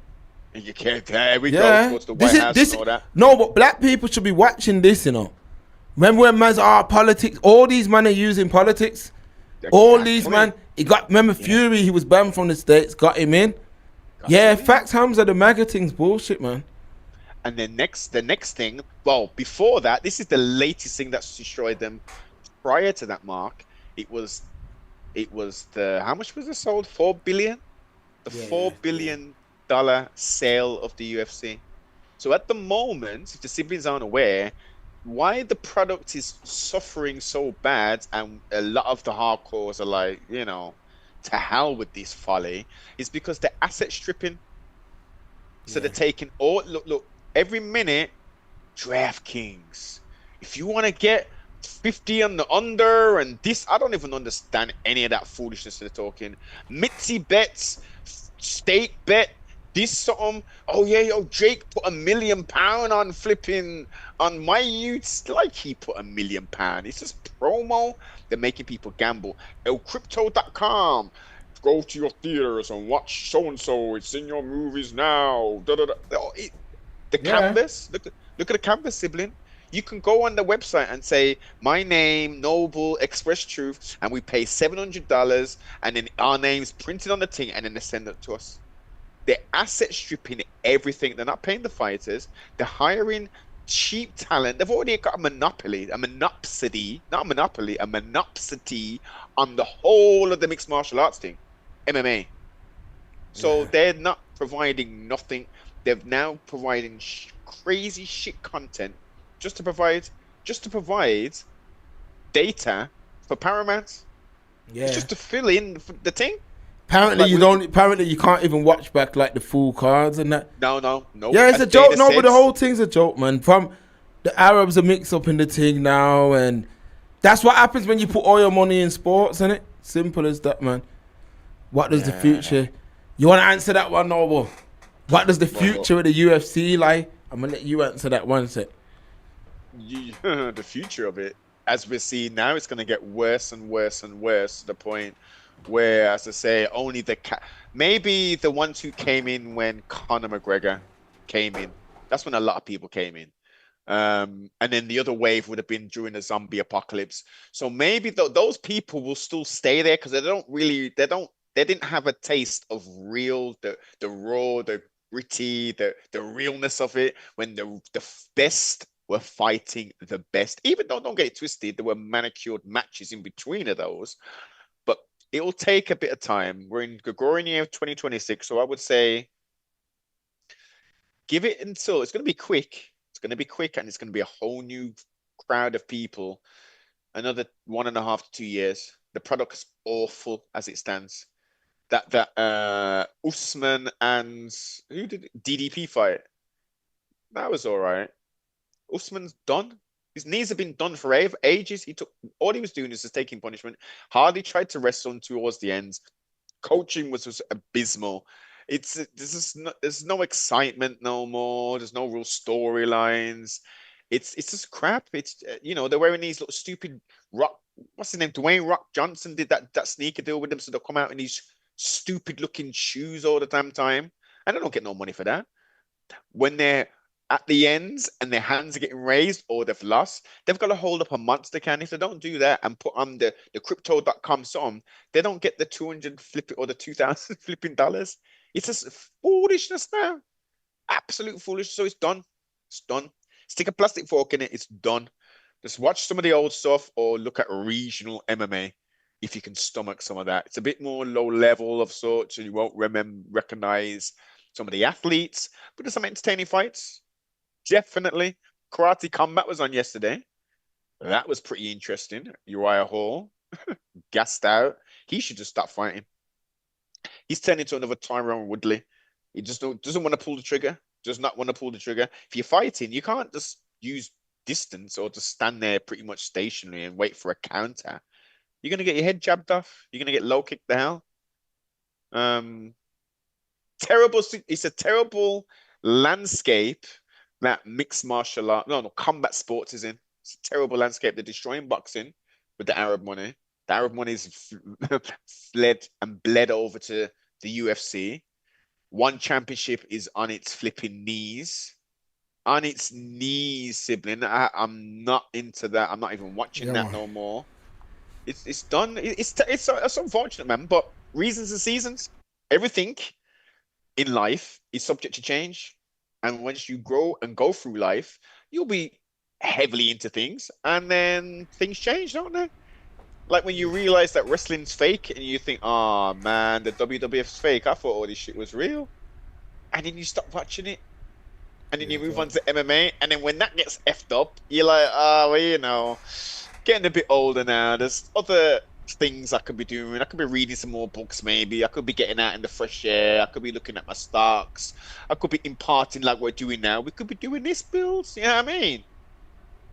And you can't. There we Yeah. go to the White House and all that. No, but black people should be watching this, you know. Remember when man's politics, all these men are using politics. Exactly. All these man, remember Fury, he was banned from the States, got him in. Facts Hamza, the MAGA thing's bullshit, man. And then the next thing, well, before that, this is the latest thing that's destroyed them. Prior to that, Mark, it was the, how much was it sold? 4 billion? The $4 billion sale of the UFC. So at the moment, if the siblings aren't aware, why the product is suffering so bad, and a lot of the hardcores are like, you know, to hell with this folly, is because they're asset stripping. So they're taking look, every minute, DraftKings. If you want to get 50 on the under and this, I don't even understand any of that foolishness they're talking. Mitzi bets, stake bet, this something. Oh yeah, yo, Jake put £1 million on flipping on my youths. Like he put £1 million. It's just promo. They're making people gamble. Crypto.com. Go to your theaters and watch so and so. It's in your movies now. The canvas. Look at the canvas, sibling. You can go on the website and say, my name, Noble, Express Truth, and we pay $700, and then our name's printed on the thing, and then they send it to us. They're asset stripping everything. They're not paying the fighters. They're hiring cheap talent. They've already got a monopsony on the whole of the mixed martial arts thing, MMA. So they're not providing nothing. They're now providing crazy shit content just to provide data for Paramount. Yeah. It's just to fill in the thing. Apparently you can't even watch back like the full cards and that. No. Yeah, it's a joke. No, but the whole thing's a joke, man. From the Arabs are mixed up in the thing now, and that's what happens when you put all your money in sports, isn't it? Simple as that, man. What does the future? You want to answer that one, Noble? What does the future of the UFC like? I'm gonna let you answer that one sec. The future of it, as we're seeing now, it's going to get worse and worse and worse to the point where, as I say, only maybe the ones who came in when Conor McGregor came in. That's when a lot of people came in. And then the other wave would have been during the zombie apocalypse. So maybe those people will still stay there because they didn't have a taste of real, the raw, the gritty, the realness of it when the best were fighting the best. Even though, don't get it twisted, there were manicured matches in between of those. But it will take a bit of time. We're in Gregorian year of 2026, so I would say give it until it's going to be quick. It's going to be quick, and it's going to be a whole new crowd of people. Another 1.5 to 2 years. The product is awful as it stands. That Usman and who did DDP fight? That was all right. Usman's done. His knees have been done for ages. All he was doing is just taking punishment. Hardy tried to wrestle him towards the ends. Coaching was abysmal. There's no excitement no more. There's no real storylines. It's just crap. It's they're wearing these little stupid rock. What's his name? Dwayne Rock Johnson did that sneaker deal with them, so they'll come out in these stupid looking shoes all the damn time, and they don't get no money for that. When they're at the ends and their hands are getting raised or they've lost, they've got to hold up a monster can. If they don't do that and put on the crypto.com song, they don't get the 200 flip it or the 2,000 flipping dollars. It's just foolishness now. Absolute foolishness. So it's done. It's done. Stick a plastic fork in it. It's done. Just watch some of the old stuff or look at regional MMA if you can stomach some of that. It's a bit more low level of sorts, and you won't recognize some of the athletes, but there's some entertaining fights. Definitely. Karate Combat was on yesterday. That was pretty interesting. Uriah Hall, gassed out. He should just stop fighting. He's turned into another Tyrone Woodley. He just doesn't want to pull the trigger. Does not want to pull the trigger. If you're fighting, you can't just use distance or just stand there pretty much stationary and wait for a counter. You're going to get your head jabbed off. You're going to get low kicked the hell. Terrible. It's a terrible landscape that mixed martial art, no, combat sports is in. It's a terrible landscape. They're destroying boxing with the Arab money. The Arab money is fled and bled over to the UFC. One championship is on its flipping knees. On its knees, sibling. I'm not into that. I'm not even watching that no more. It's done. It's unfortunate, man. But reasons and seasons, everything in life is subject to change. And once you grow and go through life, you'll be heavily into things, and then things change, don't they? Like when you realize that wrestling's fake, and you think, "Oh man, the WWF's fake. I thought all this shit was real," and then you stop watching it, and then you move on to MMA, and then when that gets effed up, you're like, "Oh, well, you know, getting a bit older now. There's other things I could be doing. I could be reading some more books, maybe. I could be getting out in the fresh air. I could be looking at my stocks. I could be imparting like we're doing now. We could be doing this builds. You know what I mean?"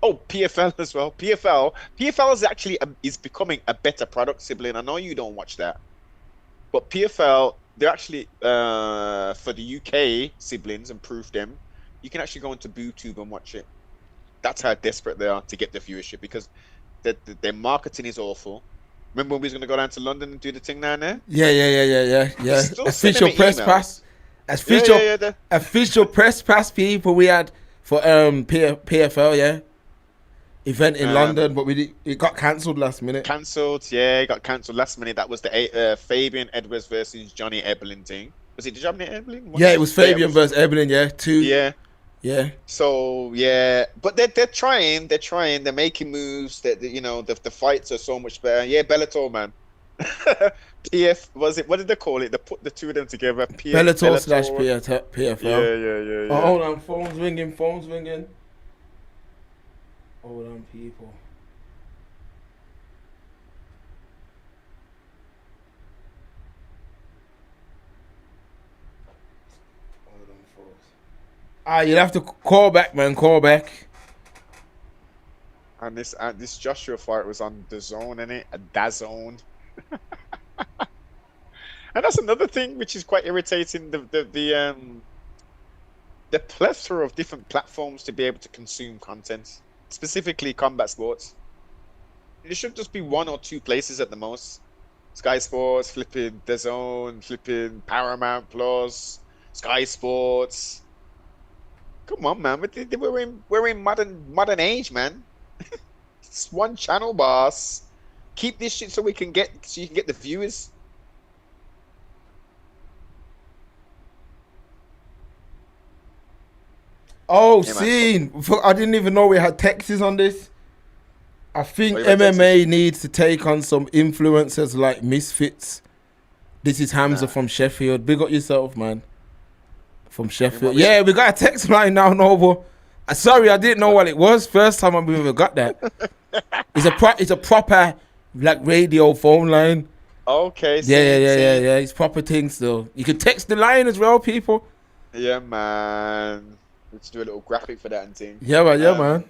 Oh, PFL as well. PFL is actually is becoming a better product, sibling. I know you don't watch that, but PFL, they're actually for the UK siblings, and proof them. You can actually go into BooTube and watch it. That's how desperate they are to get the viewership, because their marketing is awful. Remember when we was going to go down to London and do the thing down there? Yeah. Official press pass. Official press pass, people. We had for PFL, yeah. Event in London, but it got cancelled last minute. It got cancelled last minute. That was the Fabian Edwards versus Johnny Ebelin thing. Was it Johnny Ebelin? Yeah, it was Fabian versus Ebelin. Yeah, Yeah. So yeah, but they're trying. They're making moves. That you know, the fights are so much better. Yeah, Bellator, man. PF was it? What did they call it? They put the two of them together. Bellator slash PFL. Yeah. Oh, hold on, phone's ringing. Hold on, people. Hold on, folks. You'll have to call back, man. Call back. And this Joshua fight was on the zone, innit? A DAZN. And that's another thing which is quite irritating. The plethora of different platforms to be able to consume content, specifically combat sports. It should just be one or two places at the most. Sky Sports, flipping DAZN, flipping Paramount Plus, Sky Sports. Come on, man. We're in modern age, man. It's one channel, boss. Keep this shit so you can get the viewers. Oh, scene. I didn't even know we had Texas on this. I think MMA needs to take on some influencers like Misfits. This is Hamza from Sheffield. Big up yourself, man. From Sheffield. Yeah, we got a text line now, Noble. Sorry, I didn't know what it was. First time I've ever got that. It's a proper like radio phone line. Okay. Yeah. It's proper things though. You can text the line as well, people. Yeah, man. Let's do a little graphic for that and thing. Yeah, man.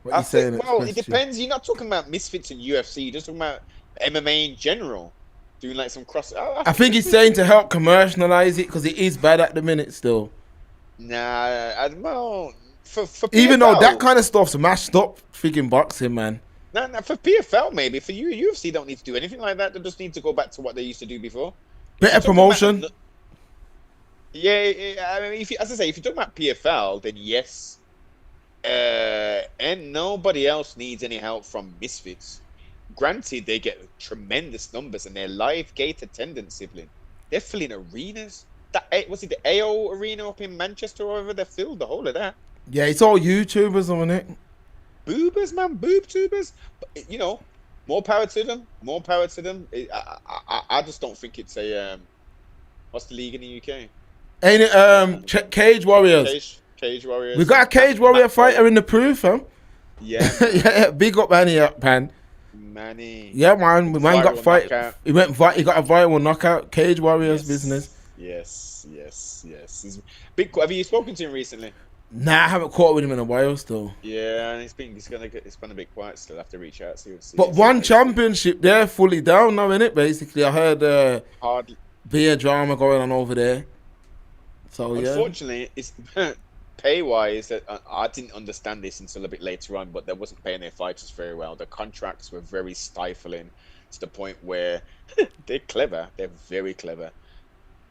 What I think, well, it depends. You're not talking about Misfits and UFC. You're just talking about MMA in general. Doing like some cross. I think he's saying to help commercialize it because it is bad at the minute still. Nah, well, for PFL, even though that kind of stuff's mashed up freaking boxing, man. No, for PFL maybe. For UFC don't need to do anything like that. They just need to go back to what they used to do before. Better promotion. Yeah, I mean, as I say, if you're talking about PFL, then yes. And nobody else needs any help from Misfits. Granted, they get tremendous numbers and their live gate attendance, sibling. They're filling arenas. Was it the AO arena up in Manchester or whatever? They filled the whole of that. Yeah, it's all YouTubers on it. Boobers, man, boob-tubers. But, you know, more power to them. I just don't think it's a what's the league in the UK? Ain't it Cage Warriors? Cage Warriors. We got a Cage Warrior fighter in the proof, huh? Yeah. Yeah. Big up Manny up, man. Manny. Yeah, man. Man got fight. He got a viral knockout. Cage Warriors business. Yes. He's big. Have you spoken to him recently? Nah, I haven't caught with him in a while still. Yeah, and it's been a bit quiet still. I have to reach out see. But one championship, they're fully down now, innit? Basically, I heard beer drama going on over there. So unfortunately, it's pay wise that I didn't understand this until a bit later on, but they wasn't paying their fighters very well. The contracts were very stifling to the point where they're clever. They're very clever.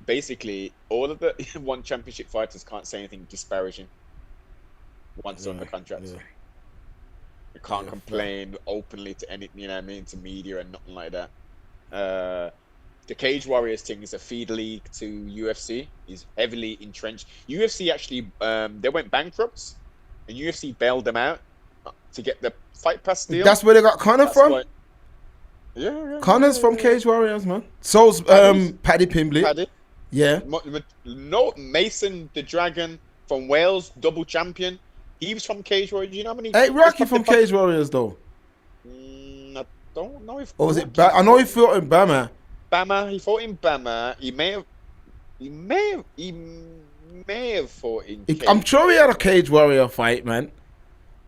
basically all of the one championship fighters can't say anything disparaging once they're on the contract. They can't complain openly to any, you know what I mean, to media and nothing like that. The Cage Warriors thing is a feeder league to UFC. Is heavily entrenched. UFC actually, they went bankrupt, and UFC bailed them out to get the Fight Pass deal. That's where they got Conor from. Conor's from Cage Warriors, man. So's Paddy Pimblett. Paddy. Yeah. No, Mason the Dragon from Wales, double champion. He was from Cage Warriors. You know how many? Hey, Rocky from Cage Warriors though. I don't know if. Or was it? I know he fought in Bama. Bama. He fought in Bama. He may have fought in. I'm sure he had a Cage Warrior fight, man.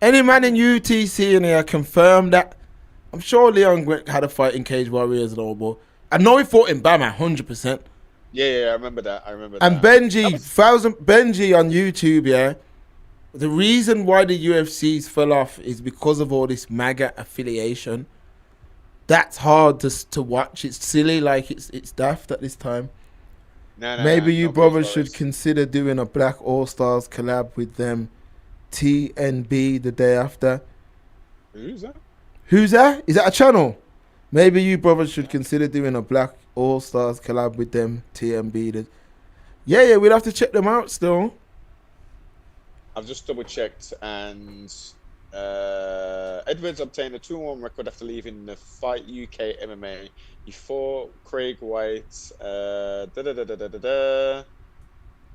Any man in UTC in here confirmed that. I'm sure Leon had a fight in Cage Warriors though, but I know he fought in Bama, 100%. Yeah, I remember that. And Benji on YouTube, yeah. The reason why the UFCs fell off is because of all this MAGA affiliation. That's hard to watch. It's silly, like it's daft at this time. Maybe you brothers should consider doing a Black All Stars collab with them. TNB the day after. Who's that? Who's that? Is that a channel? Maybe you brothers should consider doing a Black All Stars collab with them. TNB. Yeah, we'd have to check them out still. I've just double checked, and Edwards obtained a 2-1 record after leaving the Fight UK MMA. He fought Craig White,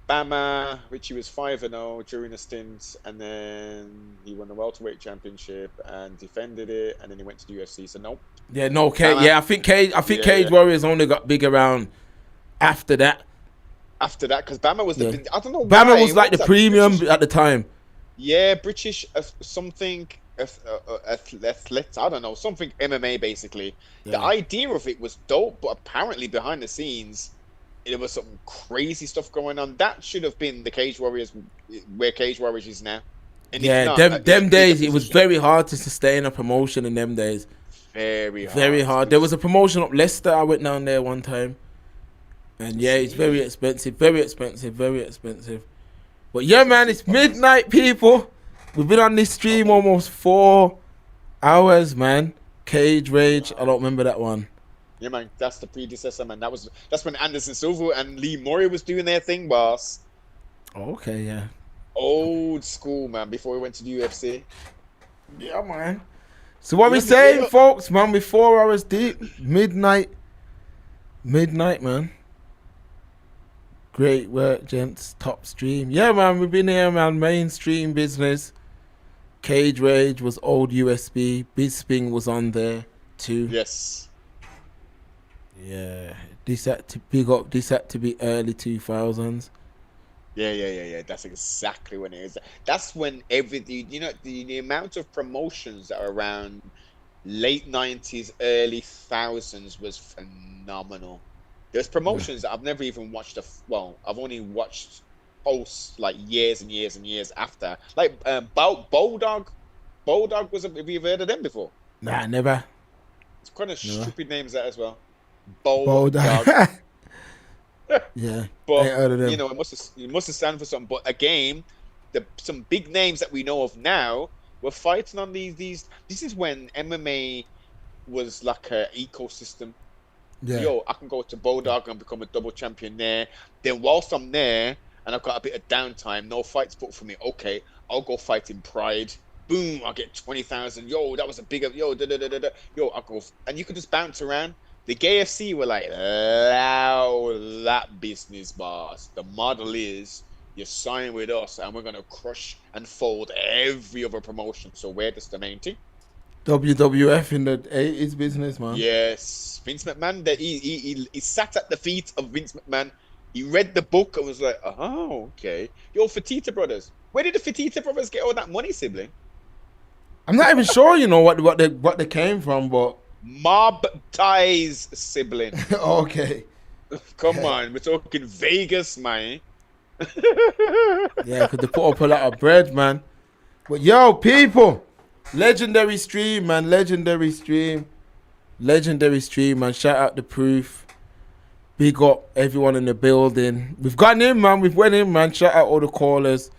Bama, which he was 5-0 during a stint, and then he won the welterweight championship and defended it, and then he went to the UFC. So nope. Yeah, no, I think Cage Warriors only got big around after that. After that, because Bama was the I don't know. Bama was like the premium at the time. Yeah, British something athletes. I don't know, something MMA basically. Yeah. The idea of it was dope, but apparently behind the scenes, there was some crazy stuff going on. That should have been the Cage Warriors, where Cage Warriors is now. And them days, it was very hard to sustain a promotion in them days. Very hard. There was a promotion up Leicester. I went down there one time. And yeah, it's very expensive. But yeah, man, it's midnight, people. We've been on this stream almost 4 hours, man. Cage Rage. I don't remember that one. Yeah, man, that's the predecessor, man. That's when Anderson Silva and Lee Murray was doing their thing, boss. Okay, yeah. Old school, man, before we went to the UFC. Yeah, man. So what we saying, folks, man? We're 4 hours deep. Midnight, man. Great work, gents. Top stream. Yeah, man, we've been here, man. Mainstream business. Cage Rage was old USB. Bisping was on there too. Yes. Yeah. This had to big up. This had to be early 2000s. Yeah. That's exactly when it is. That's when everything, you know, the amount of promotions that are around late 90s, early thousands was phenomenal. There's promotions that I've never even watched. I've only watched posts like years and years and years after. Like Bulldog. Bulldog was. Have you heard of them before? Nah, never. It's kind of stupid names that as well. Bulldog. Yeah, but you know, it must have stand for something. But again, some big names that we know of now were fighting on these. This is when MMA was like an ecosystem. Yeah. Yo, I can go to Bulldog and become a double champion there. Then whilst I'm there and I've got a bit of downtime, no fights booked for me. Okay, I'll go fight in Pride. Boom, I'll get 20,000. Yo, that was a bigger. Yo, Yo, I'll go, and you could just bounce around. The KFC were like, allow that business, boss. The model is you sign with us, and we're gonna crush and fold every other promotion. So we're just the main thing. WWF in the 80s business, man. Yes, Vince McMahon. He sat at the feet of Vince McMahon. He read the book and was like, "Oh, okay." Yo, Fertitta Brothers. Where did the Fertitta Brothers get all that money, sibling? I'm not even sure. You know what they came from, but mob ties, sibling. Okay. Come on, we're talking Vegas, man. Yeah, because they put up a lot of bread, man. But yo, people. Legendary stream, man. Legendary stream, man. Shout out the Proof. Big up everyone in the building. We've gone in, man. We've went in, man. Shout out all the callers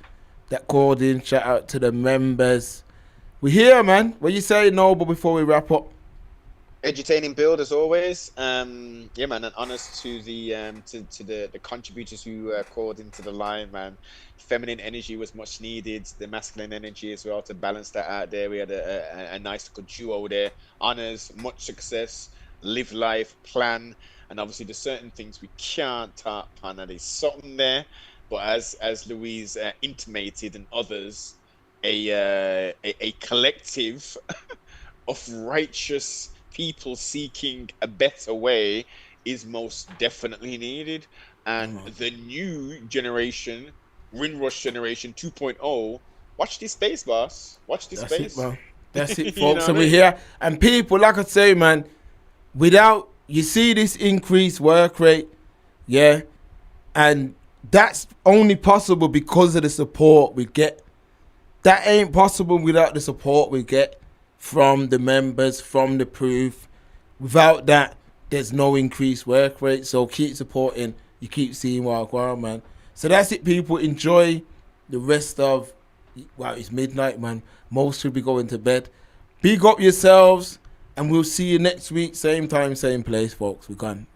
that called in. Shout out to the members. We're here, man. What you say, Noble, before we wrap up? Entertaining build as always. Yeah, man, and honors to the the contributors who called into the line, man. Feminine energy was much needed. The masculine energy as well to balance that out there. We had a nice good duo there. Honors, much success, live life, plan, and obviously there's certain things we can't tap on. There's something there, but as Louise intimated and others, a collective of righteous people seeking a better way is most definitely needed. And the new generation, Windrush generation 2.0, watch this space, boss. Watch this space. It, man. That's it, folks. And we're here. And people, like I say, man, without, you see this increased work rate, yeah, and that's only possible because of the support we get. That ain't possible without the support we get from the members, from the proof. Without that, there's no increased work rate. So keep supporting. You keep seeing what I want, man. So that's it, people. Enjoy the rest of, well, it's midnight, man. Most should be going to bed. Big up yourselves, and we'll see you next week. Same time, same place, folks. We're gone.